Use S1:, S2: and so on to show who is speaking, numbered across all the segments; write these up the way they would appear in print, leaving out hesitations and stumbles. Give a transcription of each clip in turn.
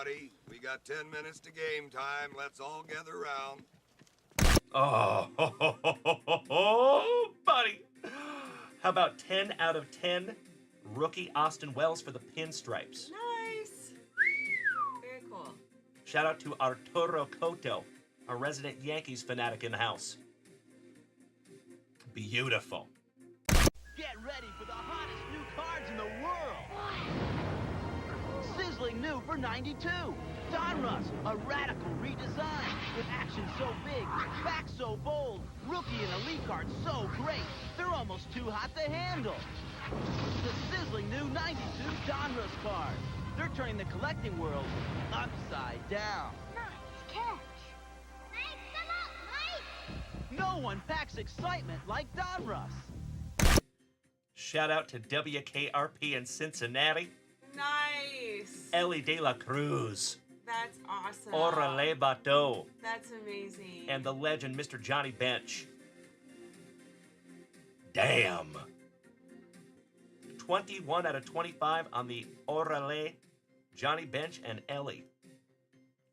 S1: everybody. We got 10 minutes to game time. Let's all gather around.
S2: Oh, buddy. How about 10 out of 10 rookie Austin Wells for the pinstripes?
S3: Nice. Very cool.
S2: Shout out to Arturo Cotto, a resident Yankees fanatic in the house. Beautiful.
S4: Get ready for the hottest new cards in the world. Sizzling new for 92. Donruss, a radical redesign with action so big, back so bold, rookie and elite cards so great, they're almost too hot to handle. The sizzling new 92 Donruss cards. They're turning the collecting world upside down.
S5: Nice catch. Thanks a lot, Mike.
S4: No one packs excitement like Donruss.
S2: Shout out to WKRP in Cincinnati.
S3: Nice.
S2: Ellie De La Cruz.
S3: That's awesome.
S2: Orale Bateau.
S3: That's amazing.
S2: And the legend, Mr. Johnny Bench. Damn. 21 out of 25 on the Orale, Johnny Bench, and Ellie.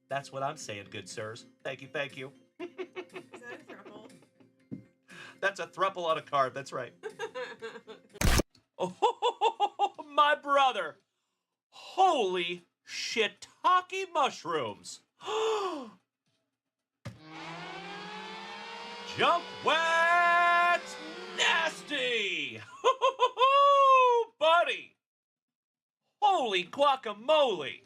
S2: That's what I'm saying, good sirs. Thank you, thank you.
S3: Is that a throuple?
S2: That's a thruple on a card, that's right. Oh, my brother. Holy shiitake mushrooms. Junkwax nasty. Buddy. Holy guacamole.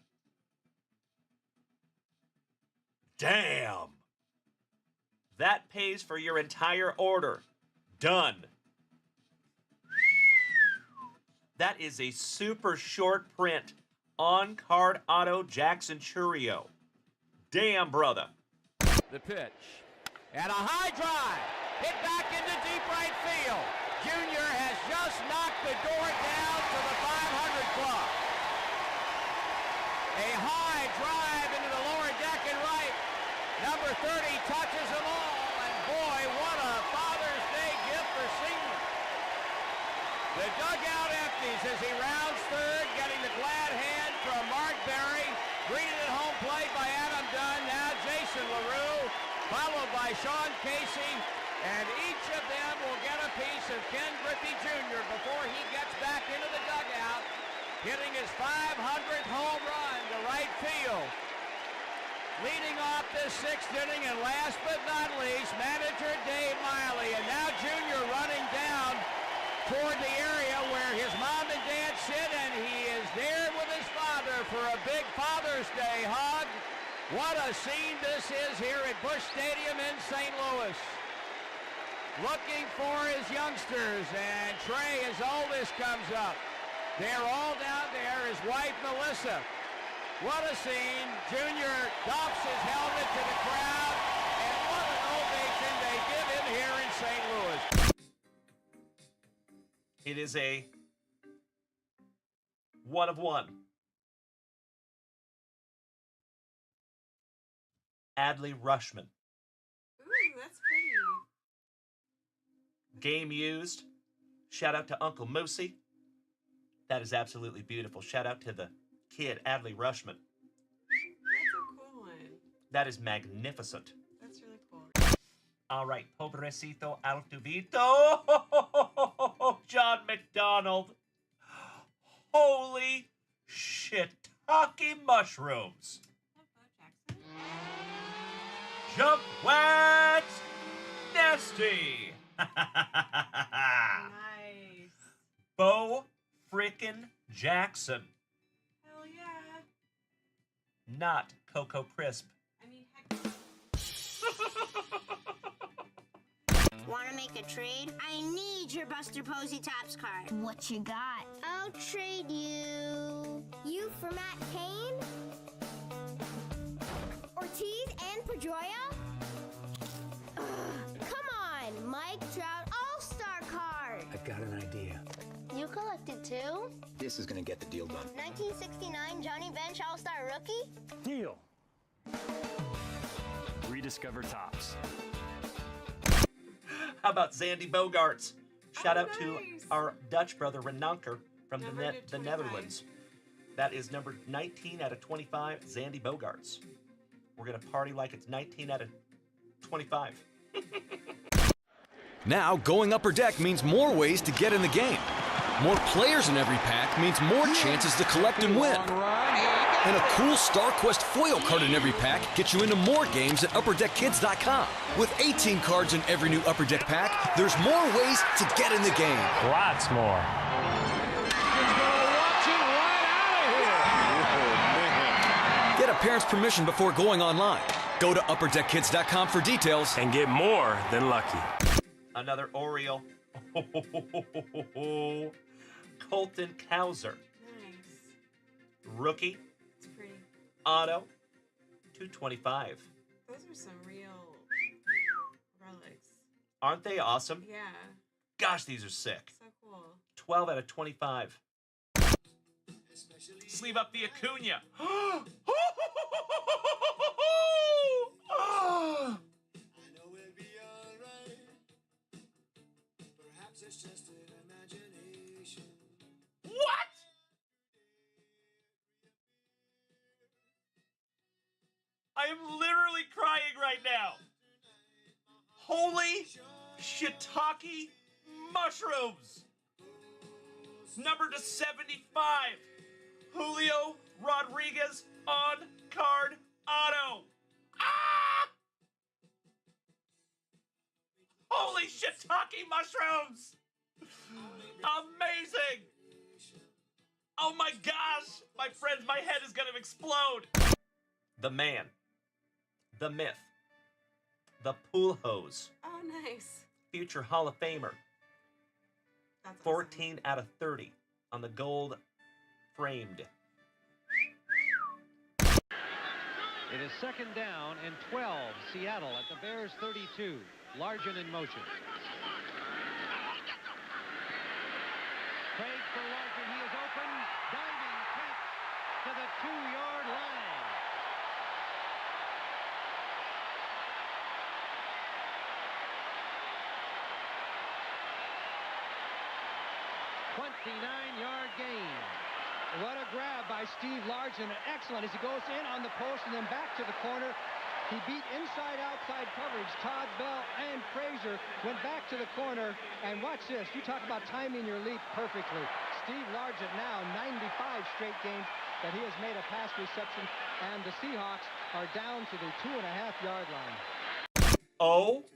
S2: Damn. That pays for your entire order. Done. That is a super short print on-card auto Jackson Churio. Damn, brother.
S6: The pitch. And a high drive. Hit back into deep right field. Junior has just knocked the door down to the 500 club. A high drive into the lower deck and right. Number 30 touches them all. And boy, what a Father's Day gift for Senior. The dugout empties as he rounds third, getting the glad hand from Mark Berry. Greeted at home plate by Adam Dunn. Now Jason LaRue, followed by Sean Casey. And each of them will get a piece of Ken Griffey Jr. before he gets back into the dugout, hitting his 500th home run to right field. Leading off this sixth inning, and last but not least, manager Dave Miley. And now Junior running down toward the area where his mom and dad sit, and he is there with his father for a big Father's Day hug. What a scene this is here at Busch Stadium in St. Louis. Looking for his youngsters, and Trey, his oldest, comes up. They're all down there, his wife Melissa. What a scene. Junior doffs his helmet to the crowd, and what an ovation they give him here in St. Louis.
S2: It is a 1 of 1. Adley Rushman.
S3: Ooh, that's pretty.
S2: Game used. Shout out to Uncle Moosey. That is absolutely beautiful. Shout out to the kid, Adley Rushman.
S3: That's a cool one.
S2: That is magnificent.
S3: That's really cool.
S2: All right, pobrecito Altuvito. John McDonald. Holy shiitake mushrooms. Junkwax nasty.
S3: Nice.
S2: Bo frickin' Jackson.
S3: Hell yeah.
S2: Not Cocoa Crisp.
S3: I mean, heck.
S5: Want to make a trade? I need your Buster Posey Tops card.
S7: What you got?
S5: I'll trade you. You for Matt Cain? Ortiz and Pedroia? Come on, Mike Trout All-Star card.
S8: I've got an idea.
S5: You collected too?
S8: This is gonna get the deal done.
S5: 1969 Johnny Bench All-Star rookie?
S9: Deal. Rediscover Tops.
S2: How about Zandy Bogarts? Shout out to
S3: nice.
S2: our Dutch brother Renanker from
S3: Number
S2: the
S3: 25.
S2: Netherlands. That is number 19 out of 25, Zandy Bogarts. We're going to party like it's 19 out of 25.
S7: Now, going upper deck means more ways to get in the game. More players in every pack means more chances to collect and win. And a cool Star Quest foil card in every pack gets you into more games at UpperDeckKids.com. With 18 cards in every new Upper Deck pack, there's more ways to get in the game.
S6: Lots more.
S7: Get a parent's permission before going online. Go to UpperDeckKids.com for details.
S6: And get more than lucky.
S2: Another Oriole. Colton Cowser.
S3: Nice.
S2: Rookie.
S3: It's pretty.
S2: Auto. 225.
S3: Those are some real relics.
S2: Aren't they awesome?
S3: Yeah.
S2: Gosh, these are sick.
S3: So cool.
S2: 12 out of 25. Sleeve up the Acuna. What? I am literally crying right now. Holy shiitake mushrooms. Number to 75. Julio Rodriguez on card auto. Ah! Holy shiitake mushrooms! Amazing! Oh my gosh! My friends, my head is gonna explode! The man. The myth. The pool hose.
S3: Oh, nice.
S2: Future Hall of Famer.
S3: That's
S2: 14 out of 30 on the gold framed.
S9: It is second down and 12. Seattle at the Bears 32. Largen in motion. Craig for Largen. He is open. Diving catch to the 2-yard line. .29-yard gain. What a grab by Steve Largen. Excellent as he goes in on the post and then back to the corner. He beat inside-outside coverage. Todd Bell and Frazier went back to the corner. And watch this. You talk about timing your leap perfectly. Steve Largen now 95 straight games that he has made a pass reception. And the Seahawks are down to the 2.5-yard line.
S2: Oh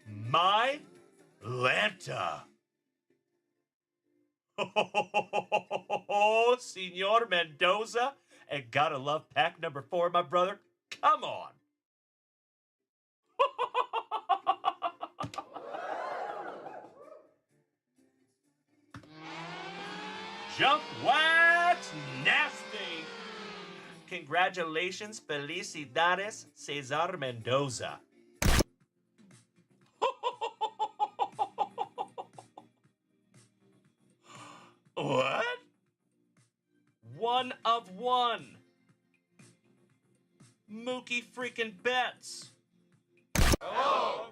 S2: my Lanta. Oh, Senor Mendoza. And gotta love pack number 4, my brother. Come on. Junkwax nasty. Congratulations, felicidades, Cesar Mendoza. What? 1 of 1. Mookie freaking Betts.
S1: Hello,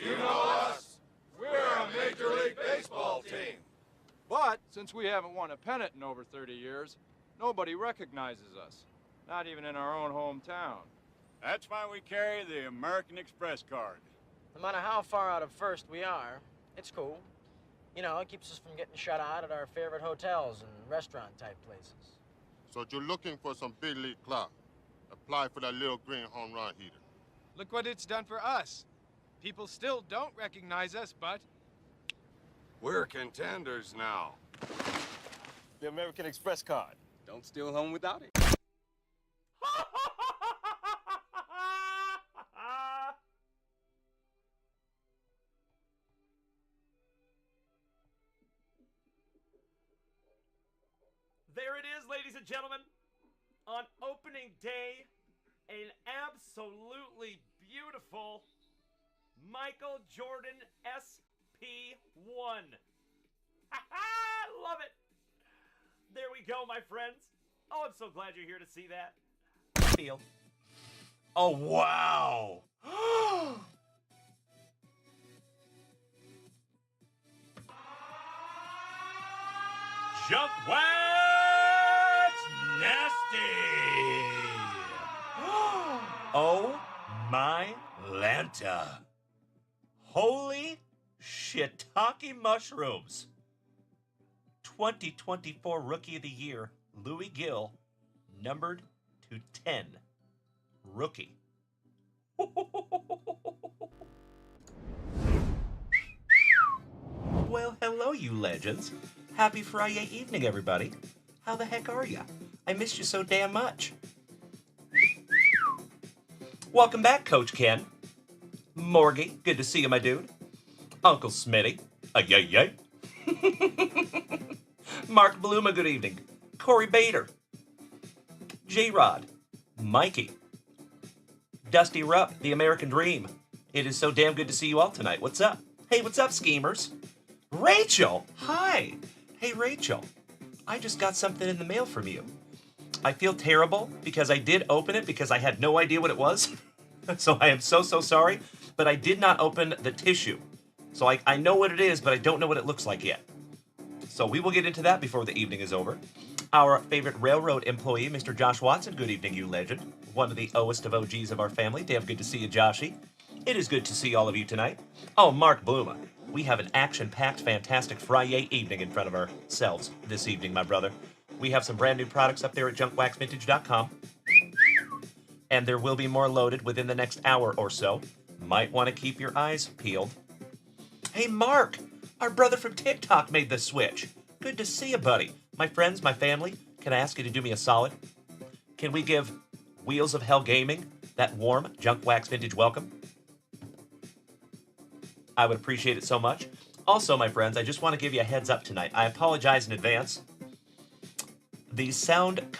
S1: you know us? We're a Major League Baseball team.
S10: But since we haven't won a pennant in over 30 years, nobody recognizes us, not even in our own hometown.
S11: That's why we carry the American Express card.
S12: No matter how far out of first we are, it's cool. You know, it keeps us from getting shut out at our favorite hotels and restaurant-type places.
S13: So you're looking for some big league clout. Apply for that little green home run heater.
S10: Look what it's done for us. People still don't recognize us, but
S1: We're contenders now.
S11: The American Express card. Don't steal home without it.
S2: There it is, ladies and gentlemen. On opening day, an absolutely beautiful Michael Jordan SP1. Love it. There we go, my friends. Oh, I'm so glad you're here to see that. Feel. Oh, wow. Junkwax Magenta. Holy shiitake mushrooms. 2024 Rookie of the Year, Louis Gill, numbered to 10. Rookie. Well, hello, you legends. Happy FriYAY evening, everybody. How the heck are ya? I missed you so damn much. Welcome back, Coach Ken. Morgie, good to see you, my dude. Uncle Smitty. Yay, yay. Mark Bluma, good evening. Corey Bader. J-Rod. Mikey. Dusty Rupp, the American Dream. It is so damn good to see you all tonight. What's up? Hey, what's up, schemers? Rachel! Hi! Hey, Rachel. I just got something in the mail from you. I feel terrible because I did open it because I had no idea what it was. So I am so sorry, but I did not open the tissue. So I know what it is, but I don't know what it looks like yet. So we will get into that before the evening is over. Our favorite railroad employee, Mr. Josh Watson. Good evening, you legend. One of the oest of OGs of our family. Damn good to see you, Joshy. It is good to see all of you tonight. Oh, Mark Bluma. We have an action-packed, fantastic FriYAY evening in front of ourselves this evening, my brother. We have some brand new products up there at junkwaxvintage.com. And there will be more loaded within the next hour or so. Might want to keep your eyes peeled. Hey, Mark! Our brother from TikTok made the switch. Good to see you, buddy. My friends, my family, can I ask you to do me a solid? Can we give Wheels of Hell Gaming that warm Junk Wax Vintage welcome? I would appreciate it so much. Also, my friends, I just want to give you a heads up tonight. I apologize in advance. The sound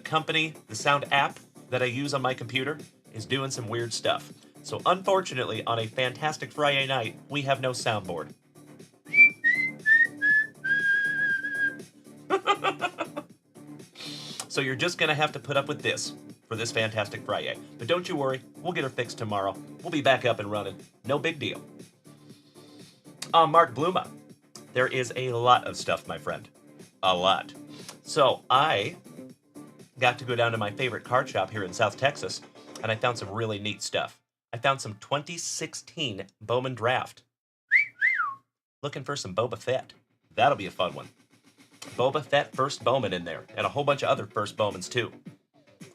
S2: company, the sound app that I use on my computer is doing some weird stuff. So unfortunately, on a fantastic FriYAY night, we have no soundboard. So you're just going to have to put up with this for this fantastic FriYAY. But don't you worry, we'll get her fixed tomorrow. We'll be back up and running. No big deal. Mark Bluma, there is a lot of stuff, my friend. A lot. So I got to go down to my favorite card shop here in South Texas, and I found some really neat stuff. I found some 2016 Bowman Draft. Looking for some Boba Fett. That'll be a fun one. Boba Fett first Bowman in there, and a whole bunch of other first Bowmans too.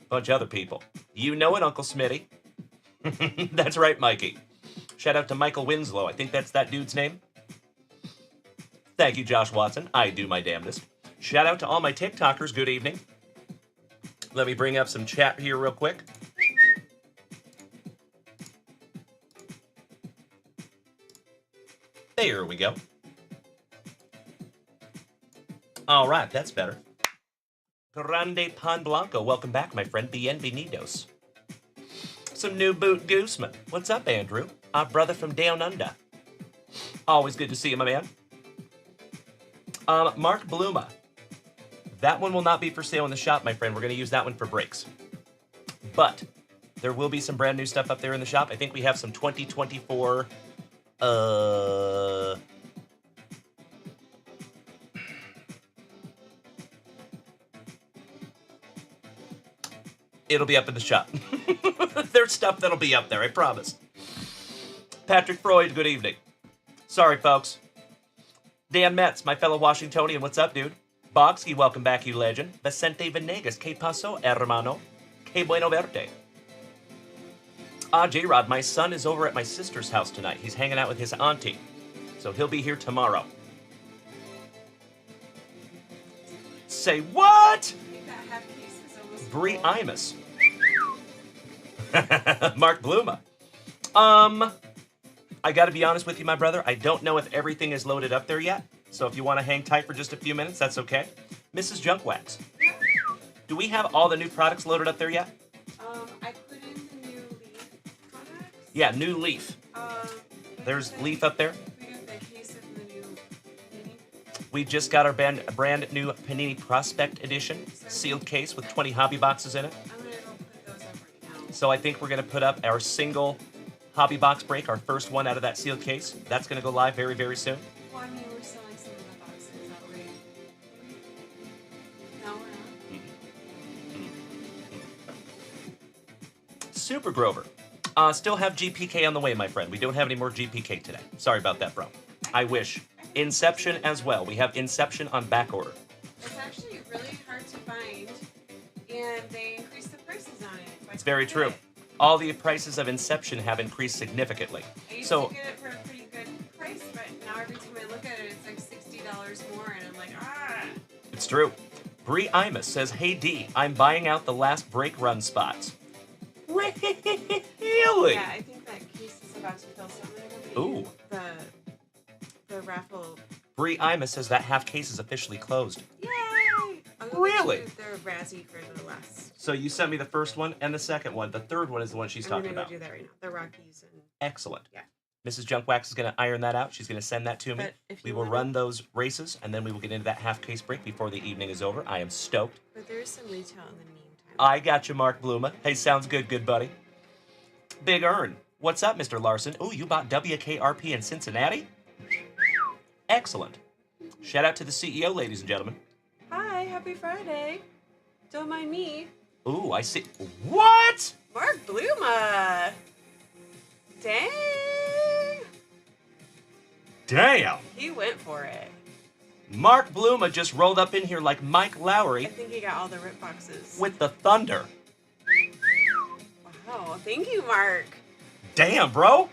S2: Bunch of other people. You know it, Uncle Smitty. That's right, Mikey. Shout out to Michael Winslow. I think that's that dude's name. Thank you, Josh Watson. I do my damnedest. Shout out to all my TikTokers. Good evening. Let me bring up some chat here real quick. There we go. All right, that's better. Grande Pan Blanco, welcome back, my friend. Bienvenidos. Some new boot gooseman. What's up, Andrew? Our brother from down under. Always good to see you, my man. Mark Bluma. That one will not be for sale in the shop, my friend. We're going to use that one for breaks. But there will be some brand new stuff up there in the shop. I think we have some 2024... It'll be up in the shop. There's stuff that'll be up there, I promise. Patrick Freud, good evening. Sorry, folks. Dan Metz, my fellow Washingtonian, what's up, dude? Bogsky, welcome back, you legend. Vicente Venegas, que paso, hermano? Que bueno verte. J-Rod, my son is over at my sister's house tonight. He's hanging out with his auntie. So he'll be here tomorrow. Say what? Bree Imus. Mark Bluma. I gotta be honest with you, my brother. I don't know if everything is loaded up there yet. So if you want to hang tight for just a few minutes, that's okay. Mrs. Junkwax. Do we have all the new products loaded up there yet?
S3: I put in the new Leaf products.
S2: Yeah, new Leaf. There's Leaf up there.
S3: We got the case of the new Panini.
S2: We just got our brand new Panini Prospect Edition sealed case with 20 hobby boxes in it.
S3: I'm gonna go put those up right now.
S2: So I think we're gonna put up our single hobby box break, our first one out of that sealed case. That's gonna go live very, very soon.
S3: Well, I mean, we're selling some of the boxes already. No, we're not.
S2: Super Grover. Still have GPK on the way, my friend. We don't have any more GPK today. Sorry about that, bro. I wish. Inception as well. We have Inception on back order.
S3: It's actually really hard to find, and they increased the prices on it.
S2: It's very true. All the prices of Inception have increased significantly.
S3: I used
S2: So
S3: to get it for a pretty good price, but now every time I look at it, it's like $60 more, and I'm like, ah.
S2: it's true. Bree Imus says, "Hey D, I'm buying out the last brake run spots." Really?
S3: Yeah, I think that case is about to fill somewhere.
S2: Ooh.
S3: The raffle.
S2: Bree Imus says that half case is officially closed.
S3: Yay!
S2: Really?
S3: They're Razzie for the last.
S2: So you sent me the first one and the second one. The third one is the one she's talking
S3: I'm gonna
S2: about.
S3: go do that right now. The Rockies and.
S2: Excellent.
S3: Yeah.
S2: Mrs. Junkwax is going to iron that out. She's going to send that to me.
S3: But if
S2: We
S3: you
S2: will
S3: wanna-
S2: run those races, and then we will get into that half case break before the evening is over. I am stoked.
S3: But there is some retail in the meantime.
S2: I got you, Mark Bluma. Hey, sounds good, good buddy. Big Earn. What's up, Mr. Larson? Ooh, you bought WKRP in Cincinnati? Excellent. Shout out to the CEO, ladies and gentlemen.
S3: Hi, happy Friday. Don't mind me.
S2: Ooh, I see. What?
S3: Mark Bluma. Dang.
S2: Damn.
S3: He went for it.
S2: Mark Bluma just rolled up in here like Mike Lowry
S3: I think he got all the rip boxes.
S2: with the thunder.
S3: Wow, thank you, Mark.
S2: Damn, bro.
S3: Or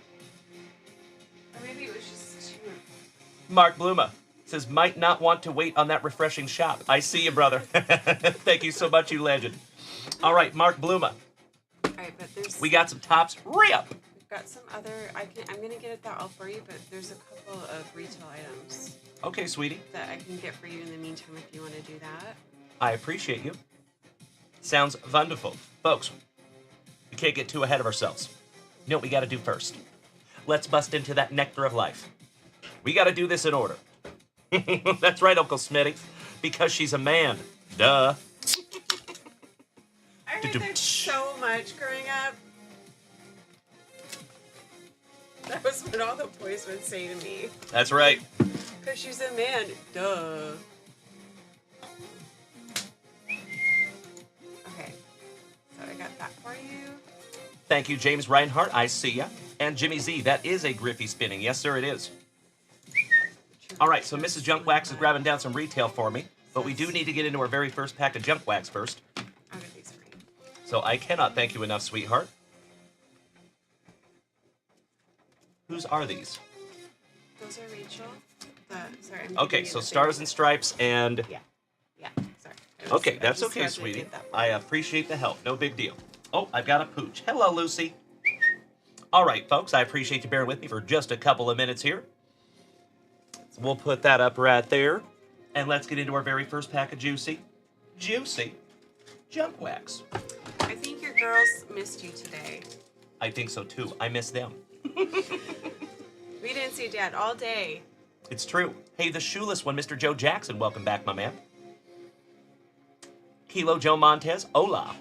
S3: maybe it was just too.
S2: Mark Bluma says, might not want to wait on that refreshing shop. I see you, brother. Thank you so much, you legend. All right, Mark Bluma.
S3: All right, but there's.
S2: We got some tops. Rip.
S3: We've got some other. I'm gonna get that all for you, but there's a couple of retail items
S2: Okay, sweetie.
S3: that I can get for you in the meantime if you want to do that.
S2: I appreciate you. Sounds wonderful. Folks, we can't get too ahead of ourselves. You know what we got to do first? Let's bust into that nectar of life. We got to do this in order. That's right, Uncle Smitty. Because she's a man. Duh.
S3: I heard that so much growing up. That was what all the boys would say to me.
S2: That's right.
S3: Because she's a man. Duh. Okay. So I got that for you.
S2: Thank you, James Reinhardt. I see ya. And Jimmy Z, that is a Griffey spinning. Yes, sir, it is. All right, so Mrs. Junkwax is grabbing down some retail for me, but we do need to get into our very first pack of Junkwax first.
S3: I'll get these for you.
S2: So I cannot thank you enough, sweetheart. Whose are these?
S3: Those are Rachel. Sorry. I'm
S2: Okay,
S3: giving you
S2: so
S3: the
S2: Stars
S3: big
S2: and Stripes and...
S3: Yeah. Sorry.
S2: Okay,
S3: I
S2: that's
S3: just
S2: okay,
S3: had to
S2: sweetie.
S3: get that
S2: I appreciate the help. No big deal. Oh, I've got a pooch. Hello, Lucy. All right, folks, I appreciate you bearing with me for just a couple of minutes here. So we'll put that up right there. And let's get into our very first pack of juicy Junkwax.
S3: I think your girls missed you today.
S2: I think so, too. I miss them.
S3: We didn't see Dad all day.
S2: It's true. Hey, the shoeless one, Mr. Joe Jackson. Welcome back, my man. Kilo Joe Montez. Hola,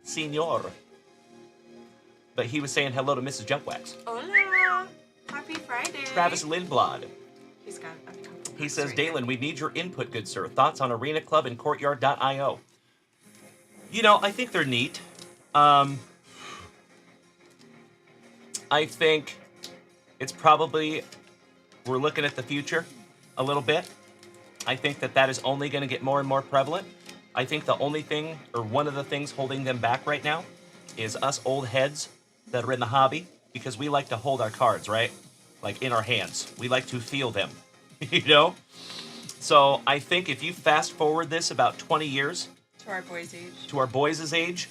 S2: senor. But he was saying hello to Mrs. Junkwax.
S3: Hola. Happy Friday.
S2: Travis Lindblad.
S3: He's got a couple.
S2: He says, Dalen, we need your input, good sir. Thoughts on Arena Club and Courtyard.io? You know, I think they're neat. I think it's probably, we're looking at the future a little bit. I think that is only going to get more and more prevalent. I think the only thing, or one of the things holding them back right now is us old heads that are in the hobby, because we like to hold our cards, right? Like in our hands. We like to feel them, you know? So I think if you fast forward this about 20 years.
S3: To our boys' age.
S2: To our boys' age,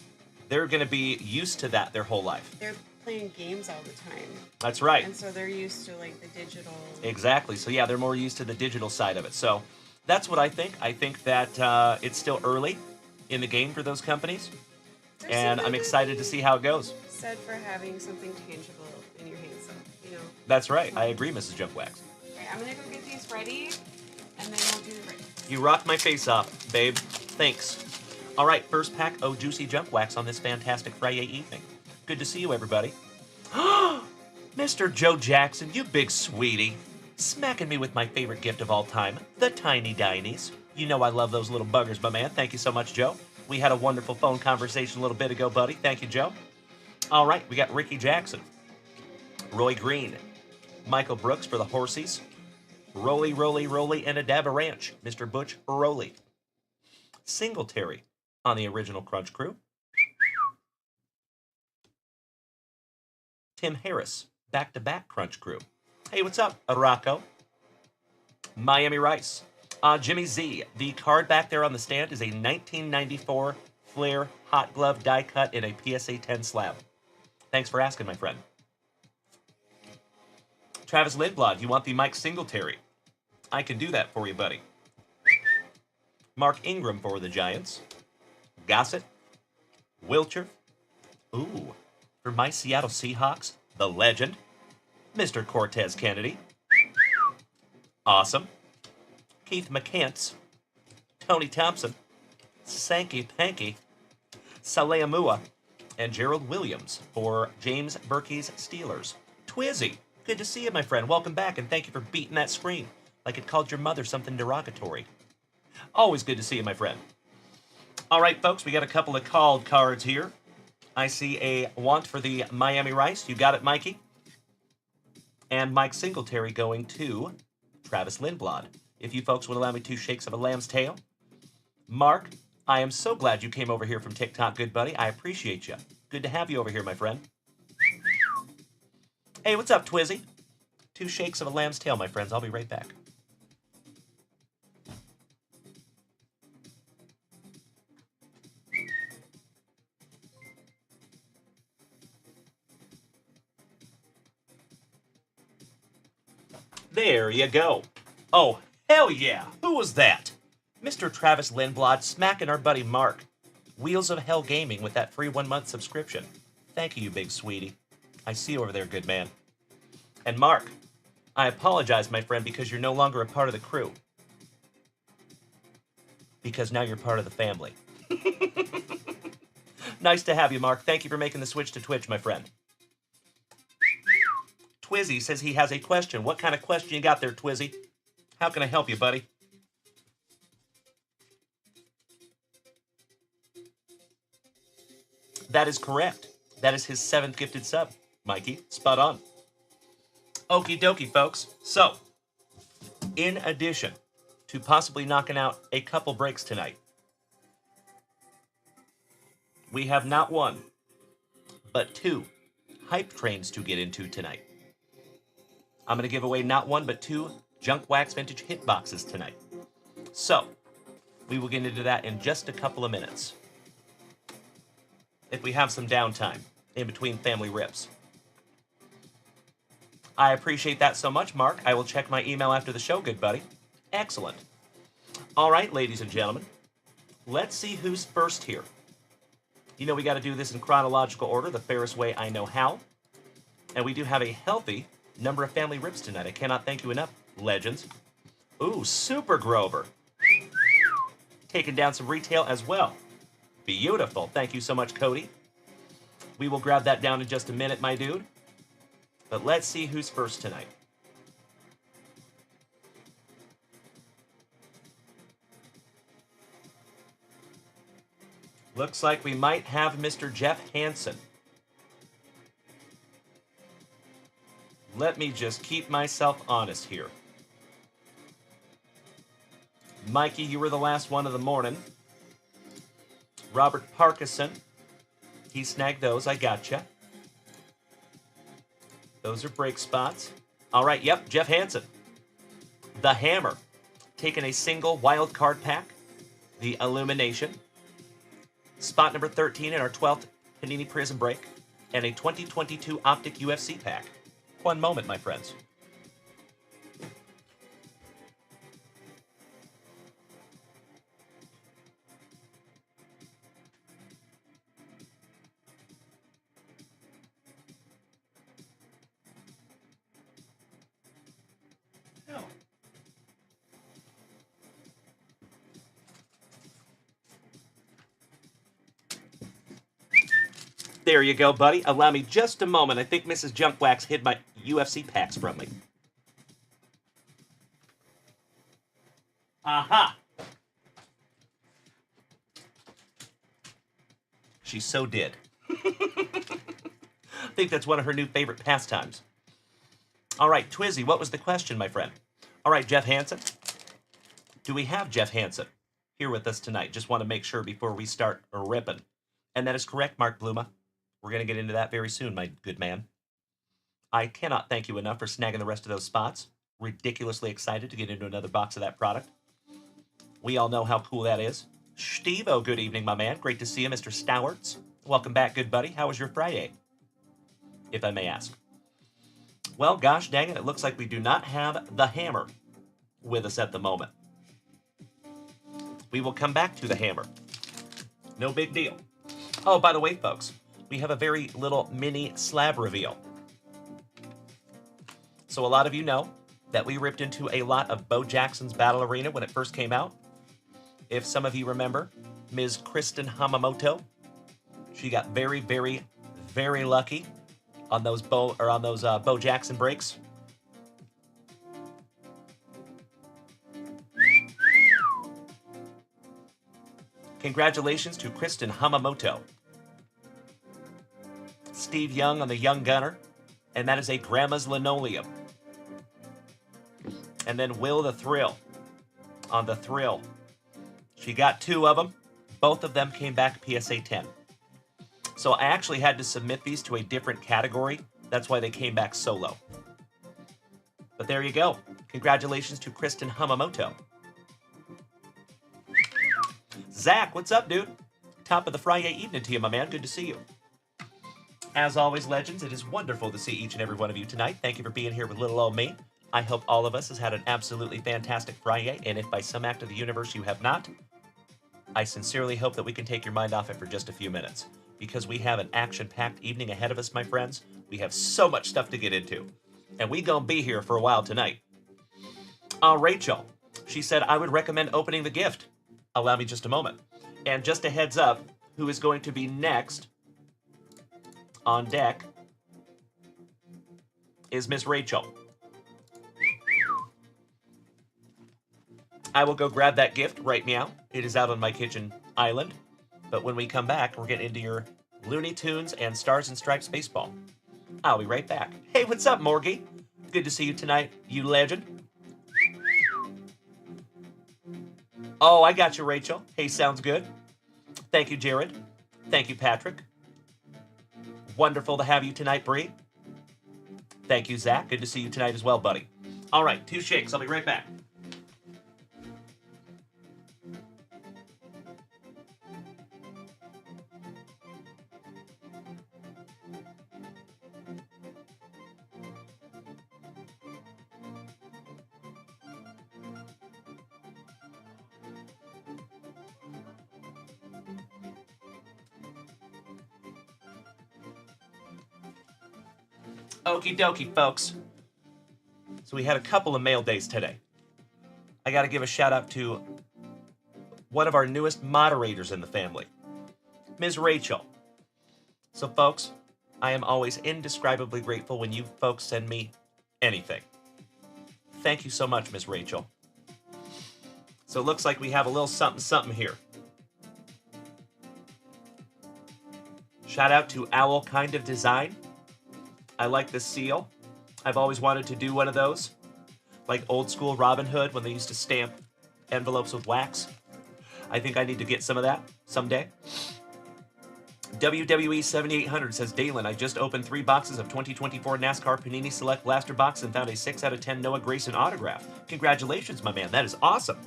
S2: they're going to be used to that their whole life.
S3: They're playing games all the time.
S2: That's right.
S3: And so they're used to like the digital.
S2: Exactly. So yeah, they're more used to the digital side of it. So that's what I think. I think that it's still early in the game for those companies. And I'm excited to see how it goes.
S3: Said for having something tangible in your hands, so, you know.
S2: That's right. I agree, Mrs. Junkwax.
S3: Okay, I'm gonna go get these ready, and then we'll do the break.
S2: You rocked my face off, babe. Thanks. All right, first pack of juicy Junkwax on this fantastic Friday evening. Good to see you, everybody. Mr. Joe Jackson, you big sweetie. Smacking me with my favorite gift of all time, the Tiny Dinies. You know I love those little buggers, my man. Thank you so much, Joe. We had a wonderful phone conversation a little bit ago, buddy. Thank you, Joe. All right, we got Ricky Jackson, Roy Green, Michael Brooks for the Horsies, Roly, Roly, Roly, and a dab of ranch, Mr. Butch Roly. Singletary on the original Crunch Crew. Tim Harris, back-to-back Crunch Crew. Hey, what's up, Rocco? Miami Rice. Jimmy Z, the card back there on the stand is a 1994 Flair Hot Glove die cut in a PSA 10 slab. Thanks for asking, my friend. Travis Lindblad, you want the Mike Singletary? I can do that for you, buddy. Mark Ingram for the Giants. Gossett. Wilcher. Ooh, for my Seattle Seahawks, the legend, Mr. Cortez Kennedy. Awesome. Keith McCants. Tony Thompson. Sankey Panky. Saleamua. And Gerald Williams for James Berkey's Steelers. Twizzy, good to see you, my friend. Welcome back, and thank you for beating that screen like it called your mother something derogatory. Always good to see you, my friend. All right, folks, we got a couple of called cards here. I see a want for the Miami Rice. You got it, Mikey. And Mike Singletary going to Travis Lindblad. If you folks would allow me 2 shakes of a lamb's tail. Mark, I am so glad you came over here from TikTok, good buddy. I appreciate you. Good to have you over here, my friend. Hey, what's up, Twizzy? 2 shakes of a lamb's tail, my friends. I'll be right back. There you go. Oh, hell yeah. Who was that? Mr. Travis Lindblad smacking our buddy Mark. Wheels of Hell Gaming with that free 1-month subscription. Thank you, big sweetie. I see you over there, good man. And Mark, I apologize, my friend, because you're no longer a part of the crew. Because now you're part of the family. Nice to have you, Mark. Thank you for making the switch to Twitch, my friend. Twizzy says he has a question. What kind of question you got there, Twizzy? How can I help you, buddy? That is correct. That is his 7th gifted sub, Mikey. Spot on. Okie dokie, folks. So, in addition to possibly knocking out a couple breaks tonight, we have not 1, but 2 hype trains to get into tonight. I'm going to give away not 1, but 2 Junkwax Vintage hit boxes tonight. So, we will get into that in just a couple of minutes, if we have some downtime in between family rips. I appreciate that so much, Mark. I will check my email after the show, good buddy. Excellent. All right, ladies and gentlemen, let's see who's first here. You know we got to do this in chronological order, the fairest way I know how. And we do have a healthy number of family rips tonight. I cannot thank you enough, legends. Ooh, Super Grover. Taking down some retail as well. Beautiful. Thank you so much, Cody. We will grab that down in just a minute, my dude. But let's see who's first tonight. Looks like we might have Mr. Jeff Hansen. Let me just keep myself honest here. Mikey, you were the last one of the morning. Robert Parkinson. He snagged those. I gotcha. Those are break spots. All right, yep, Jeff Hansen. The Hammer. Taking a single wild card pack. The Illumination. Spot number 13 in our 12th Panini Prism break. And a 2022 Optic UFC pack. One moment, my friends. There you go, buddy. Allow me just a moment. I think Mrs. Junkwax hid my UFC packs from me. Aha! She so did. think that's one of her new favorite pastimes. All right, Twizzy, what was the question, my friend? All right, Jeff Hansen. Do we have Jeff Hansen here with us tonight? Just want to make sure before we start ripping. And that is correct, Mark Bluma. We're going to get into that very soon, my good man. I cannot thank you enough for snagging the rest of those spots. Ridiculously excited to get into another box of that product. We all know how cool that is. Steve-O, good evening, my man. Great to see you, Mr. Stowarts. Welcome back, good buddy. How was your FriYAY, if I may ask? Well, gosh dang it looks like we do not have the hammer with us at the moment. We will come back to the hammer. No big deal. Oh, by the way, folks, we have a very little mini slab reveal. So a lot of you know that we ripped into a lot of Bo Jackson's Battle Arena when it first came out. If some of you remember, Ms. Kristen Hamamoto, she got very, very, very lucky on those Bo Jackson breaks. Congratulations to Kristen Hamamoto. Steve Young on the Young Gunner, and that is a Grandma's Linoleum. And then Will the Thrill on the Thrill. She got 2 of them. Both of them came back PSA 10. So I actually had to submit these to a different category. That's why they came back solo. But there you go. Congratulations to Kristen Hamamoto. Zach, what's up, dude? Top of the FriYAY evening to you, my man. Good to see you. As always, legends, it is wonderful to see each and every one of you tonight. Thank you for being here with little old me. I hope all of us has had an absolutely fantastic FriYAY, and if by some act of the universe you have not, I sincerely hope that we can take your mind off it for just a few minutes, because we have an action-packed evening ahead of us, my friends. We have so much stuff to get into, and we gonna be here for a while tonight. Rachel, she said, I would recommend opening the gift. Allow me just a moment. And just a heads up, who is going to be next on deck is Miss Rachel. I will go grab that gift right meow. It is out on my kitchen island. But when we come back, we're getting into your Looney Tunes and Stars and Stripes baseball. I'll be right back. Hey, what's up, Morgie? Good to see you tonight, you legend. Oh, I got you, Rachel. Hey, sounds good. Thank you, Jared. Thank you, Patrick. Wonderful to have you tonight, Bree. Thank you, Zach. Good to see you tonight as well, buddy. All right, 2 shakes. I'll be right back. Okie dokie, folks. So we had a couple of mail days today. I got to give a shout out to one of our newest moderators in the family, Ms. Rachel. So, folks, I am always indescribably grateful when you folks send me anything. Thank you so much, Ms. Rachel. So it looks like we have a little something here. Shout out to Owl Kind of Design. I like this seal. I've always wanted to do one of those. Like old school Robin Hood when they used to stamp envelopes with wax. I think I need to get some of that someday. WWE 7800 says, Dalen, I just opened 3 boxes of 2024 NASCAR Panini Select Blaster Box and found a 6 out of 10 Noah Grayson autograph. Congratulations, my man. That is awesome.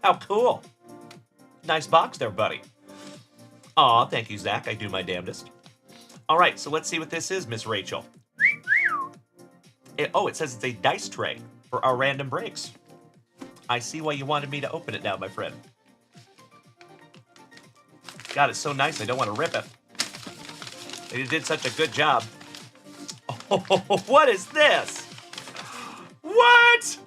S2: How cool. Nice box there, buddy. Aw, thank you, Zach. I do my damnedest. All right, so let's see what this is, Miss Rachel. It says it's a dice tray for our random breaks. I see why you wanted me to open it now, my friend. God, it's so nice, I don't want to rip it. You did such a good job. Oh, what is this? What?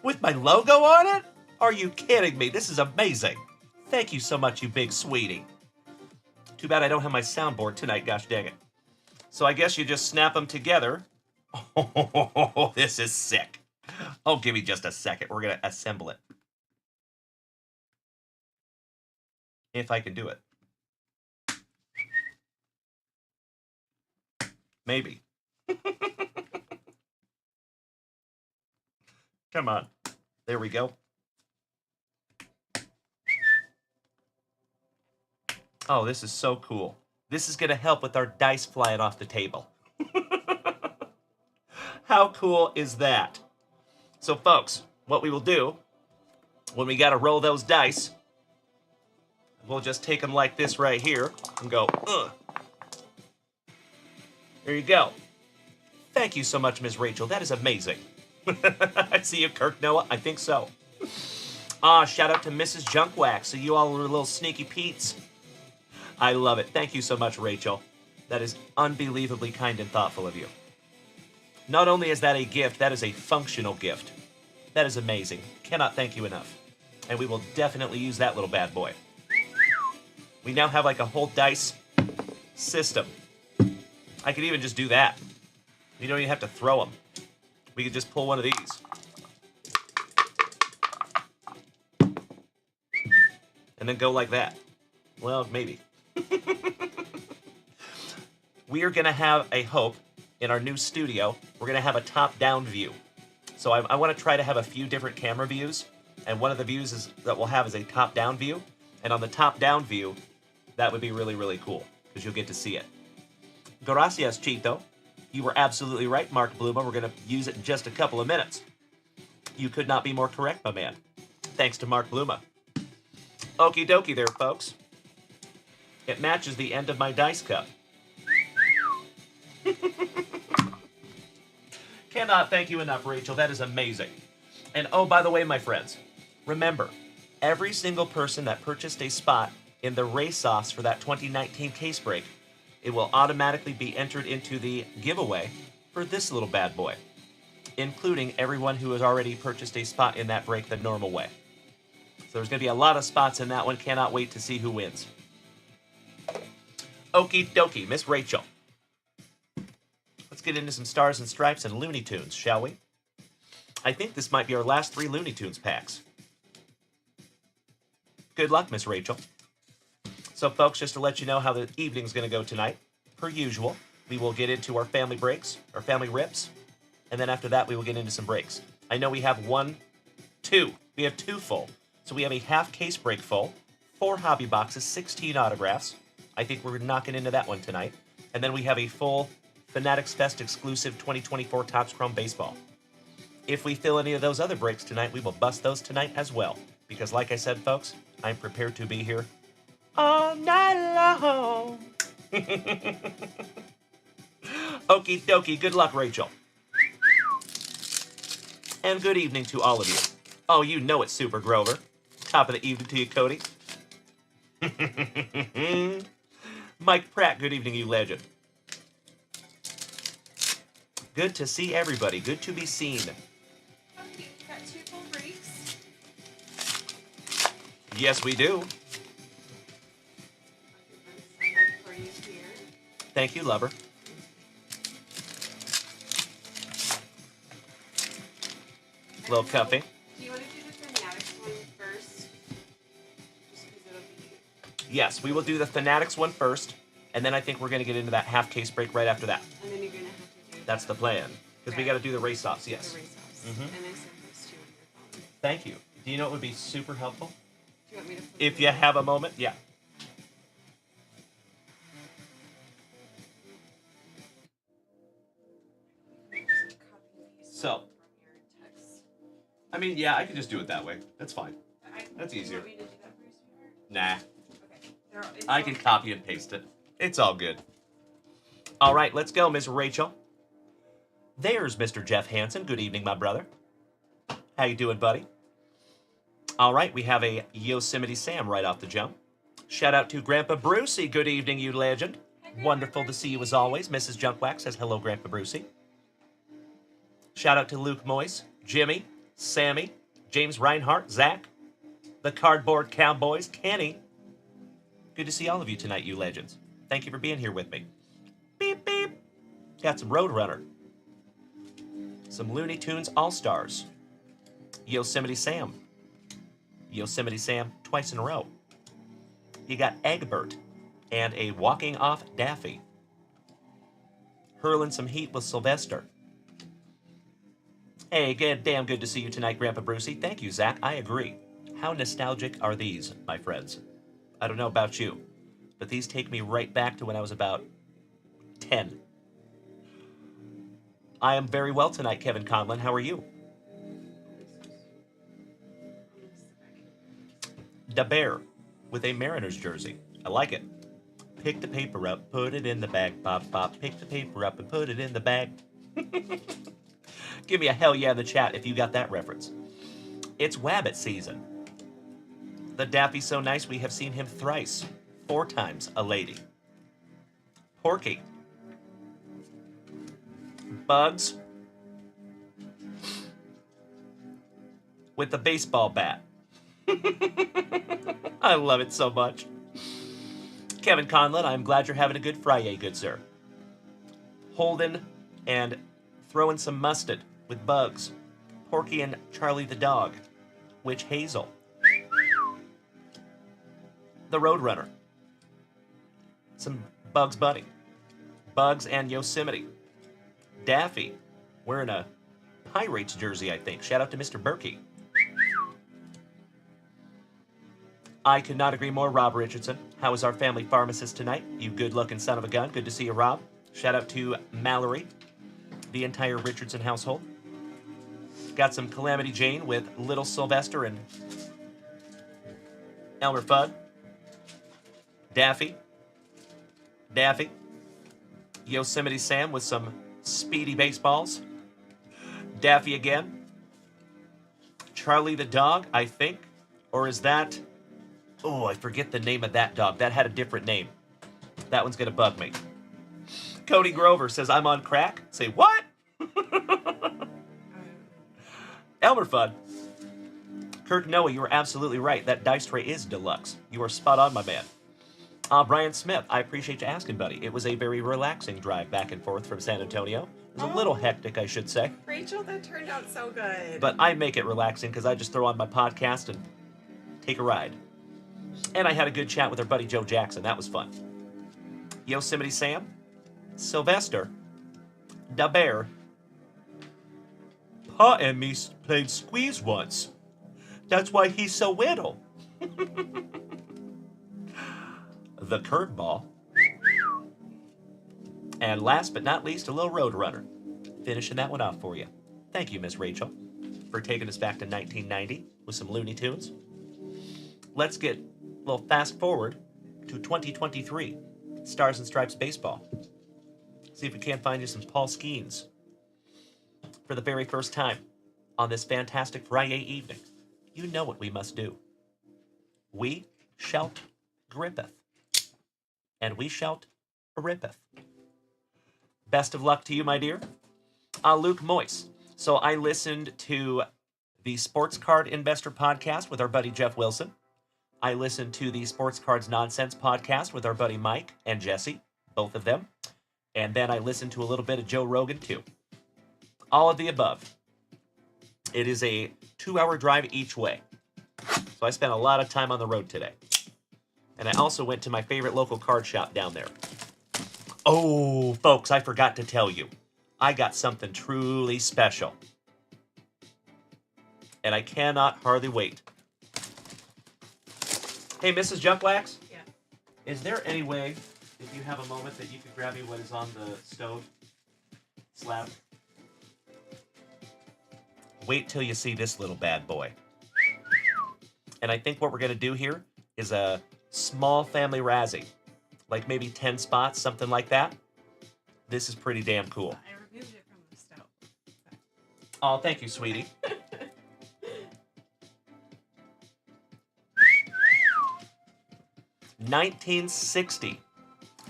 S2: With my logo on it? Are you kidding me? This is amazing. Thank you so much, you big sweetie. Too bad I don't have my soundboard tonight, gosh dang it. So I guess you just snap them together. Oh, this is sick. Oh, give me just a second. We're going to assemble it. If I can do it. Maybe. Come on. There we go. Oh, this is so cool. This is going to help with our dice flying off the table. How cool is that? So, folks, what we will do, when we got to roll those dice, we'll just take them like this right here and go, ugh. There you go. Thank you so much, Ms. Rachel. That is amazing. I see you, Kirk Noah. I think so. Shout out to Mrs. Junkwax. So you all are little sneaky Pete's. I love it. Thank you so much, Rachel. That is unbelievably kind and thoughtful of you. Not only is that a gift, that is a functional gift. That is amazing. Cannot thank you enough. And we will definitely use that little bad boy. We now have like a whole dice system. I could even just do that. You don't even have to throw them. We could just pull one of these. And then go like that. Well, maybe. We are going to have a hope in our new studio. We're going to have a top-down view. So I want to try to have a few different camera views. And one of the views that we'll have is a top-down view. And on the top-down view, that would be really, really cool. Because you'll get to see it. Gracias, Chito. You were absolutely right, Mark Bluma. We're going to use it in just a couple of minutes. You could not be more correct, my man. Thanks to Mark Bluma. Okie dokie there, folks. It matches the end of my dice cup. Cannot thank you enough, Rachel. That is amazing. And oh, by the way, my friends, remember, every single person that purchased a spot in the race-offs for that 2019 case break, it will automatically be entered into the giveaway for this little bad boy, including everyone who has already purchased a spot in that break the normal way. So there's going to be a lot of spots in that one. Cannot wait to see who wins. Okie dokie, Miss Rachel. Let's get into some Stars and Stripes and Looney Tunes, shall we? I think this might be our last 3 Looney Tunes packs. Good luck, Miss Rachel. So, folks, just to let you know how the evening's going to go tonight, per usual, we will get into our family breaks, our family rips, and then after that, we will get into some breaks. I know we have 2. We have 2 full. So we have a half case break full, 4 hobby boxes, 16 autographs. I think we're knocking into that one tonight. And then we have a full Fanatics Fest exclusive 2024 Topps Chrome Baseball. If we fill any of those other breaks tonight, we will bust those tonight as well. Because like I said, folks, I'm prepared to be here all night long. Okie dokie. Good luck, Rachel. And good evening to all of you. Oh, you know it, Super Grover. Top of the evening to you, Cody. Mike Pratt, good evening, you legend. Good to see everybody. Good to be seen.
S3: Okay, got 2 full breaks.
S2: Yes, we do.
S3: For you here.
S2: Thank you, lover. Little cuffing.
S3: Do you want to do the Fanatics one first? Just because it'll be...
S2: Yes, we will do the Fanatics one first, and then I think we're going to get into that half case break right after that.
S3: And then you're going to have to do...
S2: That's the plan. Because we got to do the race-offs, yes.
S3: The race-offs.
S2: Mhm.
S3: And I sent those 2 on your phone.
S2: Thank you. Do you know what would be super helpful?
S3: Do you want me to flip
S2: If
S3: them
S2: you
S3: over?
S2: have a moment, yeah.
S3: Just copy and paste
S2: So.
S3: them from your text.
S2: I mean, yeah, I could just do it that way. That's fine. That's
S3: Do you
S2: easier.
S3: want me to do that for you, sweetheart?
S2: Nah.
S3: Okay. It's
S2: I
S3: all-
S2: can copy and paste it. It's all good. All right, let's go, Miss Rachel. There's Mr. Jeff Hansen. Good evening, my brother. How you doing, buddy? All right, we have a Yosemite Sam right off the jump. Shout out to Grandpa Brucey. Good evening, you legend. Wonderful to see you as always. Mrs. Junkwax says hello, Grandpa Brucey. Shout out to Luke Moyes, Jimmy, Sammy, James Reinhart, Zach, the Cardboard Cowboys, Kenny. Good to see all of you tonight, you legends. Thank you for being here with me. Beep, beep. Got some Roadrunner. Some Looney Tunes All-Stars. Yosemite Sam. Yosemite Sam twice in a row. You got Egbert and a Walking Off Daffy. hurling some heat with Sylvester. Hey, damn good to see you tonight, Grandpa Brucey. Thank you, Zach. I agree. How nostalgic are these, my friends? I don't know about you, but these take me right back to when I was about 10. I am very well tonight, Kevin Conlon. How are you? Da Bear with a Mariners jersey. I like it. Pick the paper up, put it in the bag. Bop, bop. Pick the paper up and put it in the bag. Give me a hell yeah in the chat if you got that reference. It's Wabbit season. The Daffy's so nice we have seen him thrice. 4 times a lady. Porky. Bugs. With the baseball bat. I love it so much. Kevin Conlon, I'm glad you're having a good FriYAY, good sir. Holden and throwing some mustard with Bugs. Porky and Charlie the dog. Witch Hazel. The Roadrunner. Some Bugs Bunny. Bugs and Yosemite. Daffy, wearing a Pirates jersey, I think. Shout out to Mr. Berkey. I could not agree more, Rob Richardson. How is our family pharmacist tonight? You good-looking son of a gun. Good to see you, Rob. Shout out to Mallory, the entire Richardson household. Got some Calamity Jane with Little Sylvester and Elmer Fudd. Daffy. Yosemite Sam with some speedy baseballs. Daffy again. Charlie the dog, I think. Or is that... Oh, I forget the name of that dog. That had a different name. That one's going to bug me. Cody Grover says, I'm on crack. Say, what? Elmer Fudd. Kirk Noah, you are absolutely right. That dice tray is deluxe. You are spot on, my man. Brian Smith, I appreciate you asking, buddy. It was a very relaxing drive back and forth from San Antonio. It was a little hectic, I should say.
S3: Rachel, that turned out so good.
S2: But I make it relaxing because I just throw on my podcast and take a ride. And I had a good chat with our buddy Joe Jackson. That was fun. Yosemite Sam, Sylvester, Da Bear. Pa and me played squeeze once. That's why he's so little. The curveball. And last but not least, a little Roadrunner. Finishing that one off for you. Thank you, Miss Rachel, for taking us back to 1990 with some Looney Tunes. Let's get a little fast forward to 2023. Stars and Stripes Baseball. See if we can't find you some Paul Skeens. For the very first time on this fantastic FriYAY evening, you know what we must do. We shout Grippeth. And we shout Rippeth. Best of luck to you, my dear. Luke Moyce. So I listened to the Sports Card Investor podcast with our buddy Jeff Wilson. I listened to the Sports Cards Nonsense podcast with our buddy Mike and Jesse, both of them. And then I listened to a little bit of Joe Rogan, too. All of the above. It is a 2-hour drive each way. So I spent a lot of time on the road today. And I also went to my favorite local card shop down there. Oh, folks, I forgot to tell you. I got something truly special. And I cannot hardly wait. Hey, Mrs. Junkwax?
S3: Yeah.
S2: Is there any way, if you have a moment, that you could grab me what is on the stove slab? Wait till you see this little bad boy. And I think what we're going to do here is a small family Razzie. Like maybe 10 spots, something like that. This is pretty damn cool.
S3: I removed it from the stove.
S2: Oh, thank you, sweetie. 1960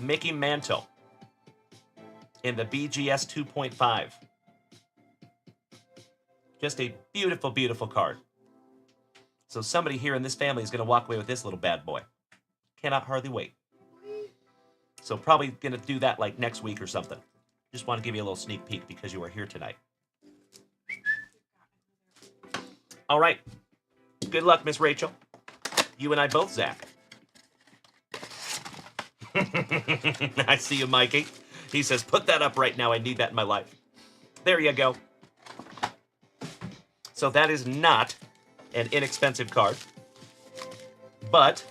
S2: Mickey Mantle in the BGS 2.5. Just a beautiful, beautiful card. So somebody here in this family is going to walk away with this little bad boy. Cannot hardly wait. So probably going to do that like next week or something. Just want to give you a little sneak peek because you are here tonight. All right. Good luck, Miss Rachel. You and I both, Zach. I see you, Mikey. He says, put that up right now. I need that in my life. There you go. So that is not an inexpensive card. But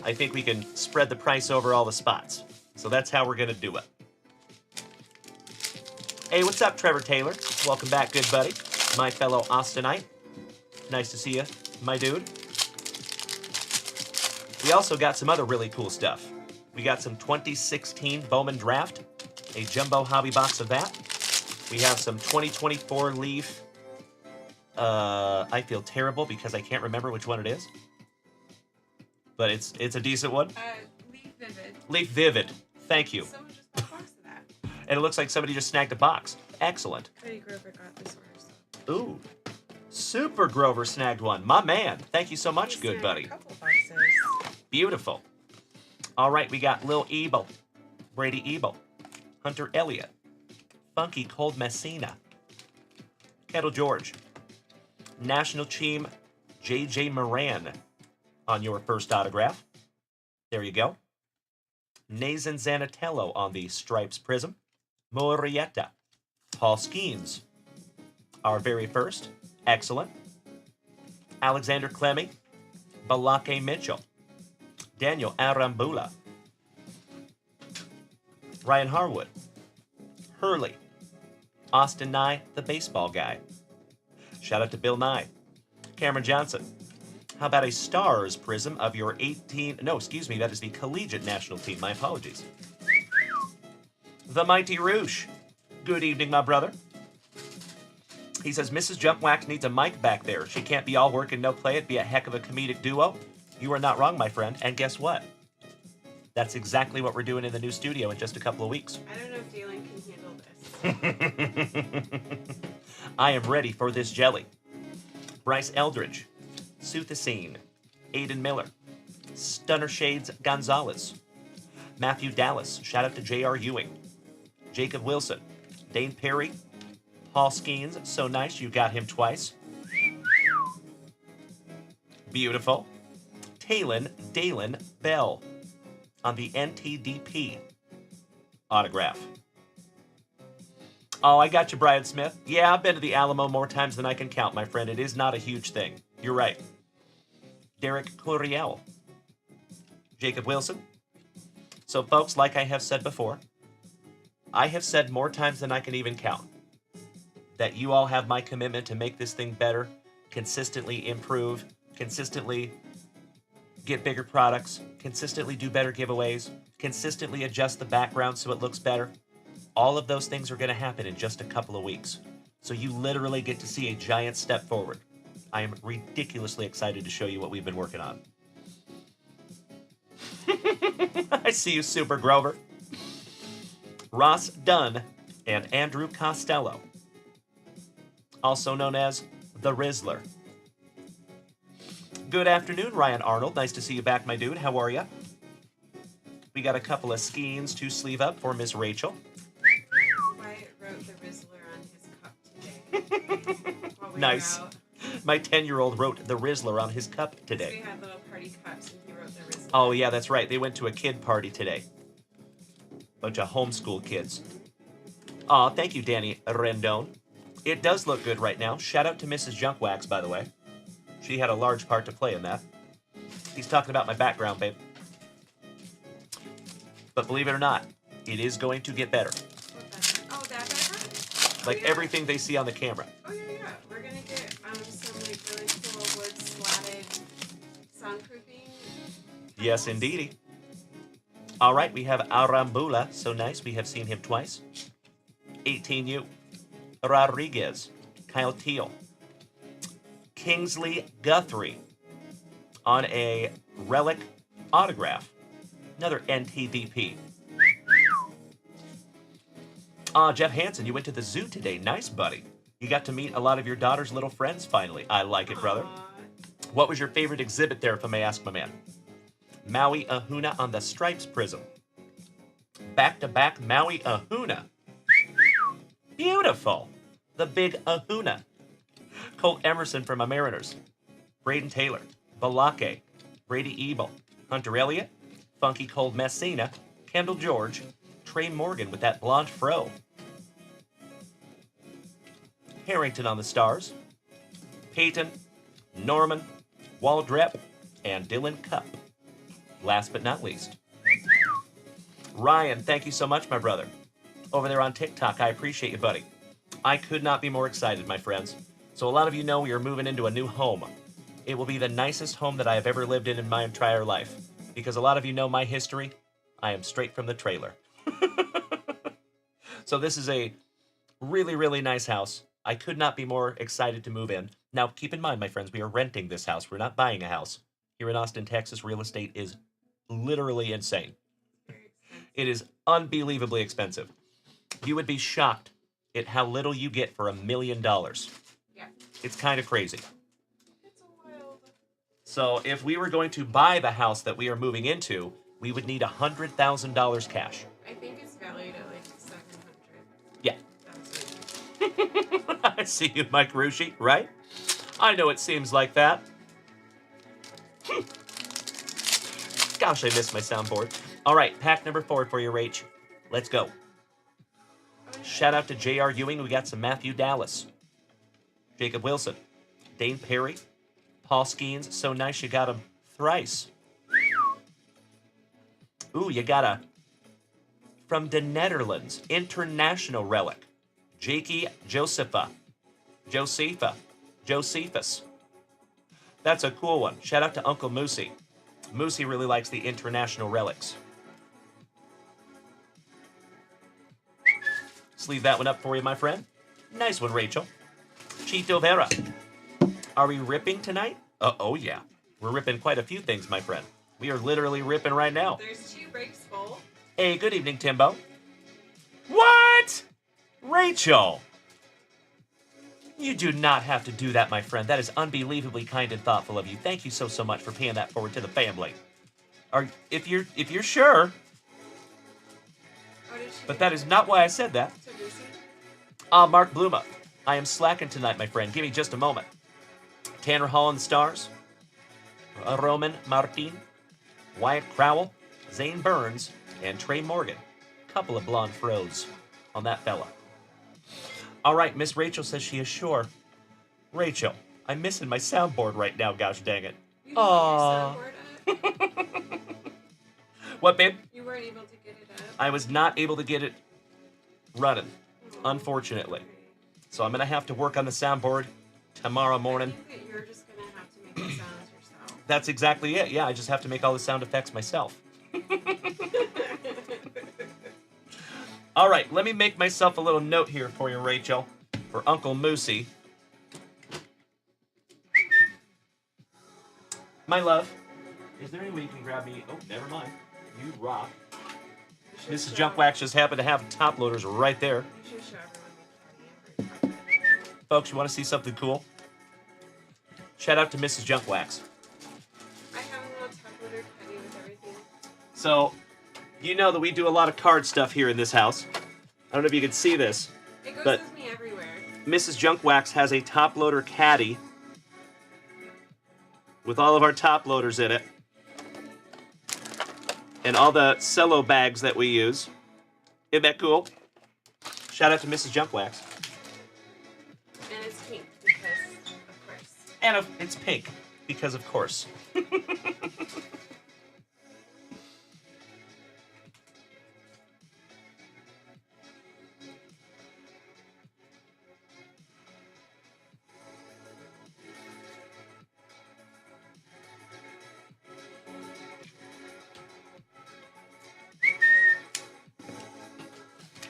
S2: I think we can spread the price over all the spots. So that's how we're going to do it. Hey, what's up, Trevor Taylor? Welcome back, good buddy. My fellow Austinite. Nice to see you, my dude. We also got some other really cool stuff. We got some 2016 Bowman Draft, a jumbo hobby box of that. We have some 2024 Leaf. I feel terrible because I can't remember which one it is. But it's a decent one.
S3: Leaf Vivid.
S2: Leaf Vivid. Thank you.
S3: Someone just bought a box of that.
S2: And it looks like somebody just snagged a box. Excellent.
S3: Betty Grover got this one.
S2: Ooh. Super Grover snagged one. My man. Thank you so much, good buddy.
S3: A couple boxes.
S2: Beautiful. All right, we got Lil Ebel, Brady Ebel, Hunter Elliott, Funky Cold Messina, Kettle George, National Team J.J. Moran on your first autograph. There you go. Nathan Zanatello on the Stripes Prism. Morietta, Paul Skeens, our very first. Excellent. Alexander Clemmy, Balake Mitchell, Daniel Arambula, Ryan Harwood, Hurley, Austin Nye, the baseball guy. Shout out to Bill Nye. Cameron Johnson. How about a Stars Prism of your that is the Collegiate National Team. My apologies. The Mighty Roosh. Good evening, my brother. He says, Mrs. Junkwax needs a mic back there. She can't be all work and no play. It'd be a heck of a comedic duo. You are not wrong, my friend. And guess what? That's exactly what we're doing in the new studio in just a couple of weeks.
S3: I don't know if Dalen can handle this.
S2: I am ready for this jelly. Bryce Eldridge, Suthasine, Aiden Miller, Stunner Shades Gonzalez, Matthew Dallas, shout out to J.R. Ewing, Jacob Wilson, Dane Perry, Paul Skeens, so nice you got him twice. Beautiful. Dalen Bell on the NTDP autograph. Oh, I got you, Brian Smith. Yeah, I've been to the Alamo more times than I can count, my friend. It is not a huge thing. You're right. Derek Curiel. Jacob Wilson. So, folks, like I have said before, I have said more times than I can even count that you all have my commitment to make this thing better, consistently improve, consistently get bigger products, consistently do better giveaways, consistently adjust the background so it looks better. All of those things are going to happen in just a couple of weeks. So you literally get to see a giant step forward. I am ridiculously excited to show you what we've been working on. I see you, Super Grover. Ross Dunn and Andrew Costello, also known as the Rizzler. Good afternoon, Ryan Arnold. Nice to see you back, my dude. How are you? We got a couple of skeins to sleeve up for Miss Rachel.
S3: Wyatt wrote the Rizzler on his cup today.
S2: Nice. My 10-year-old wrote the Rizzler on his cup today.
S3: We had little party cups and he wrote the Rizzler.
S2: Oh, yeah, that's right. They went to a kid party today. Bunch of homeschool kids. Aw, thank you, Danny Rendon. It does look good right now. Shout out to Mrs. Junkwax, by the way. She had a large part to play in that. He's talking about my background, babe. But believe it or not, it is going to get better.
S3: Oh, that background?
S2: Like everything they see on the camera.
S3: Oh, yeah. We're going to get some like really cool wood slatted soundproofing.
S2: Yes, indeedy. All right, we have Arambula. So nice. We have seen him twice. 18U. Rodriguez. Kyle Teal. Kingsley Guthrie on a relic autograph. Another NTDP. Jeff Hansen, you went to the zoo today. Nice, buddy. You got to meet a lot of your daughter's little friends finally. I like it, brother. What was your favorite exhibit there, if I may ask, my man? Maui Ahuna on the Stripes Prism. Back-to-back Maui Ahuna. Beautiful. The big Ahuna. Colt Emerson from my Mariners. Braden Taylor. Balake. Brady Ebel. Hunter Elliott. Funky Cold Messina. Kendall George. Trey Morgan with that blonde fro. Harrington on the stars. Peyton, Norman, Waldrep, and Dylan Cup. Last but not least, Ryan, thank you so much, my brother. Over there on TikTok, I appreciate you, buddy. I could not be more excited, my friends. So a lot of you know we are moving into a new home. It will be the nicest home that I have ever lived in my entire life. Because a lot of you know my history. I am straight from the trailer. So this is a really, really nice house. I could not be more excited to move in. Now, keep in mind, my friends, we are renting this house. We're not buying a house. Here in Austin, Texas, real estate is literally insane. It is unbelievably expensive. You would be shocked at how little you get for $1 million.
S3: Yeah.
S2: It's kind of crazy.
S3: It's wild.
S2: So if we were going to buy the house that we are moving into, we would need $100,000 cash.
S3: I think it's valued at like 700.
S2: Yeah. I see you, Mike Rushi, right? I know it seems like that. Gosh, I missed my soundboard. All right, pack number 4 for you, Rach. Let's go. Shout out to J.R. Ewing. We got some Matthew Dallas. Jacob Wilson. Dane Perry. Paul Skeens. So nice you got him thrice. Ooh, you got a... From the Netherlands. International relic. Jakey Josephus. That's a cool one. Shout out to Uncle Moosey. Moosey really likes the international relics. Sleeve that one up for you, my friend. Nice one, Rachel. Chito Vera. Are we ripping tonight? Oh, yeah. We're ripping quite a few things, my friend. We are literally ripping right now.
S3: There's 2 breaks full.
S2: Hey, good evening, Timbo. What? Rachel! You do not have to do that, my friend. That is unbelievably kind and thoughtful of you. Thank you so much for paying that forward to the family. If you're sure. But that is not why I said that. Mark Bluma. I am slacking tonight, my friend. Give me just a moment. Tanner Hall on the stars. Roman Martin. Wyatt Crowell. Zane Burns. And Trey Morgan. Couple of blonde fros on that fella. All right, Miss Rachel says she is sure. Rachel, I'm missing my soundboard right now, gosh dang it. Aww. What, babe?
S3: You weren't able to get it up?
S2: I was not able to get it running, unfortunately. So I'm going to have to work on the soundboard tomorrow morning.
S3: I think that you're just going to have to make the sounds yourself.
S2: That's exactly it. Yeah, I just have to make all the sound effects myself. All right, let me make myself a little note here for you, Rachel, for Uncle Moosey. My love, is there any way you can grab me? Oh, never mind. You rock. Mrs. Junkwax just happened to have top loaders right there.
S3: You should show everyone the caddy.
S2: Folks, you want to see something cool? Shout out to Mrs. Junkwax.
S3: I have a little top loader caddy with everything.
S2: So, you know that we do a lot of card stuff here in this house. I don't know if you can see this,
S3: It goes
S2: but
S3: with me everywhere.
S2: Mrs. Junkwax has a top loader caddy with all of our top loaders in it and all the cello bags that we use. Isn't that cool? Shout out to Mrs. Junkwax.
S3: And it's pink because, of course.
S2: And it's pink because, of course.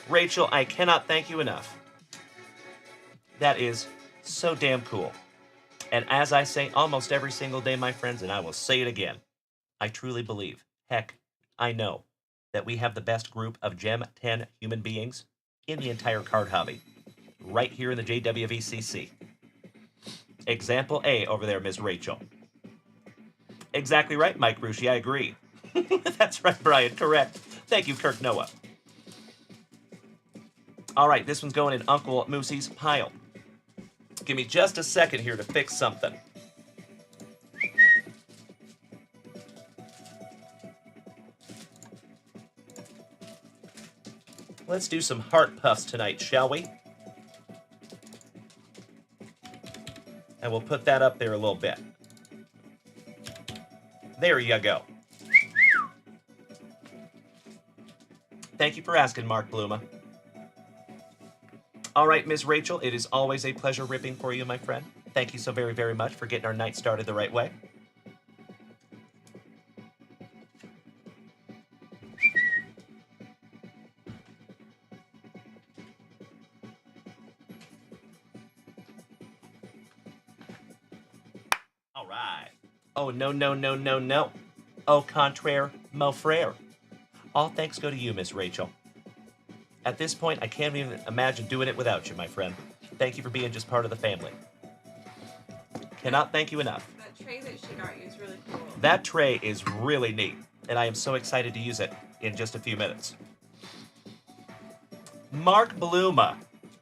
S2: Rachel, I cannot thank you enough. That is so damn cool. And as I say almost every single day, my friends, and I will say it again, I truly believe, heck, I know, that we have the best group of Gem 10 human beings in the entire card hobby, right here in the JWVCC. Example A over there, Ms. Rachel. Exactly right, Mike Rushi, I agree. That's right, Brian, correct. Thank you, Kirk Noah. All right, this one's going in Uncle Moosey's pile. Give me just a second here to fix something. Let's do some heart puffs tonight, shall we? And we'll put that up there a little bit. There you go. Thank you for asking, Mark Bluma. All right, Miss Rachel, it is always a pleasure ripping for you, my friend. Thank you so very, very much for getting our night started the right way. All right. Oh, no, no, no, no, no. Au contraire, mon frère. All thanks go to you, Miss Rachel. At this point, I can't even imagine doing it without you, my friend. Thank you for being just part of the family. Cannot thank you enough.
S3: That tray that she got you is really cool.
S2: That tray is really neat, and I am so excited to use it in just a few minutes. Mark Bluma,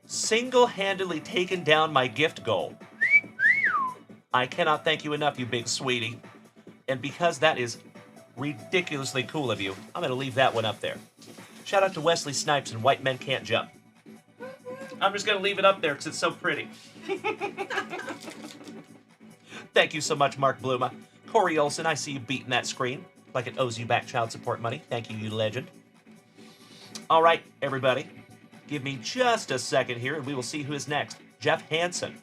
S2: single-handedly taken down my gift goal. I cannot thank you enough, you big sweetie. And because that is ridiculously cool of you, I'm going to leave that one up there. Shout out to Wesley Snipes and White Men Can't Jump. I'm just going to leave it up there because it's so pretty. Thank you so much, Mark Bluma. Corey Olson, I see you beating that screen like it owes you back child support money. Thank you, you legend. All right, everybody. Give me just a second here and we will see who is next. Jeff Hansen.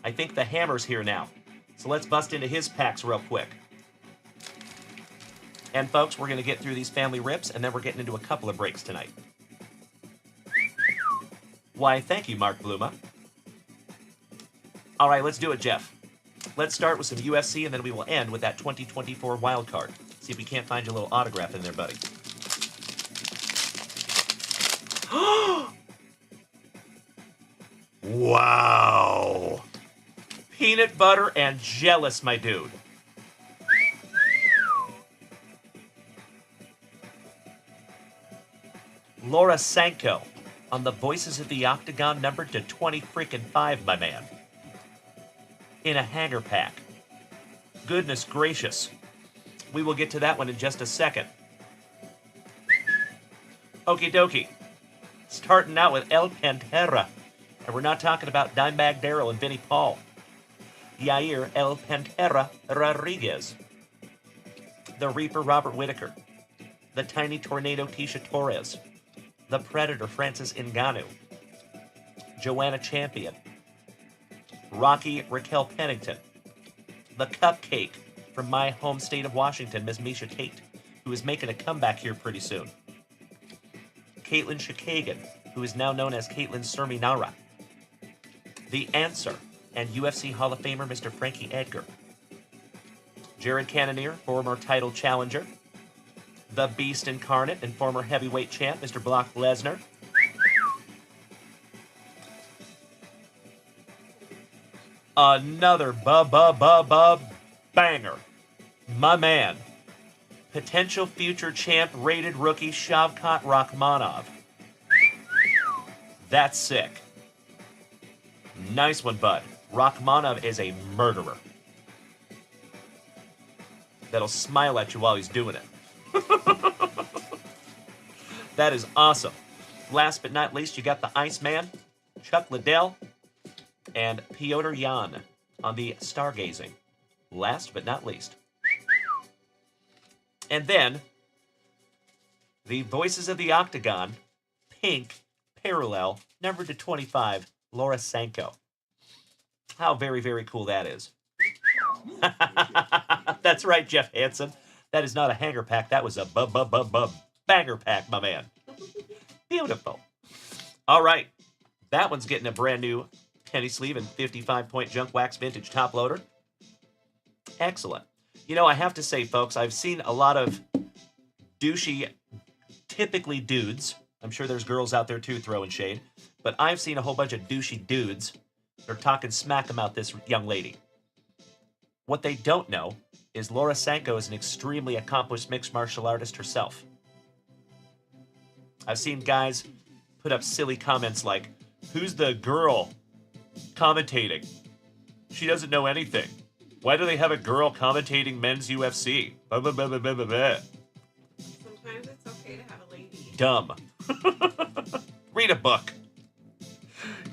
S2: I think the hammer's here now. So let's bust into his packs real quick. And folks, we're going to get through these family rips, and then we're getting into a couple of breaks tonight. Why, thank you, Mark Bluma. All right, let's do it, Jeff. Let's start with some UFC, and then we will end with that 2024 wild card. See if we can't find your little autograph in there, buddy. Wow. Peanut butter and jealous, my dude. Laura Sanko on the Voices of the Octagon, numbered to 20-freaking-5, my man. In a hanger pack. Goodness gracious. We will get to that one in just a second. Okie dokie. Starting out with El Pantera. And we're not talking about Dimebag Darrell and Vinnie Paul. Yair El Pantera Rodriguez. The Reaper Robert Whittaker. The Tiny Tornado Tisha Torres. The Predator Francis Ngannou. Joanna Champion. Rocky Raquel Pennington. The Cupcake from my home state of Washington, Miss Misha Tate, who is making a comeback here pretty soon. Caitlin Chikagan, who is now known as Caitlin Serminara. The Answer and UFC Hall of Famer Mr. Frankie Edgar. Jared Cannonier, former title challenger. The Beast Incarnate and former heavyweight champ, Mr. Brock Lesnar. Another banger. My man. Potential future champ, rated rookie, Shavkat Rakhmonov. That's sick. Nice one, bud. Rakhmonov is a murderer. That'll smile at you while he's doing it. That is awesome. Last but not least, you got the Iceman, Chuck Liddell, and Piotr Jan on the Stargazing. Last but not least. And then, the Voices of the Octagon, pink, parallel, numbered to 25, Laura Sanko. How very, very cool that is. That's right, Jeff Hansen. That is not a hanger pack. That was a banger pack, my man. Beautiful. All right. That one's getting a brand new penny sleeve and 55-point junk wax vintage top loader. Excellent. You know, I have to say, folks, I've seen a lot of douchey, typically dudes. I'm sure there's girls out there, too, throwing shade. But I've seen a whole bunch of douchey dudes. They're talking smack about this young lady. What they don't know is Laura Sanko is an extremely accomplished mixed martial artist herself. I've seen guys put up silly comments like, "Who's the girl commentating? She doesn't know anything. Why do they have a girl commentating men's UFC? Blah, blah, blah, blah, blah, blah."
S3: Sometimes it's okay to have a lady.
S2: Dumb. Read a book.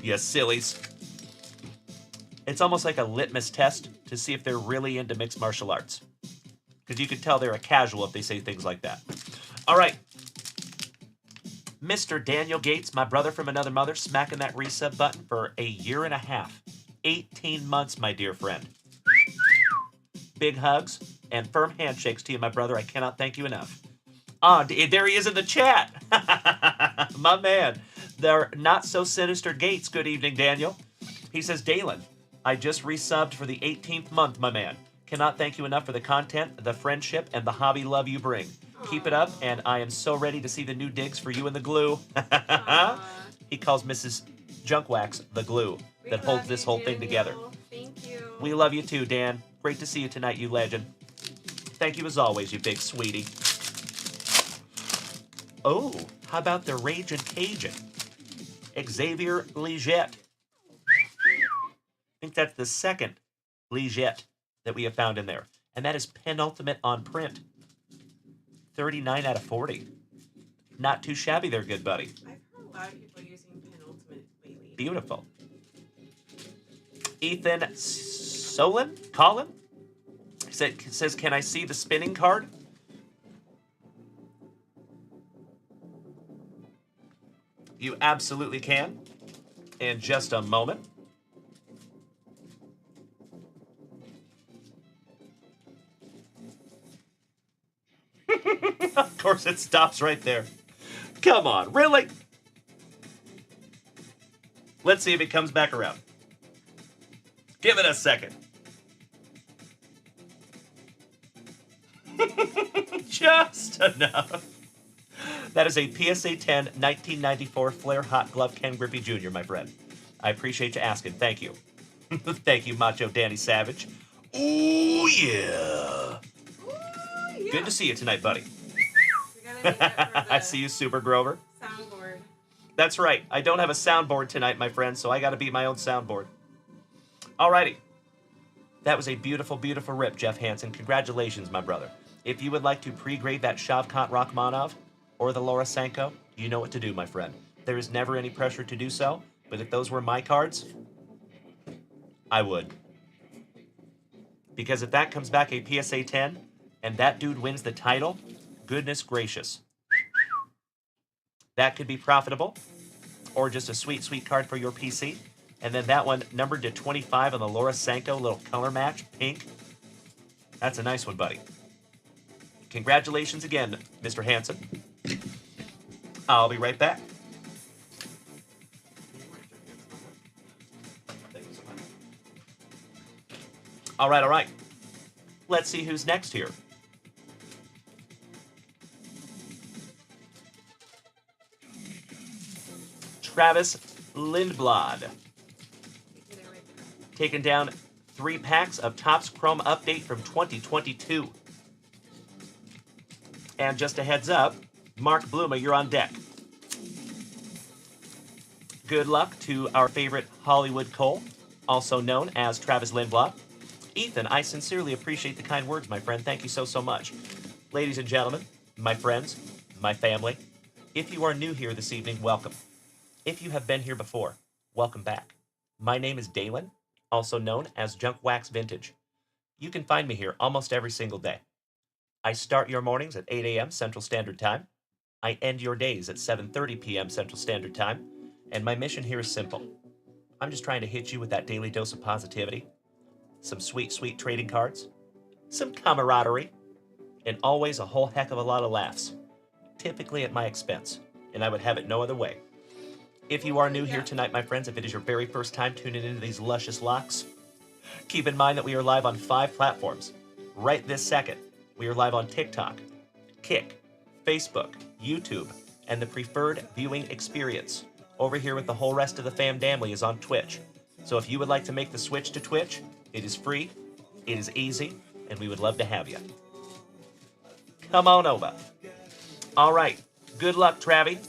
S2: You sillies. It's almost like a litmus test to see if they're really into mixed martial arts. Because you can tell they're a casual if they say things like that. All right. Mr. Daniel Gates, my brother from another mother, smacking that resub button for a year and a half. 18 months, my dear friend. Big hugs and firm handshakes to you, my brother. I cannot thank you enough. There he is in the chat. My man. They're not so sinister Gates. Good evening, Daniel. He says, Dalen, I just resubbed for the 18th month, my man. Cannot thank you enough for the content, the friendship, and the hobby love you bring. Keep it up, and I am so ready to see the new digs for you and the glue. He calls Mrs. Junkwax the glue that holds this whole thing together.
S3: Thank you.
S2: We love you too, Dan. Great to see you tonight, you legend. Thank you as always, you big sweetie. Oh, how about the Ragin' Cajun? Xavier Legette. I think that's the second Legette that we have found in there. And that is penultimate on print. 39 out of 40. Not too shabby there, good buddy.
S3: I've heard a lot of people using penultimate lately.
S2: Beautiful. Ethan Colin? Says, can I see the spinning card? You absolutely can. In just a moment. Of course, it stops right there. Come on, really? Let's see if it comes back around. Give it a second. Just enough. That is a PSA 10 1994 Flair Hot Glove Ken Griffey Jr., my friend. I appreciate you asking. Thank you. Thank you, Macho Danny Savage. Ooh, yeah. Good to see you tonight, buddy. I see you, Super Grover.
S3: Soundboard.
S2: That's right. I don't have a soundboard tonight, my friend, so I got to beat my own soundboard. Alrighty. That was a beautiful, beautiful rip, Jeff Hansen. Congratulations, my brother. If you would like to pre-grade that Shavkat Rachmanov or the Laura Sanko, you know what to do, my friend. There is never any pressure to do so, but if those were my cards, I would. Because if that comes back a PSA 10 and that dude wins the title, goodness gracious. That could be profitable, or just a sweet, sweet card for your PC. And then that one numbered to 25 on the Laura Sanko, little color match, pink. That's a nice one, buddy. Congratulations again, Mr. Hansen. I'll be right back. All right. Let's see who's next here. Travis Lindblad. Taking down 3 packs of Topps Chrome Update from 2022. And just a heads up, Mark Bluma, you're on deck. Good luck to our favorite Hollywood Cole, also known as Travis Lindblad. Ethan, I sincerely appreciate the kind words, my friend. Thank you so, so much. Ladies and gentlemen, my friends, my family, if you are new here this evening, welcome. If you have been here before, welcome back. My name is Dalen, also known as Junkwax Vintage. You can find me here almost every single day. I start your mornings at 8 a.m. Central Standard Time. I end your days at 7:30 p.m. Central Standard Time. And my mission here is simple. I'm just trying to hit you with that daily dose of positivity, some sweet, sweet trading cards, some camaraderie, and always a whole heck of a lot of laughs, typically at my expense, and I would have it no other way. If you are new here tonight, my friends, if it is your very first time tuning into these luscious locks, keep in mind that we are live on 5 platforms. Right this second, we are live on TikTok, Kick, Facebook, YouTube, and the preferred viewing experience. Over here with the whole rest of the family is on Twitch. So if you would like to make the switch to Twitch, it is free, it is easy, and we would love to have you. Come on over. All right. Good luck, Travis.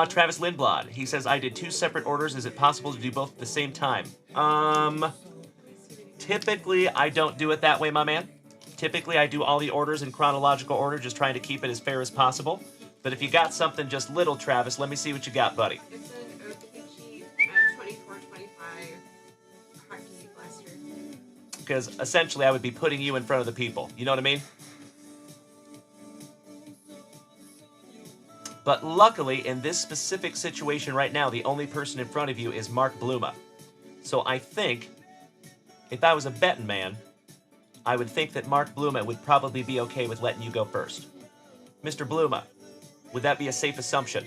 S2: Travis Lindblad. He says, I did 2 separate orders. Is it possible to do both at the same time? Typically, I don't do it that way, my man. Typically, I do all the orders in chronological order, just trying to keep it as fair as possible. But if you got something just little, Travis, let me see what you got, buddy.
S3: It's an OPG 2425 hockey blaster.
S2: Because essentially, I would be putting you in front of the people. You know what I mean? But luckily, in this specific situation right now, the only person in front of you is Mark Bluma. So I think, if I was a betting man, I would think that Mark Bluma would probably be okay with letting you go first. Mr. Bluma, would that be a safe assumption?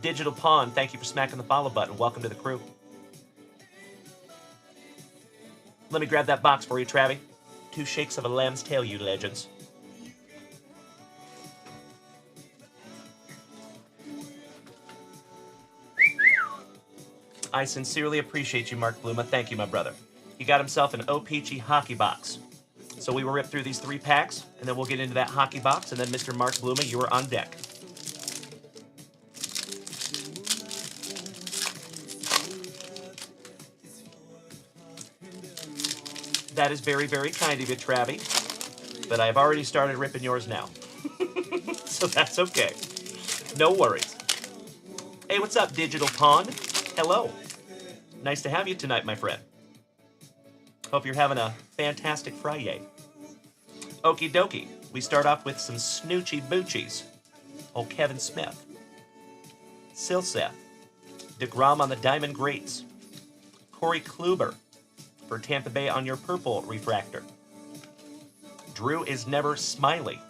S2: Digital Pawn, thank you for smacking the follow button. Welcome to the crew. Let me grab that box for you, Travie. 2 shakes of a lamb's tail, you legends. I sincerely appreciate you, Mark Bluma. Thank you, my brother. He got himself an OPG hockey box. So we will rip through these 3 packs, and then we'll get into that hockey box, and then Mr. Mark Bluma, you are on deck. That is very, very kind of you, Travie. But I've already started ripping yours now. So that's okay. No worries. Hey, what's up, Digital Pawn? Hello. Nice to have you tonight, my friend. Hope you're having a fantastic FriYAY. Okie dokie. We start off with some Snoochie Boochies. Old Kevin Smith. Silseth. DeGrom on the Diamond Greats. Corey Kluber for Tampa Bay on your purple refractor. Drew is never smiley.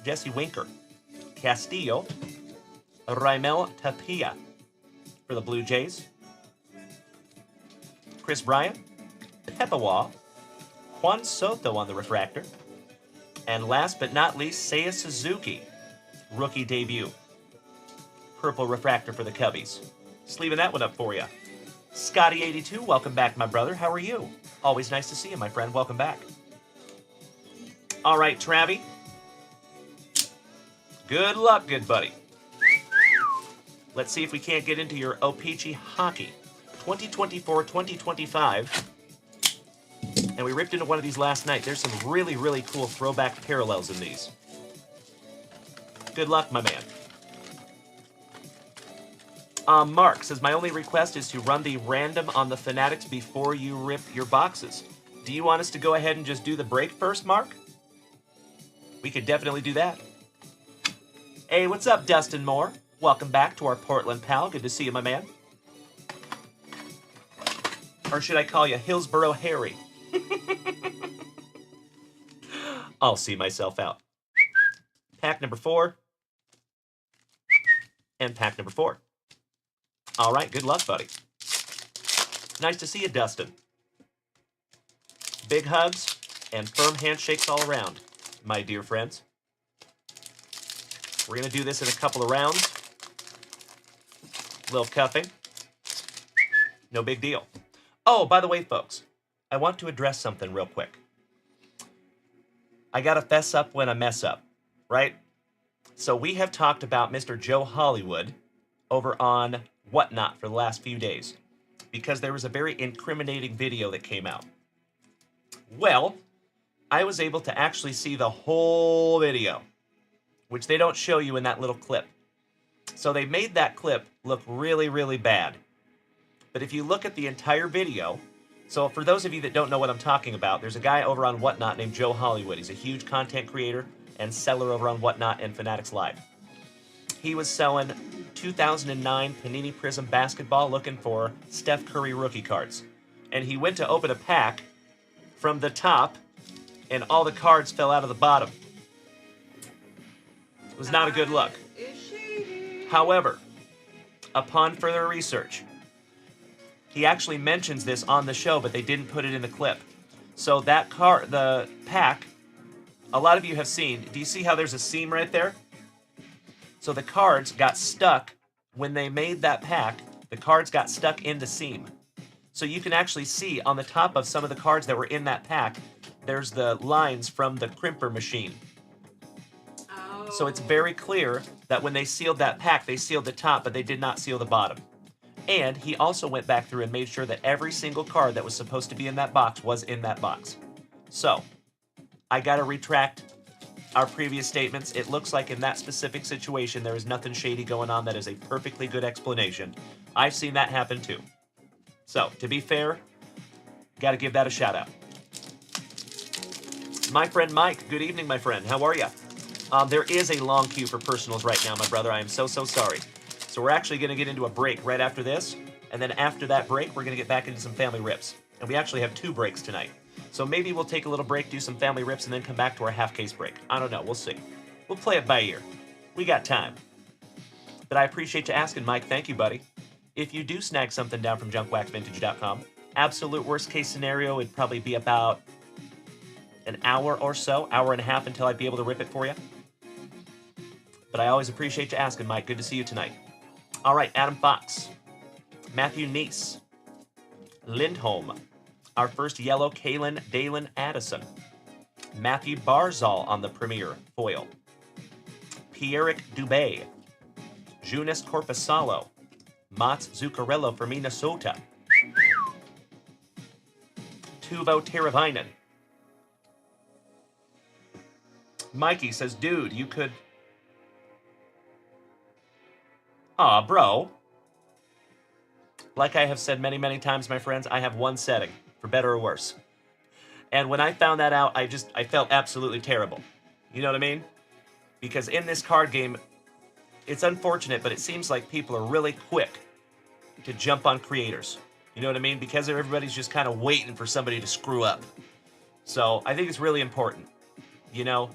S2: Jesse Winker. Castillo. Raimel Tapia for the Blue Jays. Chris Bryant. Pepawa. Juan Soto on the refractor. And last but not least, Seiya Suzuki. Rookie debut. Purple refractor for the Cubbies. Sleeving that one up for you. Scotty82, welcome back, my brother. How are you? Always nice to see you, my friend. Welcome back. All right, Travie. Good luck, good buddy. Let's see if we can't get into your O-Pee-Chee Hockey 2024-2025. And we ripped into one of these last night. There's some really, really cool throwback parallels in these. Good luck, my man. Mark says, my only request is to run the random on the Fanatics before you rip your boxes. Do you want us to go ahead and just do the break first, Mark? We could definitely do that. Hey, what's up, Dustin Moore? Welcome back to our Portland pal. Good to see you, my man. Or should I call you Hillsborough Harry? I'll see myself out. Pack number 4. And pack number 4. All right, good luck, buddy. Nice to see you, Dustin. Big hugs and firm handshakes all around, my dear friends. We're going to do this in a couple of rounds. Little cuffing. No big deal. Oh, by the way, folks, I want to address something real quick. I got to fess up when I mess up, right? So we have talked about Mr. Joe Hollywood over on Whatnot for the last few days because there was a very incriminating video that came out. Well, I was able to actually see the whole video, which they don't show you in that little clip. So they made that clip look really, really bad. But if you look at the entire video, so for those of you that don't know what I'm talking about, there's a guy over on Whatnot named Joe Hollywood. He's a huge content creator and seller over on Whatnot and Fanatics Live. He was selling 2009 Panini Prism basketball looking for Steph Curry rookie cards. And he went to open a pack from the top, and all the cards fell out of the bottom. It was not a good look. However, upon further research, he actually mentions this on the show, but they didn't put it in the clip. So that card, the pack, a lot of you have seen. Do you see how there's a seam right there? So the cards got stuck when they made that pack. The cards got stuck in the seam. So you can actually see on the top of some of the cards that were in that pack, there's the lines from the crimper machine. Oh. So it's very clear that when they sealed that pack, they sealed the top, but they did not seal the bottom. And he also went back through and made sure that every single card that was supposed to be in that box was in that box. So, I gotta retract our previous statements. It looks like in that specific situation, there is nothing shady going on. That is a perfectly good explanation. I've seen that happen too. So, to be fair, gotta give that a shout out. My friend Mike, good evening, my friend. How are you? There is a long queue for personals right now, my brother. I am so sorry. So we're actually going to get into a break right after this. And then after that break, we're going to get back into some family rips. And we actually have 2 breaks tonight. So maybe we'll take a little break, do some family rips, and then come back to our half-case break. I don't know. We'll see. We'll play it by ear. We got time. But I appreciate you asking, Mike. Thank you, buddy. If you do snag something down from junkwaxvintage.com, absolute worst-case scenario would probably be about an hour or so, hour and a half until I'd be able to rip it for you. But I always appreciate you asking, Mike. Good to see you tonight. All right, Adam Fox, Matthew Neese, Lindholm, our first yellow, Kalen Dalen Addison, Matthew Barzal on the premier foil, Pierrick Dubé, Junis Corpusalo, Mats Zuccarello for Minnesota, Tuvo Teravainen. Mikey says, dude, you could... Aw, bro. Like I have said many times, my friends, I have one setting, for better or worse. And when I found that out, I felt absolutely terrible. You know what I mean? Because in this card game, it's unfortunate, but it seems like people are really quick to jump on creators. You know what I mean? Because everybody's just kind of waiting for somebody to screw up. So I think it's really important, you know?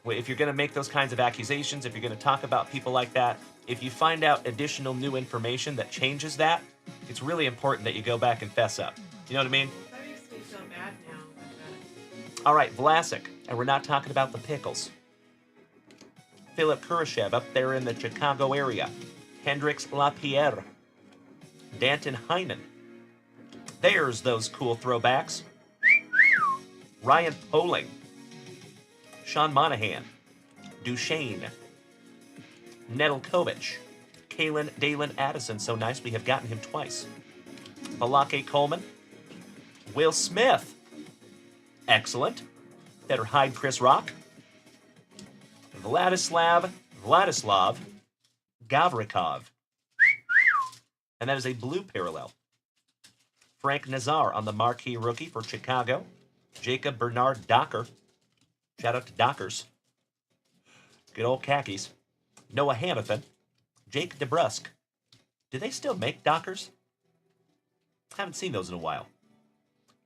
S2: If you're going to make those kinds of accusations, if you're going to talk about people like that, if you find out additional new information that changes that, it's really important that you go back and fess up. You know what I mean?
S3: That makes me feel bad now.
S2: All right, Vlasic, and we're not talking about the pickles. Philip Kurashev up there in the Chicago area. Hendrix Lapierre. Danton Heinen. There's those cool throwbacks. Ryan Poling. Sean Monahan, Duchesne, Nedeljkovic, Kalen Dalen Addison, so nice we have gotten him twice. Balake Coleman, Will Smith, excellent. Better hide Chris Rock. Vladislav Gavrikov, and that is a blue parallel. Frank Nazar on the marquee rookie for Chicago. Jacob Bernard Docker. Shout out to Dockers. Good old khakis. Noah Hanifin. Jake DeBrusk. Do they still make Dockers? Haven't seen those in a while.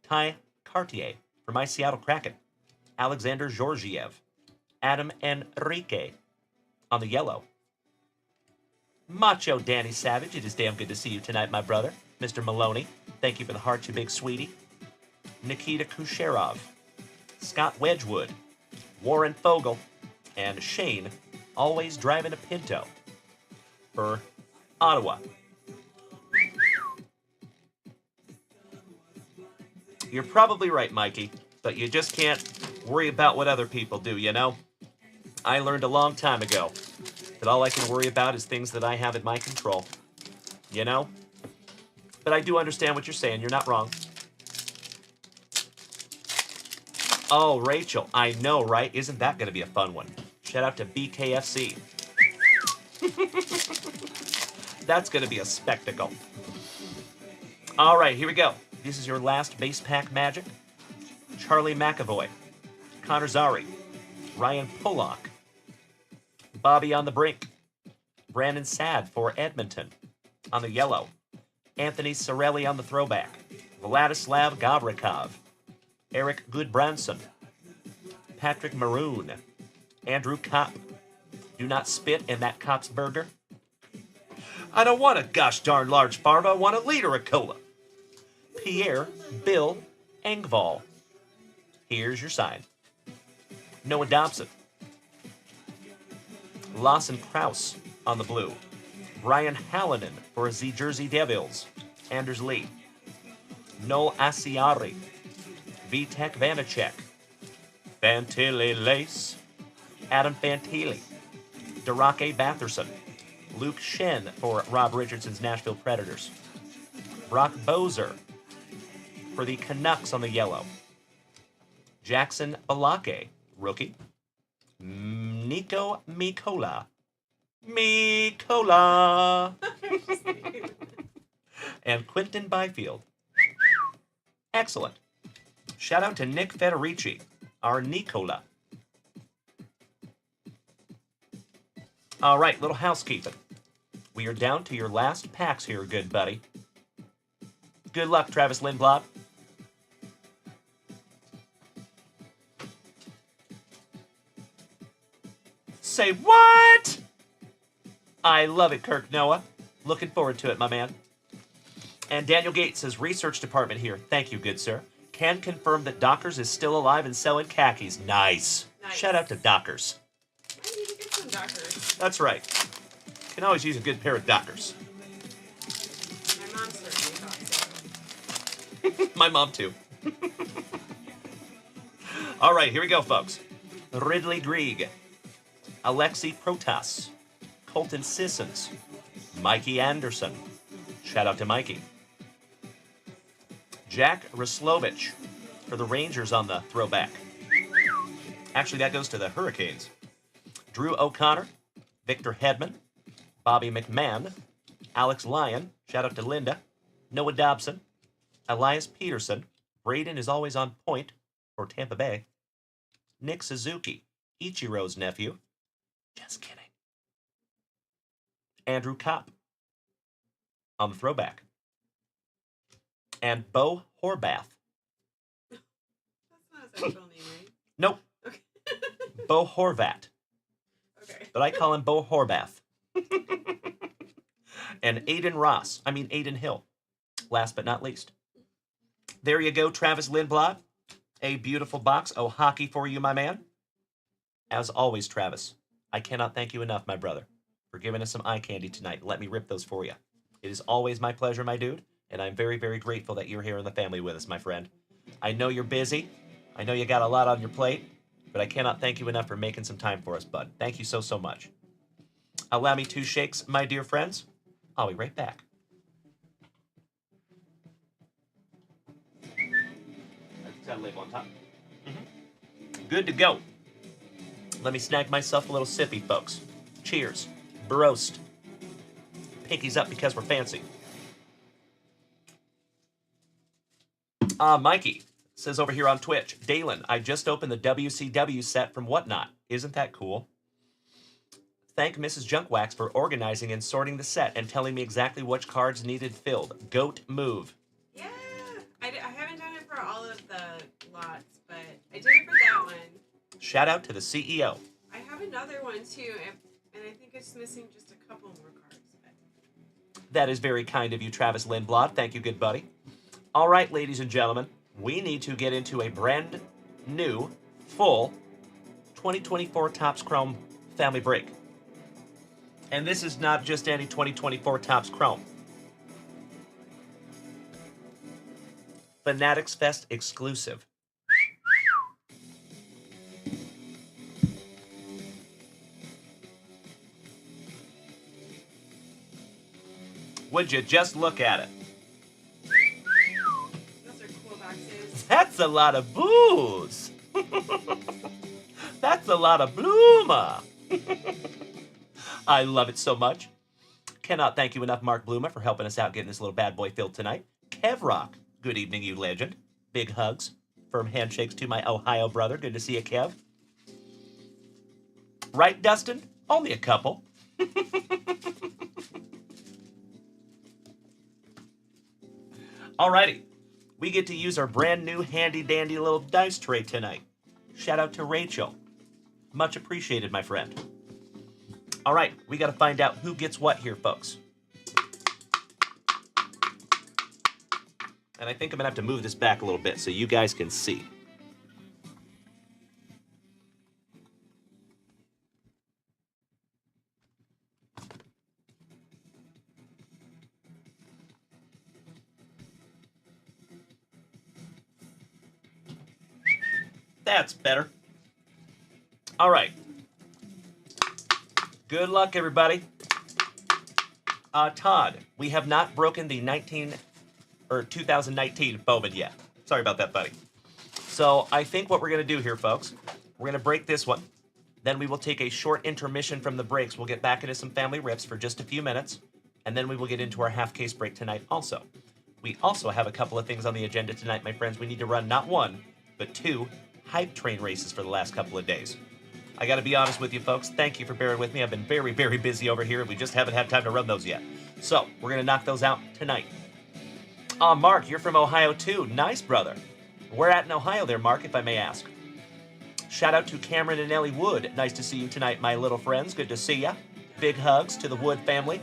S2: Ty Cartier for my Seattle Kraken. Alexander Georgiev. Adam Enrique on the yellow. Macho Danny Savage, it is damn good to see you tonight, my brother. Mr. Maloney, thank you for the heart, you big sweetie. Nikita Kucherov. Scott Wedgwood. Warren Fogle, and Shane, always driving a Pinto for Ottawa. You're probably right, Mikey, but you just can't worry about what other people do, you know? I learned a long time ago that all I can worry about is things that I have in my control, you know? But I do understand what you're saying. You're not wrong. Oh, Rachel, I know, right? Isn't that going to be a fun one? Shout out to BKFC. That's going to be a spectacle. All right, here we go. This is your last base pack magic. Charlie McAvoy, Connor Zari, Ryan Pollock, Bobby on the Brink, Brandon Saad for Edmonton on the yellow, Anthony Cirelli on the throwback, Vladislav Gavrikov, Eric Goodbranson, Patrick Maroon, Andrew Kopp. Do not spit in that Kopp's burger. I don't want a gosh darn large farva, I want a liter of cola. Pierre Bill Engvall. Here's your sign. Noah Dobson. Lawson Krause on the blue. Ryan Hallinan for the Jersey Devils. Anders Lee. Noel Asiari. Vitek Vanacek. Fantilli Lace. Adam Fantilli. Darake Batherson. Luke Shen for Rob Richardson's Nashville Predators. Brock Bozer for the Canucks on the yellow. Jackson Balake, rookie. Nico Mikola. Mikola. And Quinton Byfield. Excellent. Shout out to Nick Federici, our Nicola. All right, little housekeeping. We are down to your last packs here, good buddy. Good luck, Travis Lindblad. Say what? I love it, Kirk Noah. Looking forward to it, my man. And Daniel Gates says, research department here. Thank you, good sir. Can confirm that Dockers is still alive and selling khakis. Nice. Shout out to Dockers.
S3: I need to get some Dockers.
S2: That's right. Can always use a good pair of Dockers.
S3: My mom certainly thought so.
S2: My mom, too. All right, here we go, folks. Ridley Grieg. Alexi Protas. Colton Sissons. Mikey Anderson. Shout out to Mikey. Jack Rislovich for the Rangers on the throwback. Actually, that goes to the Hurricanes. Drew O'Connor. Victor Hedman. Bobby McMahon. Alex Lyon. Shout out to Linda. Noah Dobson. Elias Peterson. Braden is always on point for Tampa Bay. Nick Suzuki. Ichiro's nephew. Just kidding. Andrew Kopp on the throwback. And Bo Horvath.
S3: That's not his actual name, right?
S2: Nope.
S3: Okay.
S2: Bo Horvat.
S3: Okay.
S2: But I call him Bo Horvath. And Aiden Hill. Last but not least. There you go, Travis Lindblad. A beautiful box of hockey for you, my man. As always, Travis, I cannot thank you enough, my brother, for giving us some eye candy tonight. Let me rip those for you. It is always my pleasure, my dude, and I'm very, very grateful that you're here in the family with us, my friend. I know you're busy. I know you got a lot on your plate, but I cannot thank you enough for making some time for us, bud. Thank you so, so much. Allow me 2 shakes, my dear friends. I'll be right back. That's got a label on top. Good to go. Let me snag myself a little sippy, folks. Cheers. Broast. Pinkies up because we're fancy. Mikey says over here on Twitch, Dalen, I just opened the WCW set from Whatnot. Isn't that cool? Thank Mrs. Junkwax for organizing and sorting the set and telling me exactly which cards needed filled. Goat move.
S3: Yeah. I haven't done it for all of the lots, but I did it for that one.
S2: Shout out to the CEO.
S3: I have another one, too, and I think it's missing just a couple more cards. But...
S2: That is very kind of you, Travis Lindblad. Thank you, good buddy. All right, ladies and gentlemen, we need to get into a brand new, full 2024 Topps Chrome family break. And this is not just any 2024 Topps Chrome. Fanatics Fest exclusive. Would you just look at it?
S3: Those are cool boxes.
S2: That's a lot of booze. That's a lot of Bluma. I love it so much. Cannot thank you enough, Mark Bluma, for helping us out getting this little bad boy filled tonight. Kev Rock, good evening, you legend. Big hugs. Firm handshakes to my Ohio brother. Good to see you, Kev. Right, Dustin? Only a couple. Alrighty. We get to use our brand new handy-dandy little dice tray tonight. Shout out to Rachel. Much appreciated, my friend. All right, we got to find out who gets what here, folks. And I think I'm going to have to move this back a little bit so you guys can see. That's better. All right. Good luck, everybody. Todd, we have not broken the 2019 Bowman yet. Sorry about that, buddy. So I think what we're going to do here, folks, we're going to break this one. Then we will take a short intermission from the breaks. We'll get back into some family riffs for just a few minutes. And then we will get into our half-case break tonight also. We also have a couple of things on the agenda tonight, my friends. We need to run not one, but 2 hype train races for the last couple of days. I got to be honest with you, folks. Thank you for bearing with me. I've been very, very busy over here. We just haven't had time to run those yet. So we're going to knock those out tonight. Mark, you're from Ohio too. Nice, brother. Where at in Ohio there, Mark, if I may ask? Shout out to Cameron and Ellie Wood. Nice to see you tonight, my little friends. Good to see ya. Big hugs to the Wood family.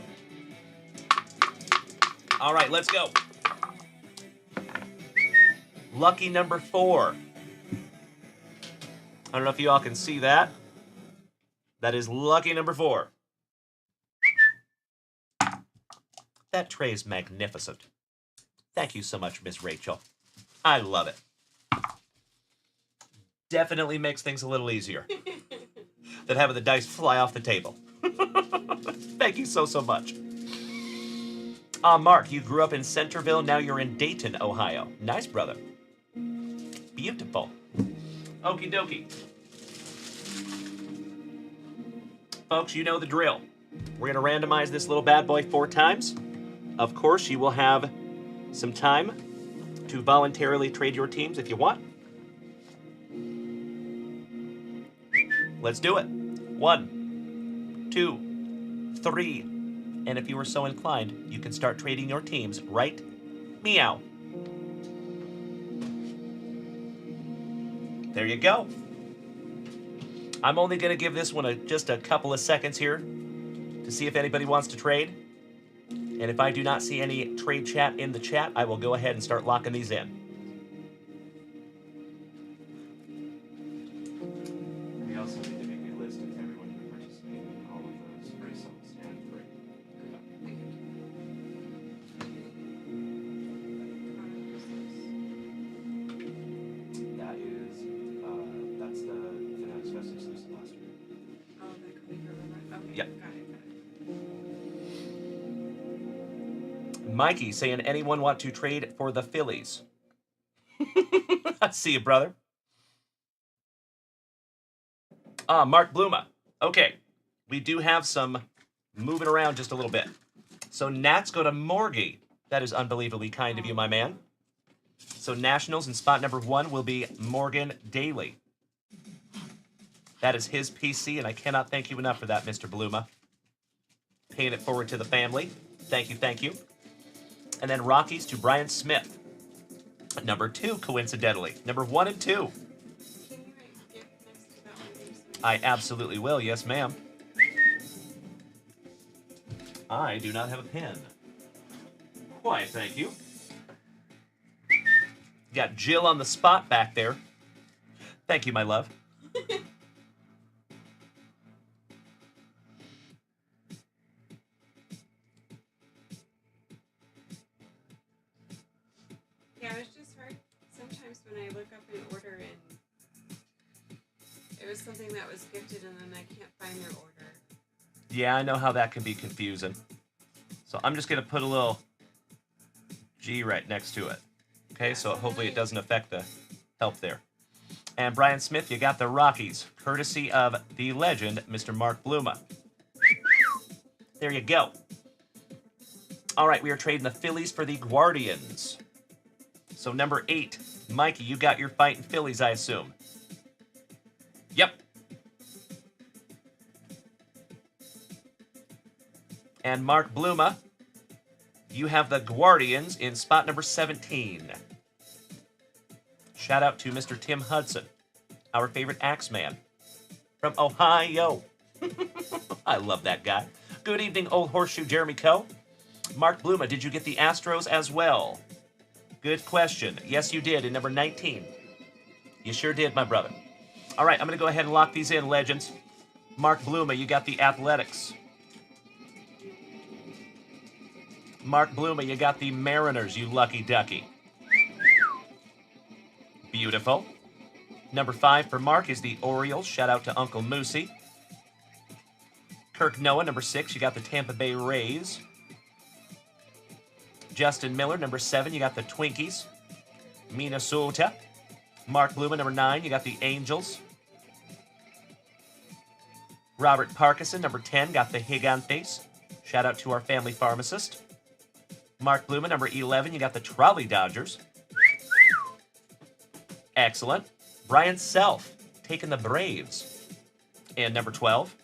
S2: All right, let's go. Lucky number 4. I don't know if you all can see that. That is lucky number 4. That tray is magnificent. Thank you so much, Miss Rachel. I love it. Definitely makes things a little easier than having the dice fly off the table. Thank you so, so much. Mark, you grew up in Centerville, now you're in Dayton, Ohio. Nice, brother. Beautiful. Okie dokie. Folks, you know the drill. We're going to randomize this little bad boy 4 times. Of course, you will have some time to voluntarily trade your teams if you want. Let's do it. 1, 2, 3. And if you are so inclined, you can start trading your teams right meow. There you go. I'm only going to give this one just a couple of seconds here to see if anybody wants to trade. And if I do not see any trade chat in the chat, I will go ahead and start locking these in. We also need to make a list of everyone who participated in all of those races and break. That is, that's the Fanatics Fest exclusive last year.
S3: Oh, that could be for River. Okay,
S2: Yep.
S3: got it.
S2: Mikey saying, anyone want to trade for the Phillies? I see you, brother. Mark Bluma. Okay, we do have some moving around just a little bit. So Nats go to Morgie. That is unbelievably kind of you, my man. So Nationals in spot number 1 will be Morgan Daly. That is his PC, and I cannot thank you enough for that, Mr. Bluma. Paying it forward to the family. Thank you, thank you. And then Rockies to Brian Smith. Number 2, coincidentally. Number 1 and 2.
S3: Can you write gift next to that one?
S2: I absolutely will. Yes, ma'am. I do not have a pen. Why, thank you. Got Jill on the spot back there. Thank you, my love.
S3: Yeah, it was just hard sometimes when I look up an order and it was something that was gifted and then I can't find their order.
S2: Yeah, I know how that can be confusing. So I'm just going to put a little G right next to it. Okay, so hopefully it doesn't affect the help there. And Brian Smith, you got the Rockies, courtesy of the legend, Mr. Mark Bluma. There you go. All right, we are trading the Phillies for the Guardians. So number 8, Mikey, you got your fighting Phillies, I assume. Yep. And Mark Bluma, you have the Guardians in spot number 17. Shout out to Mr. Tim Hudson, our favorite Axeman from Ohio. I love that guy. Good evening, Old Horseshoe Jeremy Coe. Mark Bluma, did you get the Astros as well? Good question. Yes, you did, in number 19. You sure did, my brother. All right, I'm going to go ahead and lock these in, legends. Mark Bluma, you got the Athletics. Mark Bluma, you got the Mariners, you lucky ducky. Beautiful. Number 5 for Mark is the Orioles. Shout out to Uncle Moosey. Kirk Noah, number 6, you got the Tampa Bay Rays. Justin Miller, number 7, you got the Twinkies. Minnesota. Mark Bluma, number 9, you got the Angels. Robert Parkinson, number 10, got the Gigantes. Shout out to our family pharmacist. Mark Bluma, number 11, you got the Trolley Dodgers. Excellent. Brian Self, taking the Braves. And number 12.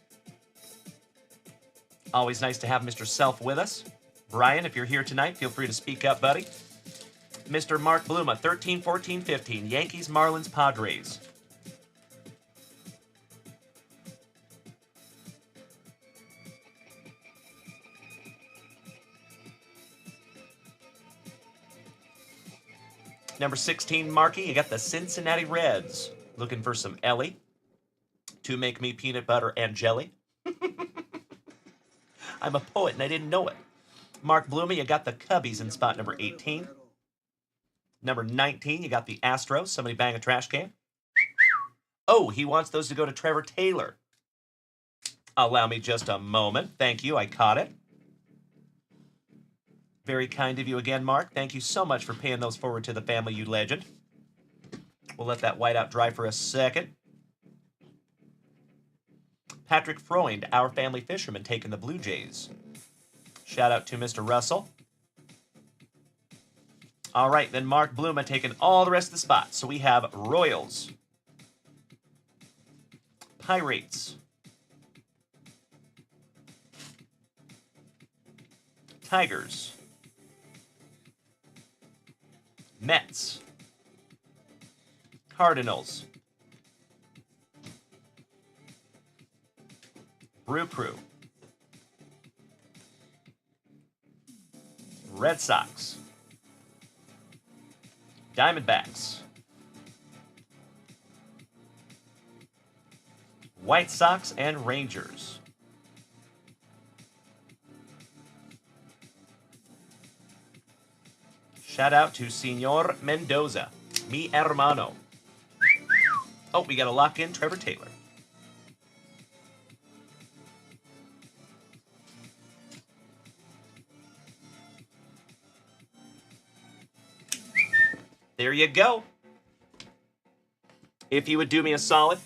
S2: Always nice to have Mr. Self with us. Brian, if you're here tonight, feel free to speak up, buddy. Mr. Mark Bluma, 13, 14, 15. Yankees, Marlins, Padres. Number 16, Marky, you got the Cincinnati Reds. Looking for some Ellie to make me peanut butter and jelly. I'm a poet and I didn't know it. Mark Bluma, you got the Cubbies in spot number 18. Number 19, you got the Astros. Somebody bang a trash can. Oh, he wants those to go to Trevor Taylor. Allow me just a moment. Thank you, I caught it. Very kind of you again, Mark. Thank you so much for paying those forward to the family, you legend. We'll let that whiteout dry for a second. Patrick Freund, our family fisherman, taking the Blue Jays. Shout out to Mr. Russell. All right, then Mark Bluma taking all the rest of the spots. So we have Royals, Pirates, Tigers, Mets, Cardinals, Brew Crew, Red Sox, Diamondbacks, White Sox, and Rangers. Shout out to Senor Mendoza, mi hermano. Oh, we got to lock in Trevor Taylor. There you go. If you would do me a solid,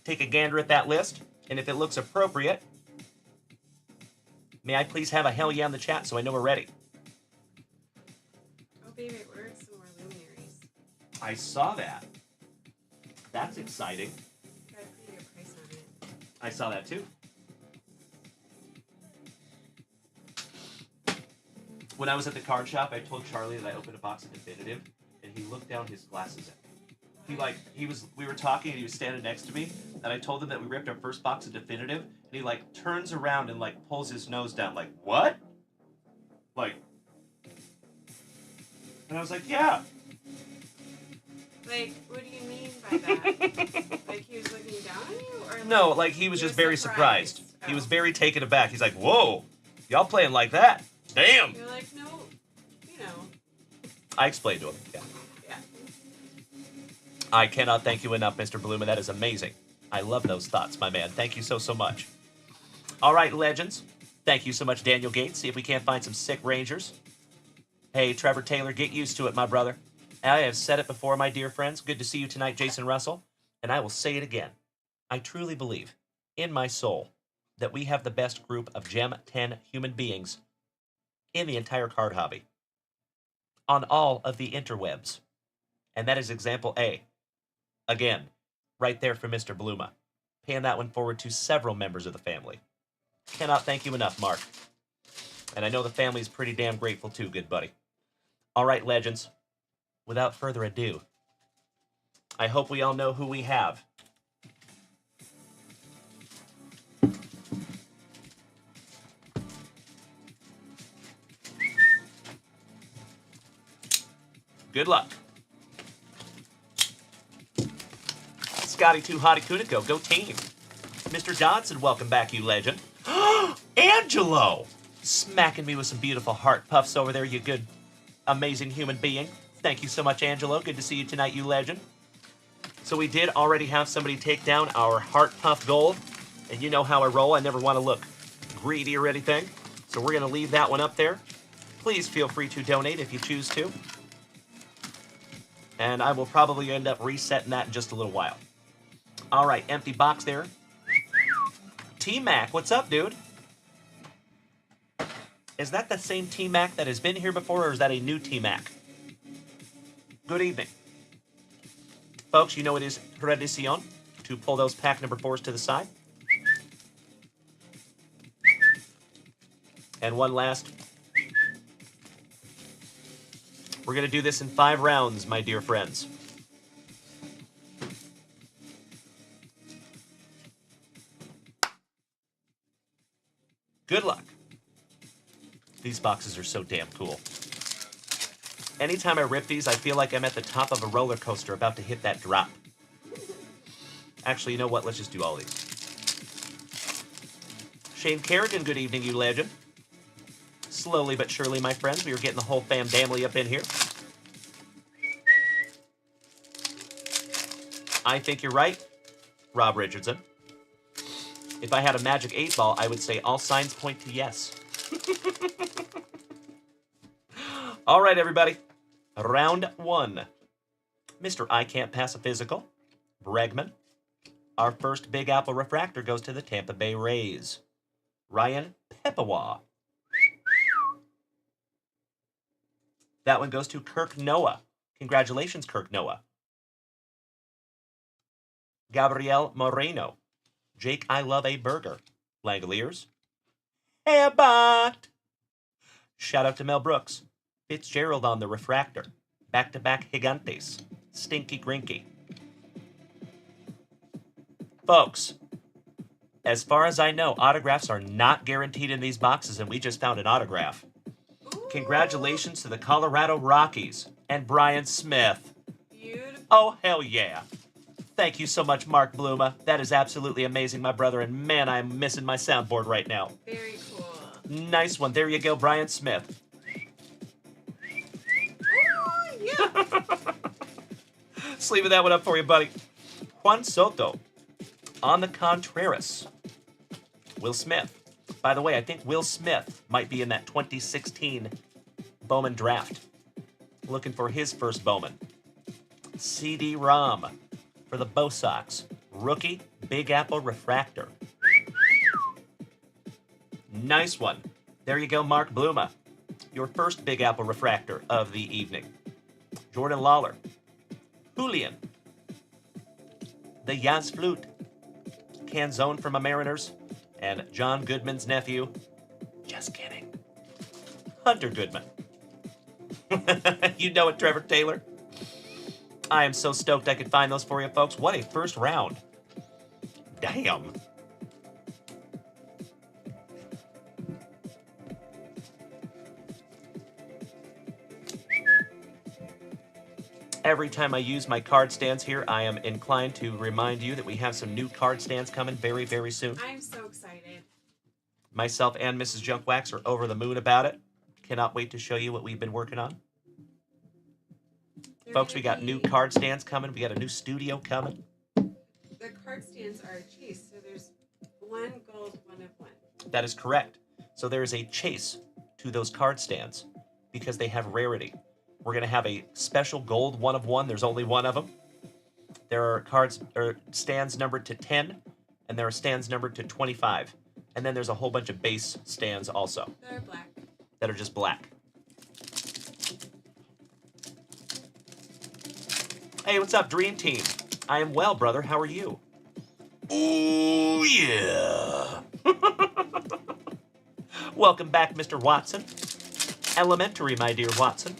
S2: take a gander at that list, and if it looks appropriate, may I please have a hell yeah in the chat so I know we're ready.
S3: Oh, baby, I ordered some more luminaries.
S2: I saw that. That's exciting.
S3: Got a pretty good price on it.
S2: I saw that too. When I was at the card shop, I told Charlie that I opened a box of Definitive, and he looked down his glasses at me. We were talking, and he was standing next to me, and I told him that we ripped our first box of Definitive, and he, turns around and, pulls his nose down, what? And I was like, yeah.
S3: What do you mean by that? He was looking down on you? Or
S2: No, he was just very surprised. Oh. He was very taken aback. He's like, whoa, y'all playing like that? Damn.
S3: You're like, no,
S2: I explained to him, yeah. I cannot thank you enough, Mr. Bluma. That is amazing. I love those thoughts, my man. Thank you so, so much. All right, legends. Thank you so much, Daniel Gates. See if we can't find some sick Rangers. Hey, Trevor Taylor, get used to it, my brother. I have said it before, my dear friends. Good to see you tonight, Jason Russell. And I will say it again. I truly believe, in my soul, that we have the best group of Gem 10 human beings in the entire card hobby. On all of the interwebs. And that is example A. Again, right there for Mr. Bluma. Paying that one forward to several members of the family. Cannot thank you enough, Mark. And I know the family is pretty damn grateful too, good buddy. All right, legends. Without further ado, I hope we all know who we have. Good luck. Scotty 2 Hottie Kuniko, go team. Mr. Johnson, welcome back, you legend. Angelo! Smacking me with some beautiful heart puffs over there, you good, amazing human being. Thank you so much, Angelo. Good to see you tonight, you legend. So we did already have somebody take down our heart puff gold. And you know how I roll. I never want to look greedy or anything. So we're going to leave that one up there. Please feel free to donate if you choose to. And I will probably end up resetting that in just a little while. All right, empty box there. T-Mac, what's up, dude? Is that the same T-Mac that has been here before, or is that a new T-Mac? Good evening. Folks, you know it is tradicion to pull those pack number 4s to the side. And one last. We're going to do this in 5 rounds, my dear friends. Good luck. These boxes are so damn cool. Anytime I rip these, I feel like I'm at the top of a roller coaster about to hit that drop. Actually, you know what? Let's just do all these. Shane Kerrigan, good evening, you legend. Slowly but surely, my friends, we are getting the whole fam-damily up in here. I think you're right, Rob Richardson. If I had a magic 8-ball, I would say all signs point to yes. All right, everybody. Round 1. Mr. I Can't Pass a Physical, Bregman. Our first Big Apple refractor goes to the Tampa Bay Rays. Ryan Pepawa. That one goes to Kirk Noah. Congratulations, Kirk Noah. Gabriel Moreno. Jake, I Love a Burger. Langoliers. Abbott. Shout out to Mel Brooks. Fitzgerald on the refractor. Back-to-back Gigantes. Stinky Grinky. Folks, as far as I know, autographs are not guaranteed in these boxes, and we just found an autograph. Congratulations to the Colorado Rockies and Brian Smith.
S3: Beautiful.
S2: Oh, hell yeah. Thank you so much, Mark Bluma. That is absolutely amazing, my brother, and man, I'm missing my soundboard right now.
S3: Very cool.
S2: Nice one. There you go, Brian Smith.
S3: Oh, yeah.
S2: Sleeving that one up for you, buddy. Juan Soto. On the Contreras. Will Smith. By the way, I think Will Smith might be in that 2016 Bowman draft. Looking for his first Bowman. CD-ROM for the Bo Sox. Rookie Big Apple refractor. Nice one. There you go, Mark Bluma. Your first Big Apple refractor of the evening. Jordan Lawler. Julian. The Yaz Flute. Canzone from a Mariners. And John Goodman's nephew. Just kidding. Hunter Goodman. You know it, Trevor Taylor. I am so stoked I could find those for you, folks. What a first round. Damn. Every time I use my card stands here, I am inclined to remind you that we have some new card stands coming very, very soon.
S3: I'm so excited.
S2: Myself and Mrs. Junkwax are over the moon about it. Cannot wait to show you what we've been working on. Folks, we got new card stands coming. We got a new studio coming.
S3: The card stands are a chase, so there's one gold, one of one.
S2: That is correct. So there is a chase to those card stands because they have rarity. We're going to have a special gold one of one. There's only one of them. There are stands numbered to 10, and there are stands numbered to 25. And then there's a whole bunch of base stands also.
S3: That are black.
S2: That are just black. Hey, what's up, Dream Team? I am well, brother. How are you? Ooh, yeah. Welcome back, Mr. Watson. Elementary, my dear Watson.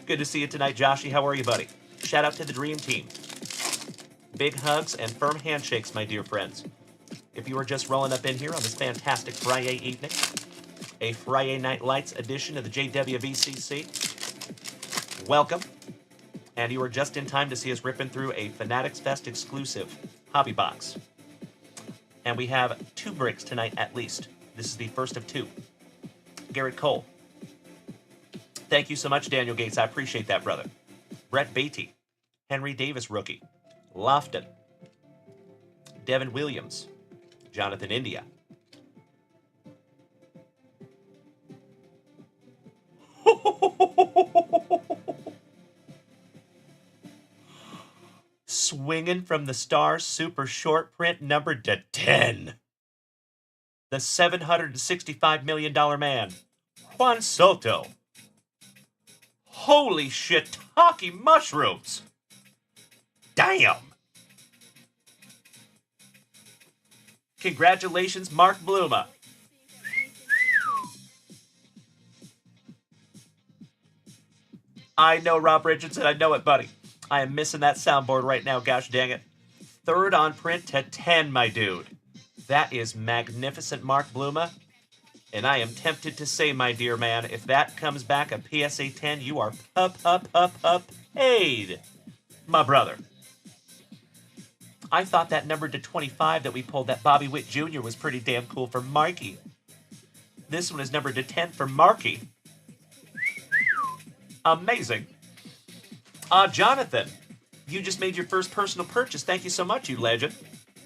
S2: Good to see you tonight, Joshy. How are you, buddy? Shout out to the Dream Team. Big hugs and firm handshakes, my dear friends. If you are just rolling up in here on this fantastic FriYAY evening, a FriYAY Night Lights edition of the JWVCC, welcome. And you are just in time to see us ripping through a Fanatics Fest exclusive hobby box. And we have 2 bricks tonight at least. This is the first of 2. Garrett Cole. Thank you so much, Daniel Gates. I appreciate that, brother. Brett Beatty. Henry Davis rookie. Lofton. Devin Williams. Jonathan India. Swinging from the Stars Super Short Print numbered to 10. The $765 million man, Juan Soto. Holy shiitake mushrooms. Damn. Congratulations, Mark Bluma. I know, Rob Richardson. I know it, buddy. I am missing that soundboard right now. Gosh dang it. Third on print to 10, my dude. That is magnificent, Mark Bluma. And I am tempted to say, my dear man, if that comes back a PSA 10, you are paid, my brother. I thought that number to 25 that we pulled, that Bobby Witt Jr., was pretty damn cool for Marky. This one is numbered to 10 for Marky. Amazing. Jonathan, you just made your first personal purchase. Thank you so much, you legend.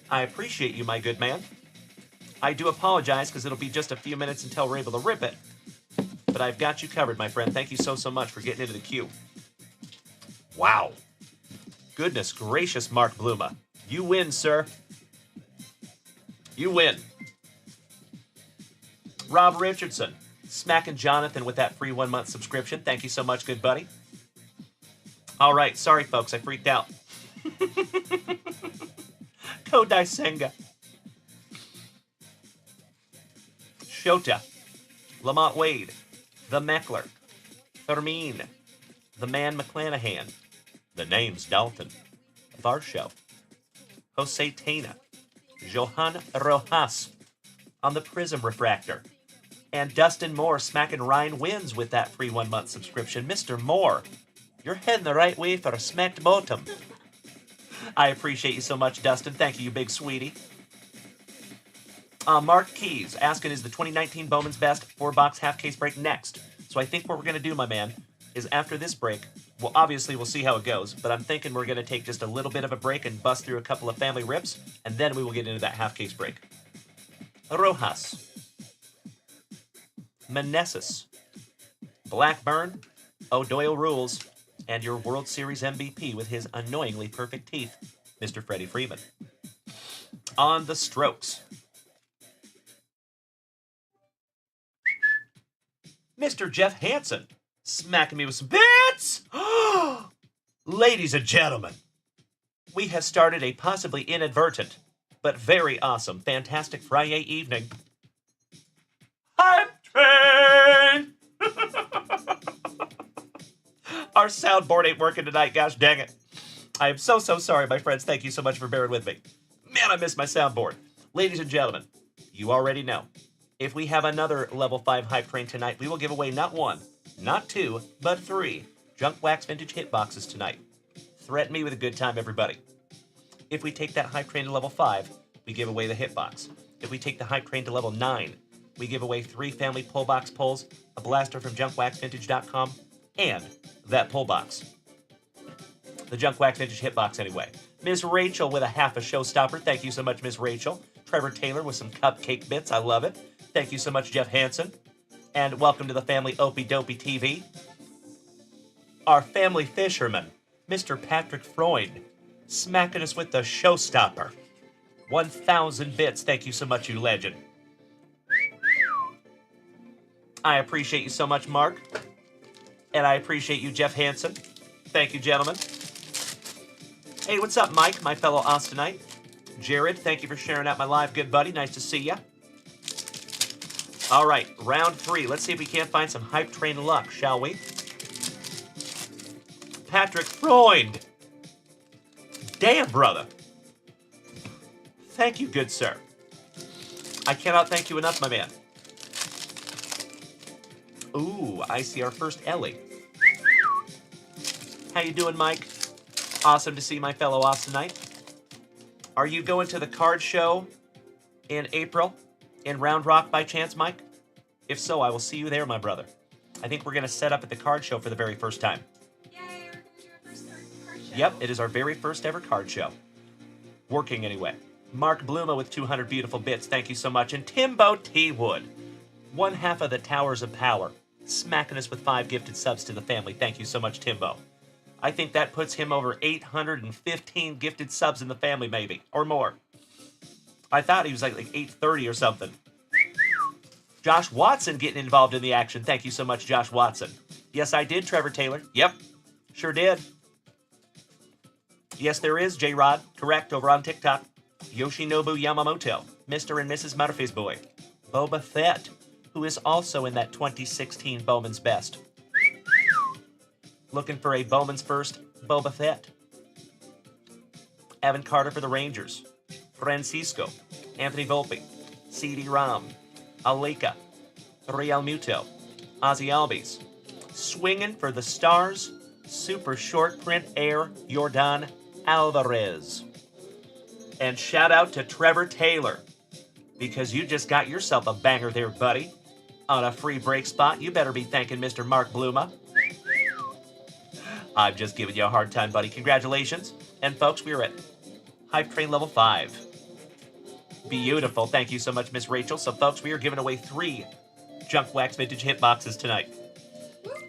S2: I appreciate you, my good man. I do apologize because it'll be just a few minutes until we're able to rip it. But I've got you covered, my friend. Thank you so much for getting into the queue. Wow. Goodness gracious, Mark Bluma. You win, sir. You win. Rob Richardson, smacking Jonathan with that free 1-month subscription. Thank you so much, good buddy. All right, sorry, folks, I freaked out. Kodai Senga. Shota. Lamont Wade. The Meckler. Fermin. The Man McClanahan. The name's Dalton. Varsho. Jose Tena. Johan Rojas. On the Prism Refractor. And Dustin Moore smacking Ryan Wins with that free 1-month subscription. Mr. Moore, you're heading the right way for a smacked bottom. I appreciate you so much, Dustin. Thank you, you big sweetie. Mark Keys asking, is the 2019 Bowman's Best 4-box half-case break next? So I think what we're going to do, my man, is after this break, well, obviously we'll see how it goes, but I'm thinking we're going to take just a little bit of a break and bust through a couple of family rips, and then we will get into that half-case break. Rojas. Meneses. Blackburn. O'Doyle Rules. And your World Series MVP with his annoyingly perfect teeth, Mr. Freddie Freeman. On the strokes. Mr. Jeff Hansen, smacking me with some bits! Ladies and gentlemen, we have started a possibly inadvertent, but very awesome, fantastic FriYAY evening. Hype train! Our soundboard ain't working tonight, gosh dang it. I am so sorry, my friends. Thank you so much for bearing with me. Man, I miss my soundboard. Ladies and gentlemen, you already know. If we have another level 5 hype train tonight, we will give away not 1, not 2, but 3 junkwax vintage hit boxes tonight. Threaten me with a good time, everybody. If we take that hype train to level 5, we give away the hit box. If we take the hype train to level 9, we give away 3 family pull box pulls, a blaster from junkwaxvintage.com, and that pull box. The Junkwax Vintage Hitbox, anyway. Miss Rachel with a half a showstopper. Thank you so much, Miss Rachel. Trevor Taylor with some cupcake bits. I love it. Thank you so much, Jeff Hansen. And welcome to the family Opie Dopey TV. Our family fisherman, Mr. Patrick Freund, smacking us with the showstopper. 1,000 bits. Thank you so much, you legend. I appreciate you so much, Mark. And I appreciate you, Jeff Hansen. Thank you, gentlemen. Hey, what's up, Mike, my fellow Austinite? Jared, thank you for sharing out my live, good buddy. Nice to see ya. All right, round 3. Let's see if we can't find some hype train luck, shall we? Patrick Freund. Damn, brother. Thank you, good sir. I cannot thank you enough, my man. Ooh, I see our first Ellie. How you doing, Mike? Awesome to see my fellow Austinite. Are you going to the card show in April in Round Rock by chance, Mike? If so, I will see you there, my brother. I think we're going to set up at the card show for the very first time.
S3: Yay, we're going to do our first card show.
S2: Yep, it is our very first ever card show. Working anyway. Mark Bluma with 200 beautiful bits. Thank you so much. And Timbo T. Wood. 1/2 of the Towers of Power. Smacking us with 5 gifted subs to the family. Thank you so much, Timbo. I think that puts him over 815 gifted subs in the family, maybe, or more. I thought he was like 830 or something. Josh Watson getting involved in the action. Thank you so much, Josh Watson. Yes, I did, Trevor Taylor. Yep, sure did. Yes, there is, J-Rod. Correct, over on TikTok. Yoshinobu Yamamoto, Mr. and Mrs. Murphy's boy. Boba Fett, who is also in that 2016 Bowman's Best. Looking for a Bowman's First, Boba Fett. Evan Carter for the Rangers. Francisco, Anthony Volpe, CD Ram, Aleka, Real Muto, Ozzy Albies. Swinging for the Stars, super short print Air Jordan Alvarez. And shout out to Trevor Taylor, because you just got yourself a banger there, buddy. On a free break spot, you better be thanking Mr. Mark Bluma. I'm just giving you a hard time, buddy. Congratulations. And folks, we're at Hype Train Level 5. Beautiful. Thank you so much, Miss Rachel. So, folks, we are giving away 3 Junk Wax Vintage Hit Boxes tonight.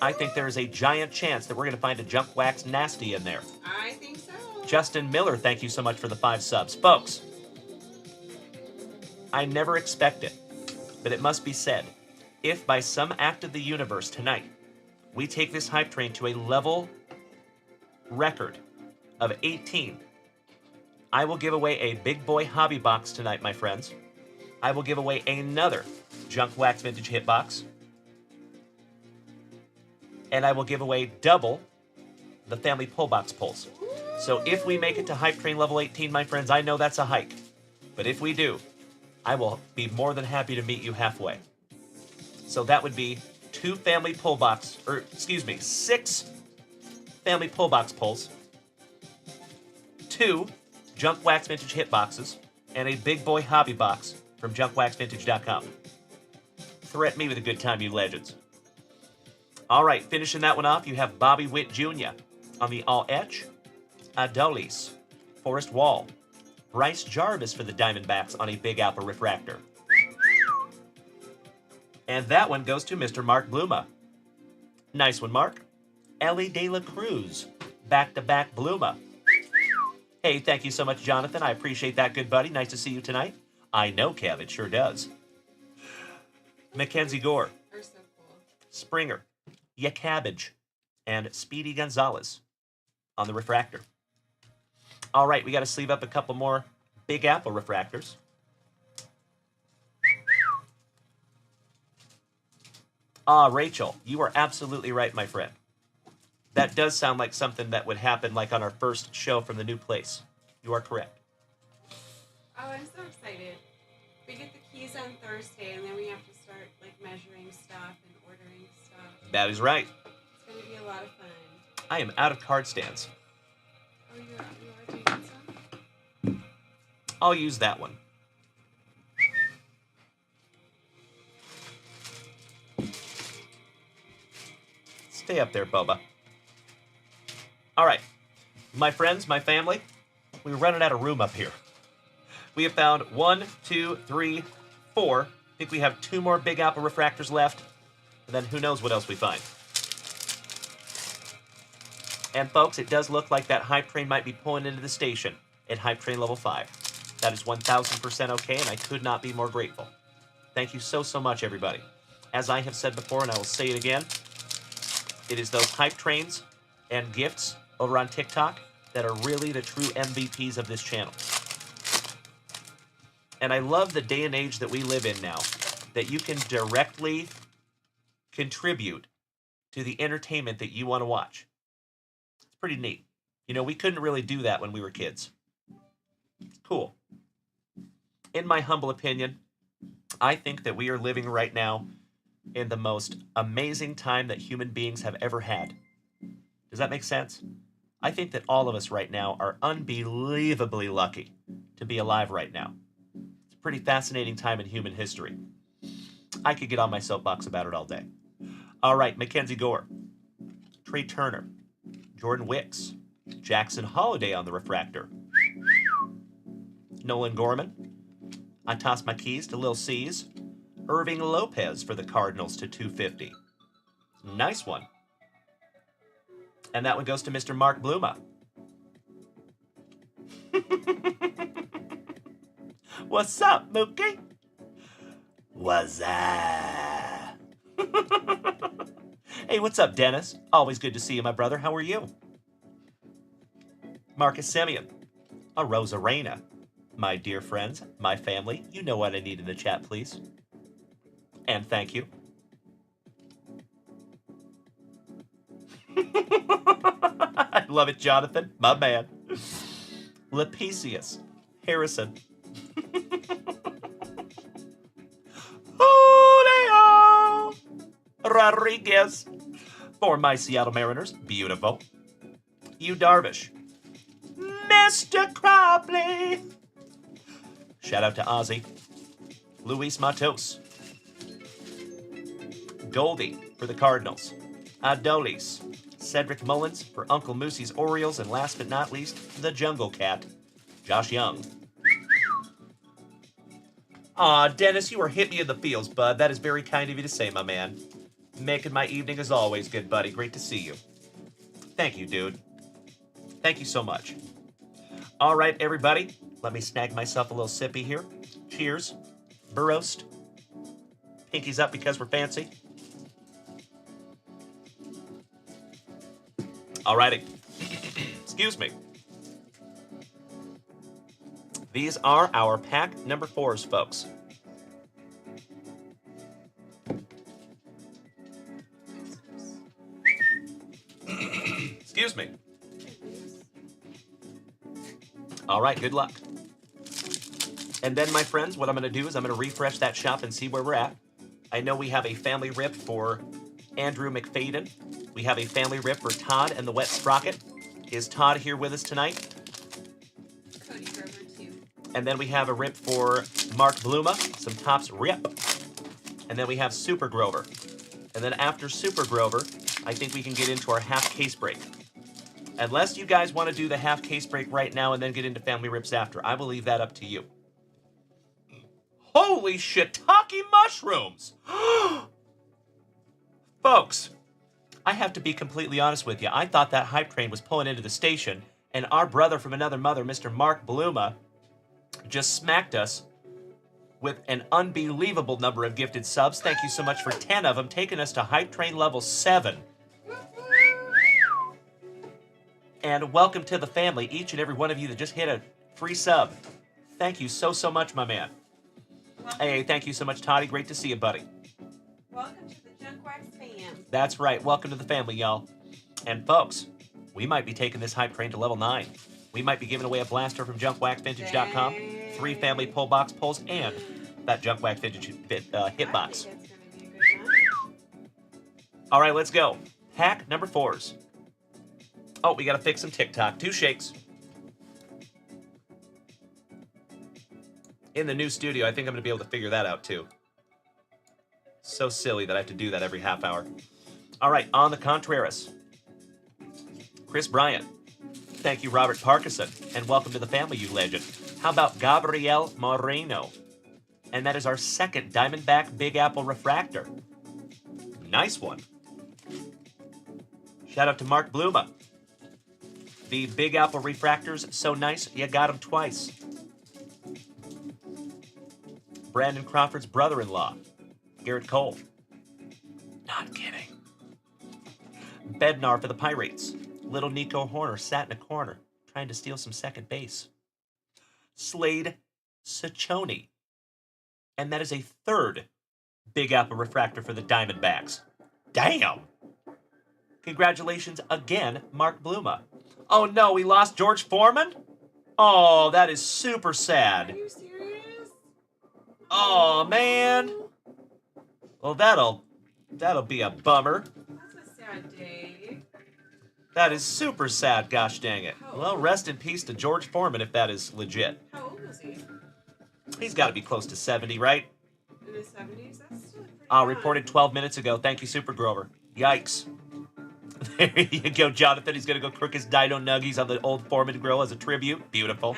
S2: I think there is a giant chance that we're going to find a Junk Wax Nasty in there.
S3: I think so.
S2: Justin Miller, thank you so much for the 5 subs. Folks, I never expect it, but it must be said, if by some act of the universe tonight, we take this hype train to a level record of 18, I will give away a big boy hobby box tonight, my friends. I will give away another Junk Wax Vintage Hit Box. And I will give away double the family pull box pulls. So if we make it to Hype Train level 18, my friends, I know that's a hike. But if we do, I will be more than happy to meet you halfway. So that would be 6 family pull box pulls, 2 Junk Wax Vintage Hit Boxes, and a big boy hobby box from junkwaxvintage.com. Threat me with a good time, you legends. All right, finishing that one off, you have Bobby Witt Jr. on the All Etch, Adolis, Forrest Wall, Bryce Jarvis for the Diamondbacks on a Big Apple Refractor. And that one goes to Mr. Mark Bluma. Nice one, Mark. Ellie De La Cruz, back-to-back Bluma. Hey, thank you so much, Jonathan. I appreciate that, good buddy. Nice to see you tonight. I know, Kev, it sure does. Mackenzie Gore.
S3: They're so cool.
S2: Springer, Ya Cabbage, and Speedy Gonzalez on the refractor. All right, we got to sleeve up a couple more Big Apple refractors. Rachel, you are absolutely right, my friend. That does sound like something that would happen like on our first show from the new place. You are correct.
S3: Oh, I'm so excited. We get the keys on Thursday, and then we have to start like measuring stuff and ordering stuff.
S2: That is right.
S3: It's going to be a lot of fun.
S2: I am out of card stands.
S3: Oh, you are taking some?
S2: I'll use that one. Stay up there, Bubba. All right, my friends, my family, we're running out of room up here. We have found 1, 2, 3, 4. I think we have 2 more Big Apple refractors left, and then who knows what else we find. And folks, it does look like that hype train might be pulling into the station at Hype Train level 5. That is 1000% okay, and I could not be more grateful. Thank you so, so much, everybody. As I have said before, and I will say it again, it is those hype trains and gifts over on TikTok that are really the true MVPs of this channel. And I love the day and age that we live in now, that you can directly contribute to the entertainment that you want to watch. It's pretty neat. You know, we couldn't really do that when we were kids. It's cool. In my humble opinion, I think that we are living right now in the most amazing time that human beings have ever had. Does that make sense? I think that all of us right now are unbelievably lucky to be alive right now. It's a pretty fascinating time in human history. I could get on my soapbox about it all day. All right, Mackenzie Gore, Trey Turner, Jordan Wicks, Jackson Holiday on the refractor, Nolan Gorman. I toss my keys to Lil C's. Irving Lopez for the Cardinals to 250. Nice one. And that one goes to Mr. Mark Bluma. What's up, Mookie? What's up? Hey, what's up, Dennis? Always good to see you, my brother. How are you? Marcus Simeon. A Rosa Reina. My dear friends, my family, you know what I need in the chat, please. And thank you. I love it, Jonathan. My man. Lepesius. Harrison. Julio Rodriguez. For my Seattle Mariners, beautiful. You Darvish. Mr. Cropley. Shout out to Ozzy. Luis Matos. Goldie for the Cardinals. Adolis. Cedric Mullins for Uncle Moosey's Orioles. And last but not least, the Jungle Cat, Josh Young. Aw, Dennis, you were hit me in the feels, bud. That is very kind of you to say, my man. Making my evening as always, good buddy. Great to see you. Thank you, dude. Thank you so much. All right, everybody. Let me snag myself a little sippy here. Cheers. Burroast. Pinkies up because we're fancy. All righty. Excuse me. These are our pack number 4s, folks. Excuse me. All right, good luck. And then, my friends, what I'm going to do is I'm going to refresh that shop and see where we're at. I know we have a family rip for Andrew McFadden. We have a family rip for Todd and the Wet Sprocket. Is Todd here with us tonight?
S3: Cody Grover, too.
S2: And then we have a rip for Mark Bluma, some Topps Rip. And then we have Super Grover. And then after Super Grover, I think we can get into our half case break. Unless you guys want to do the half case break right now and then get into family rips after. I will leave that up to you. Holy shiitake mushrooms! Folks, I have to be completely honest with you. I thought that hype train was pulling into the station, and our brother from another mother, Mr. Mark Bluma, just smacked us with an unbelievable number of gifted subs. Thank you so much for 10 of them, taking us to hype train level 7. And welcome to the family, each and every one of you that just hit a free sub. Thank you so, so much, my man. Hey, thank you so much, Toddy. Great to see you, buddy.
S3: Welcome to the Junkwax fam.
S2: That's right. Welcome to the family, y'all. And folks, we might be taking this hype train to level 9. We might be giving away a blaster from junkwaxvintage.com, 3 family pull box pulls, and that Junkwax Vintage hitbox. All right, let's go. Hack number 4s. Oh, we got to fix some TikTok. 2 shakes. In the new studio, I think I'm going to be able to figure that out, too. So silly that I have to do that every half hour. All right, on the Contreras. Chris Bryant. Thank you, Robert Parkinson. And welcome to the family, you legend. How about Gabriel Moreno? And that is our second Diamondback Big Apple Refractor. Nice one. Shout out to Mark Bluma. The Big Apple Refractors, so nice, you got them twice. Brandon Crawford's brother-in-law, Garrett Cole. Not kidding. Bednar for the Pirates. Little Nico Horner sat in a corner, trying to steal some second base. Slade Ciccone. And that is a 3rd Big Apple Refractor for the Diamondbacks. Damn! Congratulations again, Mark Bluma. Oh no, we lost George Foreman? Oh, that is super sad.
S3: Are you serious?
S2: Oh, man. Well, that'll be a bummer.
S3: That's a sad day.
S2: That is super sad, gosh dang it. Well, rest in peace to George Foreman if that is legit.
S3: How old was he?
S2: He's got to be close to 70, right?
S3: In his 70s? That's still pretty
S2: Reported 12 minutes ago. Thank you, Super Grover. Yikes. There you go, Jonathan. He's going to go cook his Dino Nuggies on the old Foreman grill as a tribute. Beautiful.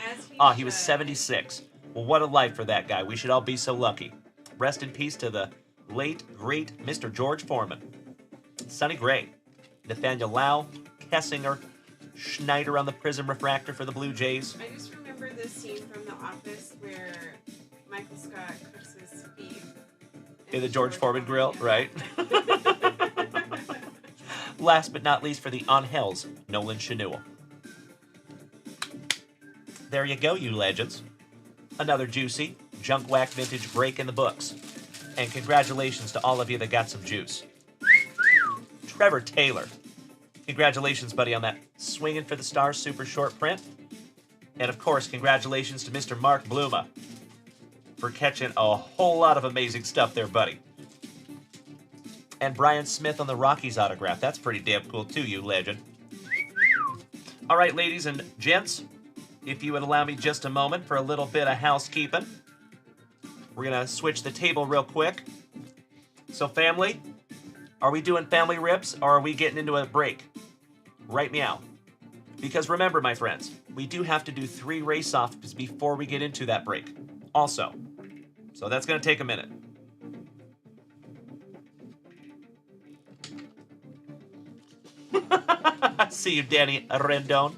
S2: He was 76. Well, what a life for that guy. We should all be so lucky. Rest in peace to the late, great Mr. George Foreman. Sonny Gray, Nathaniel Lau, Kessinger, Schneider on the Prism Refractor for the Blue Jays.
S3: I just remember this scene from The Office where Michael Scott cooks his beef
S2: In the George Foreman grill, right? Last but not least for the On Hells, Nolan Chanel. There you go, you legends. Another juicy Junkwax vintage break in the books. And congratulations to all of you that got some juice. Trevor Taylor. Congratulations, buddy, on that Swinging for the Stars super short print. And of course, congratulations to Mr. Mark Bluma for catching a whole lot of amazing stuff there, buddy. And Brian Smith on the Rockies autograph. That's pretty damn cool too, you legend. All right, ladies and gents, if you would allow me just a moment for a little bit of housekeeping. We're going to switch the table real quick. So, family, are we doing family rips or are we getting into a break? Write me out. Because remember, my friends, we do have to do 3 race-offs before we get into that break. Also. So that's going to take a minute. See you, Danny Rendon.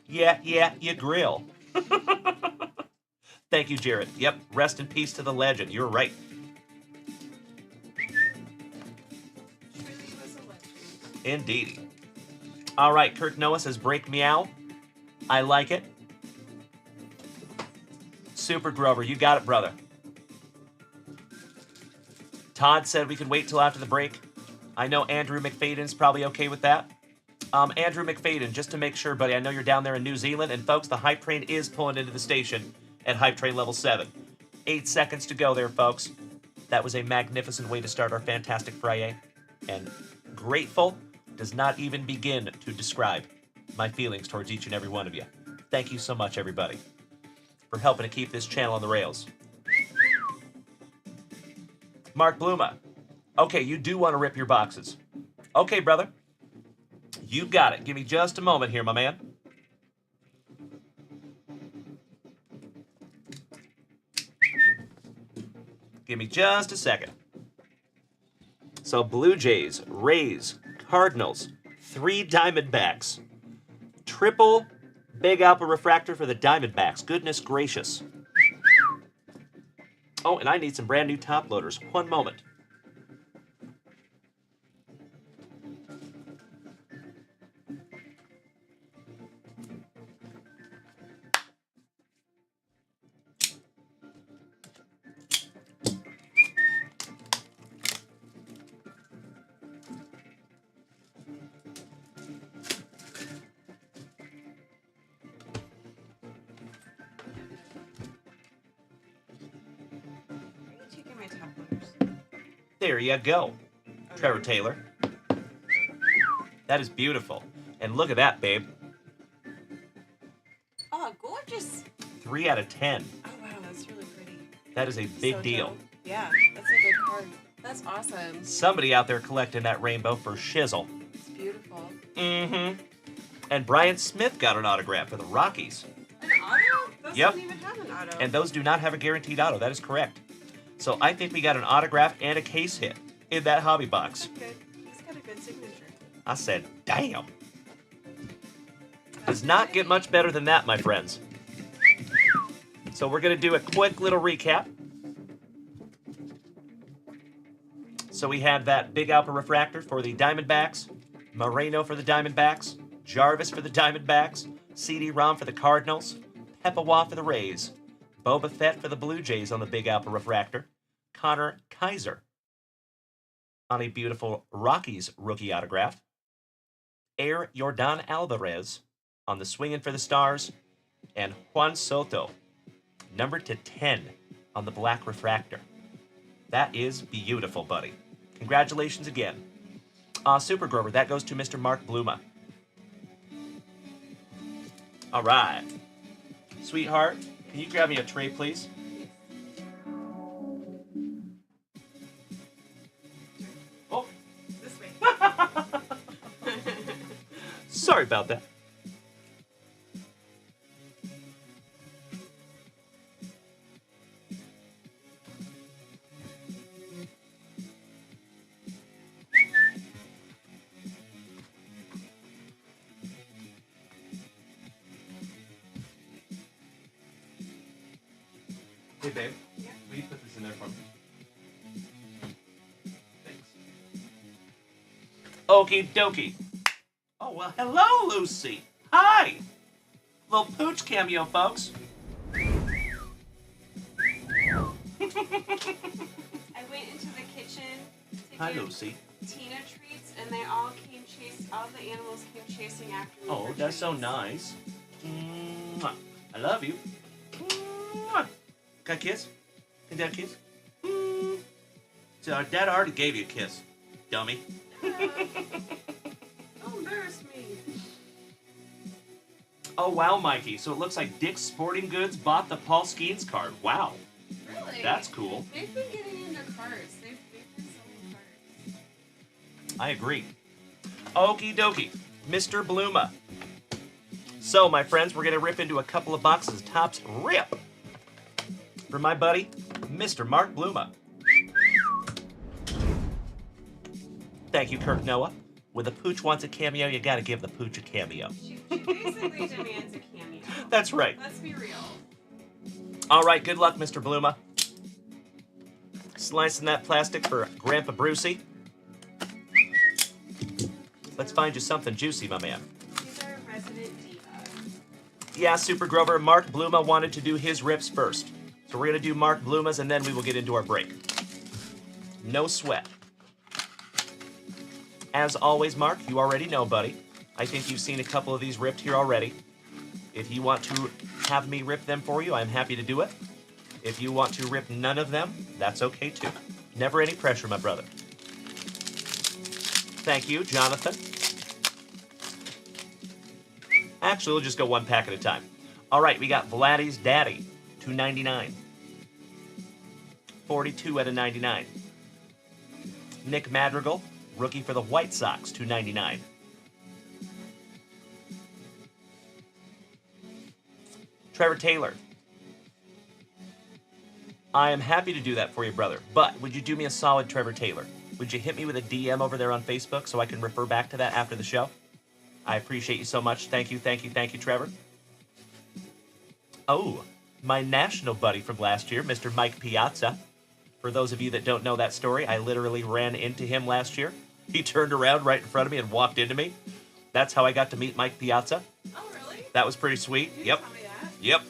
S2: Yeah, you grill. Thank you, Jared. Yep, rest in peace to the legend. You're right. Indeed. All right, Kirk Noah says, break meow. I like it. Super Grover, you got it, brother. Todd said we can wait till after the break. I know Andrew McFadden's probably okay with that. Andrew McFadden, just to make sure, buddy, I know you're down there in New Zealand, and folks, the hype train is pulling into the station at hype train level 7. 8 seconds to go there, folks. That was a magnificent way to start our fantastic FriYAY, and grateful does not even begin to describe my feelings towards each and every one of you. Thank you so much, everybody, for helping to keep this channel on the rails. Mark Bluma. Okay, you do want to rip your boxes. Okay, brother. You got it. Give me just a moment here, my man. Give me just a second. So, Blue Jays, Rays, Cardinals, 3 Diamondbacks. Triple Big Apple Refractor for the Diamondbacks. Goodness gracious. Oh, and I need some brand new top loaders. One moment. There you go. Trevor Taylor. That is beautiful. And look at that, babe.
S3: Oh, gorgeous.
S2: 3 out of 10.
S3: Oh, wow, that's really pretty.
S2: That is a big deal.
S3: Dope. Yeah, that's a good card. That's awesome.
S2: Somebody out there collecting that rainbow for shizzle.
S3: It's beautiful.
S2: Mm-hmm. And Brian Smith got an autograph for the Rockies.
S3: An auto? Those
S2: Yep.
S3: don't even have an auto.
S2: And those do not have a guaranteed auto. That is correct. So I think we got an autograph and a case hit in that hobby box.
S3: Good. He's got a good signature.
S2: I said, damn. Does not get much better than that, my friends. So we're going to do a quick little recap. So we had that Big Alpha Refractor for the Diamondbacks, Moreno for the Diamondbacks, Jarvis for the Diamondbacks, CD-ROM for the Cardinals, Peppawa for the Rays, Boba Fett for the Blue Jays on the Big Alpha Refractor, Connor Kaiser on a beautiful Rockies rookie autograph, Air Yordan Alvarez on the Swinging for the Stars, and Juan Soto, numbered to 10 on the Black Refractor. That is beautiful, buddy. Congratulations again. Super Grover, that goes to Mr. Mark Bluma. All right. Sweetheart, can you grab me a tray, please? Oh.
S3: This way.
S2: Sorry about that. Hey, babe.
S3: Yeah.
S2: Will you put this in there for me? Thanks. Okie dokie. Oh, well, hello, Lucy. Hi. Little pooch cameo, folks.
S3: I went into the kitchen to
S2: Hi,
S3: give
S2: Lucy.
S3: Tina treats, and they all all the animals came chasing after me.
S2: Oh,
S3: for
S2: that's so
S3: treats.
S2: nice. Mwah. I love you. Mwah. Got a kiss? Can Dad kiss? So Dad already gave you a kiss, dummy.
S3: Don't embarrass me.
S2: Oh, wow, Mikey. So it looks like Dick's Sporting Goods bought the Paul Skeens card. Wow.
S3: Really?
S2: That's cool.
S3: They've been getting into cards. They've been selling cards.
S2: I agree. Okie dokie. Mr. Bluma. So, my friends, we're going to rip into a couple of boxes. Tops rip. For my buddy, Mr. Mark Bluma. Thank you, Kirk Noah. When the pooch wants a cameo, you got to give the pooch a cameo.
S3: She basically demands a cameo.
S2: That's right.
S3: Let's be real.
S2: All right, good luck, Mr. Bluma. Slicing that plastic for Grandpa Brucey. Let's find you something juicy, my man.
S3: She's our resident diva.
S2: Yeah, Super Grover, Mark Bluma wanted to do his rips first. So we're going to do Mark Bluma's, and then we will get into our break. No sweat. As always, Mark, you already know, buddy. I think you've seen a couple of these ripped here already. If you want to have me rip them for you, I'm happy to do it. If you want to rip none of them, that's okay too. Never any pressure, my brother. Thank you, Jonathan. Actually, we'll just go one pack at a time. All right, we got Vladdy's Daddy, $2.99. 42 out of 99. Nick Madrigal, rookie for the White Sox, $2.99. Trevor Taylor. I am happy to do that for you, brother. But would you do me a solid, Trevor Taylor? Would you hit me with a DM over there on Facebook so I can refer back to that after the show? I appreciate you so much. Thank you, thank you, thank you, Trevor. Oh, my national buddy from last year, Mr. Mike Piazza. For those of you that don't know that story, I literally ran into him last year. He turned around right in front of me and walked into me. That's how I got to meet Mike Piazza.
S3: Oh, really?
S2: That was pretty sweet.
S3: You
S2: Yep.
S3: didn't tell me that.
S2: Yep.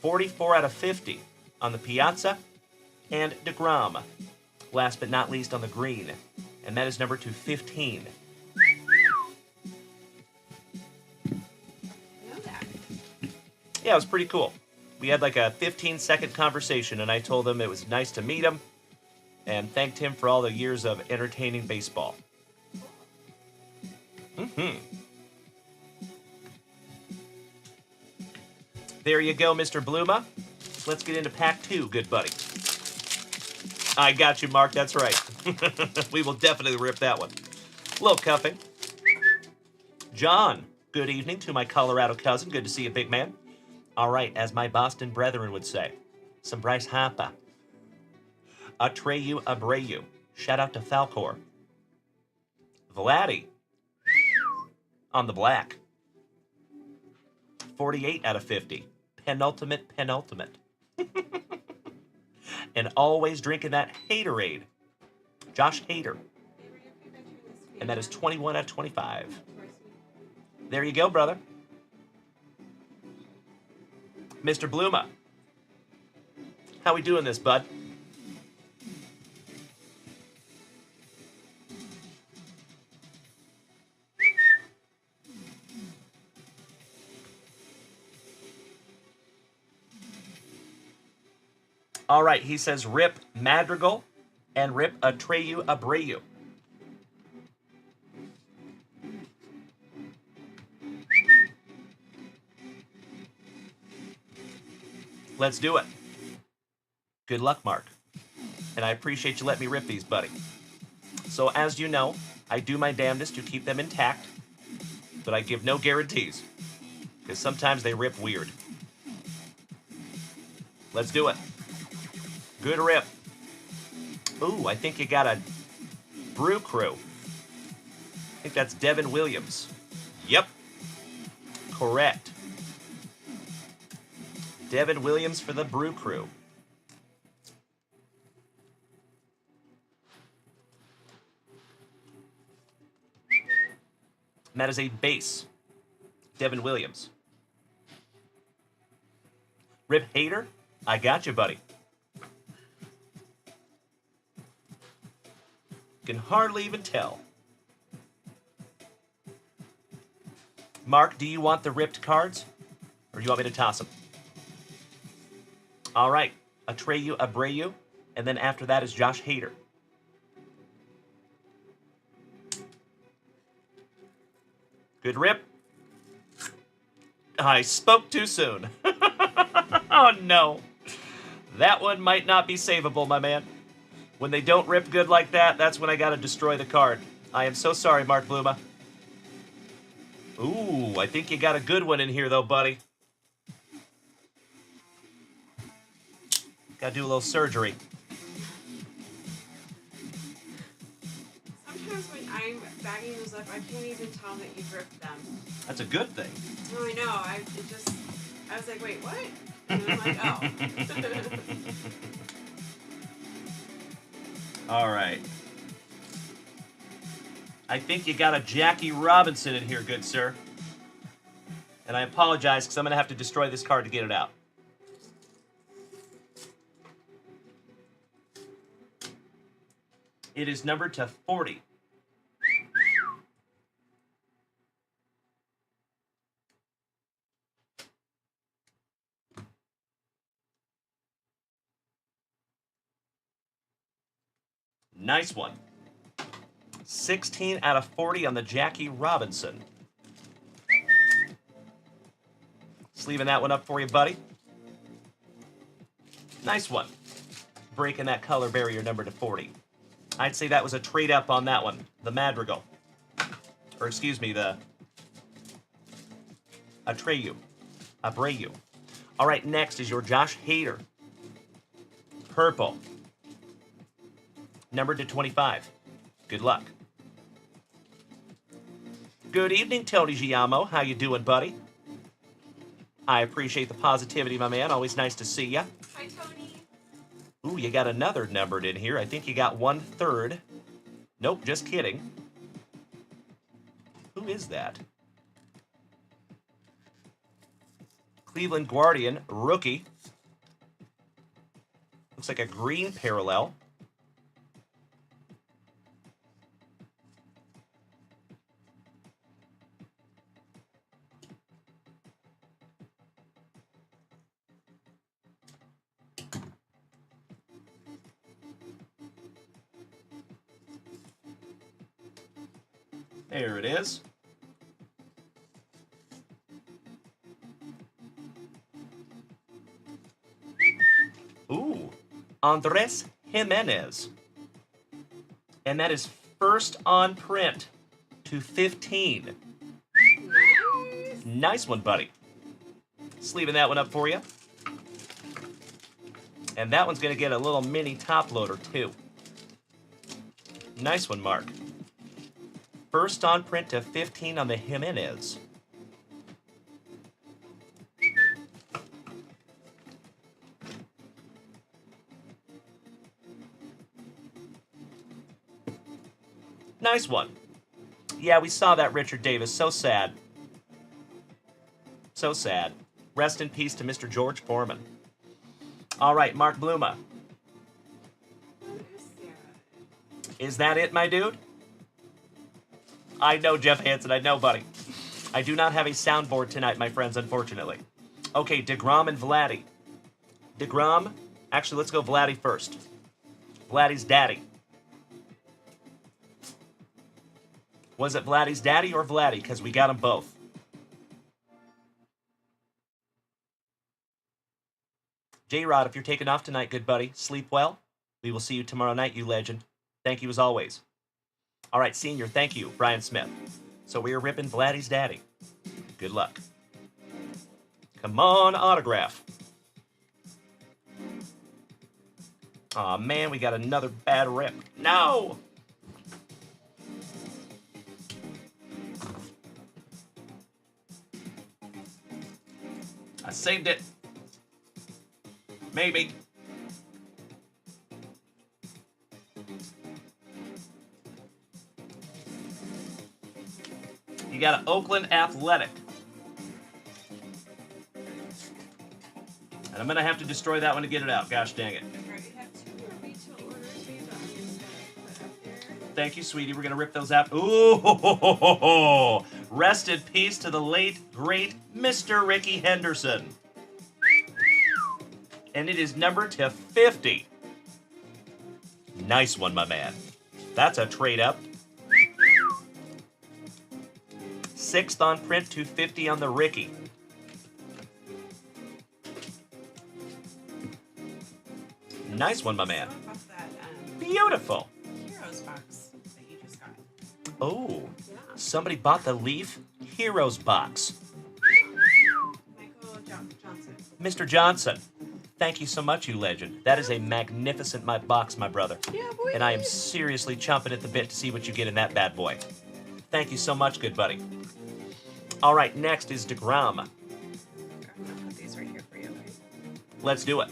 S2: 44 out of 50 on the Piazza and DeGrom. Last but not least on the green. And that is number 215.
S3: I know that.
S2: Yeah, it was pretty cool. We had like a 15-second conversation, and I told him it was nice to meet him and thanked him for all the years of entertaining baseball. There you go, Mr. Bluma. Let's get into pack 2, good buddy. I got you, Mark. That's right. We will definitely rip that one. Little cuffing. John, good evening to my Colorado cousin. Good to see you, big man. All right, as my Boston brethren would say, some Bryce Harper. Atreyu Abreu. Shout out to Falcor. Vladdy. On the black. 48 out of 50. Penultimate. And always drinking that Haterade. Josh Hader. And that is 21 out of 25. There you go, brother. Mr. Bluma. How we doing this, bud? All right, he says rip Madrigal and rip Atreyu Abreu. Let's do it. Good luck, Mark. And I appreciate you letting me rip these, buddy. So as you know, I do my damnedest to keep them intact, but I give no guarantees, because sometimes they rip weird. Let's do it. Good rip. Ooh, I think you got a Brew Crew. I think that's Devin Williams. Yep. Correct. Devin Williams for the Brew Crew. And that is a base. Devin Williams. Rip Hater, I got you, buddy. Can hardly even tell. Mark, do you want the ripped cards? Or do you want me to toss them? All right. Atreyu Abreu. And then after that is Josh Hader. Good rip. I spoke too soon. Oh, no. That one might not be savable, my man. When they don't rip good like that, that's when I gotta destroy the card. I am so sorry, Mark Bluma. Ooh, I think you got a good one in here, though, buddy. Gotta do a little surgery.
S3: Sometimes when I'm bagging those up, I can't even tell that you've ripped them.
S2: That's a good thing.
S3: Oh, I know. I was like, wait, what? And I'm like, oh.
S2: All right. I think you got a Jackie Robinson in here, good sir. And I apologize because I'm going to have to destroy this card to get it out. It is numbered to 40. Nice one. 16 out of 40 on the Jackie Robinson. Sleeving that one up for you, buddy. Nice one. Breaking that color barrier number to 40. I'd say that was a trade up on that one. The Madrigal. Or excuse me, the Abreu. All right, next is your Josh Hader. Purple. Numbered to 25. Good luck. Good evening, Tony Giamo. How you doing, buddy? I appreciate the positivity, my man. Always nice to see ya.
S3: Hi, Tony.
S2: Ooh, you got another numbered in here. I think you got 1/3. Nope, just kidding. Who is that? Cleveland Guardian, rookie. Looks like a green parallel. There it is. Ooh, Andres Jimenez. And that is first on print to 15. Nice one, buddy. Sleeving that one up for you. And that one's going to get a little mini top loader, too. Nice one, Mark. First on print to 15 on the Jimenez. Nice one. Yeah, we saw that, Richard Davis. So sad. So sad. Rest in peace to Mr. George Foreman. All right, Mark Bluma. Is that it, my dude? I know, Jeff Hansen. I know, buddy. I do not have a soundboard tonight, my friends, unfortunately. Okay, DeGrom and Vladdy. DeGrom. Actually, let's go Vladdy first. Vladdy's daddy. Was it Vladdy's daddy or Vladdy? Because we got them both. J-Rod, if you're taking off tonight, good buddy, sleep well. We will see you tomorrow night, you legend. Thank you as always. All right, senior, thank you, Brian Smith. So we are ripping Vladdy's daddy. Good luck. Come on, autograph. Aw, man, we got another bad rip. No! I saved it. Maybe. You got an Oakland Athletic. And I'm going to have to destroy that one to get it out. Gosh dang it.
S3: Alright, we have 2 more retail orders here that I'm just going to put up there.
S2: Thank you, sweetie. We're going to rip those out. Ooh, rest in peace to the late, great Mr. Ricky Henderson. And it is numbered to 50. Nice one, my man. That's a trade up. 6th on print, 250 on the Ricky. Nice one, my man.
S3: Off that,
S2: Beautiful.
S3: Heroes box that you just got.
S2: Oh,
S3: Yeah.
S2: somebody bought the Leaf Heroes box.
S3: Michael Johnson.
S2: Mr. Johnson, thank you so much, you legend. That is a magnificent box, my brother.
S3: Yeah, boy.
S2: And I am seriously chomping at the bit to see what you get in that bad boy. Thank you so much, good buddy. All right, next is DeGrom.
S3: I'm going to put these right here for you. Okay?
S2: Let's do it.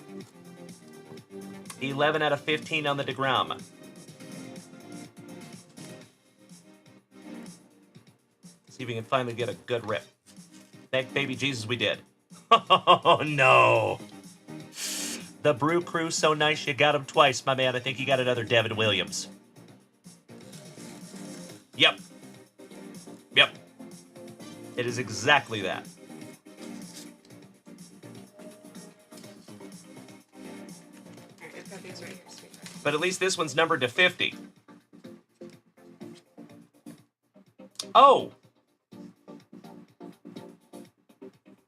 S2: 11 out of 15 on the DeGrom. See if we can finally get a good rip. Thank baby Jesus we did. Oh, no. The Brew Crew, so nice you got him twice, my man. I think you got another Devin Williams. Yep. Yep. It is exactly that.
S3: Alright, I've got these right here, sweetheart.
S2: But at least this one's numbered to 50. Oh!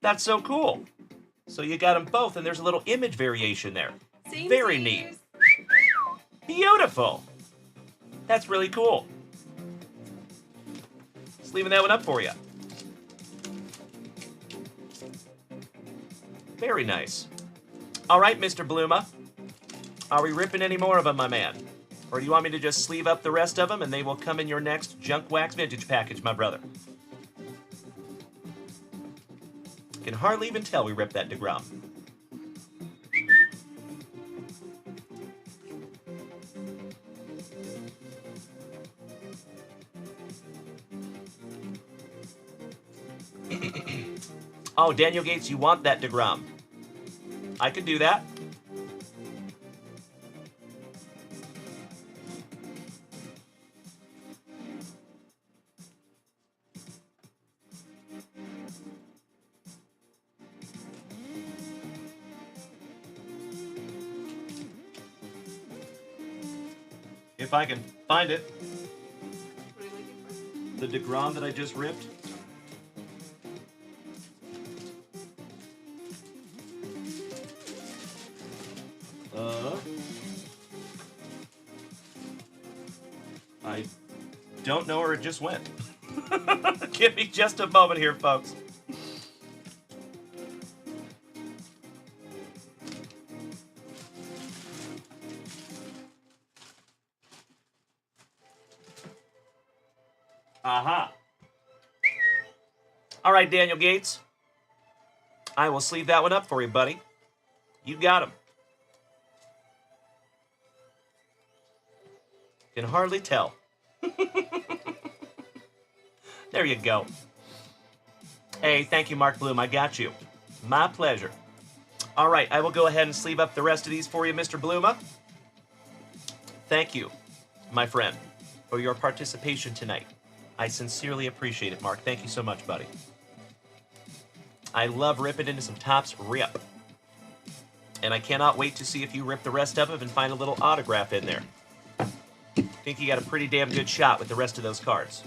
S2: That's so cool. So you got them both, and there's a little image variation there.
S3: Same
S2: Very
S3: to
S2: neat.
S3: yours.
S2: Beautiful. That's really cool. Just leaving that one up for you. Very nice. All right, Mr. Bluma. Are we ripping any more of them, my man? Or do you want me to just sleeve up the rest of them and they will come in your next Junk Wax Vintage package, my brother? Can hardly even tell we ripped that DeGrom. Oh, Daniel Gates, you want that DeGrom. I could do that. If I can find it.
S3: What are you looking for?
S2: The DeGrom that I just ripped. I don't know where it just went. Give me just a moment here, folks. Aha. All right, Daniel Gates. I will sleeve that one up for you, buddy. You got him. Can hardly tell. There you go. Hey, thank you, Mark Bloom. I got you. My pleasure. All right, I will go ahead and sleeve up the rest of these for you, Mr. Bluma. Thank you, my friend, for your participation tonight. I sincerely appreciate it, Mark. Thank you so much, buddy. I love ripping into some Topps Rip. And I cannot wait to see if you rip the rest of them and find a little autograph in there. I think you got a pretty damn good shot with the rest of those cards.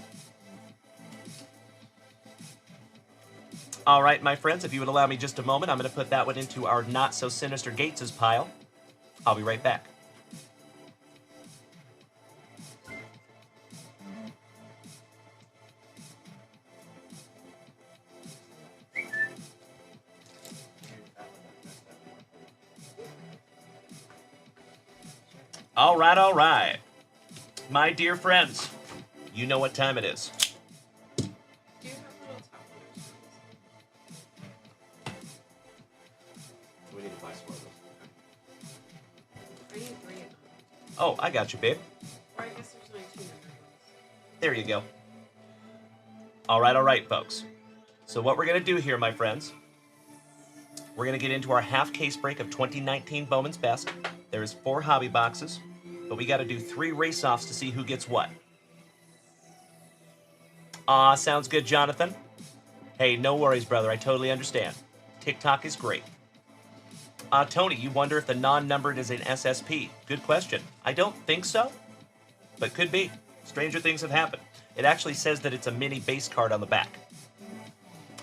S2: All right, my friends, if you would allow me just a moment, I'm going to put that one into our not-so-sinister Gates' pile. I'll be right back. All right, all right. My dear friends, you know what time it is.
S3: Do you have little top loaders?
S2: We need to buy some of those.
S3: I need 3 of them.
S2: Oh, I got you, babe.
S3: Or I guess there's only 2 numbered ones.
S2: There you go. All right, folks. So what we're going to do here, my friends, we're going to get into our half case break of 2019 Bowman's Best. There's 4 hobby boxes, but we got to do 3 race-offs to see who gets what. Sounds good, Jonathan. Hey, no worries, brother. I totally understand. TikTok is great. Tony, you wonder if the non-numbered is an SSP. Good question. I don't think so, but could be. Stranger things have happened. It actually says that it's a mini base card on the back.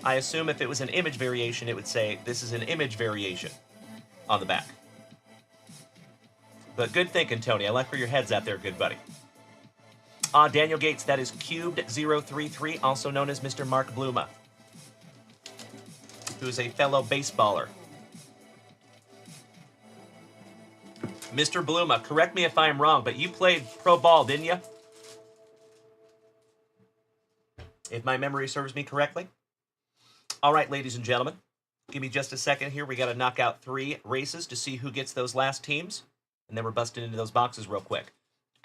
S2: I assume if it was an image variation, it would say, this is an image variation on the back. But good thinking, Tony. I like where your head's at there, good buddy. Daniel Gates, that is Cubed033, also known as Mr. Mark Bluma, who is a fellow baseballer. Mr. Bluma, correct me if I'm wrong, but you played pro ball, didn't you? If my memory serves me correctly. All right, ladies and gentlemen, give me just a second here. We got to knock out 3 races to see who gets those last teams, and then we're busting into those boxes real quick.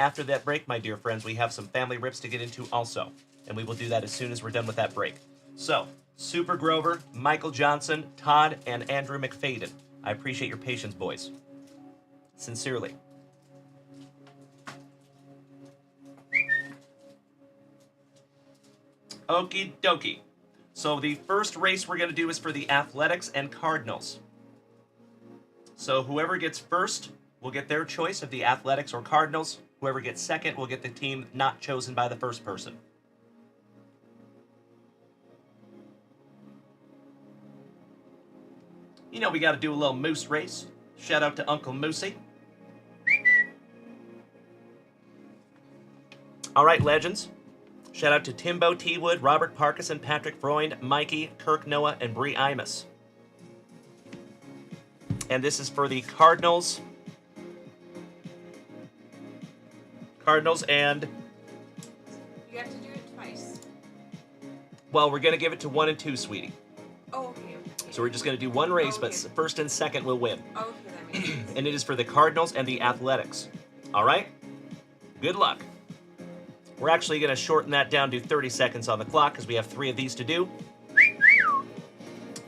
S2: After that break, my dear friends, we have some family rips to get into also, and we will do that as soon as we're done with that break. So, Super Grover, Michael Johnson, Todd, and Andrew McFadden. I appreciate your patience, boys. Sincerely. Okie dokie. So the first race we're going to do is for the Athletics and Cardinals. So whoever gets first will get their choice of the Athletics or Cardinals. Whoever gets second will get the team not chosen by the first person. You know we got to do a little moose race. Shout out to Uncle Moosey. All right, legends. Shout out to Timbo T. Wood, Robert Parkinson, Patrick Freund, Mikey, Kirk Noah, and Bree Imus. And this is for the Cardinals. Cardinals and...
S3: You have to do it twice.
S2: Well, we're going to give it to 1 and 2, sweetie.
S3: Oh, okay.
S2: So we're just going to do 1 race, but first and second will win.
S3: Okay, that makes sense.
S2: And it is for the Cardinals and the Athletics. All right? Good luck. We're actually going to shorten that down to 30 seconds on the clock because we have 3 of these to do.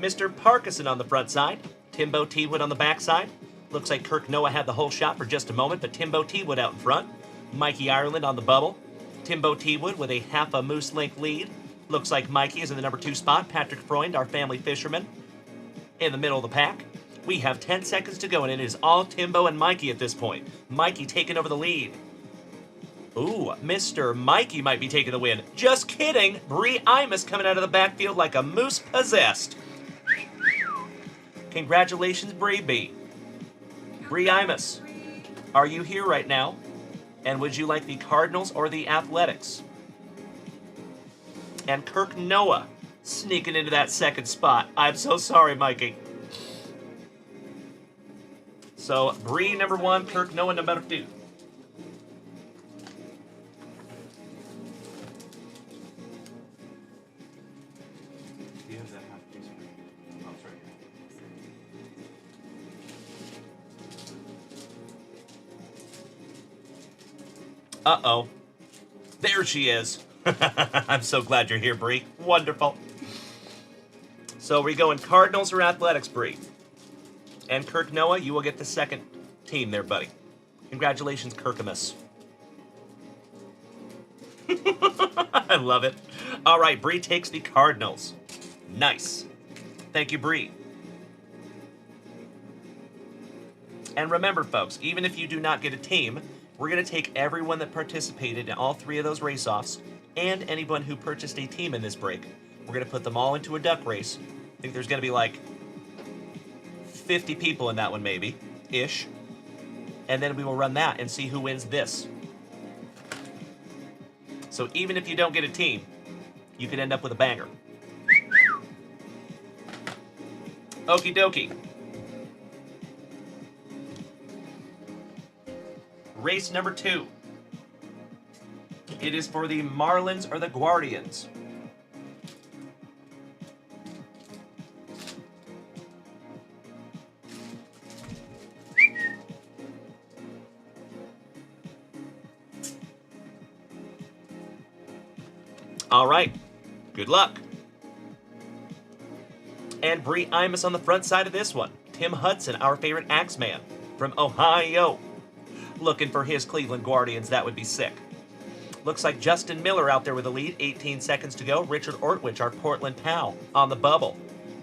S2: Mr. Parkinson on the front side. Timbo T. Wood on the back side. Looks like Kirk Noah had the whole shot for just a moment, but Timbo T. Wood out in front. Mikey Ireland on the bubble. Timbo T. Wood with a half a moose length lead. Looks like Mikey is in the number 2 spot. Patrick Freund, our family fisherman, in the middle of the pack. We have 10 seconds to go, and it is all Timbo and Mikey at this point. Mikey taking over the lead. Ooh, Mr. Mikey might be taking the win. Just kidding. Bree Imus coming out of the backfield like a moose possessed. Congratulations, Bree B. Bree Imus, are you here right now? And would you like the Cardinals or the Athletics? And Kirk Noah sneaking into that second spot. I'm so sorry, Mikey. So, Bree number 1, Kirk Noah number 2. Uh-oh. There she is. I'm so glad you're here, Bree. Wonderful. So we're going Cardinals or Athletics, Bree? And Kirk Noah, you will get the second team there, buddy. Congratulations, Kirkamus. I love it. All right, Bree takes the Cardinals. Nice. Thank you, Bree. And remember, folks, even if you do not get a team, we're going to take everyone that participated in all 3 of those race-offs and anyone who purchased a team in this break. We're going to put them all into a duck race. I think there's going to be like 50 people in that one, maybe, ish. And then we will run that and see who wins this. So even if you don't get a team, you could end up with a banger. Okie dokie. Race number 2. It is for the Marlins or the Guardians. All right. Good luck. And Bree Imus on the front side of this one. Tim Hudson, our favorite Axeman from Ohio. Looking for his Cleveland Guardians. That would be sick. Looks like Justin Miller out there with the lead. 18 seconds to go. Richard Ortwich, our Portland pal, on the bubble.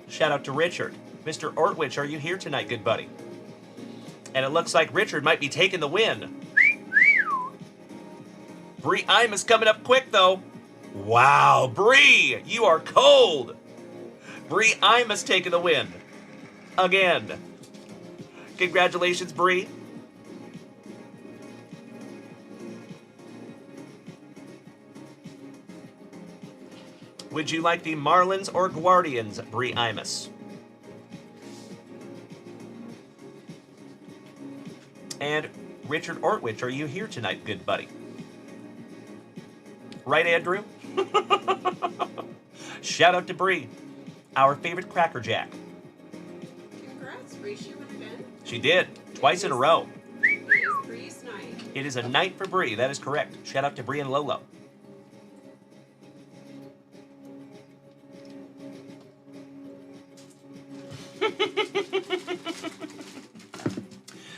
S2: Shout out to Richard. Mr. Ortwich, are you here tonight, good buddy? And it looks like Richard might be taking the win. Bree Imus coming up quick, though. Wow, Bree, you are cold. Bree Imus taking the win. Again. Congratulations, Bree. Would you like the Marlins or Guardians, Bree Imus? And Richard Ortwich, are you here tonight, good buddy? Right, Andrew? Shout out to Bree, our favorite Cracker Jack.
S3: Congrats, Bree. She won again.
S2: She did, twice in a row.
S3: It is Bree's night.
S2: It is a night for Bree, that is correct. Shout out to Bree and Lolo.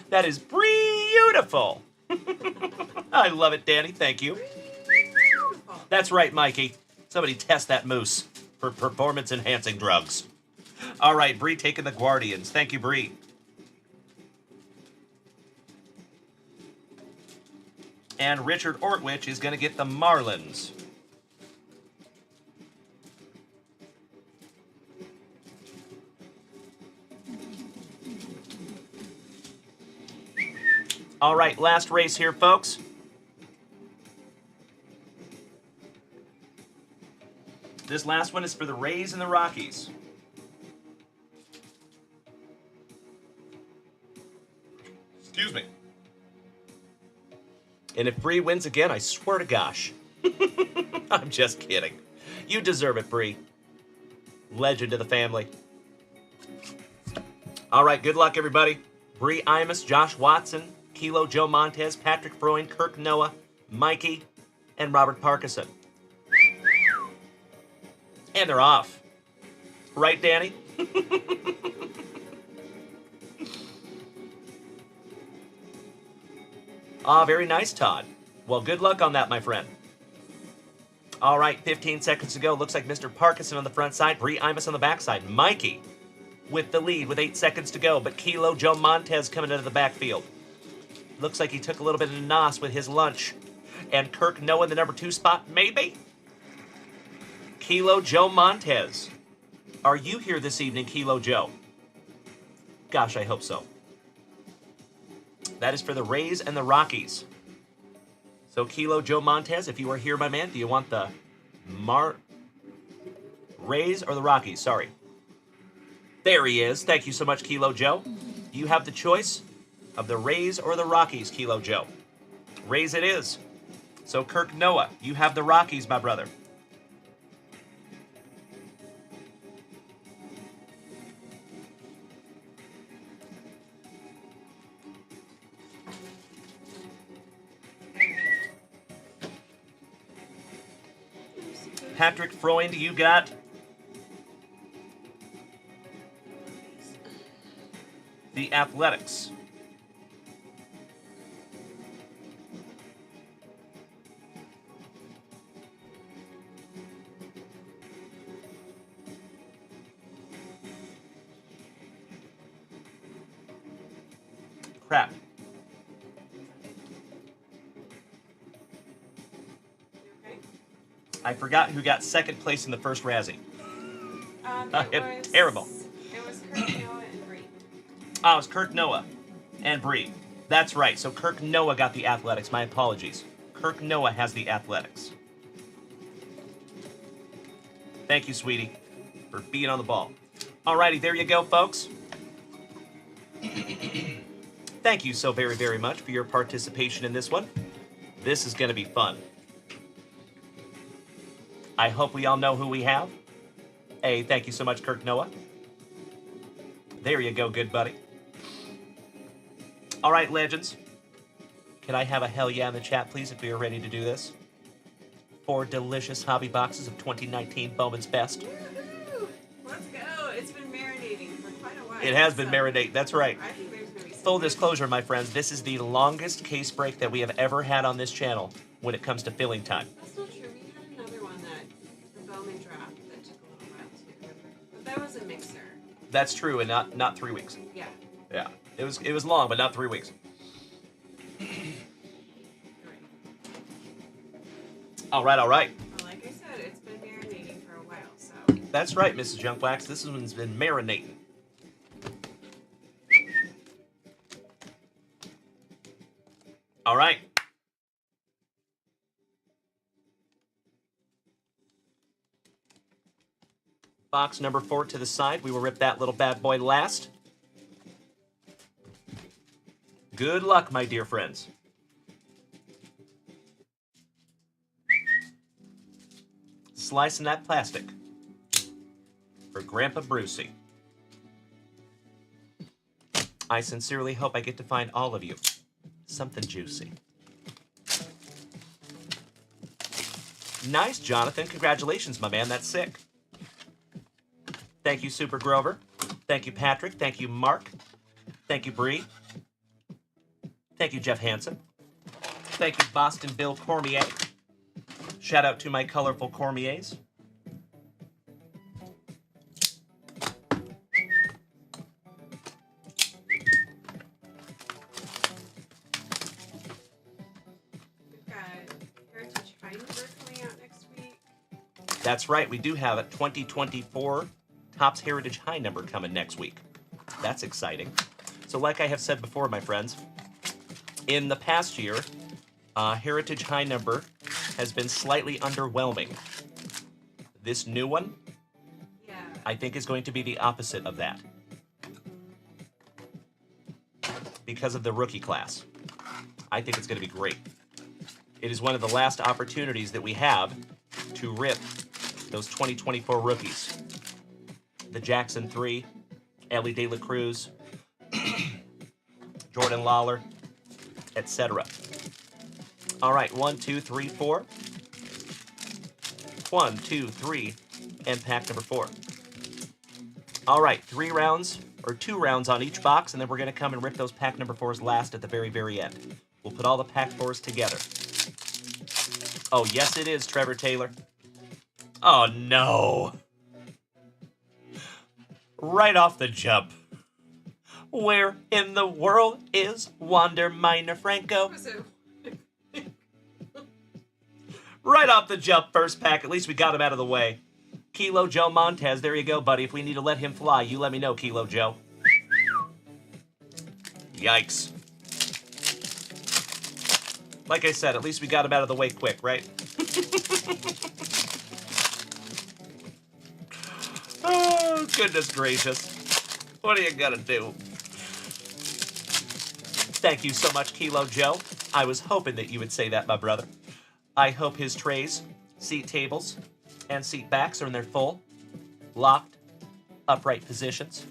S2: That is beautiful. I love it, Danny. Thank you. That's right, Mikey. Somebody test that moose for performance-enhancing drugs. All right, Bree taking the Guardians. Thank you, Bree. And Richard Ortwich is going to get the Marlins. All right, last race here, folks. This last one is for the Rays and the Rockies. Excuse me. And if Bree wins again, I swear to gosh. I'm just kidding. You deserve it, Bree. Legend of the family. All right, good luck, everybody. Bree Imus, Josh Watson, Kilo Joe Montez, Patrick Freund, Kirk Noah, Mikey, and Robert Parkinson. And they're off. Right, Danny? Ah, very nice, Todd. Well, good luck on that, my friend. All right, 15 seconds to go. Looks like Mr. Parkinson on the front side, Bree Imus on the back side. Mikey with the lead with 8 seconds to go, but Kilo Joe Montez coming into the backfield. Looks like he took a little bit of nos with his lunch. And Kirk Noah in the number 2 spot, maybe? Kilo Joe Montez. Are you here this evening, Kilo Joe? Gosh, I hope so. That is for the Rays and the Rockies. So, Kilo Joe Montez, if you are here, my man, do you want the Rays or the Rockies? Sorry. There he is. Thank you so much, Kilo Joe. You have the choice of the Rays or the Rockies, Kilo Joe. Rays it is. So, Kirk Noah, you have the Rockies, my brother. Patrick Freund, you got the Athletics. Crap. I forgot who got second place in the first Razzie. Terrible.
S3: It was Kirk Noah and Bree.
S2: Oh, it was Kirk Noah and Bree. That's right. So Kirk Noah got the Athletics. My apologies. Kirk Noah has the Athletics. Thank you, sweetie, for being on the ball. Alrighty, there you go, folks. Thank you so very, very much for your participation in this one. This is going to be fun. I hope we all know who we have. Hey, thank you so much, Kirk Noah. There you go, good buddy. All right, legends. Can I have a hell yeah in the chat, please, if we are ready to do this? 4 delicious hobby boxes of 2019 Bowman's Best.
S3: Woohoo! Let's go. It's been marinating for quite a while.
S2: It has been marinating, that's right.
S3: I think there's going to be
S2: Full disclosure, my friends, this is the longest case break that we have ever had on this channel when it comes to filling time.
S3: That's not true. We had another one the Bowman draft that took a little while too. But that was a mixer.
S2: That's true, and not 3 weeks.
S3: Yeah.
S2: Yeah. It was long, but not 3 weeks. All right, all right.
S3: Well, like I said, it's been marinating for a while, so.
S2: That's right, Mrs. Junkwax. This one's been marinating. All right. Box number 4 to the side. We will rip that little bad boy last. Good luck, my dear friends. Slicing that plastic for Grandpa Brucey. I sincerely hope I get to find all of you something juicy. Nice, Jonathan. Congratulations, my man. That's sick. Thank you, Super Grover. Thank you, Patrick. Thank you, Mark. Thank you, Bree. Thank you, Jeff Hansen. Thank you, Boston Bill Cormier. Shout out to my colorful Cormiers.
S3: We've got Heritage Highlander coming out next week.
S2: That's right, we do have a 2024 Topps Heritage High number coming next week. That's exciting. So like I have said before, my friends, in the past year, Heritage High number has been slightly underwhelming. This new one, I think, is going to be the opposite of that. Because of the rookie class. I think it's going to be great. It is one of the last opportunities that we have to rip those 2024 rookies. The Jackson 3, Ellie De La Cruz, Jordan Lawler, etc. All right, 1, 2, 3, 4. 1, 2, 3, and pack number 4. All right, 3 rounds, or 2 rounds on each box, and then we're going to come and rip those pack number 4s last at the very, very end. We'll put all the pack 4s together. Oh, yes, it is, Trevor Taylor. Oh, no. Right off the jump. Where in the world is Wander Minor Franco? Right off the jump, first pack. At least we got him out of the way. Kilo Joe Montez. There you go, buddy. If we need to let him fly, you let me know, Kilo Joe. Yikes. Like I said, at least we got him out of the way quick, right? Oh, goodness gracious. What are you gonna do? Thank you so much, Kilo Joe. I was hoping that you would say that, my brother. I hope his trays, seat tables, and seat backs are in their full, locked, upright positions.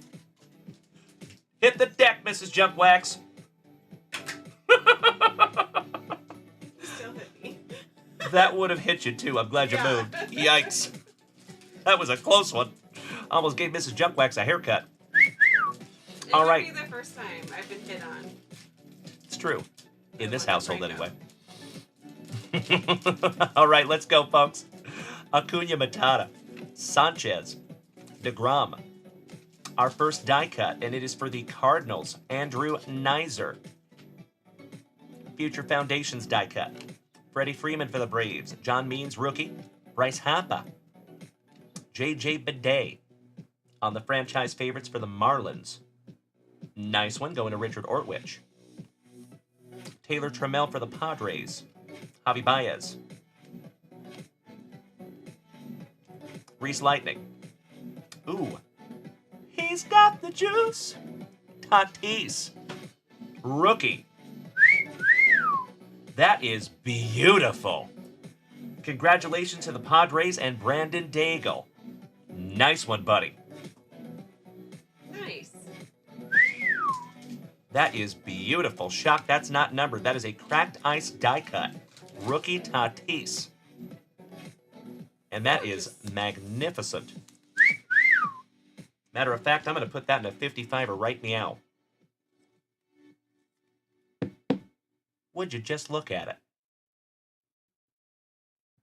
S2: Hit the deck, Mrs. Junkwax.
S3: Still hit me.
S2: That would have hit you, too. I'm glad you moved. Yikes. That was a close one. Almost gave Mrs. Junkwax a haircut. All right.
S3: It would be the first time I've been hit on.
S2: It's true. In this household, anyway. All right, let's go, folks. Acuna Matata, Sanchez, DeGrom. Our first die cut, and it is for the Cardinals, Andrew Nizer. Future Foundations die cut. Freddie Freeman for the Braves. John Means, rookie. Bryce Harper. J.J. Bidet on the franchise favorites for the Marlins. Nice one, going to Richard Ortwich. Taylor Trammell for the Padres. Javi Baez. Reese Lightning. Ooh. He's got the juice. Tatis. Rookie. That is beautiful. Congratulations to the Padres and Brandon Daigle. Nice one, buddy.
S3: Nice.
S2: That is beautiful. Shock, that's not numbered. That is a cracked ice die cut. Rookie Tatis. And that is magnificent. Matter of fact, I'm going to put that in a 55er right meow. Would you just look at it?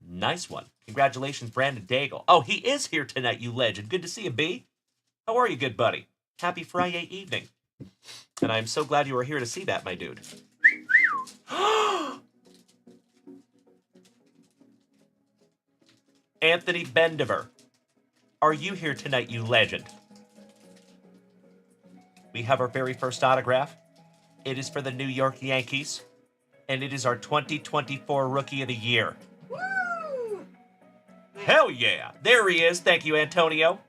S2: Nice one. Congratulations, Brandon Daigle. Oh, he is here tonight, you legend. Good to see you, B. How are you, good buddy? Happy FriYAY evening. And I'm so glad you were here to see that, my dude. Anthony Bendiver. Are you here tonight, you legend? We have our very first autograph. It is for the New York Yankees. And it is our 2024 Rookie of the Year.
S3: Woo!
S2: Hell yeah! There he is. Thank you, Antonio.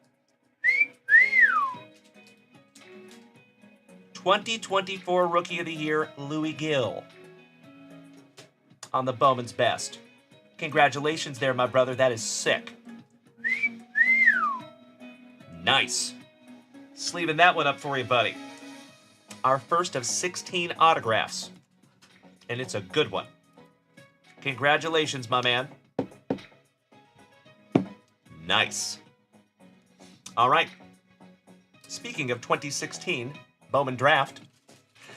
S2: 2024 Rookie of the Year, Louis Gill. On the Bowman's Best. Congratulations there, my brother. That is sick. Nice. Sleeving that one up for you, buddy. Our first of 16 autographs. And it's a good one. Congratulations, my man. Nice. All right. Speaking of 2016 Bowman Draft,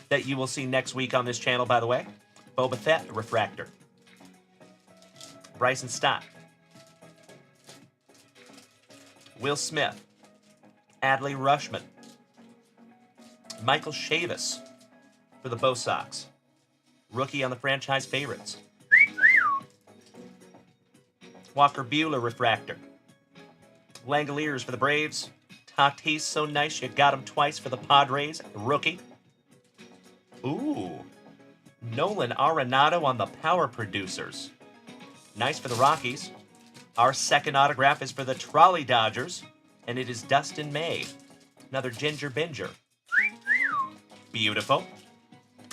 S2: that you will see next week on this channel, by the way, Boba Fett Refractor. Bryson Stott. Will Smith. Adley Rushman. Michael Chavis for the Bo Sox. Rookie on the franchise favorites. Walker Buehler Refractor. Langoliers for the Braves. Tatis, so nice you got him twice for the Padres. Rookie. Ooh. Nolan Arenado on the Power Producers. Nice for the Rockies. Our second autograph is for the Trolley Dodgers, and it is Dustin May. Another Ginger Binger. Beautiful.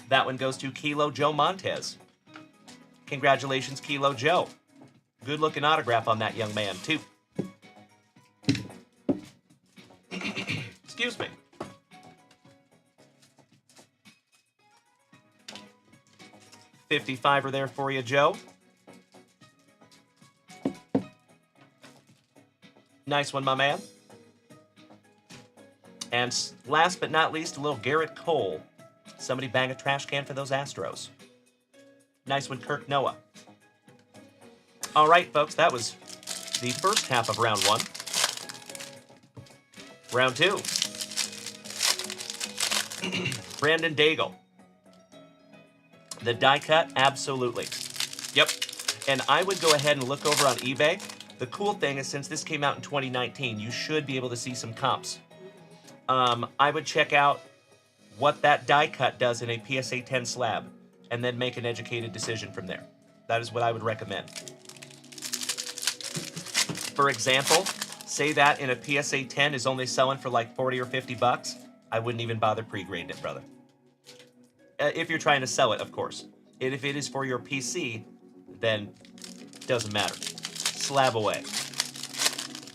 S2: That one goes to Kilo Joe Montez. Congratulations, Kilo Joe. Good-looking autograph on that young man, too. Excuse me. $55 there for you, Joe. Nice one, my man. And last but not least, a little Garrett Cole. Somebody bang a trash can for those Astros. Nice one, Kirk Noah. All right, folks, that was the first half of round one. Round two. Brandon Daigle. The die cut, absolutely. Yep. And I would go ahead and look over on eBay. The cool thing is, since this came out in 2019, you should be able to see some comps. I would check out what that die cut does in a PSA 10 slab, and then make an educated decision from there. That is what I would recommend. For example, say that in a PSA 10 is only selling for like 40 or 50 bucks, I wouldn't even bother pre-grading it, brother. If you're trying to sell it, of course. And if it is for your PC, then doesn't matter. Slab away,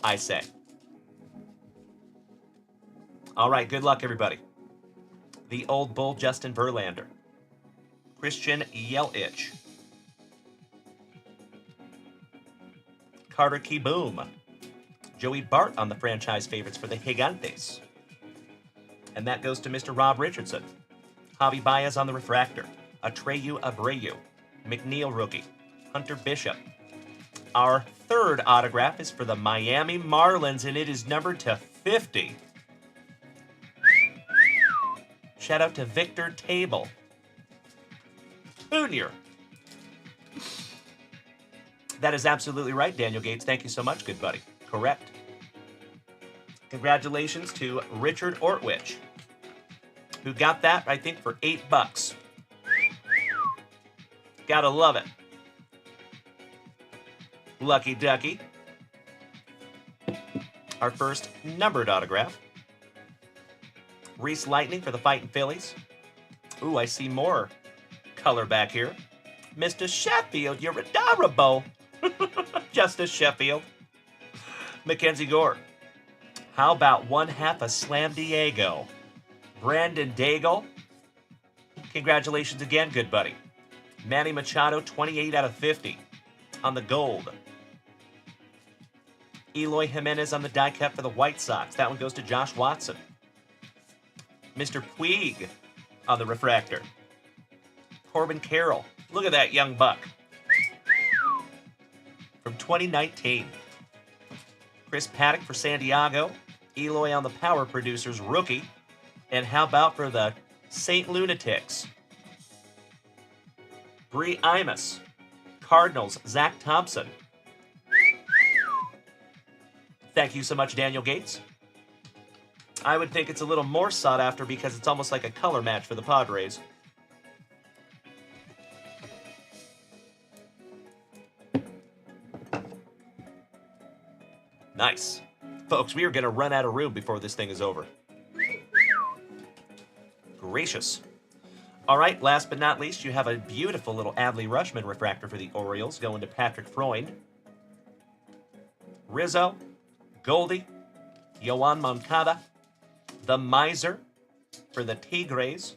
S2: I say. All right, good luck, everybody. The Old Bull, Justin Verlander. Christian Yelich. Carter Kieboom. Joey Bart on the franchise favorites for the Gigantes. And that goes to Mr. Rob Richardson. Javi Baez on the refractor. Atreyu Abreu. McNeil rookie. Hunter Bishop. Our third autograph is for the Miami Marlins, and it is numbered to 50. Shout out to Victor Table. Junior. That is absolutely right, Daniel Gates. Thank you so much, good buddy. Correct. Congratulations to Richard Ortwich, who got that, I think, for $8. Gotta love it. Lucky Ducky. Our first numbered autograph. Reese Lightning for the Fightin' Phillies. Ooh, I see more color back here. Mr. Sheffield, you're adorable. Justice Sheffield. Mackenzie Gore. How about one half of Slam Diego? Brandon Daigle. Congratulations again, good buddy. Manny Machado, 28 out of 50 on the gold. Eloy Jimenez on the die cut for the White Sox. That one goes to Josh Watson. Mr. Puig on the refractor. Corbin Carroll. Look at that young buck. From 2019. Chris Paddock for San Diego. Eloy on the Power Producers rookie. And how about for the St. Lunatics? Bree Imus. Cardinals, Zach Thompson. Thank you so much, Daniel Gates. I would think it's a little more sought after because it's almost like a color match for the Padres. Nice. Folks, we are going to run out of room before this thing is over. Gracious. All right, last but not least, you have a beautiful little Adley Rushman refractor for the Orioles going to Patrick Freund. Rizzo, Goldie, Yoan Moncada, the Miser for the Tigres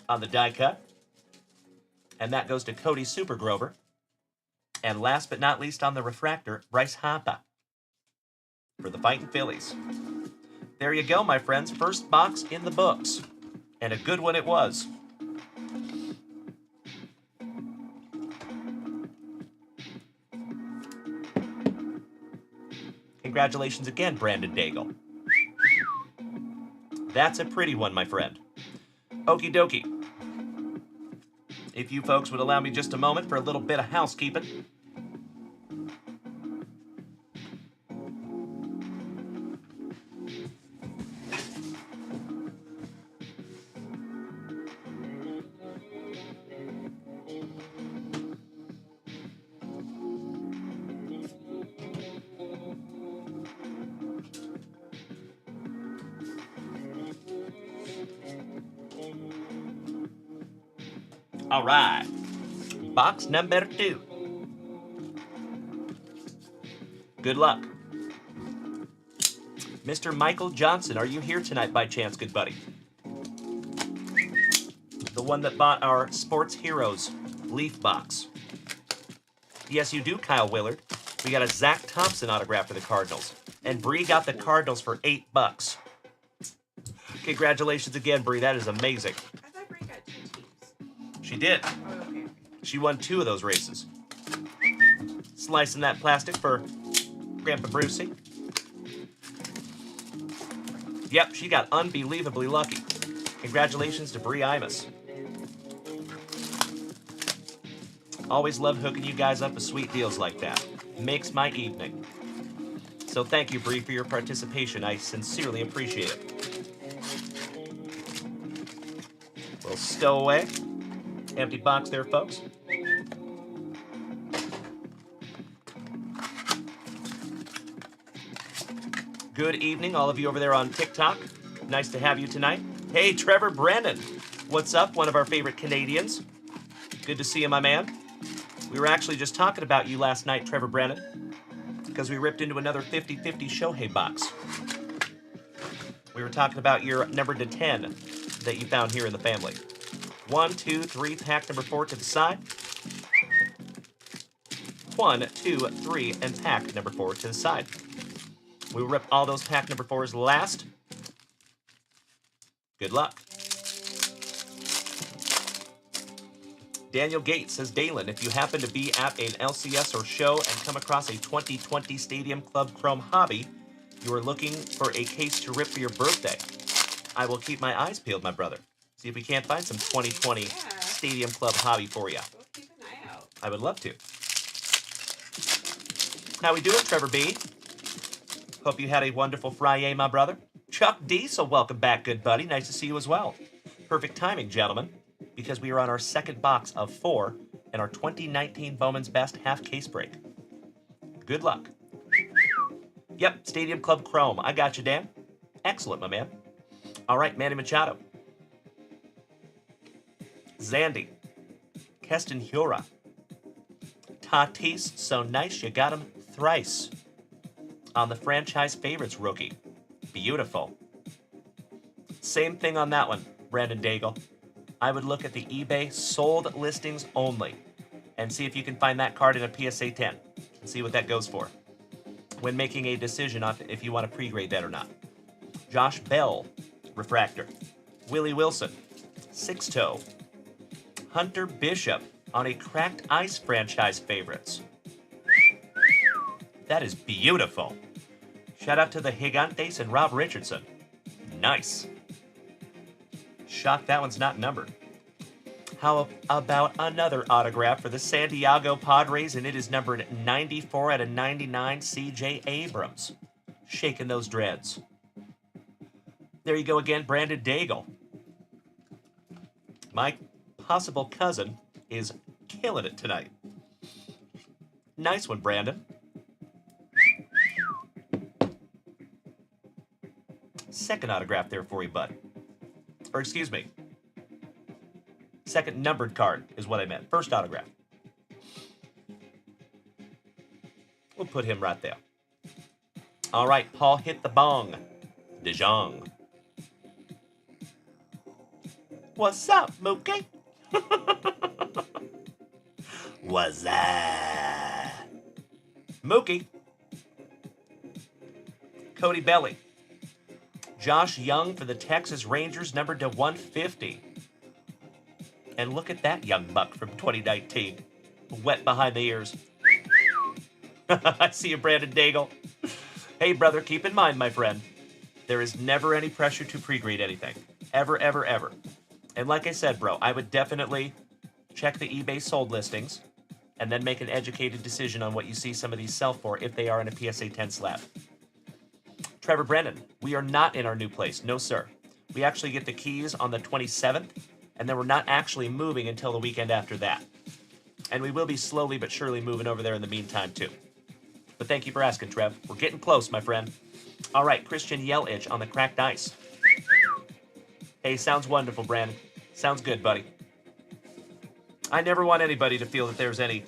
S2: on the die cut. And that goes to Cody Supergrover. And last but not least on the refractor, Bryce Harper for the Fightin' Phillies. There you go, my friends. First box in the books. And a good one it was. Congratulations again, Brandon Daigle. That's a pretty one, my friend. Okie dokie. If you folks would allow me just a moment for a little bit of housekeeping. All right, box number 2. Good luck. Mr. Michael Johnson, are you here tonight by chance, good buddy? The one that bought our Sports Heroes Leaf box. Yes, you do, Kyle Willard. We got a Zach Thompson autograph for the Cardinals. And Bree got the Cardinals for $8. Congratulations again, Bree. That is amazing.
S3: I thought Bree got 2 teams.
S2: She did.
S3: Oh, okay.
S2: She won 2 of those races. Slicing that plastic for Grandpa Brucey. Yep, she got unbelievably lucky. Congratulations to Bree Imus. Always love hooking you guys up with sweet deals like that. Makes my evening. So thank you, Bree, for your participation. I sincerely appreciate it. We'll stow away. Empty box there, folks. Good evening, all of you over there on TikTok. Nice to have you tonight. Hey, Trevor Brennan. What's up, one of our favorite Canadians? Good to see you, my man. We were actually just talking about you last night, Trevor Brennan, because we ripped into another 50-50 Shohei box. We were talking about your number to 10 that you found here in the family. 1, 2, 3, pack number 4 to the side. 1, 2, 3, and pack number 4 to the side. We will rip all those pack number 4s last. Good luck. Daniel Gates says, Dalen, if you happen to be at an LCS or show and come across a 2020 Stadium Club Chrome hobby, you are looking for a case to rip for your birthday. I will keep my eyes peeled, my brother. See if we can't find some 2020 Stadium Club hobby for you.
S3: We'll keep an eye out.
S2: I would love to. How we doing, Trevor B? Hope you had a wonderful FriYAY, my brother. Chuck Diesel, welcome back, good buddy. Nice to see you as well. Perfect timing, gentlemen, because we are on our second box of 4 in our 2019 Bowman's Best half case break. Good luck. Yep, Stadium Club Chrome. I got you, Dan. Excellent, my man. All right, Manny Machado. Zandy. Keston Hura. Tatis, so nice you got him thrice. On the franchise favorites rookie. Beautiful. Same thing on that one, Brandon Daigle. I would look at the eBay sold listings only and see if you can find that card in a PSA 10 and see what that goes for. when making a decision on if you want to pre-grade that or not. Josh Bell, refractor. Willie Wilson, six-toe. Hunter Bishop on a cracked ice franchise favorites. That is beautiful. Shout out to the Gigantes and Rob Richardson. Nice. Shocked that one's not numbered. How about another autograph for the San Diego Padres, and it is numbered 94 out of 99, C.J. Abrams. Shaking those dreads. There you go again, Brandon Daigle. My possible cousin is killing it tonight. Nice one, Brandon. Second autograph there for you, bud. Or excuse me. Second numbered card is what I meant. First autograph. We'll put him right there. All right, Paul hit the bong. DeJong. What's up, Mookie? What's up? Mookie. Cody Belly. Josh Young for the Texas Rangers, numbered to 150. And look at that young buck from 2019. Wet behind the ears. I see you, Brandon Daigle. Hey, brother, keep in mind, my friend, there is never any pressure to pre-grade anything. Ever, ever, ever. And like I said, bro, I would definitely check the eBay sold listings and then make an educated decision on what you see some of these sell for if they are in a PSA 10 slab. Trevor Brennan, we are not in our new place. No, sir. We actually get the keys on the 27th, and then we're not actually moving until the weekend after that. And we will be slowly but surely moving over there in the meantime, too. But thank you for asking, Trev. We're getting close, my friend. All right, Christian Yelich on the cracked ice. Hey, sounds wonderful, Brandon. Sounds good, buddy. I never want anybody to feel that there's any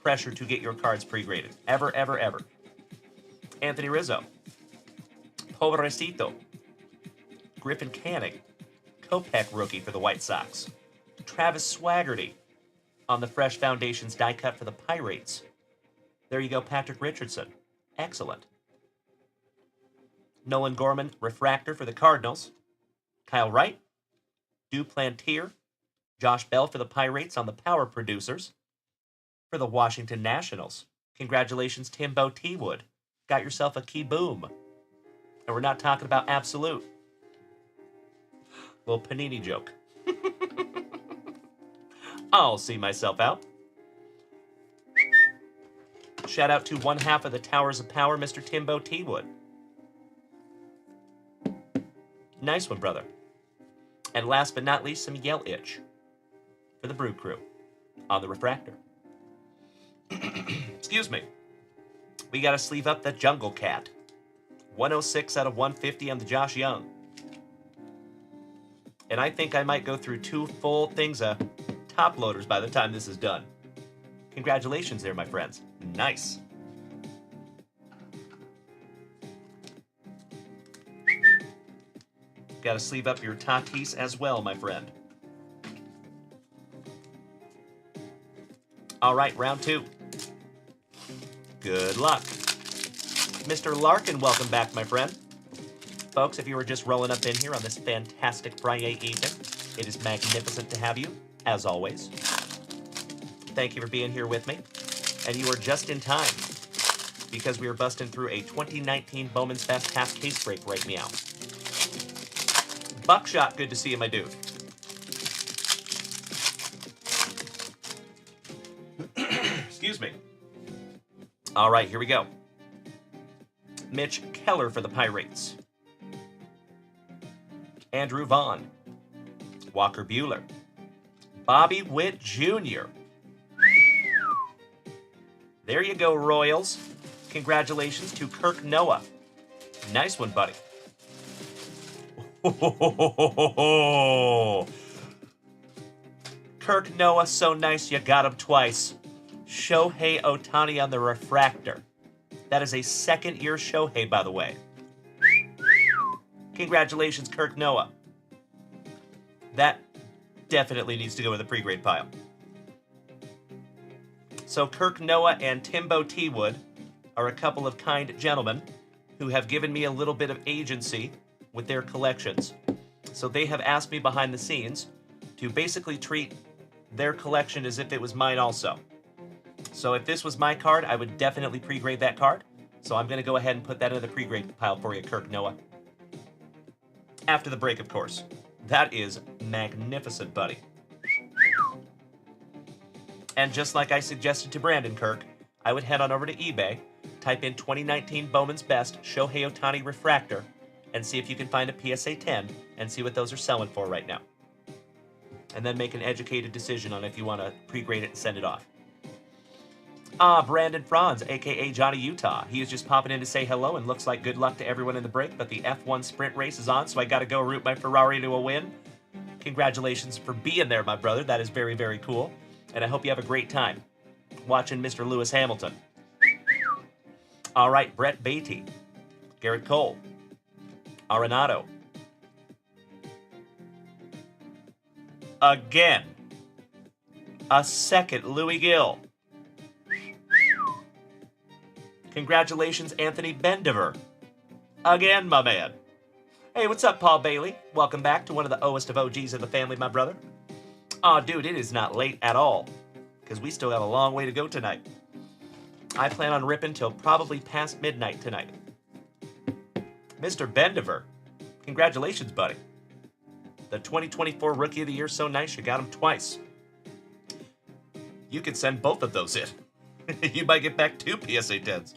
S2: pressure to get your cards pre-graded. Ever, ever, ever. Anthony Rizzo. Pobrecito. Griffin Canning. Kopech rookie for the White Sox. Travis Swaggerty on the Fresh Foundations die cut for the Pirates. There you go, Patrick Richardson. Excellent. Nolan Gorman, refractor for the Cardinals. Kyle Wright. Duplantier. Josh Bell for the Pirates on the Power Producers. For the Washington Nationals. Congratulations, Timbo T-Wood. Got yourself a key boom. And we're not talking about absolute. Little Panini joke. I'll see myself out. Shout out to one half of the Towers of Power, Mr. Timbo T-Wood. Nice one, brother. And last but not least, some Yelich for the Brew Crew on the refractor. Excuse me. We got to sleeve up the Jungle Cat. 106 out of 150 on the Josh Young. And I think I might go through 2 full things of top loaders by the time this is done. Congratulations there, my friends. Nice. Got to sleeve up your Tatis as well, my friend. All right, round 2. Good luck. Mr. Larkin, welcome back, my friend. Folks, if you were just rolling up in here on this fantastic FriYAY evening, it is magnificent to have you, as always. Thank you for being here with me. And you are just in time, because we are busting through a 2019 Bowman's Best half case break right meow. Buckshot, good to see you, my dude. Excuse me. All right, here we go. Mitch Keller for the Pirates. Andrew Vaughn. Walker Buehler. Bobby Witt Jr. There you go, Royals. Congratulations to Kirk Noah. Nice one, buddy. Kirk Noah, so nice you got him twice. Shohei Ohtani on the refractor. That is a second-year Shohei, by the way. Congratulations, Kirk Noah. That definitely needs to go in the pre-grade pile. So Kirk Noah and Timbo T-Wood are a couple of kind gentlemen who have given me a little bit of agency with their collections. So they have asked me behind the scenes to basically treat their collection as if it was mine also. So if this was my card, I would definitely pre-grade that card. So I'm going to go ahead and put that in the pre-grade pile for you, Kirk Noah. After the break, of course. That is magnificent, buddy. And just like I suggested to Brandon, Kirk, I would head on over to eBay, type in 2019 Bowman's Best Shohei Ohtani Refractor, and see if you can find a PSA 10 and see what those are selling for right now. And then make an educated decision on if you want to pre-grade it and send it off. Brandon Franz, a.k.a. Johnny Utah. He is just popping in to say hello and looks like good luck to everyone in the break, but the F1 sprint race is on, so I got to go root my Ferrari to a win. Congratulations for being there, my brother. That is very, very cool. And I hope you have a great time watching Mr. Lewis Hamilton. All right, Brett Beatty, Garrett Cole, Arenado. Again. A second Louis Gill. Congratulations, Anthony Bendiver. Again, my man. Hey, what's up, Paul Bailey? Welcome back to one of the oldest of OGs of the family, my brother. Aw, dude, it is not late at all, because we still got a long way to go tonight. I plan on ripping till probably past midnight tonight. Mr. Bendiver, congratulations, buddy. The 2024 Rookie of the Year, so nice you got him twice. You could send both of those in. You might get back 2 PSA 10s.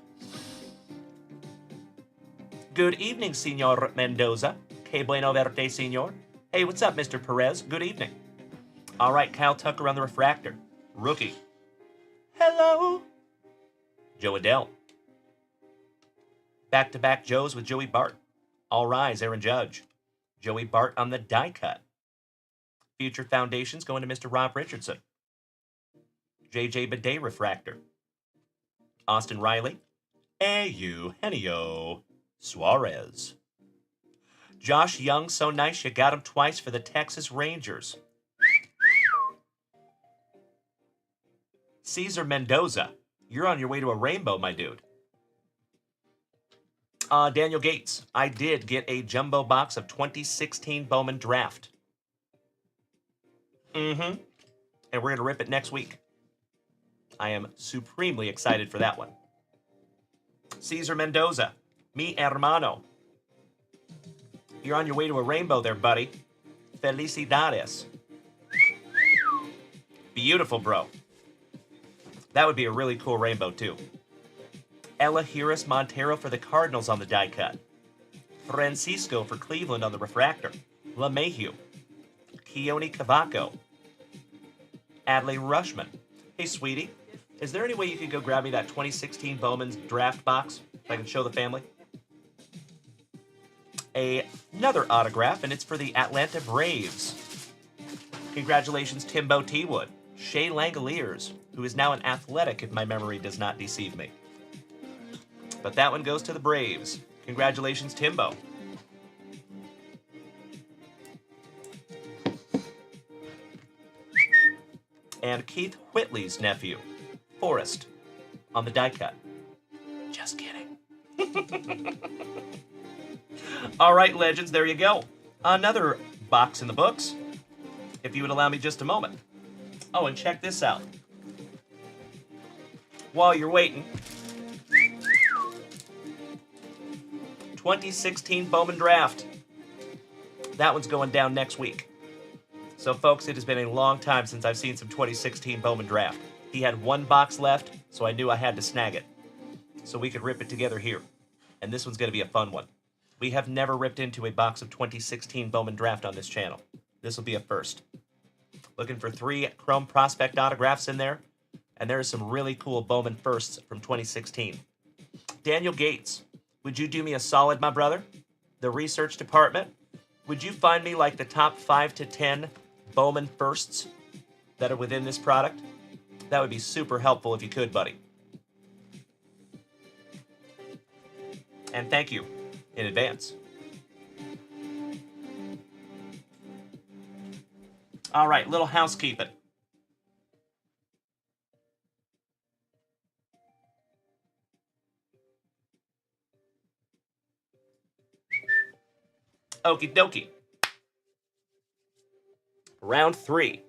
S2: Good evening, Senor Mendoza. Que bueno verte, senor. Hey, what's up, Mr. Perez? Good evening. All right, Kyle Tucker on the refractor. Rookie. Hello. Joe Adell. Back-to-back Joes with Joey Bart. All rise, Aaron Judge. Joey Bart on the die cut. Future Foundations going to Mr. Rob Richardson. JJ Bidet refractor. Austin Riley. Eugenio Suarez. Josh Young, so nice you got him twice for the Texas Rangers. Cesar Mendoza, you're on your way to a rainbow, my dude. Daniel Gates, I did get a jumbo box of 2016 Bowman Draft. And we're going to rip it next week. I am supremely excited for that one. Cesar Mendoza, mi hermano. You're on your way to a rainbow there, buddy. Felicidades. Beautiful, bro. That would be a really cool rainbow, too. Ella Harris Montero for the Cardinals on the die cut. Francisco for Cleveland on the refractor. LeMahieu. Keone Cavaco. Adley Rushman. Hey, sweetie. Is there any way you could go grab me that 2016 Bowman's draft box so I can show the family? Another autograph, and it's for the Atlanta Braves. Congratulations, Timbo T-Wood. Shea Langoliers, who is now an Athletic if my memory does not deceive me. But that one goes to the Braves. Congratulations, Timbo. And Keith Whitley's nephew, Forrest, on the die cut. Just kidding. All right, legends, there you go. Another box in the books, if you would allow me just a moment. Oh, and check this out. While you're waiting, 2016 Bowman Draft. That one's going down next week. So, folks, it has been a long time since I've seen some 2016 Bowman Draft. He had one box left, so I knew I had to snag it. So we could rip it together here. And this one's going to be a fun one. We have never ripped into a box of 2016 Bowman Draft on this channel. This will be a first. Looking for 3 Chrome Prospect autographs in there. And there are some really cool Bowman firsts from 2016. Daniel Gates, would you do me a solid, my brother? The research department? Would you find me like the top 5 to 10 Bowman firsts that are within this product? That would be super helpful if you could, buddy. And thank you in advance. All right, little housekeeping. Okie dokie. Round 3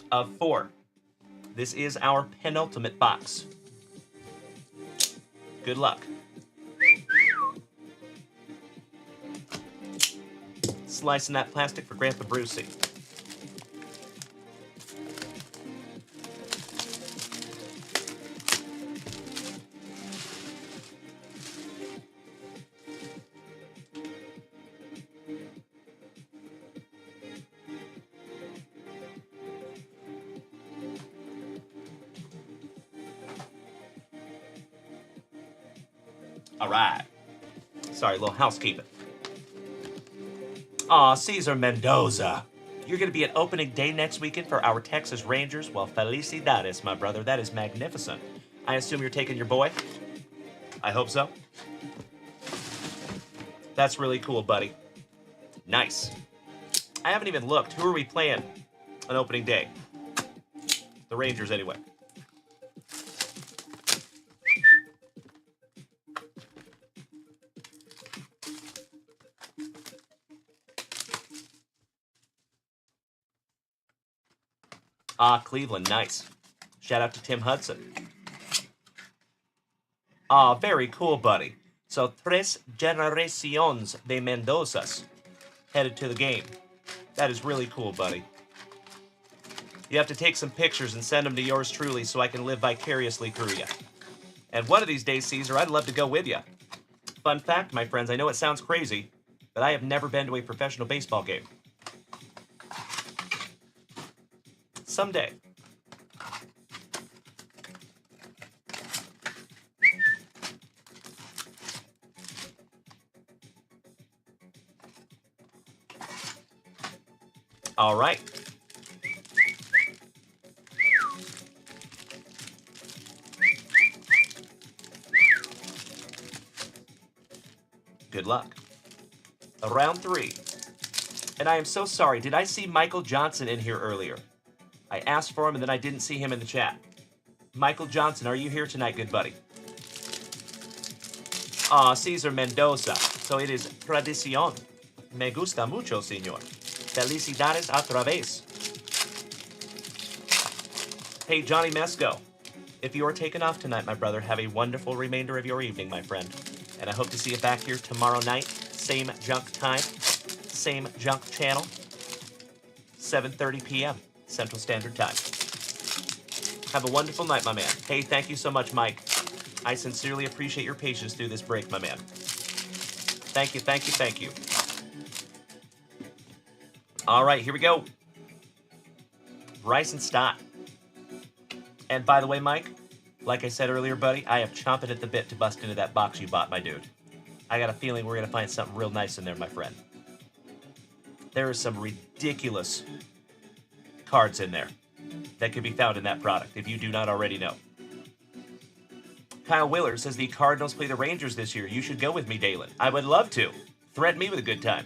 S2: of 4. This is our penultimate box. Good luck. Slicing that plastic for Grandpa Brucey. All right. Sorry, a little housekeeping. Aw, Cesar Mendoza. You're going to be at opening day next weekend for our Texas Rangers. Well, felicidades, my brother. That is magnificent. I assume you're taking your boy? I hope so. That's really cool, buddy. Nice. I haven't even looked. Who are we playing on opening day? The Rangers, anyway. Ah, Cleveland, nice. Shout out to Tim Hudson. Ah, very cool, buddy. So, Tres Generaciones de Mendozas headed to the game. That is really cool, buddy. You have to take some pictures and send them to yours truly so I can live vicariously through you. And one of these days, Caesar, I'd love to go with you. Fun fact, my friends, I know it sounds crazy, but I have never been to a professional baseball game. Someday. All right. Good luck. Round 3. And I am so sorry, did I see Michael Johnson in here earlier? I asked for him and then I didn't see him in the chat. Michael Johnson, are you here tonight, good buddy? Ah, Cesar Mendoza. So it is tradición. Me gusta mucho, señor. Felicidades otra vez. Hey, Johnny Mesco. If you are taking off tonight, my brother, have a wonderful remainder of your evening, my friend. And I hope to see you back here tomorrow night. Same junk time. Same junk channel. 7:30 p.m. Central Standard Time. Have a wonderful night, my man. Hey, thank you so much, Mike. I sincerely appreciate your patience through this break, my man. Thank you, thank you, thank you. All right, here we go. Bryson Stott. And by the way, Mike, like I said earlier, buddy, I am chomping at the bit to bust into that box you bought, my dude. I got a feeling we're going to find something real nice in there, my friend. There are some ridiculous cards in there that can be found in that product, if you do not already know. Kyle Willard says the Cardinals play the Rangers this year. You should go with me, Dalen. I would love to. Threaten me with a good time.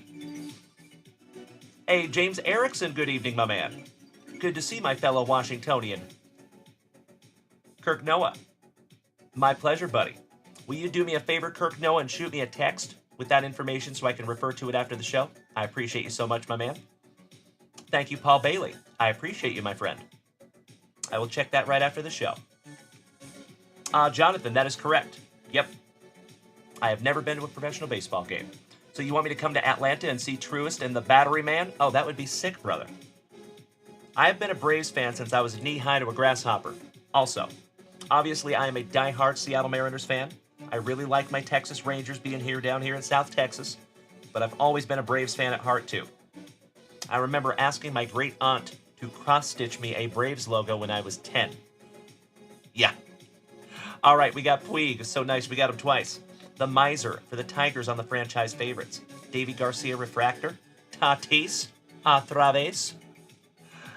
S2: Hey, James Erickson, good evening, my man. Good to see my fellow Washingtonian. Kirk Noah. My pleasure, buddy. Will you do me a favor, Kirk Noah, and shoot me a text with that information so I can refer to it after the show? I appreciate you so much, my man. Thank you, Paul Bailey. I appreciate you, my friend. I will check that right after the show. Jonathan, that is correct. Yep. I have never been to a professional baseball game. So you want me to come to Atlanta and see Truist and the Battery Man? Oh, that would be sick, brother. I have been a Braves fan since I was knee-high to a grasshopper. Also, obviously, I am a die-hard Seattle Mariners fan. I really like my Texas Rangers being down here in South Texas, but I've always been a Braves fan at heart, too. I remember asking my great-aunt to cross-stitch me a Braves logo when I was 10. Yeah. All right, we got Puig. So nice, we got him twice. The Miser for the Tigers on the franchise favorites. Davy Garcia Refractor. Tatis. Otra vez.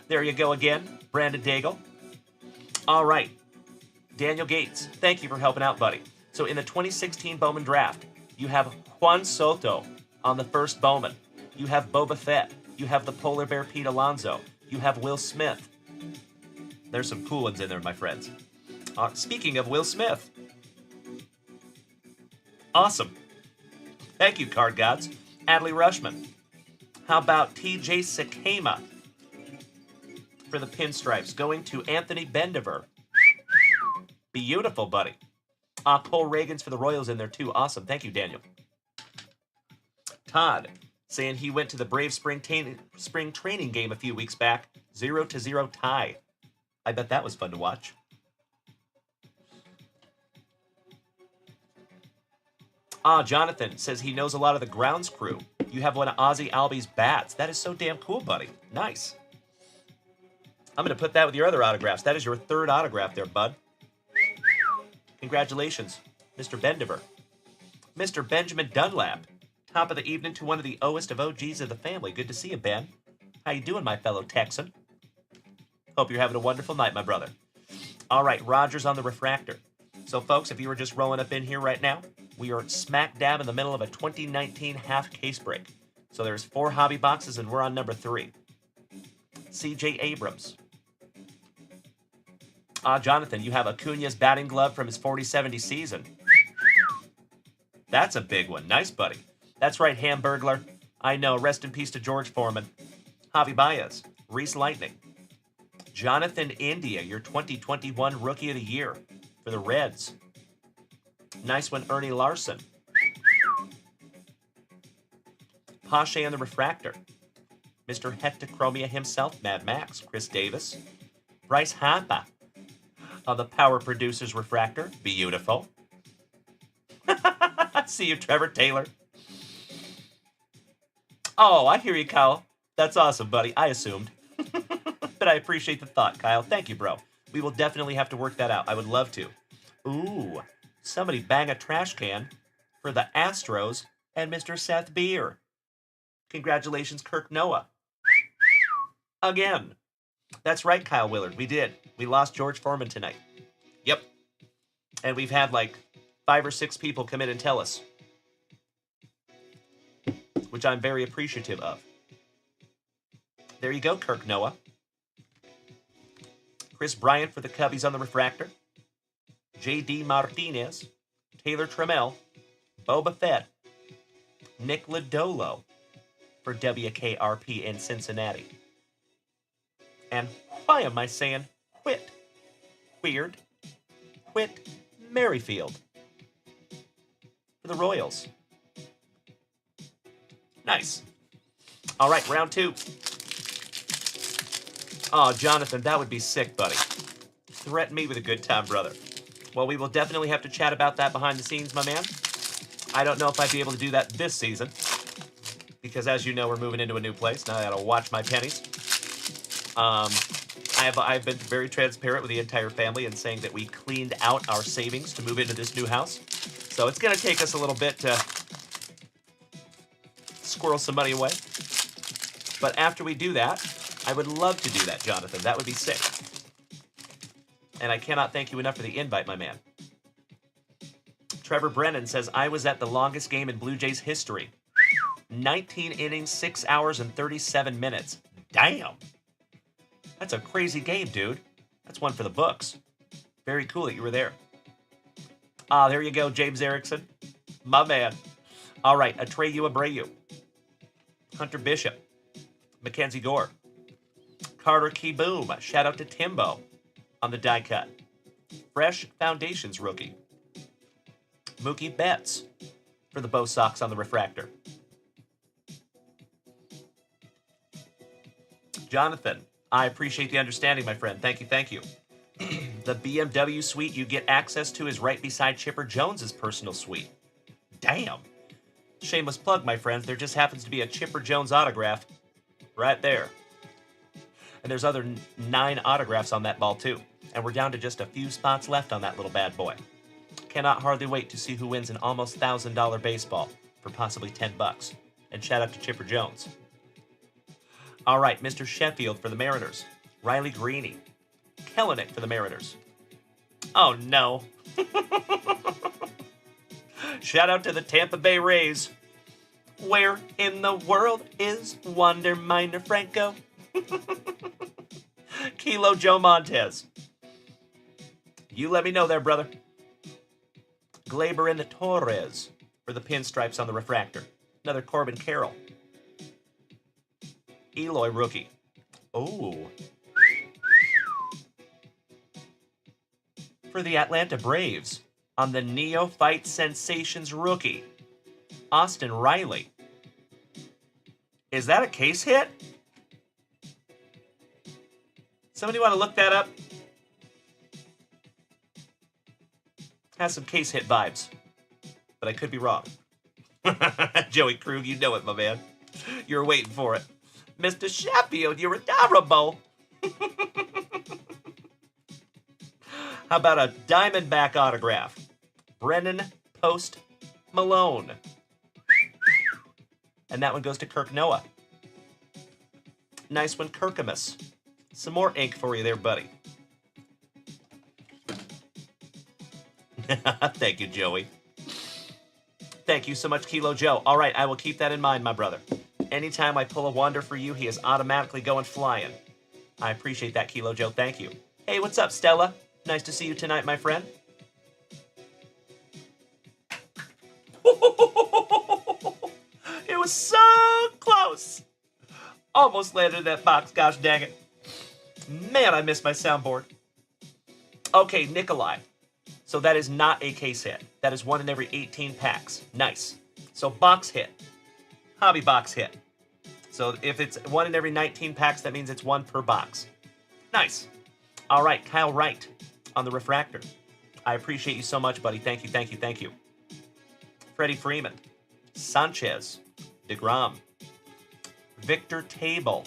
S2: There you go again. Brandon Daigle. All right. Daniel Gates, thank you for helping out, buddy. So in the 2016 Bowman draft, you have Juan Soto on the first Bowman. You have Boba Fett. You have the Polar Bear Pete Alonso. You have Will Smith. There's some cool ones in there, my friends. Speaking of Will Smith. Awesome. Thank you, Card Gods. Adley Rushman. How about TJ Sakema for the pinstripes? Going to Anthony Bendiver. Beautiful, buddy. Cole Reagan's for the Royals in there, too. Awesome. Thank you, Daniel. Todd saying he went to the Brave spring training game a few weeks back. 0-0 tie. I bet that was fun to watch. Jonathan says he knows a lot of the grounds crew. You have one of Ozzy Albies' bats. That is so damn cool, buddy. Nice. I'm going to put that with your other autographs. That is your third autograph there, bud. Congratulations, Mr. Bendiver. Mr. Benjamin Dunlap. Top of the evening to one of the oldest of OGs of the family. Good to see you, Ben. How you doing, my fellow Texan? Hope you're having a wonderful night, my brother. All right, Rogers on the refractor. So, folks, if you were just rolling up in here right now, we are smack dab in the middle of a 2019 half case break. So there's 4 hobby boxes, and we're on number 3. C.J. Abrams. Jonathan, you have Acuna's batting glove from his 40-70 season. That's a big one. Nice, buddy. That's right, Hamburglar. I know. Rest in peace to George Foreman. Javi Baez. Reese Lightning. Jonathan India, your 2021 Rookie of the Year for the Reds. Nice one, Ernie Larson. Pache on the refractor. Mr. Hectochromia himself, Mad Max. Chris Davis. Bryce Harper on the Power Producers refractor. Beautiful. See you, Trevor Taylor. Oh, I hear you, Kyle. That's awesome, buddy. I assumed. But I appreciate the thought, Kyle. Thank you, bro. We will definitely have to work that out. I would love to. Ooh, somebody bang a trash can for the Astros and Mr. Seth Beer. Congratulations, Kirk Noah. Again. That's right, Kyle Willard. We did. We lost George Foreman tonight. Yep. And we've had like 5 or 6 people come in and tell us, which I'm very appreciative of. There you go, Kirk Noah. Chris Bryant for the Cubbies on the refractor. J.D. Martinez. Taylor Trammell. Boba Fett. Nick Lodolo for WKRP in Cincinnati. And why am I saying Whit? Weird. Whit Merrifield for the Royals. Nice. All right, round 2. Oh, Jonathan, that would be sick, buddy. Threaten me with a good time, brother. Well, we will definitely have to chat about that behind the scenes, my man. I don't know if I'd be able to do that this season, because as you know, we're moving into a new place. Now I gotta watch my pennies. I've been very transparent with the entire family in saying that we cleaned out our savings to move into this new house. So it's gonna take us a little bit to squirrel some money away. But after we do that, I would love to do that, Jonathan. That would be sick. And I cannot thank you enough for the invite, my man. Trevor Brennan says, I was at the longest game in Blue Jays history. 19 innings, 6 hours, and 37 minutes. Damn. That's a crazy game, dude. That's one for the books. Very cool that you were there. There you go, James Erickson. My man. All right, Atreyu Abreu. Hunter Bishop. Mackenzie Gore. Carter Keyboom. Shout out to Timbo on the die cut. Fresh Foundations rookie. Mookie Betts for the Bo Sox on the refractor. Jonathan, I appreciate the understanding, my friend. Thank you, thank you. The BMW suite you get access to is right beside Chipper Jones's personal suite. Damn. Shameless plug, my friends. There just happens to be a Chipper Jones autograph right there. And there's other 9 autographs on that ball, too. And we're down to just a few spots left on that little bad boy. Cannot hardly wait to see who wins an almost $1,000 baseball for possibly $10. And shout out to Chipper Jones. All right, Mr. Sheffield for the Mariners. Riley Greene. Kellenick for the Mariners. Oh, no. Shout out to the Tampa Bay Rays. Where in the world is Wander Minor Franco? Kilo Joe Montez. You let me know there, brother. Glaber in the Torres for the pinstripes on the refractor. Another Corbin Carroll. Eloy rookie. Oh. For the Atlanta Braves, on the Neophyte Sensations rookie, Austin Riley. Is that a case hit? Somebody want to look that up? Has some case hit vibes, but I could be wrong. Joey Krug, you know it, my man. You're waiting for it. Mr. Sheffield, you're adorable. How about a Diamondback autograph? Brennan Post Malone. And that one goes to Kirk Noah. Nice one, Kirkamus. Some more ink for you there, buddy. Thank you, Joey. Thank you so much, Kilo Joe. All right, I will keep that in mind, my brother. Anytime I pull a Wander for you, he is automatically going flying. I appreciate that, Kilo Joe. Thank you. Hey, what's up, Stella? Nice to see you tonight, my friend. It was so close. Almost landed in that box. Gosh dang it. Man, I missed my soundboard. Okay, Nikolai. So that is not a case hit. That is 1 in every 18 packs. Nice. So box hit. Hobby box hit. So if it's 1 in every 19 packs, that means it's 1 per box. Nice. All right, Kyle Wright on the refractor. I appreciate you so much, buddy. Thank you, thank you, thank you. Freddie Freeman. Sanchez. DeGrom. Victor Table.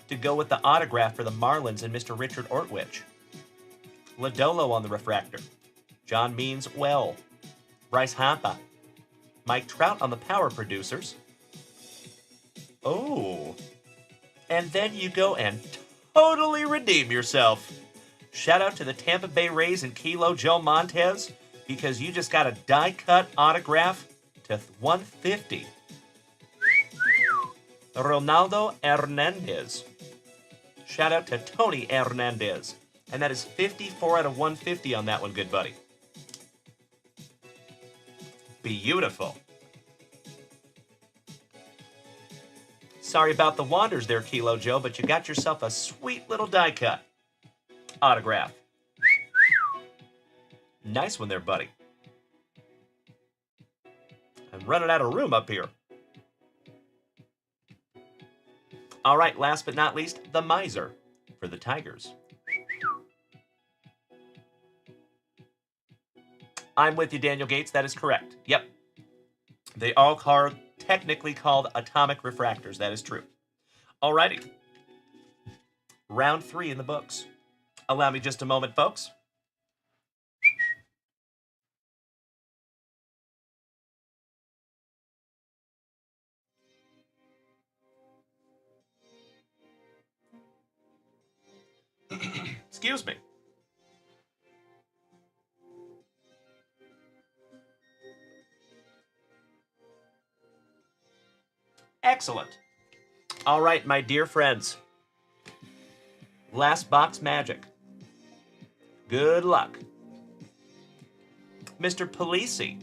S2: To go with the autograph for the Marlins and Mr. Richard Ortwich. Lodolo on the refractor. John Means Well. Bryce Harper. Mike Trout on the power producers. Oh. And then you go and totally redeem yourself. Shout out to the Tampa Bay Rays and Kilo Joe Montez because you just got a die-cut autograph to 150. Ronaldo Hernandez. Shout out to Tony Hernandez. And that is 54 out of 150 on that one, good buddy. Beautiful. Sorry about the wanders there, Kilo Joe, but you got yourself a sweet little die cut autograph. Nice one there, buddy. I'm running out of room up here. All right, last but not least, the Miser for the Tigers. I'm with you, Daniel Gates. That is correct. Yep. They all are technically called atomic refractors. That is true. Alrighty. Round 3 in the books. Allow me just a moment, folks. Excuse me. Excellent. All right, my dear friends. Last box magic. Good luck. Mr. Polisi.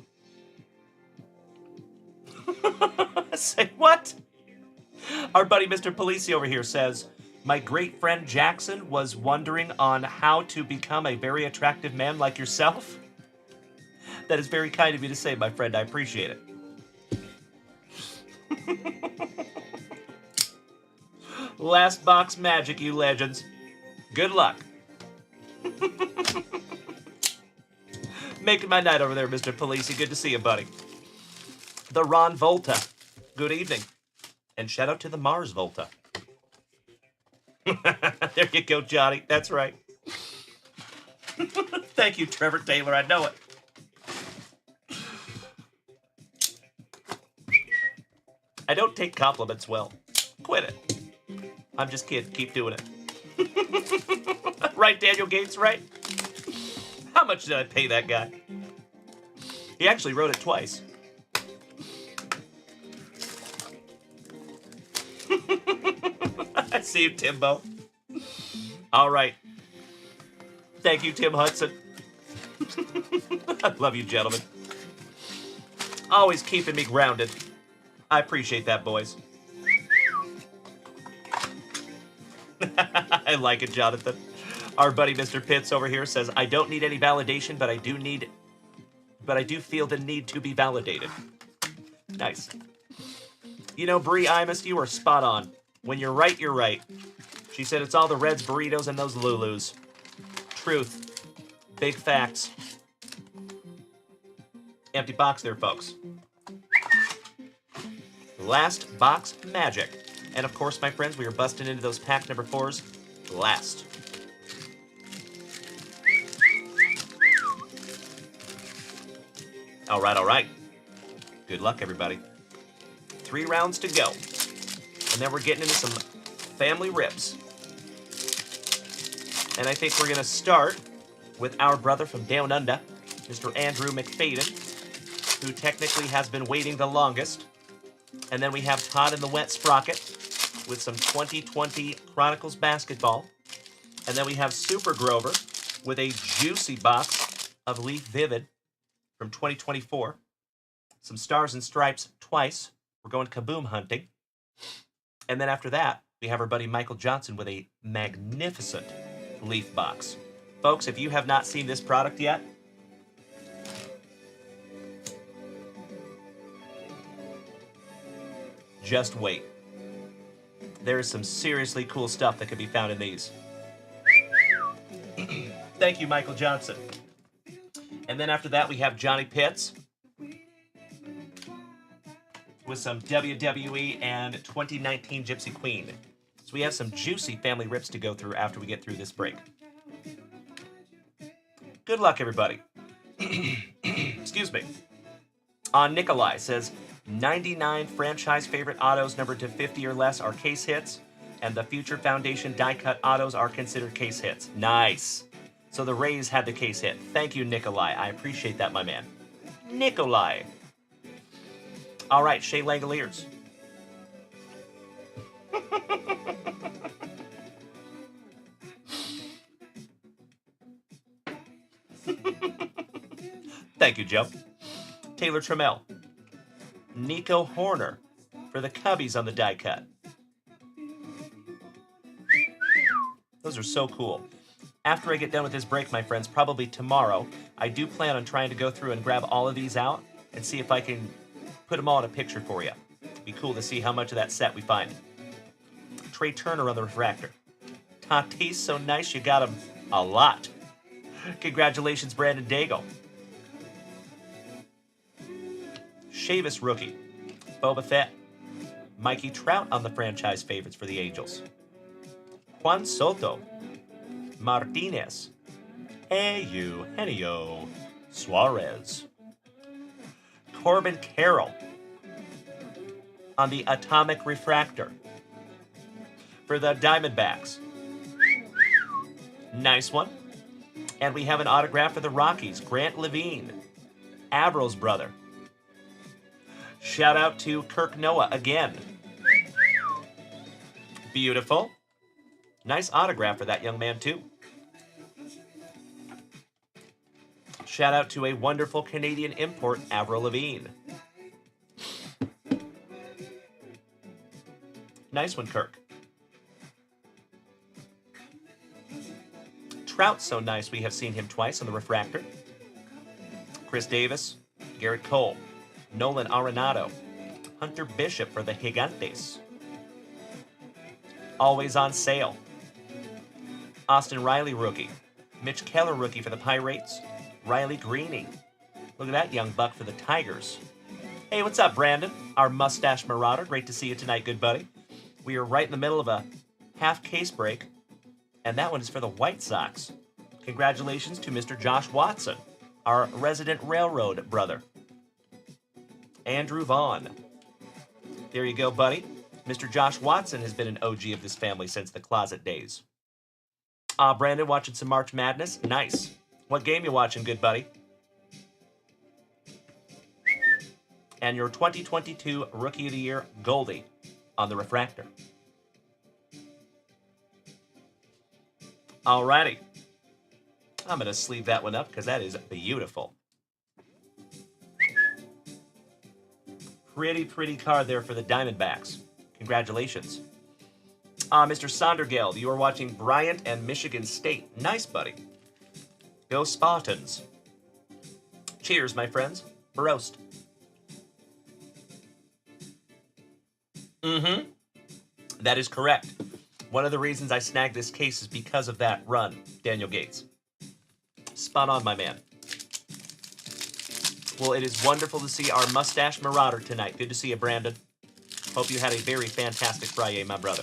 S2: Say what? Our buddy Mr. Polisi over here says, my great friend Jackson was wondering on how to become a very attractive man like yourself. That is very kind of you to say, my friend. I appreciate it. Last box magic, you legends. Good luck. Making my night over there, Mr. Polisi. Good to see you, buddy. The Ron Volta. Good evening. And shout out to the Mars Volta. There you go, Johnny. That's right. Thank you, Trevor Taylor. I know it. I don't take compliments well. Quit it. I'm just kidding. Keep doing it. Right, Daniel Gates, right? How much did I pay that guy? He actually wrote it twice. I see you, Timbo. All right. Thank you, Tim Hudson. I love you, gentlemen. Always keeping me grounded. I appreciate that, boys. I like it, Jonathan. Our buddy Mr. Pitts over here says, I don't need any validation, but I do feel the need to be validated. Nice. You know, Bree Imus, you are spot on. When you're right, you're right. She said it's all the Reds, burritos, and those Lulus. Truth. Big facts. Empty box there, folks. Last box magic. And of course, my friends, we are busting into those pack number 4s last. All right. Good luck, everybody. 3 rounds to go. And then we're getting into some family rips. And I think we're going to start with our brother from Down Under, Mr. Andrew McFadden, who technically has been waiting the longest. And then we have Todd in the Wet Sprocket with some 2020 Chronicles basketball. And then we have Super Grover with a juicy box of Leaf Vivid from 2024. Some Stars and Stripes twice. We're going kaboom hunting. And then after that, we have our buddy Michael Johnson with a magnificent Leaf box. Folks, if you have not seen this product yet, just wait. There is some seriously cool stuff that can be found in these. Thank you, Michael Johnson. And then after that, we have Johnny Pitts with some WWE and 2019 Gypsy Queen. So we have some juicy family rips to go through after we get through this break. Good luck, everybody. Excuse me. Nikolai says, 99 franchise favorite autos numbered to 50 or less are case hits, and the Future Foundation die-cut autos are considered case hits. Nice. So the Rays had the case hit. Thank you, Nikolai. I appreciate that, my man. Nikolai. All right, Shea Langoliers. Thank you, Joe. Taylor Trammell. Nico Horner for the Cubbies on the die cut. Those are so cool. After I get done with this break, my friends, probably tomorrow, I do plan on trying to go through and grab all of these out and see if I can put them all in a picture for you. It'd be cool to see how much of that set we find. Trey Turner on the refractor. Tatis, so nice you got him a lot. Congratulations, Brandon Daigle. Chavis rookie. Boba Fett. Mikey Trout on the franchise favorites for the Angels. Juan Soto. Martinez. Hey you, Henio. Suarez. Corbin Carroll on the Atomic Refractor for the Diamondbacks. Nice one. And we have an autograph for the Rockies, Grant Levine, Avril's brother. Shout out to Kirk Noah again. Beautiful. Nice autograph for that young man, too. Shout out to a wonderful Canadian import, Avril Lavigne. Nice one, Kirk. Trout's so nice, we have seen him twice on the refractor. Chris Davis, Garrett Cole, Nolan Arenado, Hunter Bishop for the Gigantes. Always on sale. Austin Riley rookie. Mitch Keller rookie for the Pirates. Riley Greeny. Look at that young buck for the Tigers. Hey, what's up, Brandon? Our mustache marauder. Great to see you tonight, good buddy. We are right in the middle of a half case break, and that one is for the White Sox. Congratulations to Mr. Josh Watson, our resident railroad brother. Andrew Vaughn. There you go, buddy. Mr. Josh Watson has been an OG of this family since the closet days. Brandon, watching some March Madness? Nice. What game you watching, good buddy? And your 2022 Rookie of the Year, Goldie, on the refractor. Alrighty. I'm going to sleeve that one up because that is beautiful. Pretty card there for the Diamondbacks. Congratulations. Mr. Sondergeld, you are watching Bryant and Michigan State. Nice, buddy. Go Spartans. Cheers, my friends. Prost. That is correct. One of the reasons I snagged this case is because of that run, Daniel Gates. Spot on, my man. Well, it is wonderful to see our mustache marauder tonight. Good to see you, Brandon. Hope you had a very fantastic FriYAY, my brother.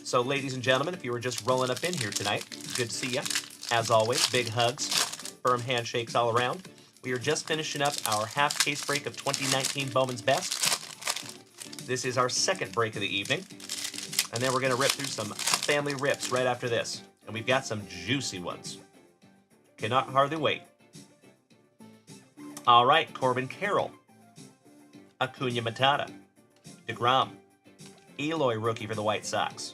S2: So, ladies and gentlemen, if you were just rolling up in here tonight, good to see you. As always, big hugs, firm handshakes all around. We are just finishing up our half case break of 2019 Bowman's Best. This is our second break of the evening. And then we're going to rip through some family rips right after this. And we've got some juicy ones. Cannot hardly wait. All right, Corbin Carroll. Acuna Matata. DeGrom. Eloy rookie for the White Sox.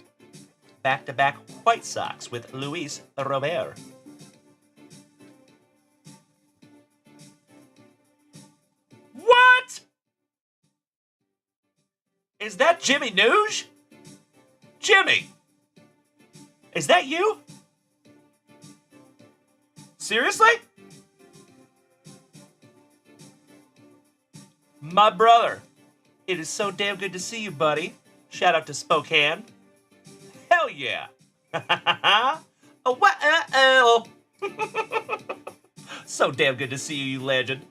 S2: Back-to-back White Sox with Luis Robert. What? Is that Jimmy Nuge? Jimmy! Is that you? Seriously? My brother, it is so damn good to see you, buddy. Shout out to Spokane. Hell yeah. Oh, wow. So damn good to see you, you legend.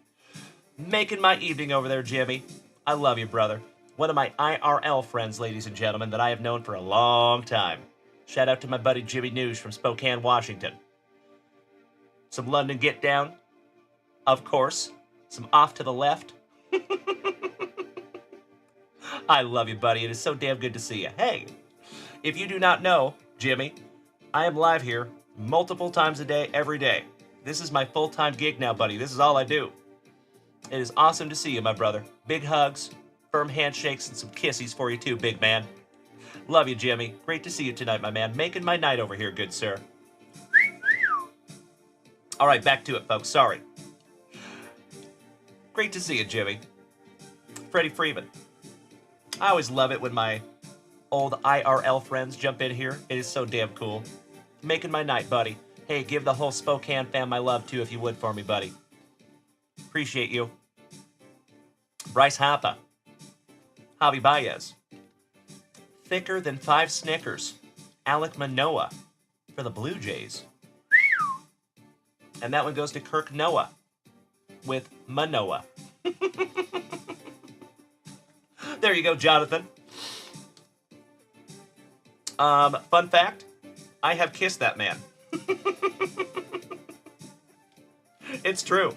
S2: Making my evening over there, Jimmy. I love you, brother. One of my IRL friends, ladies and gentlemen, that I have known for a long time. Shout out to my buddy Jimmy News from Spokane, Washington. Some London Get Down, of course. Some Off to the Left. I love you, buddy. It is so damn good to see you. Hey, if you do not know, Jimmy, I am live here multiple times a day, every day. This is my full-time gig now, buddy. This is all I do. It is awesome to see you, my brother. Big hugs, firm handshakes, and some kissies for you too, big man. Love you, Jimmy. Great to see you tonight, my man. Making my night over here, good sir. All right, back to it, folks. Sorry. Great to see you, Jimmy. Freddie Freeman. I always love it when my old IRL friends jump in here. It is so damn cool. Making my night, buddy. Hey, give the whole Spokane fam my love, too, if you would for me, buddy. Appreciate you. Bryce Harper. Javi Baez. Thicker than 5 Snickers. Alek Manoah for the Blue Jays. And that one goes to Kirk Noah with Manoah. There you go, Jonathan. Fun fact, I have kissed that man. It's true.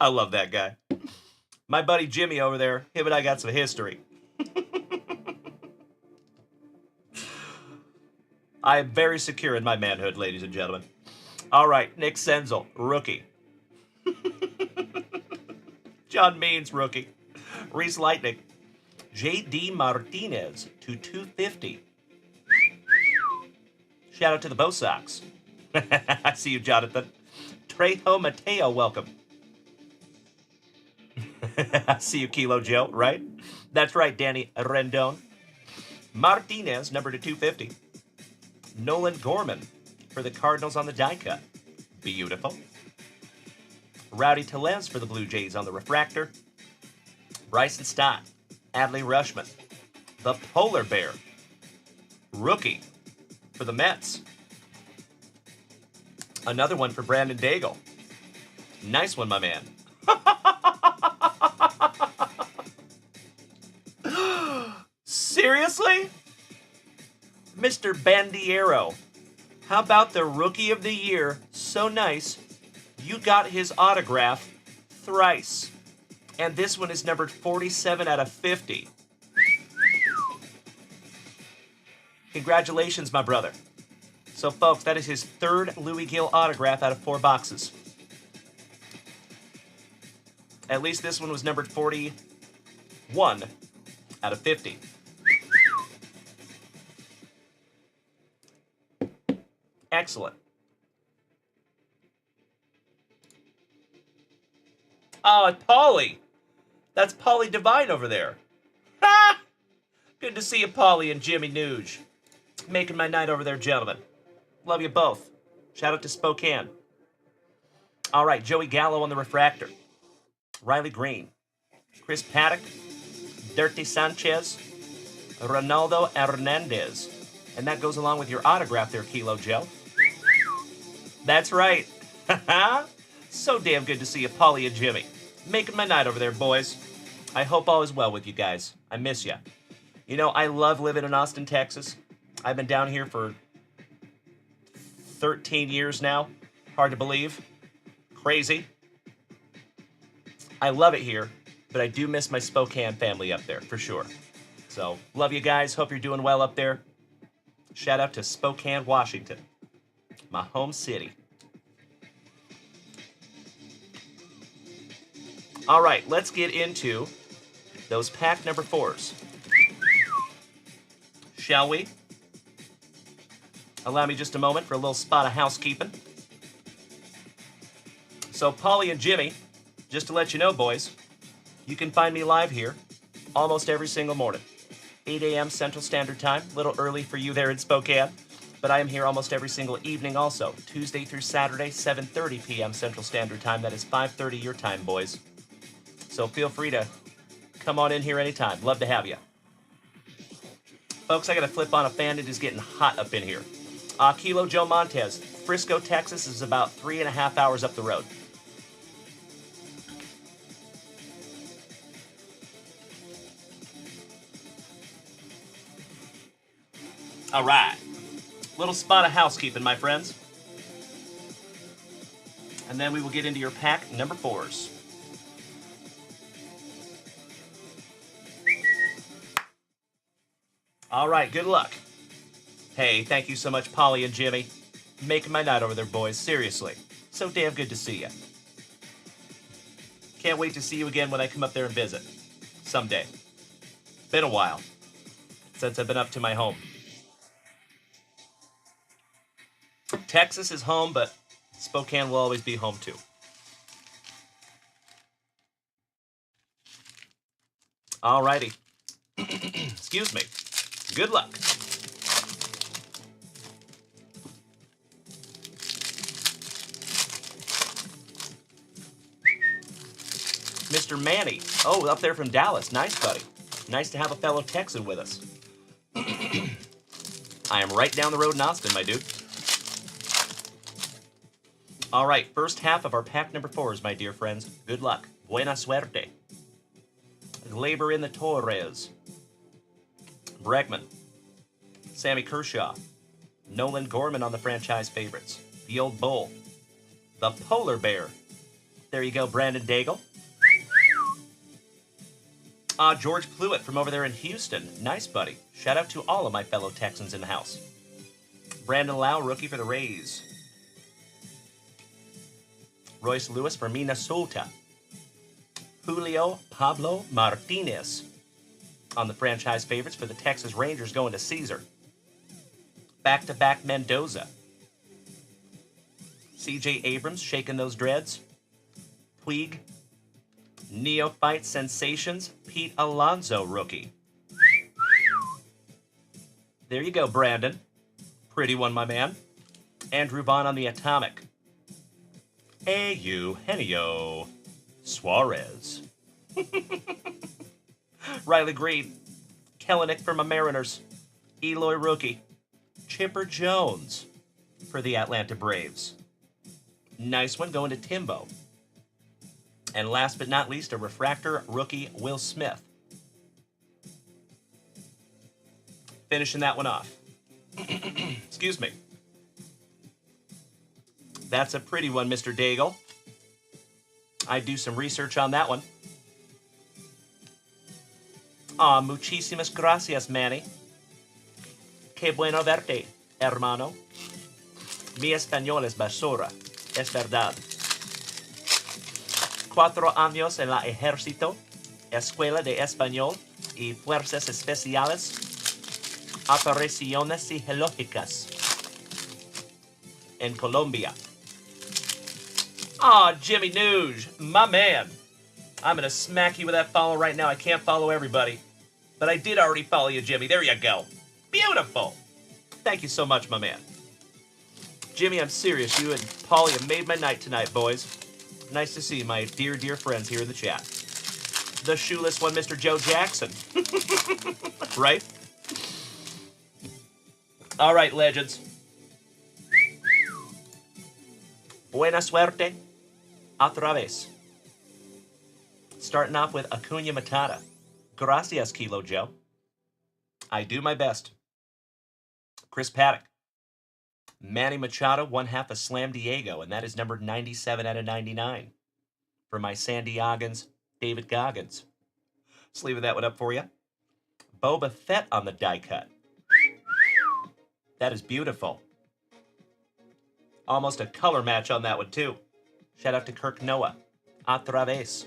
S2: I love that guy. My buddy Jimmy over there, him and I got some history. I am very secure in my manhood, ladies and gentlemen. All right, Nick Senzel, rookie. John Means, rookie. Reese Lightning. J.D. Martinez to 250. Shout out to the Bo Sox. I see you, Jonathan. Trejo Mateo, welcome. I see you, Kilo Joe, right? That's right, Danny Rendon. Martinez, number to 250. Nolan Gorman for the Cardinals on the die cut. Beautiful. Rowdy Tellez for the Blue Jays on the refractor. Bryson Stott. Adley Rutschman. The Polar Bear. Rookie for the Mets. Another one for Brandon Daigle. Nice one, my man. Seriously? Mr. Bandiero. How about the Rookie of the Year? So nice. You got his autograph thrice. And this one is numbered 47 out of 50. Congratulations, my brother. So, folks, that is his third Louis Gill autograph out of 4 boxes. At least this one was numbered 41 out of 50. Excellent. Oh, Paulie. That's Paulie Divine over there. Ha! Good to see you, Paulie and Jimmy Nuge. Making my night over there, gentlemen. Love you both. Shout out to Spokane. All right, Joey Gallo on the refractor. Riley Green. Chris Paddock. Dirty Sanchez. Ronaldo Hernandez. And that goes along with your autograph there, Kilo Joe. That's right. So damn good to see you, Paulie and Jimmy. Making my night over there, boys. I hope all is well with you guys. I miss ya. You know, I love living in Austin, Texas. I've been down here for 13 years now. Hard to believe. Crazy. I love it here, but I do miss my Spokane family up there, for sure. So, love you guys. Hope you're doing well up there. Shout out to Spokane, Washington. My home city. All right, let's get into those pack number 4s. Shall we? Allow me just a moment for a little spot of housekeeping. So, Paulie and Jimmy, just to let you know, boys, you can find me live here almost every single morning. 8 a.m. Central Standard Time, a little early for you there in Spokane, but I am here almost every single evening also, Tuesday through Saturday, 7:30 p.m. Central Standard Time. That is 5:30 your time, boys. So feel free to come on in here anytime. Love to have you. Folks, I got to flip on a fan. It is getting hot up in here. Kilo Joe Montez, Frisco, Texas is about 3.5 hours up the road. All right. Little spot of housekeeping, my friends. And then we will get into your pack number 4s. All right, good luck. Hey, thank you so much, Paulie and Jimmy. Making my night over there, boys. Seriously. So damn good to see you. Can't wait to see you again when I come up there and visit. Someday. Been a while since I've been up to my home. Texas is home, but Spokane will always be home too. All righty. Excuse me. Good luck. Mr. Manny. Oh, up there from Dallas. Nice, buddy. Nice to have a fellow Texan with us. I am right down the road in Austin, my dude. All right, first half of our pack number 4s, my dear friends. Good luck. Buena suerte. Glaber in the Torres. Bregman. Sammy Kershaw. Nolan Gorman on the franchise favorites. The Old Bull. The Polar Bear. There you go, Brandon Daigle. George Pluitt from over there in Houston. Nice, buddy. Shout out to all of my fellow Texans in the house. Brandon Lau, rookie for the Rays. Royce Lewis for Minnesota. Julio Pablo Martinez on the franchise favorites for the Texas Rangers going to Caesar. Back-to-back Mendoza. C.J. Abrams shaking those dreads. Puig. Neophyte Sensations. Pete Alonso, rookie. There you go, Brandon. Pretty one, my man. Andrew Vaughn on the Atomic. Eugenio Suarez. Riley Green. Kellenick for my Mariners. Eloy, rookie. Chipper Jones for the Atlanta Braves. Nice one going to Timbo. And last but not least, a refractor rookie, Will Smith. Finishing that one off. Excuse me. That's a pretty one, Mr. Daigle. I do some research on that one. Muchísimas gracias, Manny. Qué bueno verte, hermano. Mi español es basura, es verdad. 4 años en la ejército, escuela de español y fuerzas especiales, operaciones sigilológicas en Colombia. Jimmy Nuge, my man. I'm going to smack you with that follow right now. I can't follow everybody. But I did already follow you, Jimmy. There you go. Beautiful. Thank you so much, my man. Jimmy, I'm serious. You and Paulie have made my night tonight, boys. Nice to see my dear, dear friends here in the chat. The shoeless one, Mr. Joe Jackson. Right? All right, legends. Buena suerte. Otra vez. Starting off with Acuna Matata. Gracias, Kilo Joe. I do my best. Chris Paddock. Manny Machado, 1/2 of Slam Diego, and that is numbered 97 out of 99. For my San Diegans, David Goggins. Sleeving that one up for you. Boba Fett on the die cut. That is beautiful. Almost a color match on that one, too. Shout out to Kirk Noah. Otra vez.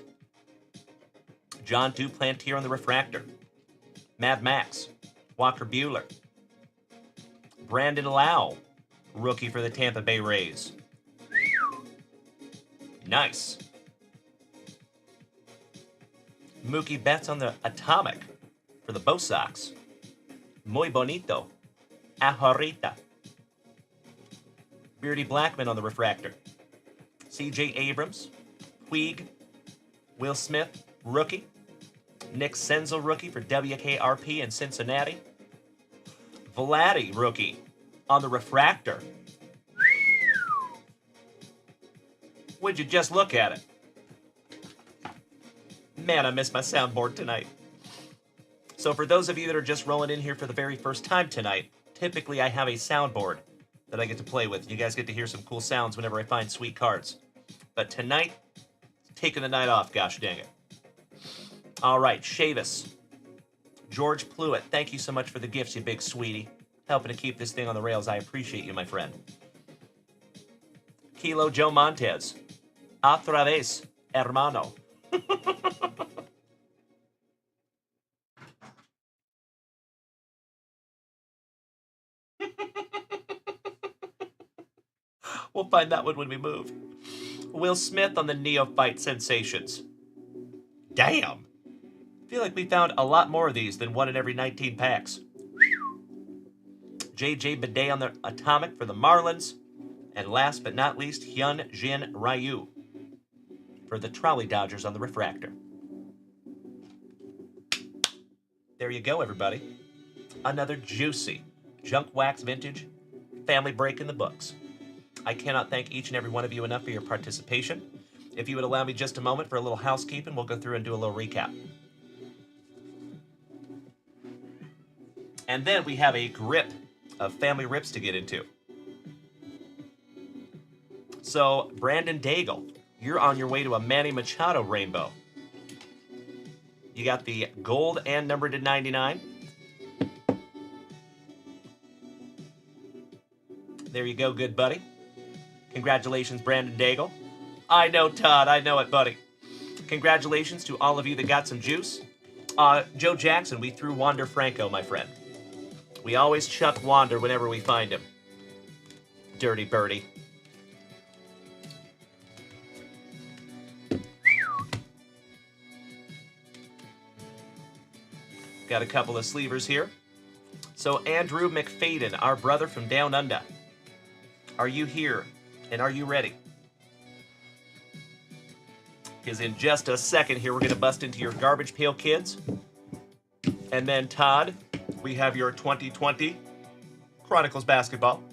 S2: John Duplantier on the refractor. Mad Max. Walker Buehler. Brandon Lau. Rookie for the Tampa Bay Rays. Nice. Mookie Betts on the Atomic for the Bo Sox. Muy bonito. Ahorita. Beardy Blackman on the refractor. C.J. Abrams. Puig. Will Smith, rookie. Nick Senzel, rookie for WKRP in Cincinnati. Vladdy, rookie on the refractor. Would you just look at it? Man, I missed my soundboard tonight. So for those of you that are just rolling in here for the very first time tonight, typically I have a soundboard that I get to play with. You guys get to hear some cool sounds whenever I find sweet cards. But tonight, taking the night off, gosh dang it. All right, Chavis. George Pluitt, thank you so much for the gifts, you big sweetie. Helping to keep this thing on the rails. I appreciate you, my friend. Kilo Joe Montez. Otra vez, hermano. We'll find that one when we move. Will Smith on the Neophyte Sensations. Damn. I feel like we found a lot more of these than one in every 19 packs. J.J. Bidet on the Atomic for the Marlins. And last but not least, Hyun Jin Ryu for the Trolley Dodgers on the refractor. There you go, everybody. Another juicy junk wax vintage family break in the books. I cannot thank each and every one of you enough for your participation. If you would allow me just a moment for a little housekeeping, we'll go through and do a little recap. And then we have a grip of family rips to get into. So, Brandon Daigle, you're on your way to a Manny Machado rainbow. You got the gold and numbered to 99. There you go, good buddy. Congratulations, Brandon Daigle. I know, Todd. I know it, buddy. Congratulations to all of you that got some juice. Joe Jackson, we threw Wander Franco, my friend. We always chuck Wander whenever we find him. Dirty birdie. Got a couple of sleevers here. So Andrew McFadden, our brother from Down Under. Are you here? And are you ready? Because in just a second here, we're going to bust into your Garbage Pail Kids. And then, Todd, we have your 2020 Chronicles Basketball.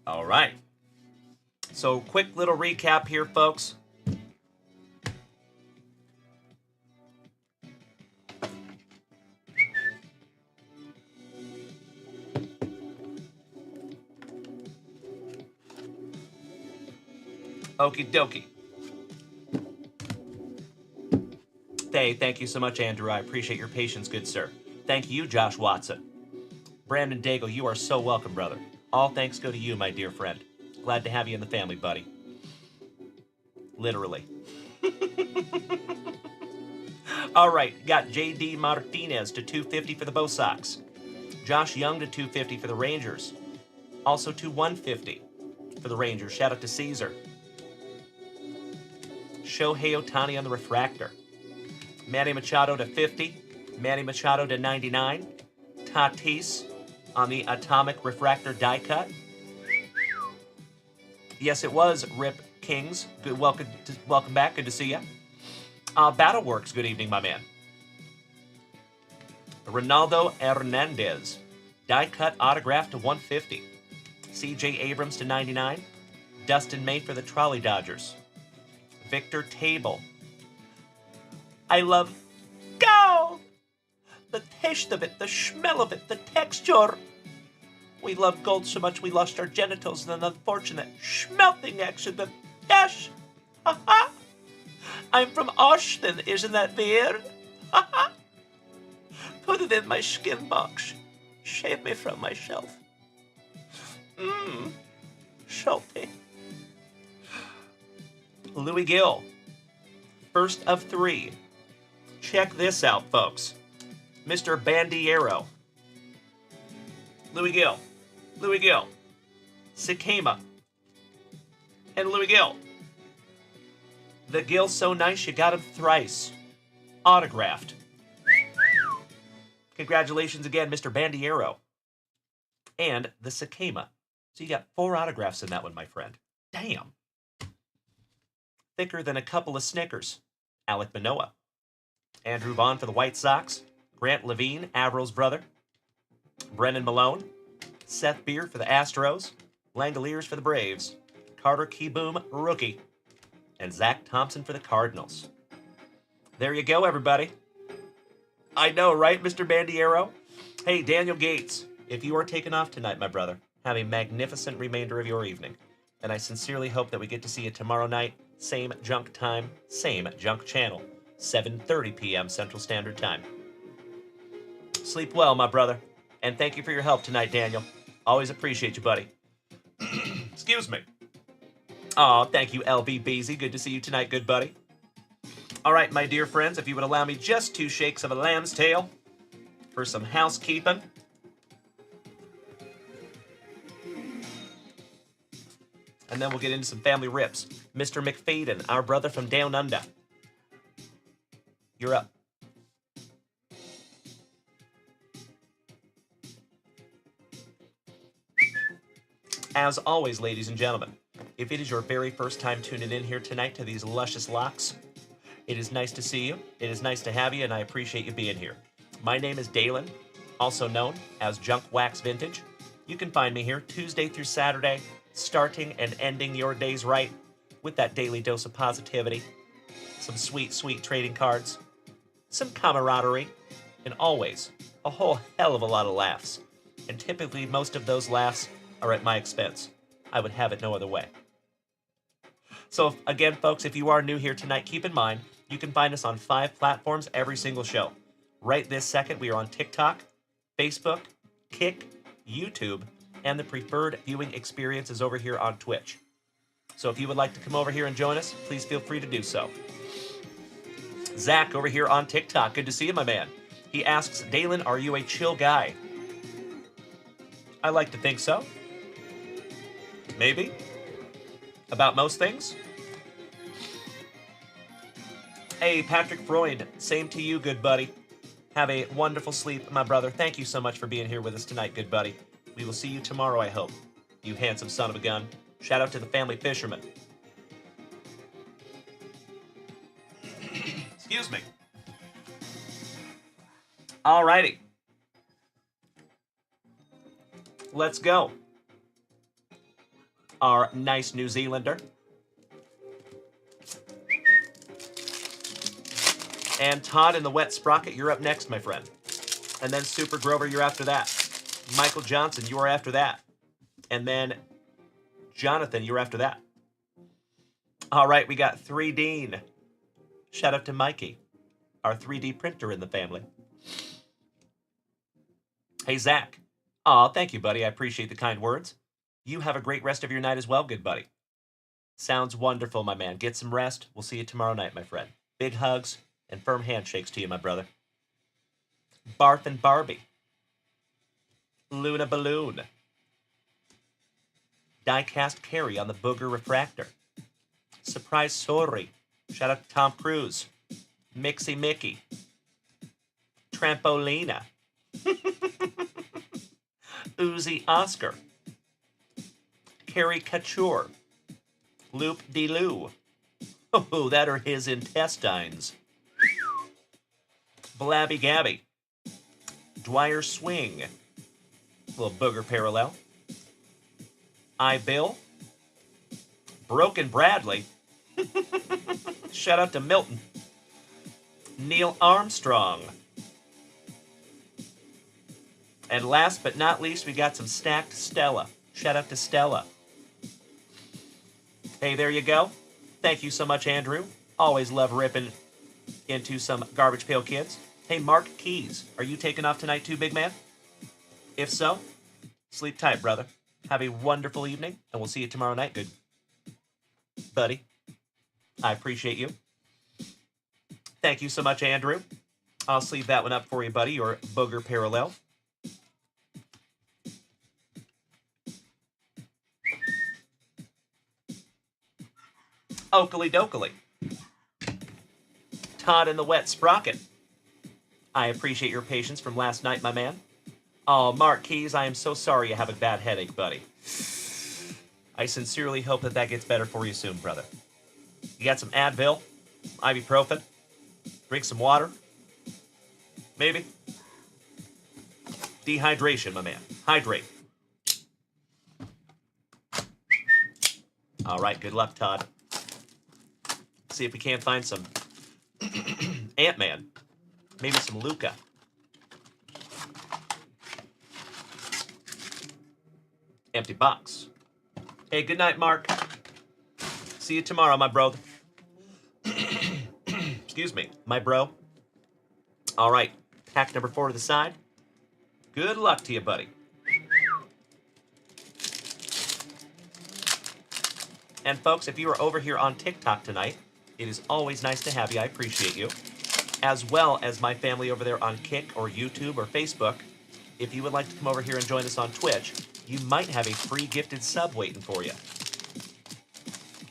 S2: All right. So, quick little recap here, folks. Okie dokie. Hey, thank you so much, Andrew. I appreciate your patience, good sir. Thank you, Josh Watson. Brandon Daigle, you are so welcome, brother. All thanks go to you, my dear friend. Glad to have you in the family, buddy. Literally. All right, got J.D. Martinez to 250 for the Bo Sox. Josh Young to 250 for the Rangers. Also to 150 for the Rangers. Shout out to Caesar. Shohei Ohtani on the refractor. Manny Machado to 50. Manny Machado to 99. Tatis on the atomic refractor die cut. Yes, it was Rip Kings. Good, welcome back. Good to see you. Battleworks. Good evening, my man. Ronaldo Hernandez, die cut autograph to 150. C.J. Abrams to 99. Dustin May for the Trolley Dodgers. Victor Table. I love go! The taste of it, the smell of it, the texture. We love gold so much we lost our genitals in an unfortunate schmelting accident. Yes! Ha ha! I'm from Austin, isn't that weird? Ha ha! Put it in my skin box. Save me from myself. Salty. Louis Gill. First of 3. Check this out, folks. Mr. Bandiero. Louis Gill. Louis Gill. Sakema. And Louis Gill. The Gill so nice you got him thrice. Autographed. Congratulations again, Mr. Bandiero. And the Sakema. So you got 4 autographs in that one, my friend. Damn. Thicker than a couple of Snickers. Alec Manoah. Andrew Vaughn for the White Sox. Grant Levine, Avril's brother. Brennan Malone. Seth Beer for the Astros. Langoliers for the Braves. Carter Keyboom, rookie. And Zach Thompson for the Cardinals. There you go, everybody. I know, right, Mr. Bandiero? Hey, Daniel Gates, if you are taking off tonight, my brother, have a magnificent remainder of your evening. And I sincerely hope that we get to see you tomorrow night, same junk time, same junk channel, 7:30 p.m. Central Standard Time. Sleep well, my brother. And thank you for your help tonight, Daniel. Always appreciate you, buddy. Excuse me. Oh, thank you, LB Beasy. Good to see you tonight, good buddy. All right, my dear friends, if you would allow me just 2 shakes of a lamb's tail for some housekeeping. And then we'll get into some family rips. Mr. McFadden, our brother from down under. You're up. As always, ladies and gentlemen, if it is your very first time tuning in here tonight to these luscious locks, it is nice to see you. It is nice to have you, and I appreciate you being here. My name is Dalen, also known as Junkwax Vintage. You can find me here Tuesday through Saturday, starting and ending your days right with that daily dose of positivity, some sweet, sweet trading cards, some camaraderie, and always a whole hell of a lot of laughs. And typically, most of those laughs are at my expense. I would have it no other way. So again, folks, if you are new here tonight, keep in mind, you can find us on 5 platforms every single show. Right this second, we are on TikTok, Facebook, Kick, YouTube, and the preferred viewing experience is over here on Twitch. So if you would like to come over here and join us, please feel free to do so. Zach over here on TikTok. Good to see you, my man. He asks, Dalen, are you a chill guy? I like to think so. Maybe. About most things. Hey, Patrick Freud, same to you, good buddy. Have a wonderful sleep, my brother. Thank you so much for being here with us tonight, good buddy. We will see you tomorrow, I hope. You handsome son of a gun. Shout out to the family fisherman. Excuse me. Alrighty. Let's go. Our nice New Zealander. And Todd in the wet sprocket, you're up next, my friend. And then Super Grover, you're after that. Michael Johnson, you are after that. And then Jonathan, you're after that. All right, we got 3D. Shout out to Mikey, our 3D printer in the family. Hey, Zach. Aw, thank you, buddy. I appreciate the kind words. You have a great rest of your night as well, good buddy. Sounds wonderful, my man. Get some rest. We'll see you tomorrow night, my friend. Big hugs and firm handshakes to you, my brother. Barth and Barbie. Luna Balloon. Diecast Carry on the Booger Refractor. Surprise Sorry. Shout out to Tom Cruise. Mixie Mickey. Trampolina. Uzi Oscar. Carrie Couture. Loop de Loo. Oh, that are his intestines. Blabby Gabby. Dwyer Swing. Little booger parallel. I Bill. Broken Bradley. Shout out to Milton. Neil Armstrong. And last but not least, we got some stacked Stella. Shout out to Stella. Hey, there you go. Thank you so much, Andrew. Always love ripping into some Garbage Pail Kids. Hey, Mark Keys, are you taking off tonight too, big man? If so, sleep tight, brother. Have a wonderful evening, and we'll see you tomorrow night, good buddy. I appreciate you. Thank you so much, Andrew. I'll sleeve that one up for you, buddy, your booger parallel. Oakley Dokley. Todd and the Wet Sprocket. I appreciate your patience from last night, my man. Oh, Mark Keys, I am so sorry you have a bad headache, buddy. I sincerely hope that that gets better for you soon, brother. You got some Advil, ibuprofen, drink some water, maybe. Dehydration, my man. Hydrate. All right, good luck, Todd. See if we can't find some Ant-Man. Maybe some Luca. Empty box. Hey, good night, Mark. See you tomorrow, my bro. Excuse me, my bro. All right, pack number 4 to the side. Good luck to you, buddy. And folks, if you are over here on TikTok tonight, it is always nice to have you. I appreciate you. As well as my family over there on Kick or YouTube or Facebook. If you would like to come over here and join us on Twitch, you might have a free gifted sub waiting for you.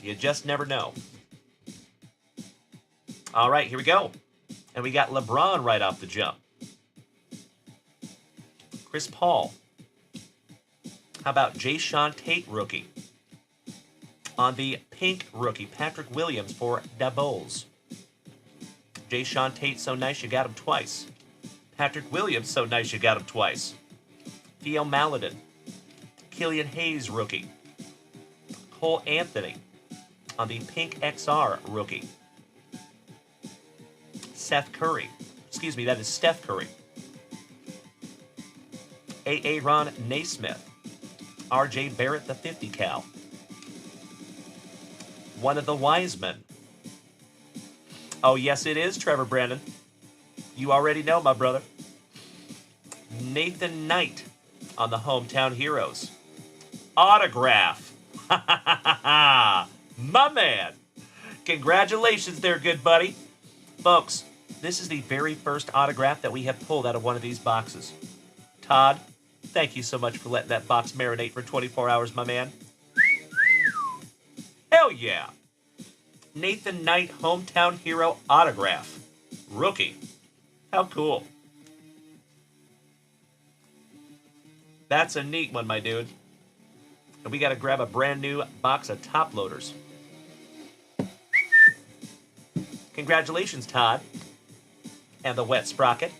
S2: You just never know. All right, here we go. And we got LeBron right off the jump. Chris Paul. How about Jayshawn Tate rookie? On the pink rookie, Patrick Williams for the Bulls. Jayshawn Tate, so nice you got him twice. Patrick Williams, so nice you got him twice. Theo Maladin. Killian Hayes rookie. Cole Anthony on the pink XR rookie. Seth Curry. Excuse me, that is Steph Curry. Aaron Naismith. RJ Barrett, the 50 cal. One of the wise men. Oh, yes, it is, Trevor Brandon. You already know, my brother. Nathan Knight on the Hometown Heroes. Autograph. Ha ha ha ha ha. My man. Congratulations there, good buddy. Folks, this is the very first autograph that we have pulled out of one of these boxes. Todd, thank you so much for letting that box marinate for 24 hours, my man. Hell yeah. Nathan Knight Hometown Hero autograph. Rookie. How cool. That's a neat one, my dude. And we got to grab a brand new box of top loaders. Congratulations, Todd. And the Wet Sprocket.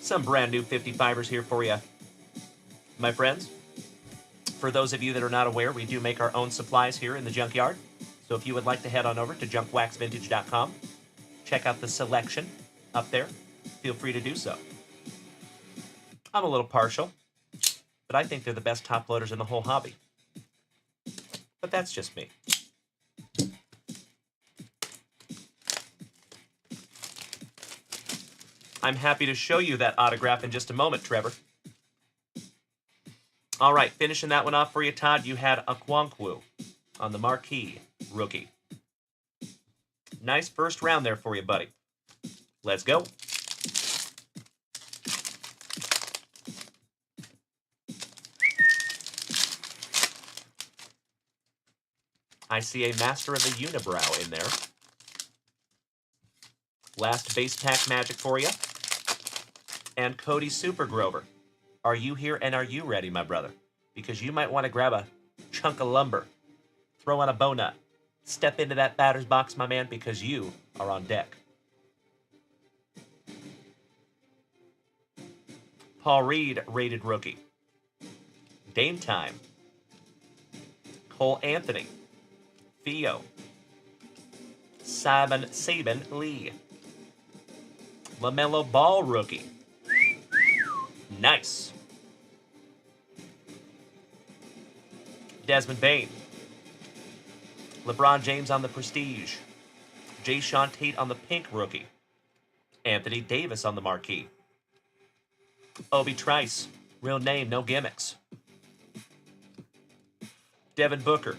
S2: Some brand new 55ers here for you, my friends. For those of you that are not aware, we do make our own supplies here in the junkyard. So if you would like to head on over to junkwaxvintage.com, check out the selection up there, feel free to do so. I'm a little partial, but I think they're the best top loaders in the whole hobby. But that's just me. I'm happy to show you that autograph in just a moment, Trevor. All right, finishing that one off for you, Todd, you had Okonkwo on the marquee rookie. Nice first round there for you, buddy. Let's go. I see a Master of the Unibrow in there. Last base pack magic for you. And Cody Super Grover. Are you here and are you ready, my brother? Because you might want to grab a chunk of lumber, throw on a bow nut, step into that batter's box, my man, because you are on deck. Paul Reed, rated rookie. Dame Time. Cole Anthony. Theo. Simon Saban Lee. LaMelo Ball, rookie. Nice. Desmond Bain. LeBron James on the Prestige. Jayshawn Tate on the pink rookie. Anthony Davis on the marquee. Obi Trice. Real name, no gimmicks. Devin Booker.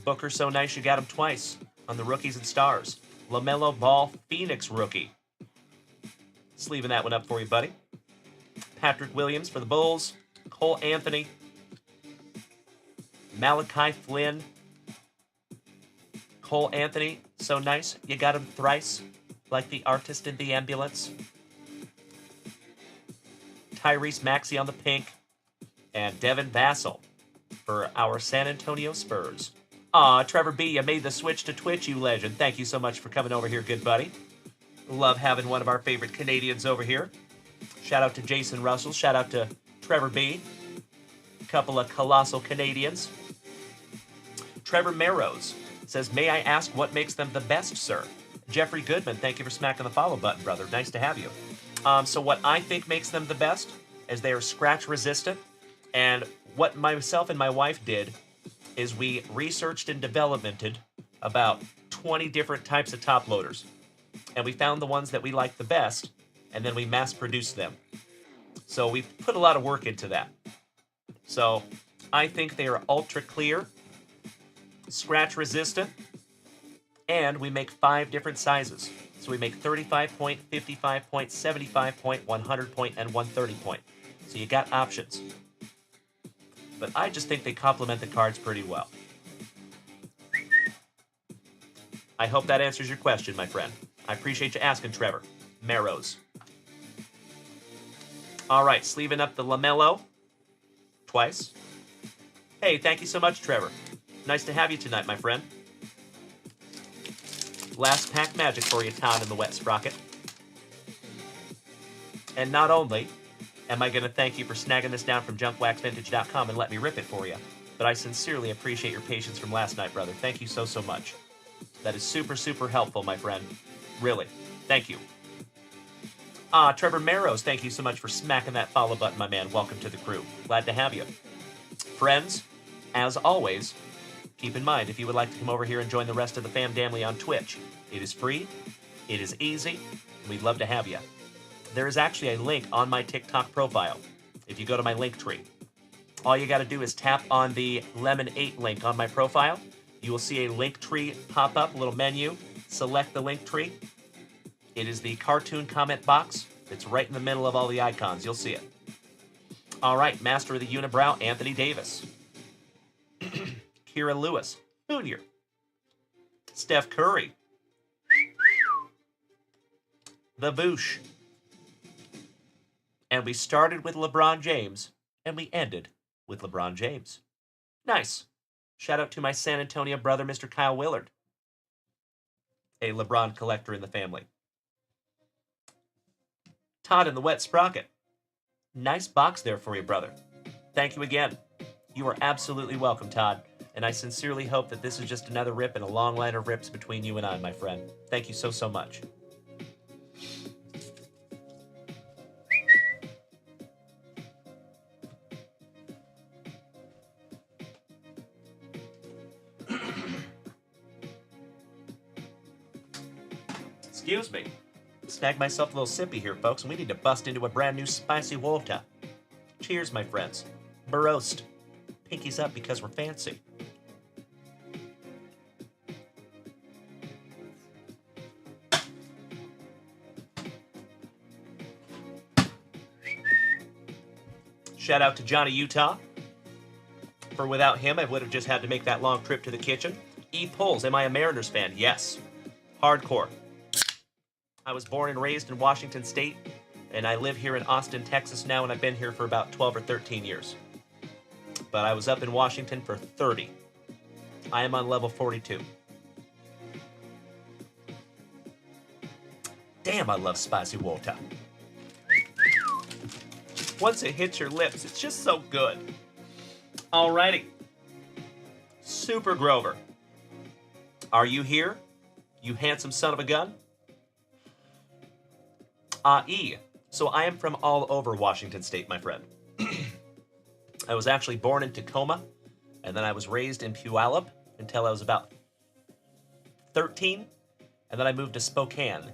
S2: Booker so nice you got him twice on the rookies and stars. LaMelo Ball Phoenix rookie. Sleeving that one up for you, buddy. Patrick Williams for the Bulls. Cole Anthony. Malachi Flynn. Cole Anthony, so nice, you got him thrice, like the artist in the ambulance. Tyrese Maxey on the pink. And Devin Vassell for our San Antonio Spurs. Aw, Trevor B., you made the switch to Twitch, you legend. Thank you so much for coming over here, good buddy. Love having one of our favorite Canadians over here. Shout out to Jason Russell. Shout out to Trevor B. A couple of colossal Canadians. Trevor Merrows says, may I ask what makes them the best, sir? Jeffrey Goodman, thank you for smacking the follow button, brother. Nice to have you. So what I think makes them the best is they are scratch resistant. And what myself and my wife did is we researched and developmented about 20 different types of top loaders. And we found the ones that we liked the best, and then we mass produced them. So we put a lot of work into that. So I think they are ultra clear, scratch resistant, and we make 5 different sizes. So we make 35 point, 55 point, 75 point, 100 point, and 130 point. So you got options. But I just think they complement the cards pretty well. I hope that answers your question, my friend. I appreciate you asking, Trevor. Marrows. All right, sleeving up the LaMelo. Twice. Hey, thank you so much, Trevor. Nice to have you tonight, my friend. Last pack magic for you, Todd, in the wet sprocket. And not only am I going to thank you for snagging this down from junkwaxvintage.com and let me rip it for you, but I sincerely appreciate your patience from last night, brother. Thank you so, so much. That is super, super helpful, my friend. Really. Thank you. Trevor Marrows, thank you so much for smacking that follow button, my man. Welcome to the crew. Glad to have you. Friends, as always, keep in mind, if you would like to come over here and join the rest of the fam family on Twitch, it is free, it is easy, and we'd love to have you. There is actually a link on my TikTok profile. If you go to my link tree, all you got to do is tap on the Lemon 8 link on my profile. You will see a link tree pop up, a little menu. Select the link tree. It is the cartoon comment box. It's right in the middle of all the icons. You'll see it. All right, Master of the Unibrow, Anthony Davis. Kira Lewis, Jr. Steph Curry. The Boosh. And we started with LeBron James, and we ended with LeBron James. Nice. Shout out to my San Antonio brother, Mr. Kyle Willard. A LeBron collector in the family. Todd in the wet sprocket. Nice box there for you, brother. Thank you again. You are absolutely welcome, Todd. And I sincerely hope that this is just another rip in a long line of rips between you and I, my friend. Thank you so, so much. Excuse me. Snag myself a little sippy here, folks, and we need to bust into a brand new spicy water. Cheers, my friends. Barost. Pinkies up because we're fancy. Shout out to Johnny Utah. For without him, I would have just had to make that long trip to the kitchen. E. Pulls, am I a Mariners fan? Yes. Hardcore. I was born and raised in Washington State, and I live here in Austin, Texas now, and I've been here for about 12 or 13 years. But I was up in Washington for 30. I am on level 42. Damn, I love spicy water. Once it hits your lips, it's just so good. Alrighty. Super Grover. Are you here? You handsome son of a gun? E. So I am from all over Washington State, my friend. I was actually born in Tacoma, and then I was raised in Puyallup until I was about 13, and then I moved to Spokane,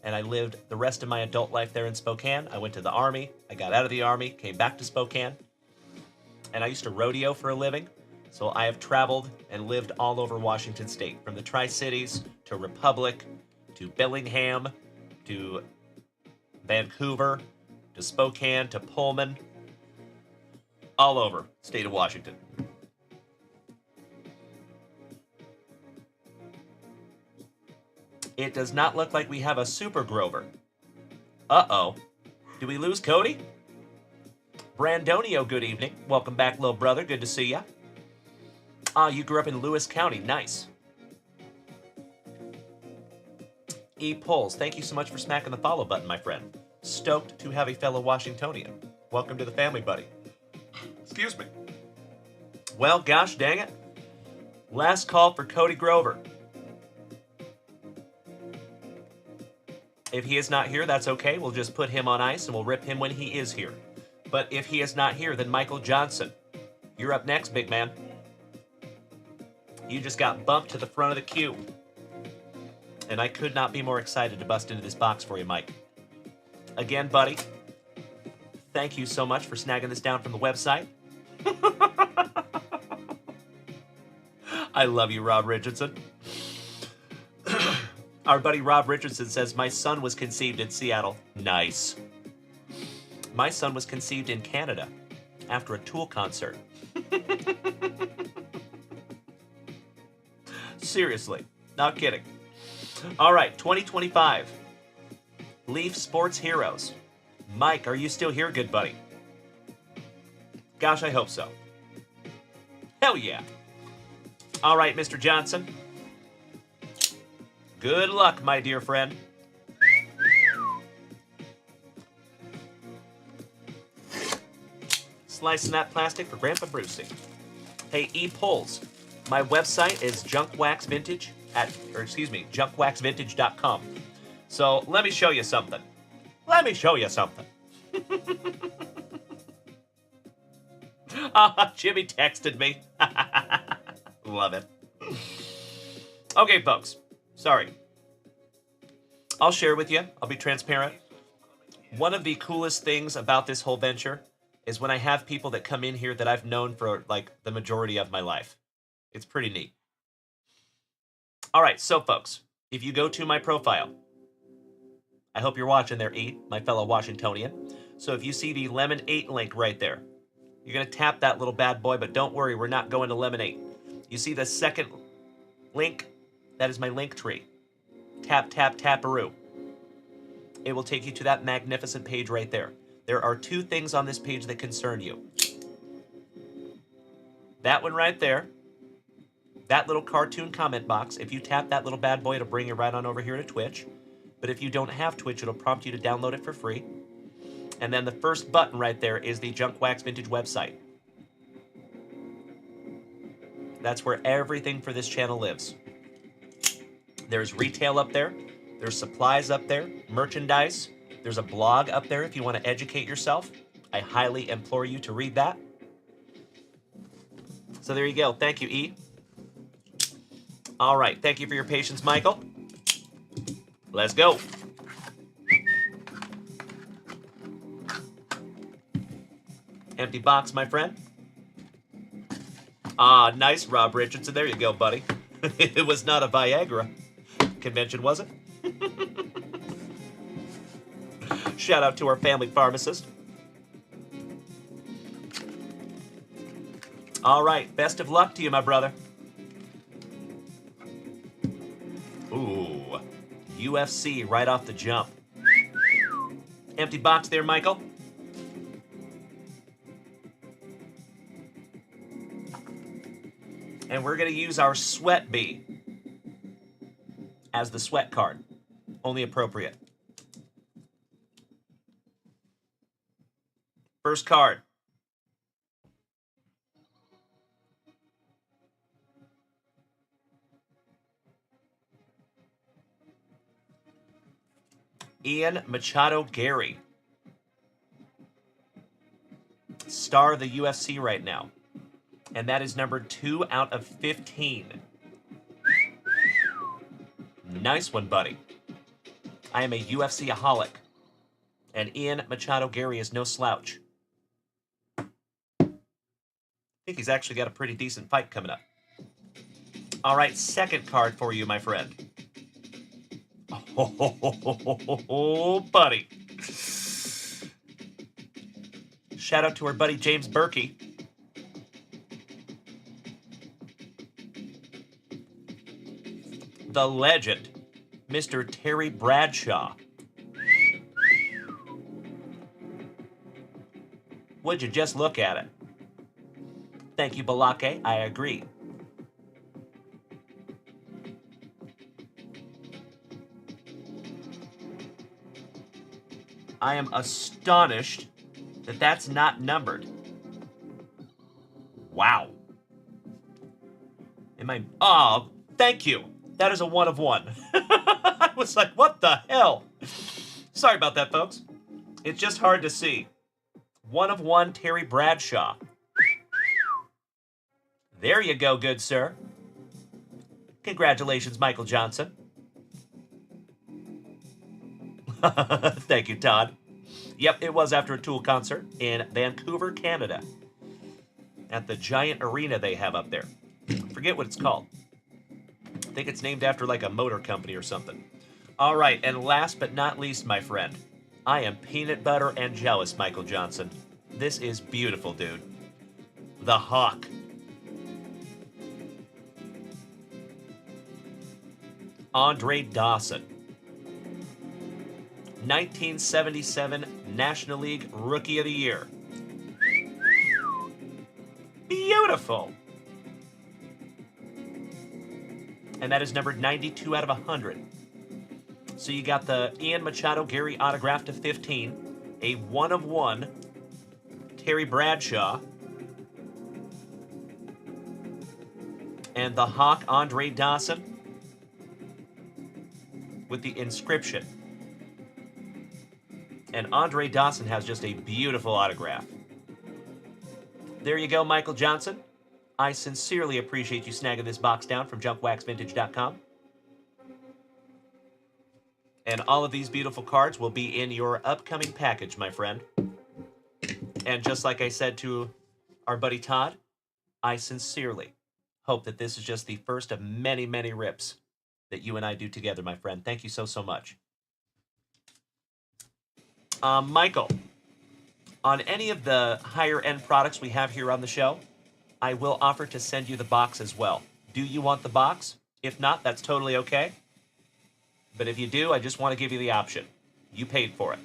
S2: and I lived the rest of my adult life there in Spokane. I went to the Army, I got out of the Army, came back to Spokane, and I used to rodeo for a living, so I have traveled and lived all over Washington State, from the Tri-Cities to Republic to Bellingham to Vancouver to Spokane to Pullman, all over state of Washington. It does not look like we have a Super Grover. Uh-oh. Do we lose Cody? Brandonio, good evening. Welcome back, little brother. Good to see ya. You grew up in Lewis County. Nice. E. Pulls, thank you so much for smacking the follow button, my friend. Stoked to have a fellow Washingtonian. Welcome to the family, buddy. Excuse me. Well, gosh dang it. Last call for Cody Grover. If he is not here, that's okay. We'll just put him on ice and we'll rip him when he is here. But if he is not here, then Michael Johnson. You're up next, big man. You just got bumped to the front of the queue. And I could not be more excited to bust into this box for you, Mike. Again, buddy, thank you so much for snagging this down from the website. I love you, Rob Richardson. Our buddy Rob Richardson says, my son was conceived in Seattle. Nice. My son was conceived in Canada after a Tool concert. Seriously, not kidding. All right, 2025. Leaf Sports Heroes. Mike, are you still here, good buddy? Gosh, I hope so. Hell yeah. All right, Mr. Johnson. Good luck, my dear friend. Slicing that plastic for Grandpa Brucey. Hey, E. Pulls. My website is junkwaxvintage.com. So let me show you something. Let me show you something. Jimmy texted me. Love it. Okay, folks. Sorry. I'll share with you. I'll be transparent. One of the coolest things about this whole venture is when I have people that come in here that I've known for like the majority of my life. It's pretty neat. All right, so folks, if you go to my profile, I hope you're watching there, E, my fellow Washingtonian. So if you see the Lemon 8 link right there, you're going to tap that little bad boy, but don't worry, we're not going to Lemon 8. You see the second link? That is my link tree. Tap, tap, taparoo. It will take you to that magnificent page right there. There are two things on this page that concern you. That one right there. That little cartoon comment box. If you tap that little bad boy, it'll bring you right on over here to Twitch. But if you don't have Twitch, it'll prompt you to download it for free. And then the first button right there is the Junkwax Vintage website. That's where everything for this channel lives. There's retail up there. There's supplies up there. Merchandise. There's a blog up there if you want to educate yourself. I highly implore you to read that. So there you go. Thank you, E. All right. Thank you for your patience, Michael. Let's go. Empty box, my friend. Ah, nice, Rob Richardson. There you go, buddy. It was not a Viagra convention, was it? Shout out to our family pharmacist. All right, best of luck to you, my brother. Ooh, UFC right off the jump. Empty box there, Michael. And we're going to use our Sweat Bee as the sweat card. Only appropriate. First card. Ian Machado Gary. Star of the UFC right now. And that is number 2 out of 15. Nice one, buddy. I am a UFC-aholic. And Ian Machado Gary is no slouch. I think he's actually got a pretty decent fight coming up. All right, second card for you, my friend. Oh, buddy. Shout out to our buddy James Berkey. The legend, Mr. Terry Bradshaw. Would you just look at it? Thank you, Balake. I agree. I am astonished that that's not numbered. Wow. Oh, thank you. That is a 1 of 1. I was like, what the hell? Sorry about that, folks. It's just hard to see. 1 of 1, Terry Bradshaw. There you go, good sir. Congratulations, Michael Johnson. Thank you, Todd. Yep, it was after a Tool concert in Vancouver, Canada. At the giant arena they have up there. Forget what it's called. I think it's named after like a motor company or something. All right, and last but not least, my friend, I am peanut butter and jealous, Michael Johnson. This is beautiful, dude. The Hawk. Andre Dawson. 1977 National League Rookie of the Year. Beautiful. And that is numbered 92 out of 100. So you got the Ian Machado Gary autograph to 15, a 1 of 1 Terry Bradshaw, and the Hawk Andre Dawson with the inscription. And Andre Dawson has just a beautiful autograph. There you go, Michael Johnson. I sincerely appreciate you snagging this box down from junkwaxvintage.com. And all of these beautiful cards will be in your upcoming package, my friend. And just like I said to our buddy Todd, I sincerely hope that this is just the first of many, many rips that you and I do together, my friend. Thank you so, so much. Michael, on any of the higher-end products we have here on the show, I will offer to send you the box as well. Do you want the box? If not, that's totally okay. But if you do, I just want to give you the option. You paid for it.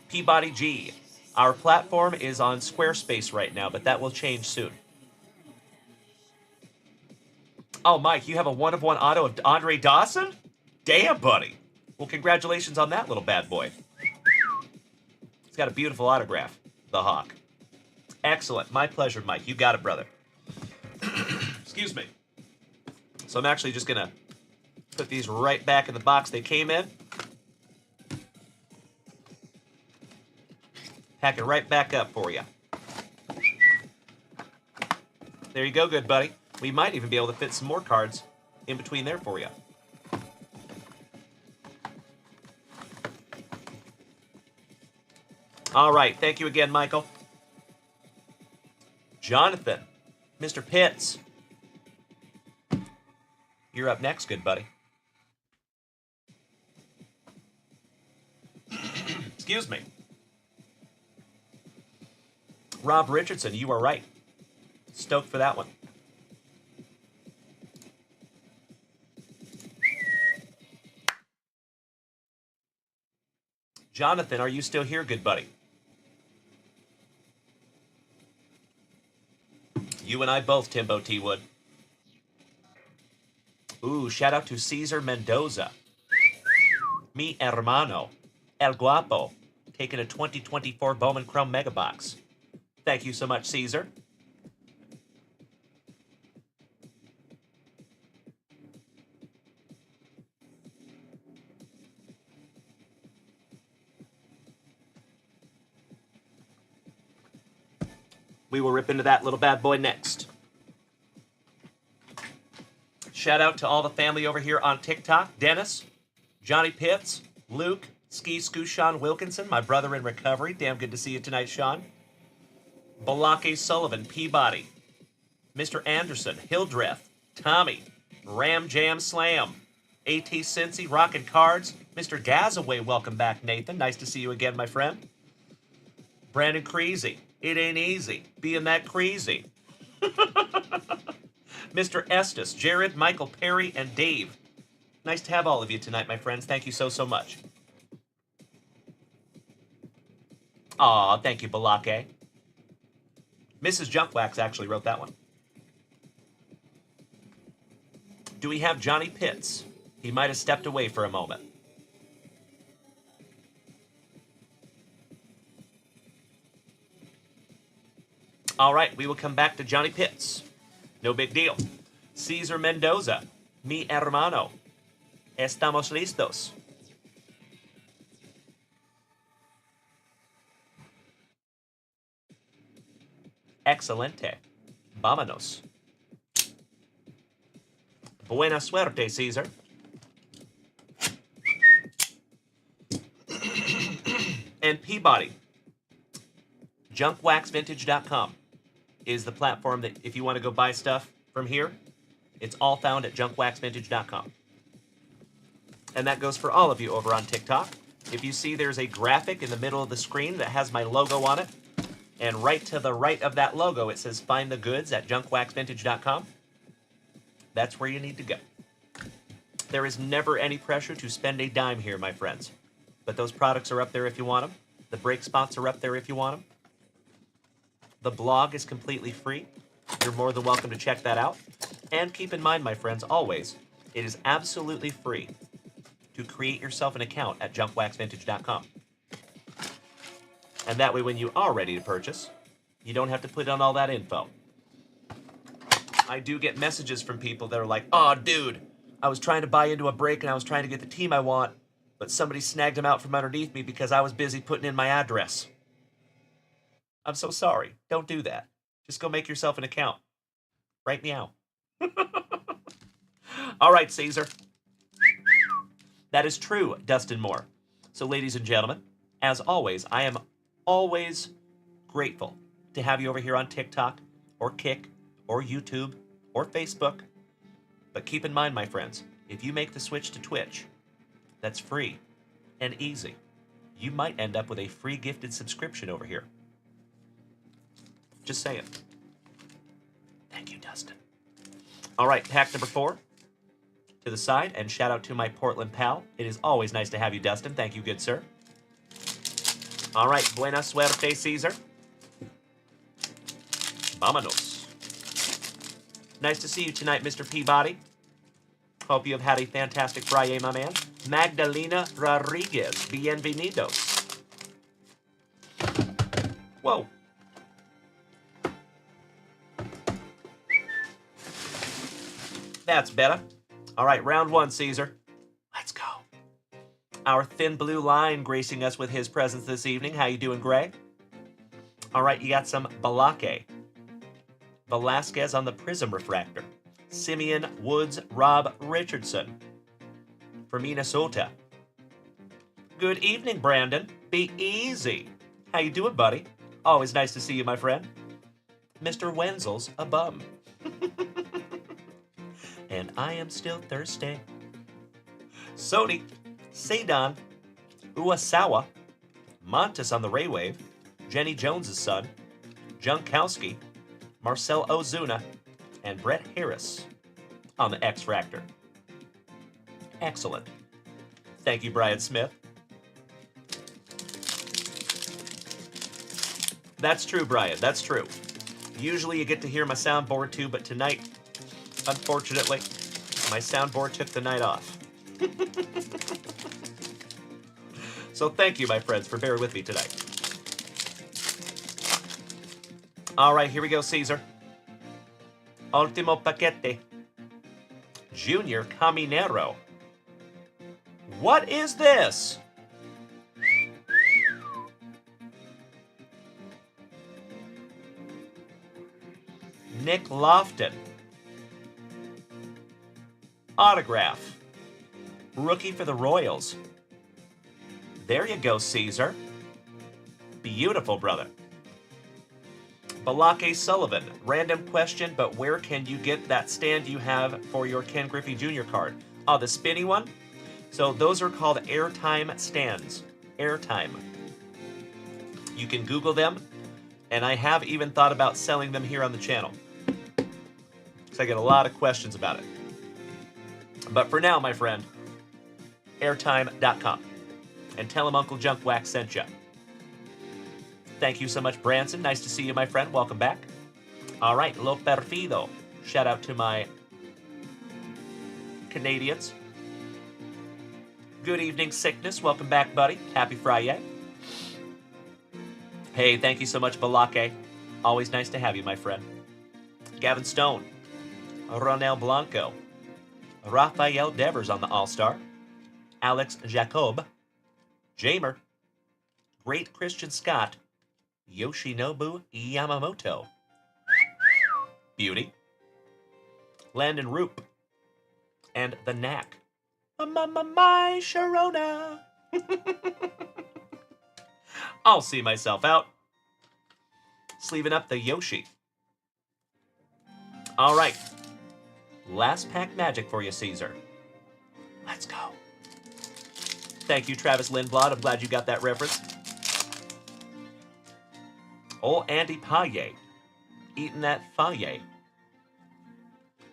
S2: Peabody G. Our platform is on Squarespace right now, but that will change soon. Oh, Mike, you have a 1 of 1 auto of Andre Dawson? Damn, buddy. Well, congratulations on that little bad boy. He's got a beautiful autograph, the Hawk. Excellent. My pleasure, Mike. You got it, brother. Excuse me. So I'm actually just going to put these right back in the box they came in. Pack it right back up for you. There you go, good buddy. We might even be able to fit some more cards in between there for you. All right. Thank you again, Michael. Jonathan, Mr. Pitts. You're up next, good buddy. Excuse me. Rob Richardson, you are right. Stoked for that one. Jonathan, are you still here, good buddy? You and I both, Timbo T. Wood. Ooh, shout out to Cesar Mendoza. Mi hermano. El Guapo. Taking a 2024 Bowman Chrome Mega Box. Thank you so much, Caesar. We will rip into that little bad boy next. Shout out to all the family over here on TikTok. Dennis, Johnny Pitts, Luke, Ski Scoo Sean Wilkinson, my brother in recovery. Damn good to see you tonight, Sean. Balake Sullivan, Peabody, Mr. Anderson, Hildreth, Tommy, Ram Jam Slam, A.T. Cincy, Rockin' Cards, Mr. Gazaway, welcome back, Nathan. Nice to see you again, my friend. Brandon Creasy, it ain't easy being that crazy. Mr. Estes, Jared, Michael Perry, and Dave. Nice to have all of you tonight, my friends. Thank you so much. Aw, thank you, Balake. Mrs. Junkwax actually wrote that one. Do we have Johnny Pitts? He might have stepped away for a moment. All right, we will come back to Johnny Pitts. No big deal. Cesar Mendoza. Mi hermano. Estamos listos. Excelente. Vámonos. Buena suerte, Caesar. And Peabody. Junkwaxvintage.com is the platform that if you want to go buy stuff from here, it's all found at junkwaxvintage.com. And that goes for all of you over on TikTok. If you see there's a graphic in the middle of the screen that has my logo on it, and right to the right of that logo, it says Find the Goods at junkwaxvintage.com. That's where you need to go. There is never any pressure to spend a dime here, my friends. But those products are up there if you want them. The break spots are up there if you want them. The blog is completely free. You're more than welcome to check that out. And keep in mind, my friends, always, it is absolutely free to create yourself an account at junkwaxvintage.com. And that way, when you are ready to purchase, you don't have to put on all that info. I do get messages from people that are like, oh, dude, I was trying to buy into a break and I was trying to get the team I want, but somebody snagged them out from underneath me because I was busy putting in my address. I'm so sorry. Don't do that. Just go make yourself an account. Right meow. All right, Caesar. That is true, Dustin Moore. So, ladies and gentlemen, as always, I am always grateful to have you over here on TikTok or Kick or YouTube or Facebook. But keep in mind, my friends, if you make the switch to Twitch, that's free and easy. You might end up with a free gifted subscription over here. Just saying. Thank you, Dustin. All right, pack number 4 to the side, and shout out to my Portland pal. It is always nice to have you, Dustin. Thank you, good sir. All right, buena suerte, Caesar. Vámonos. Nice to see you tonight, Mr. Peabody. Hope you have had a fantastic FriYAY, my man. Magdalena Rodriguez, bienvenidos. Whoa. That's better. All right, round 1, Caesar. Let's go. Our thin blue line gracing us with his presence this evening. How you doing, Greg? All right, you got some Balake. Velasquez on the Prism Refractor. Simeon Woods Rob Richardson for Minnesota. Good evening, Brandon. Be easy. How you doing, buddy? Always nice to see you, my friend. Mr. Wenzel's a bum. And I am still thirsty. Sodi, Seidon, Uwasawa, Montes on the Ray Wave, Jenny Jones's son, Junkowski, Marcel Ozuna, and Brett Harris on the X Fractor. Excellent. Thank you, Brian Smith. That's true, Brian. That's true. Usually you get to hear my soundboard too, but tonight, unfortunately, my soundboard took the night off. So thank you, my friends, for bearing with me tonight. All right, here we go, Caesar. Ultimo paquete. Junior Caminero. What is this? Nick Lofton. Autograph. Rookie for the Royals. There you go, Caesar. Beautiful, brother. Balake Sullivan. Random question, but where can you get that stand you have for your Ken Griffey Jr. card? Oh, the spinny one? So those are called airtime stands. Airtime. You can Google them, and I have even thought about selling them here on the channel. So I get a lot of questions about it. But for now, my friend, airtime.com. And tell him Uncle Junkwax sent you. Thank you so much, Branson. Nice to see you, my friend. Welcome back. All right, Lo Perfido. Shout out to my Canadians. Good evening, Sickness. Welcome back, buddy. Happy FriYAY. Hey, thank you so much, Balake. Always nice to have you, my friend. Gavin Stone. Ronel Blanco. Rafael Devers on the All-Star. Alex Jacob. Jamer. Great Christian Scott. Yoshinobu Yamamoto. Beauty. Landon Roop. And the Knack. My Sharona. I'll see myself out. Sleeving up the Yoshi. All right. Last pack magic for you, Caesar. Let's go. Thank you, Travis Lindblad. I'm glad you got that reference. Oh, Andy Paye. Eating that FriYAY.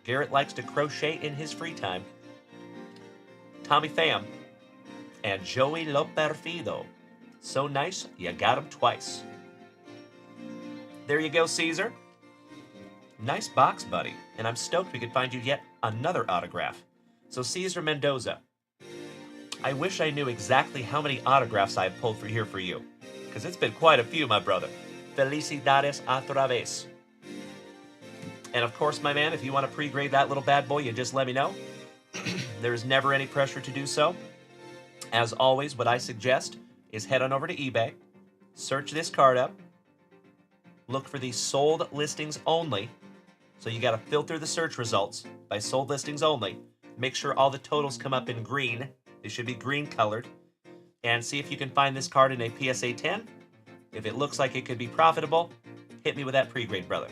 S2: Garrett likes to crochet in his free time. Tommy Pham. And Joey Loperfido. So nice, you got him twice. There you go, Caesar. Nice box, buddy. And I'm stoked we could find you yet another autograph. So Caesar Mendoza. I wish I knew exactly how many autographs I've pulled for here for you. Because it's been quite a few, my brother. Felicidades otra vez. And of course, my man, if you want to pre-grade that little bad boy, you just let me know. There's never any pressure to do so. As always, what I suggest is head on over to eBay, search this card up, look for the sold listings only. So you got to filter the search results by sold listings only. Make sure all the totals come up in green. They should be green colored. And see if you can find this card in a PSA 10. If it looks like it could be profitable, hit me with that pre-grade, brother.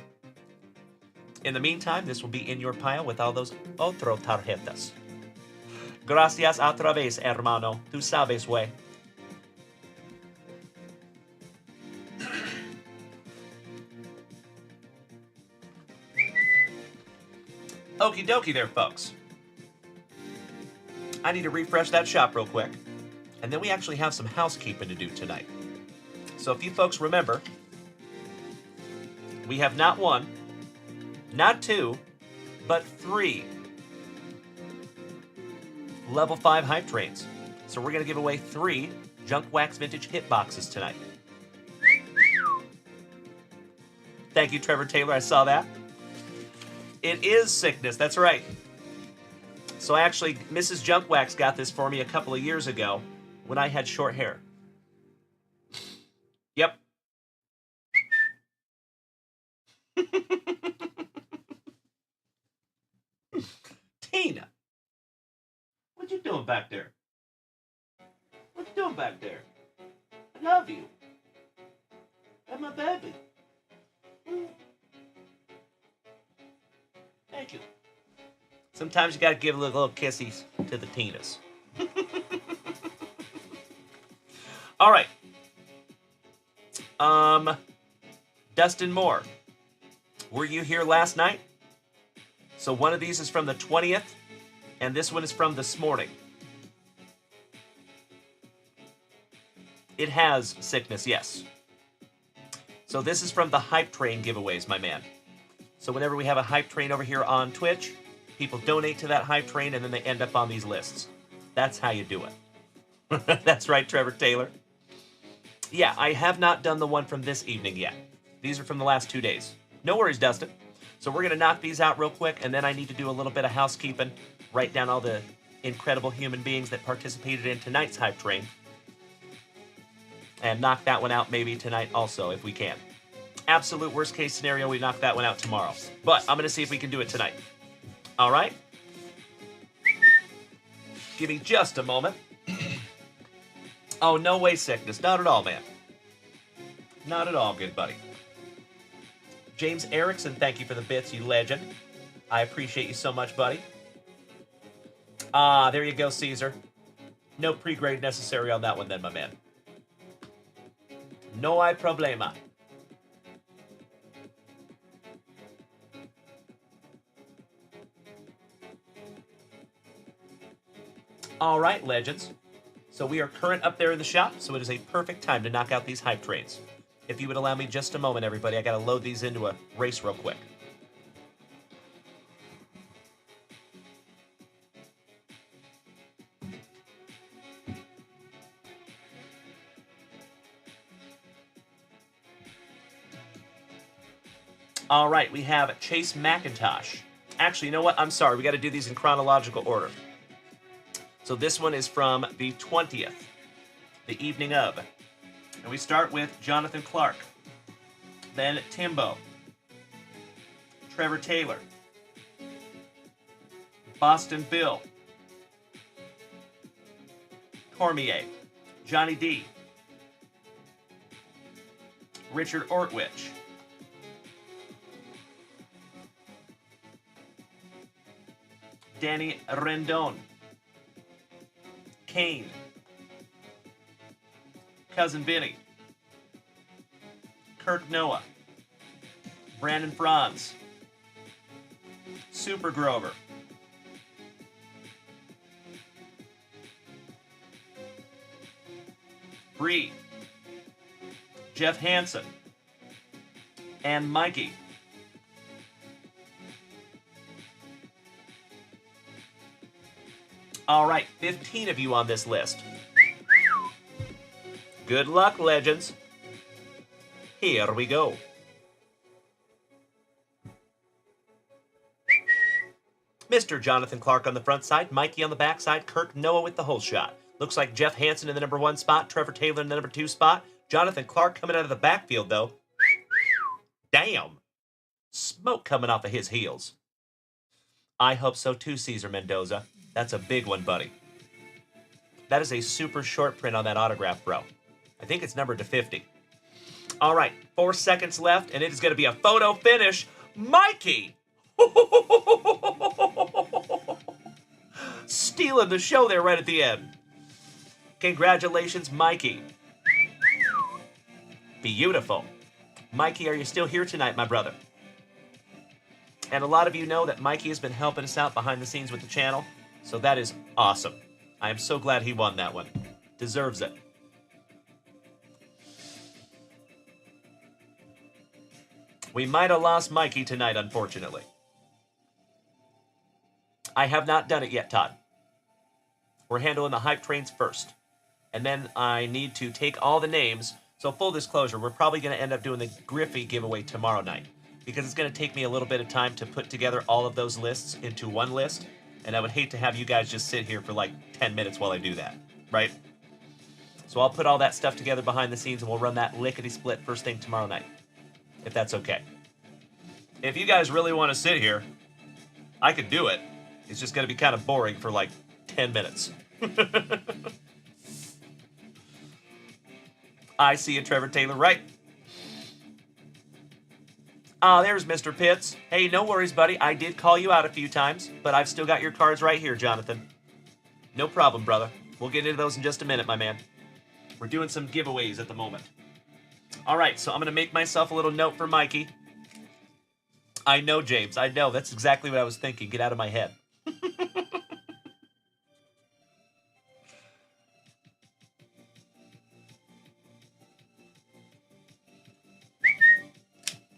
S2: In the meantime, this will be in your pile with all those otro tarjetas. Gracias otra vez, hermano. Tú sabes, güey. Okie dokie there, folks. I need to refresh that shop real quick. And then we actually have some housekeeping to do tonight. So if you folks remember, we have not one, not two, but 3 level 5 hype trains. So we're going to give away 3 Junkwax Vintage hit boxes tonight. Thank you, Trevor Taylor. I saw that. It is Sickness. That's right. So actually, Mrs. Junkwax got this for me a couple of years ago when I had short hair. Yep. Tina. What you doing back there? What you doing back there? I love you. That's my baby. Thank you. Sometimes you gotta give little kissies to the Tinas. All right. Dustin Moore, were you here last night? So one of these is from the 20th, and this one is from this morning. It has sickness, yes. So this is from the Hype Train giveaways, my man. So whenever we have a Hype Train over here on Twitch, people donate to that Hype Train, and then they end up on these lists. That's how you do it. That's right, Trevor Taylor. Yeah, I have not done the one from this evening yet. These are from the last 2 days. No worries, Dustin. So we're going to knock these out real quick, and then I need to do a little bit of housekeeping, write down all the incredible human beings that participated in tonight's Hype Train, and knock that one out maybe tonight also, if we can. Absolute worst case scenario, we knock that one out tomorrow. But I'm going to see if we can do it tonight. All right? Give me just a moment. Oh, no way sickness. Not at all, man. Not at all, good buddy. James Erickson, thank you for the bits, you legend. I appreciate you so much, buddy. Ah, there you go, Caesar. No pre-grade necessary on that one then, my man. No hay problema. All right, legends. So we are current up there in the shop, so it is a perfect time to knock out these Hype Trains. If you would allow me just a moment, everybody, I gotta load these into a race real quick. All right, we have Chase McIntosh. Actually, you know what? I'm sorry, we gotta do these in chronological order. So this one is from the 20th, the evening of. And we start with Jonathan Clark, then Timbo, Trevor Taylor, Boston Bill, Cormier, Johnny D, Richard Ortwich, Danny Rendon, Kane, Cousin Vinny, Kirk Noah, Brandon Franz, Super Grover, Bree, Jeff Hansen, and Mikey. All right, 15 of you on this list. Good luck, legends. Here we go. Mr. Jonathan Clark on the front side, Mikey on the back side, Kirk Noah with the whole shot. Looks like Jeff Hansen in the number 1 spot, Trevor Taylor in the number 2 spot. Jonathan Clark coming out of the backfield, though. Damn. Smoke coming off of his heels. I hope so too, Cesar Mendoza. That's a big one, buddy. That is a super short print on that autograph, bro. I think it's numbered to 50. All right, 4 seconds left, and it is going to be a photo finish. Mikey! Stealing the show there right at the end. Congratulations, Mikey. Beautiful. Mikey, are you still here tonight, my brother? And a lot of you know that Mikey has been helping us out behind the scenes with the channel, so that is awesome. I am so glad he won that one. Deserves it. We might have lost Mikey tonight, unfortunately. I have not done it yet, Todd. We're handling the hype trains first. And then I need to take all the names. So full disclosure, we're probably going to end up doing the Griffey giveaway tomorrow night. Because it's going to take me a little bit of time to put together all of those lists into one list. And I would hate to have you guys just sit here for like 10 minutes while I do that. Right? So I'll put all that stuff together behind the scenes and we'll run that lickety-split first thing tomorrow night. If that's okay. If you guys really want to sit here, I could do it. It's just going to be kind of boring for like 10 minutes. I see you, Trevor Taylor. Right. Ah, there's Mr. Pitts. Hey, no worries, buddy. I did call you out a few times, but I've still got your cards right here, Jonathan. No problem, brother. We'll get into those in just a minute, my man. We're doing some giveaways at the moment. All right, so I'm going to make myself a little note for Mikey. I know, James. I know. That's exactly what I was thinking. Get out of my head.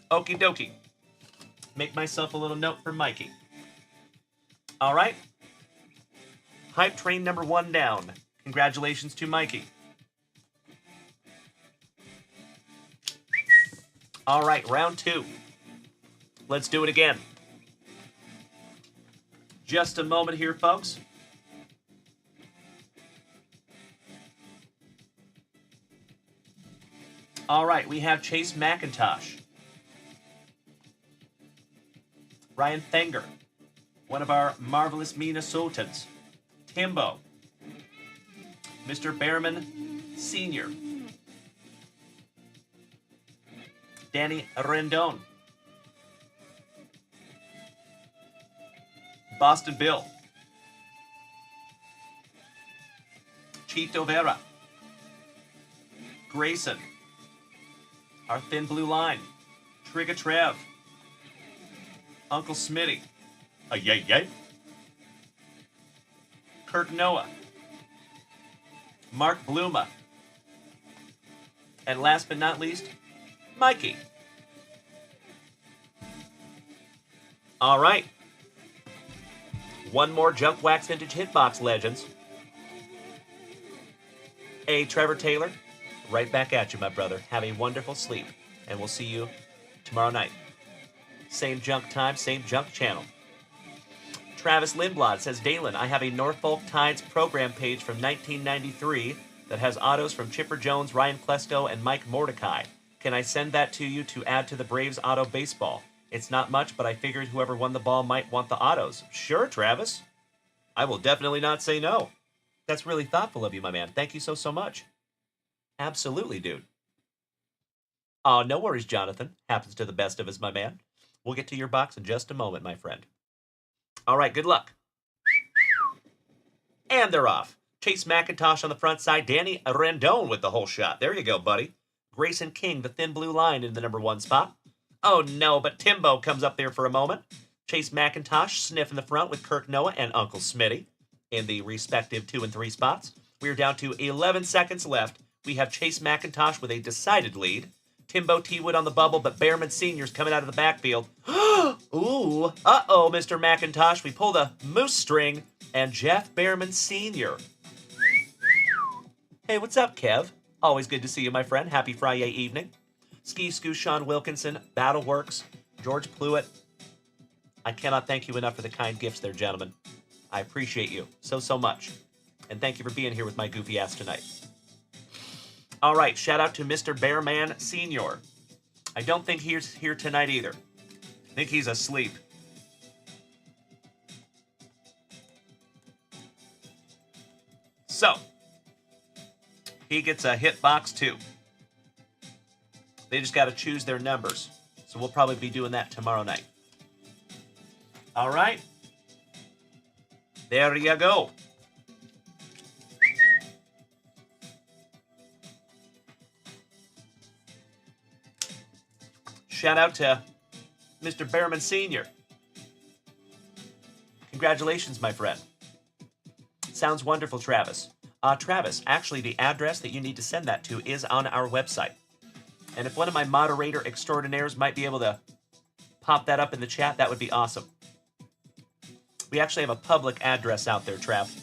S2: Okie dokie. Make myself a little note for Mikey. All right. Hype train number 1 down. Congratulations to Mikey. All right, round 2. Let's do it again. Just a moment here, folks. All right, we have Chase McIntosh. Ryan Fenger, one of our marvelous Minnesotans. Timbo. Mr. Behrman Sr. Danny Rendon. Boston Bill. Chito Vera. Grayson. Our thin blue line. Trigger Trev. Uncle Smitty. Yay. Kirk Noah. Mark Bluma. And last but not least, Mikey. All right. One more Junkwax Vintage Hitbox Legends. Hey, Trevor Taylor, right back at you, my brother. Have a wonderful sleep, and we'll see you tomorrow night. Same junk time, same junk channel. Travis Lindblad says, Dalen, I have a Norfolk Tides program page from 1993 that has autos from Chipper Jones, Ryan Klesko, and Mike Mordecai. Can I send that to you to add to the Braves auto baseball? It's not much, but I figured whoever won the ball might want the autos. Sure, Travis. I will definitely not say no. That's really thoughtful of you, my man. Thank you so much. Absolutely, dude. Oh, no worries, Jonathan. Happens to the best of us, my man. We'll get to your box in just a moment, my friend. All right, good luck. And they're off. Chase McIntosh on the front side. Danny Rendon with the whole shot. There you go, buddy. Grayson King, the thin blue line, in the number 1 spot. Oh, no, but Timbo comes up there for a moment. Chase McIntosh sniff in the front with Kirk Noah and Uncle Smitty in the respective 2 and 3 spots. We're down to 11 seconds left. We have Chase McIntosh with a decided lead. Timbo T. Wood on the bubble, but Behrman Sr.'s coming out of the backfield. Ooh, uh-oh, Mr. McIntosh. We pulled a moose string, and Jeff Behrman Sr. Hey, what's up, Kev? Always good to see you, my friend. Happy FriYAY evening. Ski Scoo Sean Wilkinson, Battleworks, George Pluitt. I cannot thank you enough for the kind gifts there, gentlemen. I appreciate you so much. And thank you for being here with my goofy ass tonight. All right, shout out to Mr. Bearman Sr. I don't think he's here tonight either. I think he's asleep. So, he gets a hit box too. They just got to choose their numbers. So we'll probably be doing that tomorrow night. All right. There you go. Shout out to Mr. Behrman Sr. Congratulations, my friend. Sounds wonderful, Travis. Travis, actually, the address that you need to send that to is on our website. And if one of my moderator extraordinaires might be able to pop that up in the chat, that would be awesome. We actually have a public address out there, Trav,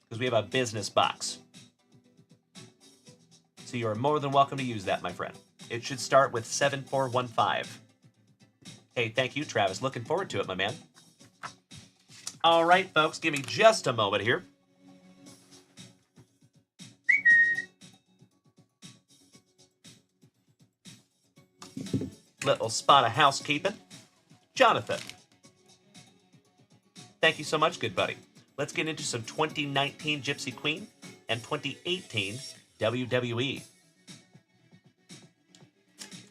S2: because we have a business box. So you are more than welcome to use that, my friend. It should start with 7415. Hey, thank you, Travis. Looking forward to it, my man. All right, folks, give me just a moment here. Little spot of housekeeping. Jonathan. Thank you so much, good buddy. Let's get into some 2019 Gypsy Queen and 2018 WWE.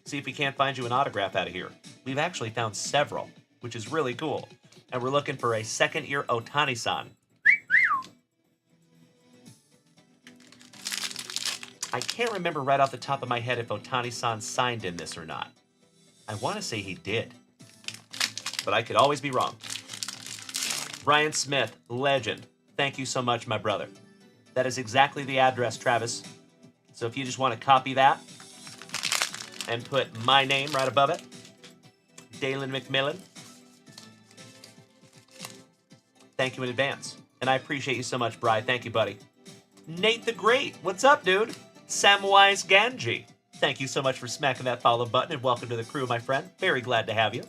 S2: See if we can't find you an autograph out of here. We've actually found several, which is really cool. And we're looking for a second-year Otani-san. I can't remember right off the top of my head if Otani-san signed in this or not. I want to say he did, but I could always be wrong. Brian Smith, legend. Thank you so much, my brother. That is exactly the address, Travis. So if you just want to copy that and put my name right above it, Dalen McMillan, thank you in advance. And I appreciate you so much, Bri. Thank you, buddy. Nate the Great, what's up, dude? Samwise Ganji, thank you so much for smacking that follow button and welcome to the crew, my friend. Very glad to have you.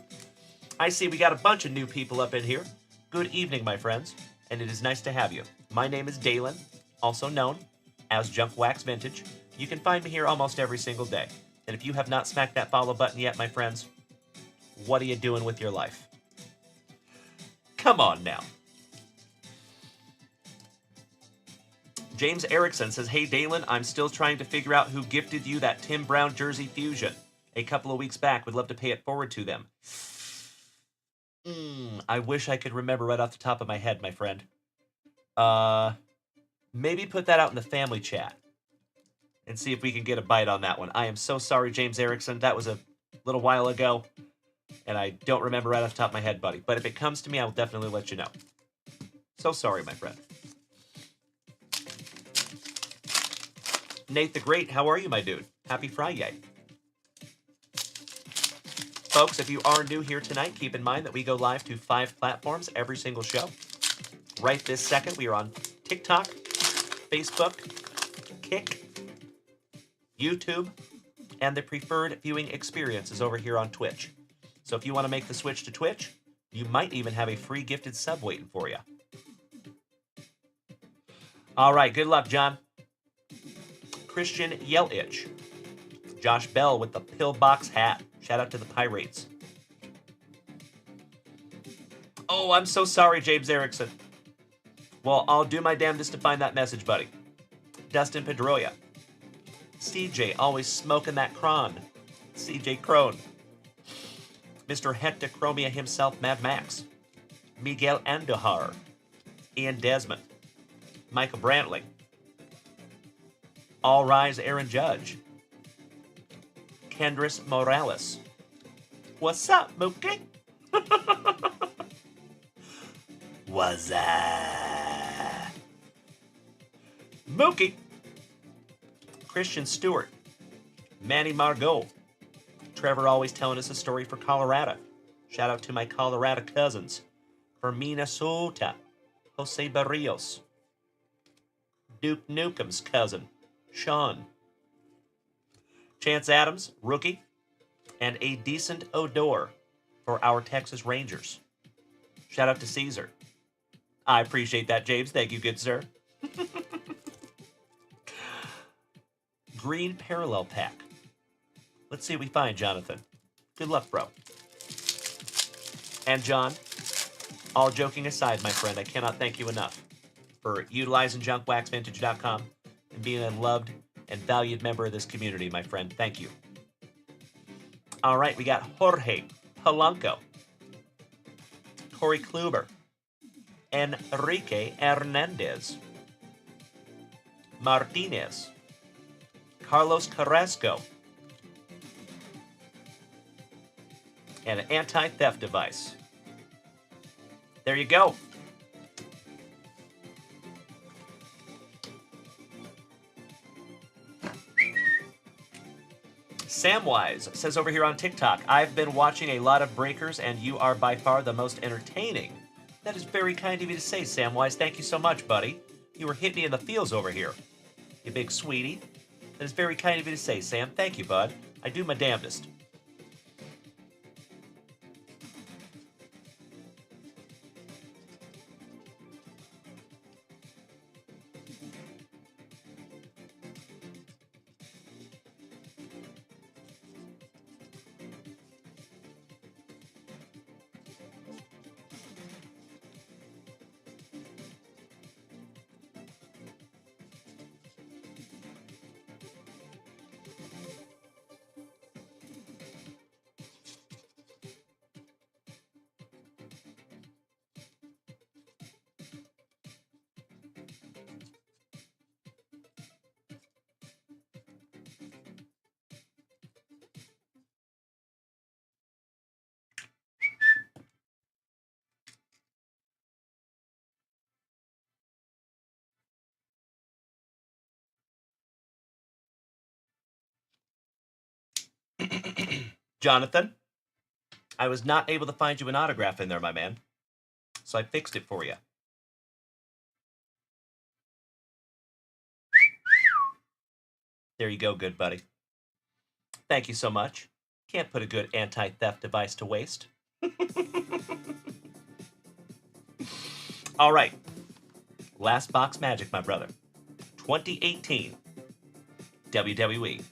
S2: I see we got a bunch of new people up in here. Good evening, my friends, and it is nice to have you. My name is Dalen, also known as Junkwax Vintage. You can find me here almost every single day. And if you have not smacked that follow button yet, my friends, what are you doing with your life? Come on now. James Erickson says, hey, Dalen, I'm still trying to figure out who gifted you that Tim Brown jersey fusion a couple of weeks back. Would love to pay it forward to them. I wish I could remember right off the top of my head, my friend. Maybe put that out in the family chat and see if we can get a bite on that one. I am so sorry, James Erickson. That was a little while ago, and I don't remember right off the top of my head, buddy. But if it comes to me, I will definitely let you know. So sorry, my friend. Nate the Great, how are you, my dude? Happy FriYAY. Folks, if you are new here tonight, keep in mind that we go live to 5 platforms every single show. Right this second, we are on TikTok, Facebook, Kick, YouTube, and the preferred viewing experience is over here on Twitch. So if you want to make the switch to Twitch, you might even have a free gifted sub waiting for you. All right, good luck, John. Christian Yelich. Josh Bell with the pillbox hat. Shout out to the Pirates. Oh, I'm so sorry, James Erickson. Well, I'll do my damnedest to find that message, buddy. Dustin Pedroia. CJ, always smoking that cron. CJ Crone. Mr. Hectochromia himself, Mad Max. Miguel Andujar. Ian Desmond. Michael Brantley. All Rise Aaron Judge. Kendris Morales. What's up, Mookie? What's up? Mookie. Christian Stewart. Manny Margot. Trevor always telling us a story for Colorado. Shout out to my Colorado cousins. For Minnesota. Jose Barrios. Duke Nukem's cousin. Sean. Chance Adams, rookie, and a decent Odor for our Texas Rangers. Shout out to Caesar. I appreciate that, James. Thank you, good sir. Green Parallel Pack. Let's see what we find, Jonathan. Good luck, bro. And John, all joking aside, my friend, I cannot thank you enough for utilizing junkwaxvintage.com and being a loved and valued member of this community, my friend. Thank you. All right, we got Jorge Polanco, Corey Kluber, Enrique Hernandez, Martinez, Carlos Carrasco, and an anti-theft device. There you go. Samwise says over here on TikTok, I've been watching a lot of breakers and you are by far the most entertaining. That is very kind of you to say, Samwise. Thank you so much, buddy. You were hitting me in the feels over here, you big sweetie. That is very kind of you to say, Sam. Thank you, bud. I do my damnedest. Jonathan, I was not able to find you an autograph in there, my man. So I fixed it for you. There you go, good buddy. Thank you so much. Can't put a good anti-theft device to waste. All right. Last box magic, my brother. 2018 WWE.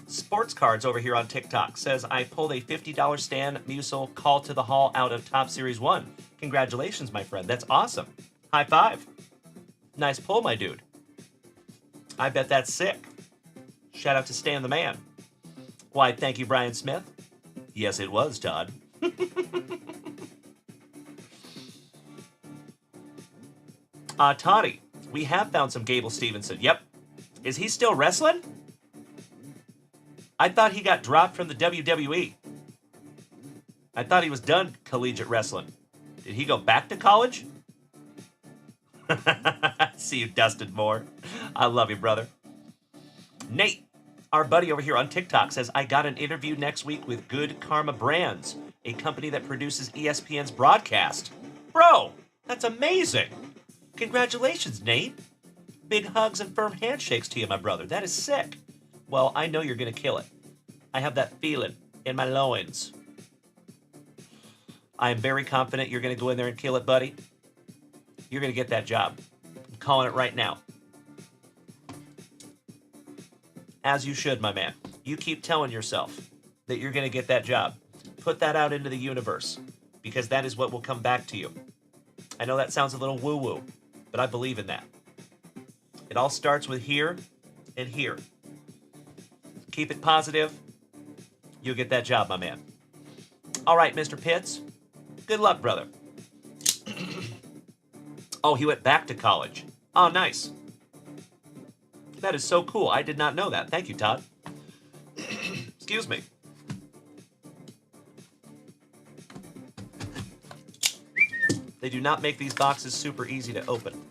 S2: Sports Cards over here on TikTok says, I pulled a $50 Stan Musial Call to the Hall out of Top Series 1. Congratulations, my friend. That's awesome. High five. Nice pull, my dude. I bet that's sick. Shout out to Stan the Man. Why, thank you, Brian Smith. Yes, it was, Todd. Toddy, we have found some Gable Stevenson. Yep. Is he still wrestling? I thought he got dropped from the WWE. I thought he was done collegiate wrestling. Did he go back to college? See you, Dustin Moore. I love you, brother. Nate, our buddy over here on TikTok, says, I got an interview next week with Good Karma Brands, a company that produces ESPN's broadcast. Bro, that's amazing. Congratulations, Nate. Big hugs and firm handshakes to you, my brother. That is sick. Well, I know you're going to kill it. I have that feeling in my loins. I am very confident you're going to go in there and kill it, buddy. You're going to get that job. I'm calling it right now. As you should, my man. You keep telling yourself that you're going to get that job. Put that out into the universe, because that is what will come back to you. I know that sounds a little woo-woo, but I believe in that. It all starts with here and here. Keep it positive. You'll get that job, my man. All right, Mr. Pitts. Good luck, brother. Oh, he went back to college. Oh, nice. That is so cool. I did not know that. Thank you, Todd. Excuse me. They do not make these boxes super easy to open.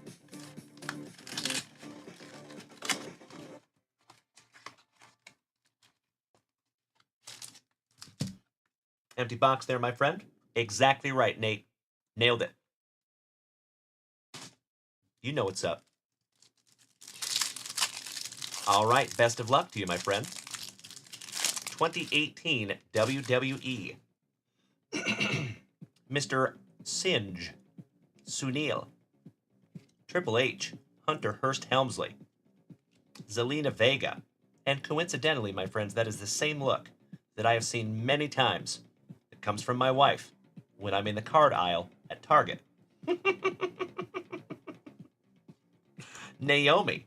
S2: Empty box there, my friend. Exactly right, Nate. Nailed it. You know what's up. All right, best of luck to you, my friend. 2018 WWE. Mr. Singe, Sunil, Triple H, Hunter Hearst Helmsley, Zelina Vega, and coincidentally, my friends, that is the same look that I have seen many times. It comes from my wife when I'm in the card aisle at Target. Naomi.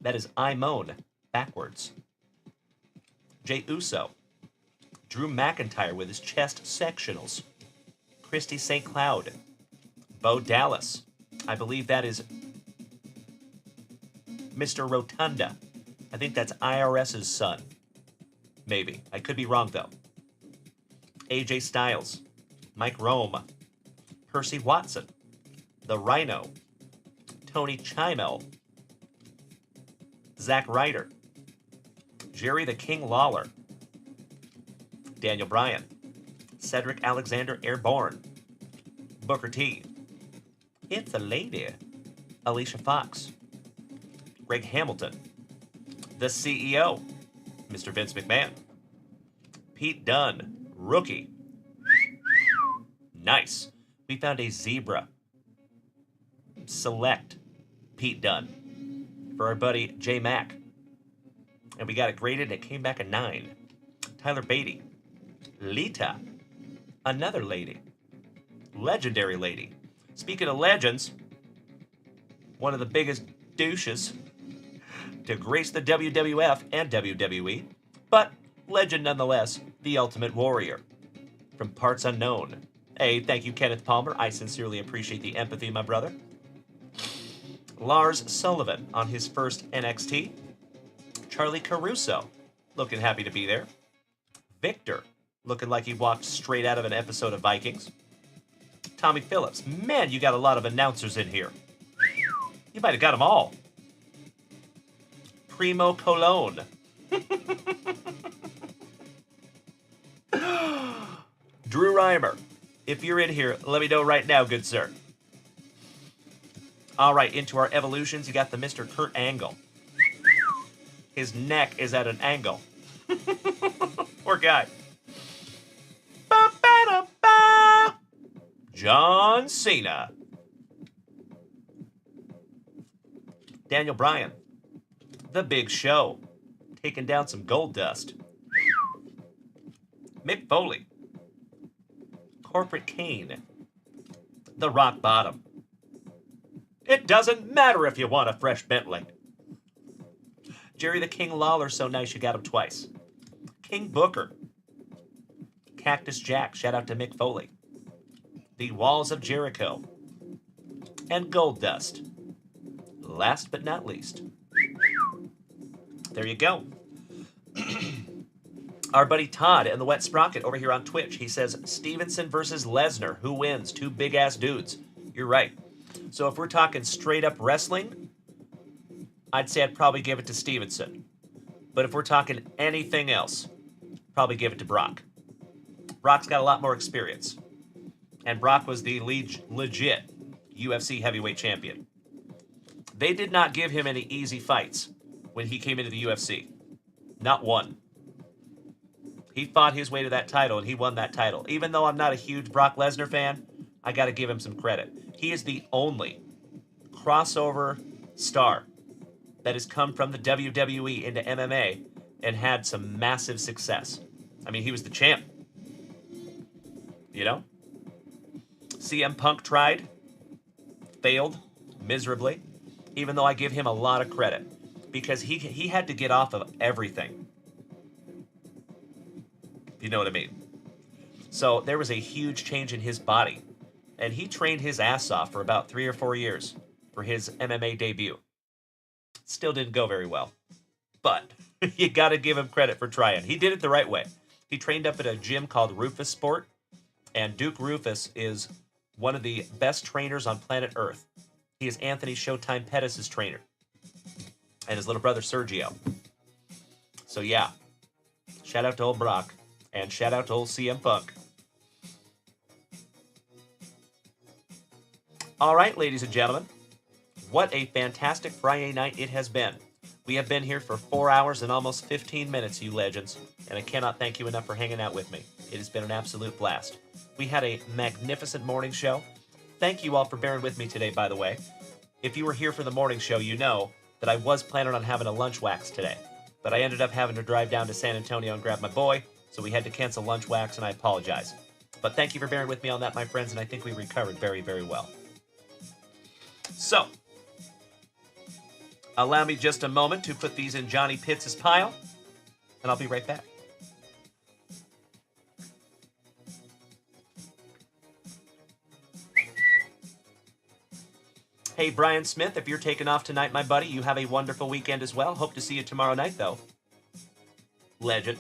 S2: That is I moan backwards. Jey Uso. Drew McIntyre with his chest sectionals. Christy St. Cloud. Bo Dallas. I believe that is Mr. Rotunda. I think that's IRS's son. Maybe. I could be wrong, though. AJ Styles. Mike Rome. Percy Watson. The Rhino. Tony Chimel. Zack Ryder. Jerry the King Lawler. Daniel Bryan. Cedric Alexander Airborne. Booker T. It's a lady. Alicia Fox. Greg Hamilton. The CEO. Mr. Vince McMahon. Pete Dunne. Rookie. Nice. We found a zebra. Select Pete Dunne for our buddy J Mac. And we got it graded. It came back a 9. Tyler Beatty. Lita. Another lady. Legendary lady. Speaking of legends, one of the biggest douches to grace the WWF and WWE, but legend nonetheless, the Ultimate Warrior. From Parts Unknown. Hey, thank you, Kenneth Palmer. I sincerely appreciate the empathy, my brother. Lars Sullivan on his first NXT. Charlie Caruso, looking happy to be there. Victor, looking like he walked straight out of an episode of Vikings. Tommy Phillips. Man, you got a lot of announcers in here. You might have got them all. Primo Cologne. Drew Reimer, if you're in here, let me know right now, good sir. All right, into our evolutions, you got the Mr. Kurt Angle. His neck is at an angle. Poor guy. Ba-ba-da-ba. John Cena. Daniel Bryan. The Big Show. Taking down some gold dust. Mick Foley. Corporate Kane. The Rock Bottom. It doesn't matter if you want a fresh Bentley. Jerry the King Lawler, so nice you got him twice. King Booker. Cactus Jack, shout out to Mick Foley. The Walls of Jericho. And Gold Dust. Last but not least. There you go. Our buddy Todd and the Wet Sprocket over here on Twitch. He says, Stevenson versus Lesnar. Who wins? Two big-ass dudes. You're right. So if we're talking straight-up wrestling, I'd say I'd probably give it to Stevenson. But if we're talking anything else, probably give it to Brock. Brock's got a lot more experience. And Brock was the legit UFC heavyweight champion. They did not give him any easy fights when he came into the UFC. Not one. He fought his way to that title, and he won that title. Even though I'm not a huge Brock Lesnar fan, I got to give him some credit. He is the only crossover star that has come from the WWE into MMA and had some massive success. I mean, he was the champ. You know? CM Punk tried, failed miserably, even though I give him a lot of credit because he had to get off of everything. You know what I mean? So there was a huge change in his body, and he trained his ass off for about 3 or 4 years for his MMA debut. Still didn't go very well, but you got to give him credit for trying. He did it the right way. He trained up at a gym called Rufus Sport, and Duke Rufus is one of the best trainers on planet Earth. He is Anthony Showtime Pettis' trainer, and his little brother Sergio. So yeah, shout out to old Brock, and shout out to old CM Punk. All right, ladies and gentlemen, what a fantastic Friday night it has been. We have been here for 4 hours and almost 15 minutes, you legends, and I cannot thank you enough for hanging out with me. It has been an absolute blast. We had a magnificent morning show. Thank you all for bearing with me today, by the way. If you were here for the morning show, you know that I was planning on having a lunch wax today, but I ended up having to drive down to San Antonio and grab my boy, so we had to cancel lunch wax, and I apologize. But thank you for bearing with me on that, my friends, and I think we recovered very, very well. So, allow me just a moment to put these in Johnny Pitts' pile, and I'll be right back. Hey, Brian Smith, if you're taking off tonight, my buddy, you have a wonderful weekend as well. Hope to see you tomorrow night, though. Legend.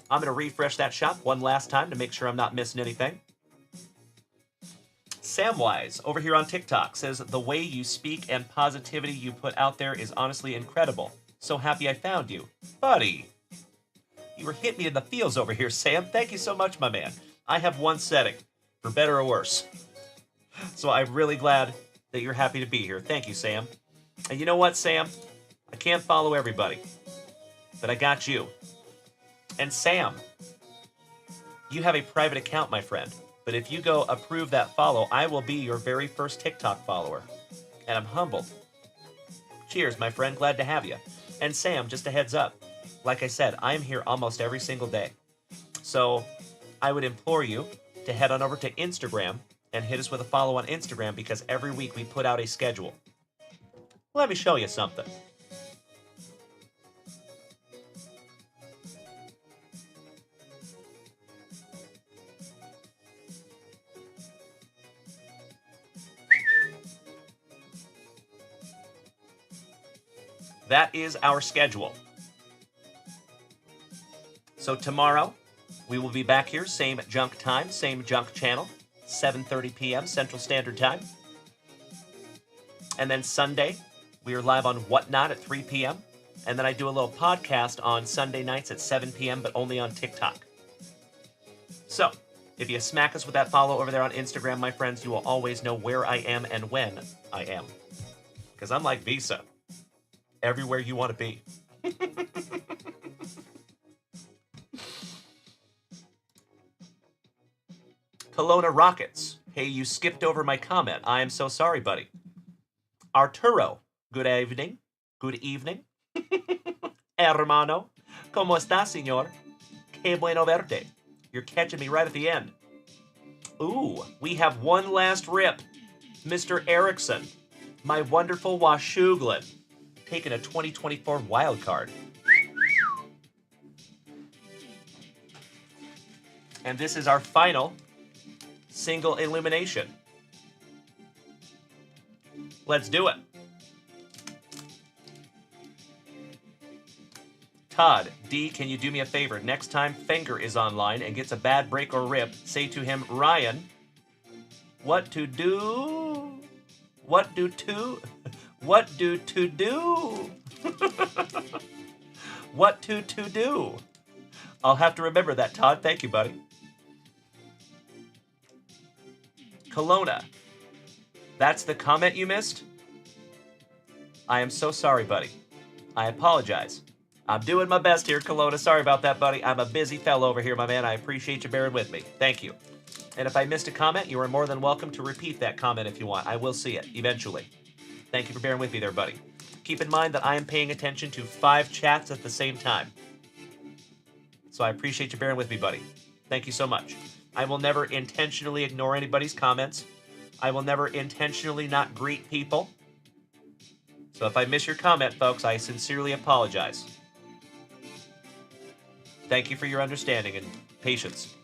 S2: I'm going to refresh that shop one last time to make sure I'm not missing anything. Samwise, over here on TikTok, says, the way you speak and positivity you put out there is honestly incredible. So happy I found you. Buddy. You were hitting me in the feels over here, Sam. Thank you so much, my man. I have one setting, for better or worse. So I'm really glad that you're happy to be here. Thank you, Sam. And you know what, Sam? I can't follow everybody, but I got you. And Sam, you have a private account, my friend. But if you go approve that follow, I will be your very first TikTok follower. And I'm humbled. Cheers, my friend. Glad to have you. And Sam, just a heads up. Like I said, I'm here almost every single day. So I would implore you to head on over to Instagram and hit us with a follow on Instagram because every week we put out a schedule. Let me show you something. That is our schedule. So tomorrow, we will be back here, same junk time, same junk channel, 7:30 p.m. Central Standard Time. And then Sunday, we are live on Whatnot at 3 p.m. And then I do a little podcast on Sunday nights at 7 p.m., but only on TikTok. So, if you smack us with that follow over there on Instagram, my friends, you will always know where I am and when I am. Because I'm like Visa. Everywhere you want to be. Kelowna Rockets. Hey, you skipped over my comment. I am so sorry, buddy. Arturo. Good evening. Good evening. Hermano. ¿Cómo está, señor? Qué bueno verte. You're catching me right at the end. Ooh, we have one last rip. Mr. Erickson. My wonderful Washouglin. Taking a 2024 wild card. And this is our final single elimination. Let's do it. Todd, D, can you do me a favor? Next time Fenger is online and gets a bad break or rip, say to him, Ryan, what to do? What do to? What do to do? What to do? I'll have to remember that, Todd. Thank you, buddy. Kelowna. That's the comment you missed? I am so sorry, buddy. I apologize. I'm doing my best here, Kelowna. Sorry about that, buddy. I'm a busy fellow over here, my man. I appreciate you bearing with me. Thank you. And if I missed a comment, you are more than welcome to repeat that comment if you want. I will see it eventually. Thank you for bearing with me there, buddy. Keep in mind that I am paying attention to 5 chats at the same time. So I appreciate you bearing with me, buddy. Thank you so much. I will never intentionally ignore anybody's comments. I will never intentionally not greet people. So if I miss your comment, folks, I sincerely apologize. Thank you for your understanding and patience.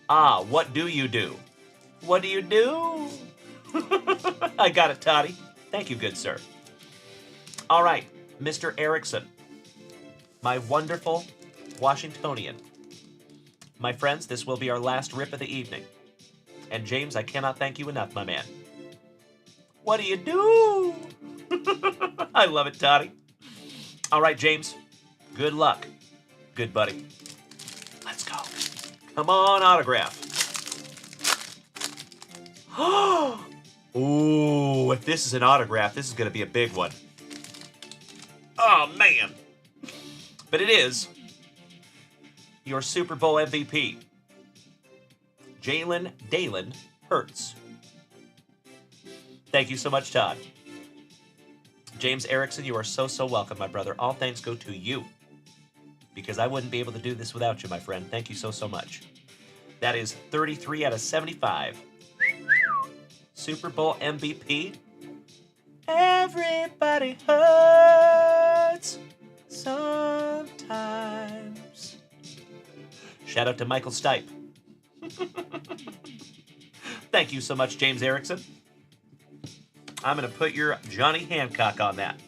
S2: Ah, what do you do? What do you do? I got it, Toddy. Thank you, good sir. All right, Mr. Erickson, my wonderful Washingtonian. My friends, this will be our last rip of the evening. And James, I cannot thank you enough, my man. What do you do? I love it, Toddy. All right, James, good luck. Good buddy. Let's go. Come on, autograph. Ooh, if this is an autograph, this is going to be a big one. Oh, man. But it is your Super Bowl MVP, Jalen Dalen Hurts. Thank you so much, Todd. James Erickson, you are so, so welcome, my brother. All thanks go to you, because I wouldn't be able to do this without you, my friend. Thank you so, so much. That is 33 out of 75. Super Bowl MVP. Everybody hurts sometimes. Shout out to Michael Stipe. Thank you so much, James Erickson. I'm going to put your Johnny Hancock on that.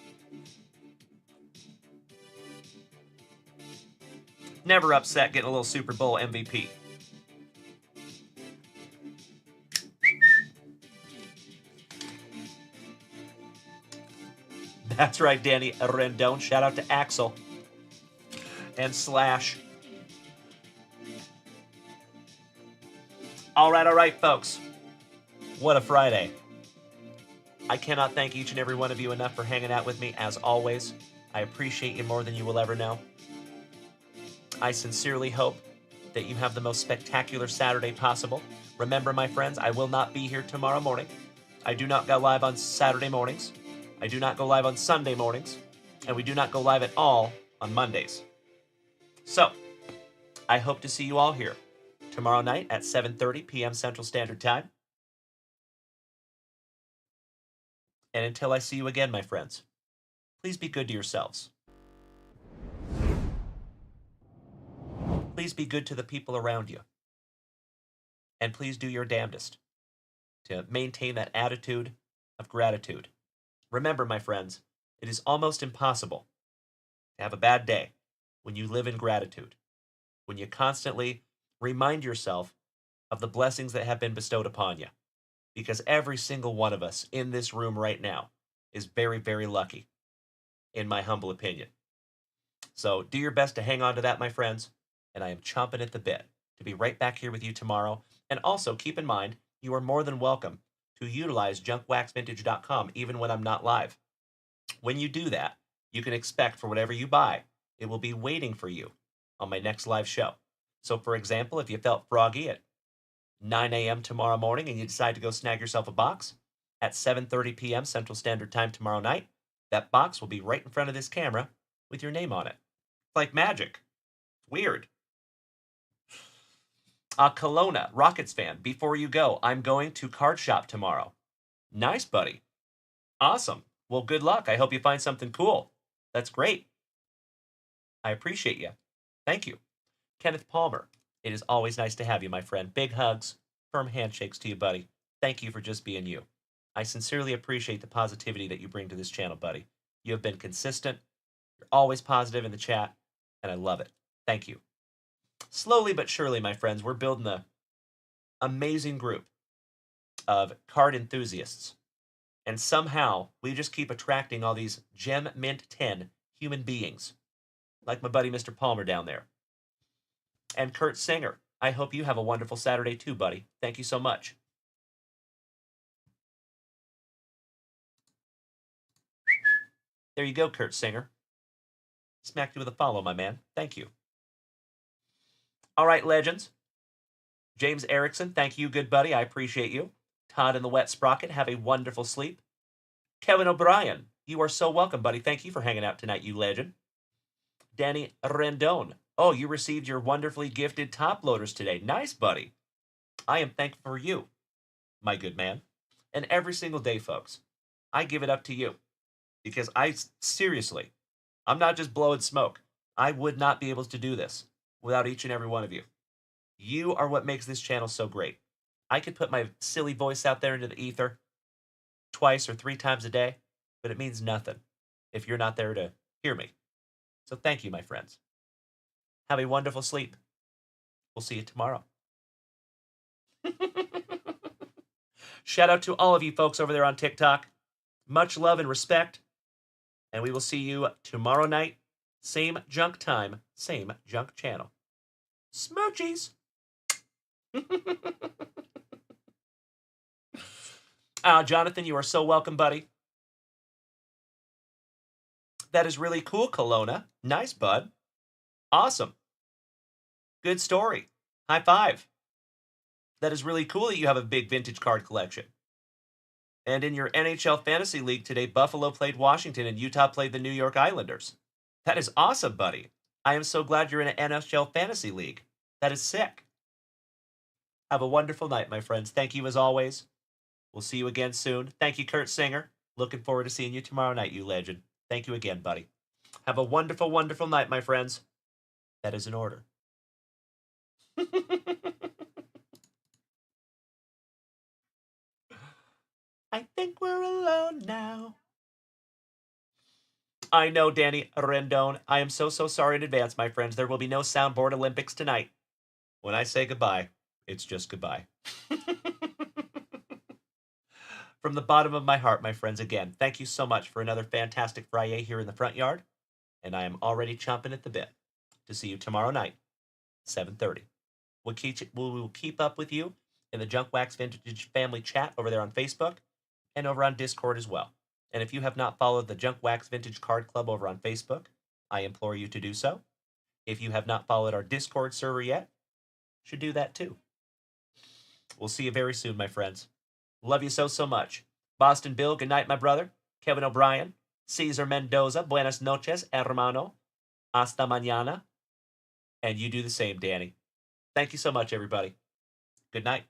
S2: Never upset getting a little Super Bowl MVP. That's right, Danny Rendon. Shout out to Axel and Slash. All right, folks. What a Friday. I cannot thank each and every one of you enough for hanging out with me, as always. I appreciate you more than you will ever know. I sincerely hope that you have the most spectacular Saturday possible. Remember, my friends, I will not be here tomorrow morning. I do not go live on Saturday mornings. I do not go live on Sunday mornings. And we do not go live at all on Mondays. So, I hope to see you all here tomorrow night at 7:30 p.m. Central Standard Time. And until I see you again, my friends, please be good to yourselves. Please be good to the people around you. And please do your damnedest to maintain that attitude of gratitude. Remember, my friends, it is almost impossible to have a bad day when you live in gratitude, when you constantly remind yourself of the blessings that have been bestowed upon you. Because every single one of us in this room right now is very, very lucky, in my humble opinion. So do your best to hang on to that, my friends. And I am chomping at the bit to be right back here with you tomorrow. And also keep in mind, you are more than welcome to utilize junkwaxvintage.com even when I'm not live. When you do that, you can expect for whatever you buy, it will be waiting for you on my next live show. So for example, if you felt froggy at 9 a.m. tomorrow morning and you decide to go snag yourself a box at 7:30 p.m. Central Standard Time tomorrow night, that box will be right in front of this camera with your name on it. It's like magic. Weird. Kelowna, Rockets fan, before you go, I'm going to card shop tomorrow. Nice, buddy. Awesome. Well, good luck. I hope you find something cool. That's great. I appreciate you. Thank you. Kenneth Palmer, it is always nice to have you, my friend. Big hugs, firm handshakes to you, buddy. Thank you for just being you. I sincerely appreciate the positivity that you bring to this channel, buddy. You have been consistent. You're always positive in the chat, and I love it. Thank you. Slowly but surely, my friends, we're building an amazing group of card enthusiasts. And somehow, we just keep attracting all these Gem Mint 10 human beings, like my buddy Mr. Palmer down there. And Kurt Singer, I hope you have a wonderful Saturday too, buddy. Thank you so much. There you go, Kurt Singer. Smacked you with a follow, my man. Thank you. All right, legends. James Erickson, thank you, good buddy. I appreciate you. Todd and the Wet Sprocket, have a wonderful sleep. Kevin O'Brien, you are so welcome, buddy. Thank you for hanging out tonight, you legend. Danny Rendon, oh, you received your wonderfully gifted top loaders today. Nice, buddy. I am thankful for you, my good man. And every single day, folks, I give it up to you. Because seriously, I'm not just blowing smoke. I would not be able to do this without each and every one of you. You are what makes this channel so great. I could put my silly voice out there into the ether twice or 3 times a day, but it means nothing if you're not there to hear me. So thank you, my friends. Have a wonderful sleep. We'll see you tomorrow. Shout out to all of you folks over there on TikTok. Much love and respect. And we will see you tomorrow night. Same junk time, same junk channel. Smoochies. Jonathan, you are so welcome, buddy. That is really cool, Kelowna. Nice, bud. Awesome. Good story. High five. That is really cool that you have a big vintage card collection. And in your NHL Fantasy League today, Buffalo played Washington and Utah played the New York Islanders. That is awesome, buddy. I am so glad you're in an NHL Fantasy League. That is sick. Have a wonderful night, my friends. Thank you as always. We'll see you again soon. Thank you, Kurt Singer. Looking forward to seeing you tomorrow night, you legend. Thank you again, buddy. Have a wonderful, wonderful night, my friends. That is in order. I think we're alone now. I know, Danny Rendon. I am so sorry in advance, my friends. There will be no soundboard Olympics tonight. When I say goodbye, it's just goodbye. From the bottom of my heart, my friends, again, thank you so much for another fantastic FriYAY here in the front yard. And I am already chomping at the bit to see you tomorrow night, 7:30. We will keep up with you in the Junkwax Vintage Family chat over there on Facebook and over on Discord as well. And if you have not followed the Junkwax Vintage Card Club over on Facebook, I implore you to do so. If you have not followed our Discord server yet, you should do that too. We'll see you very soon, my friends. Love you so much. Boston Bill, good night, my brother. Kevin O'Brien, Cesar Mendoza, buenas noches, hermano. Hasta mañana. And you do the same, Danny. Thank you so much, everybody. Good night.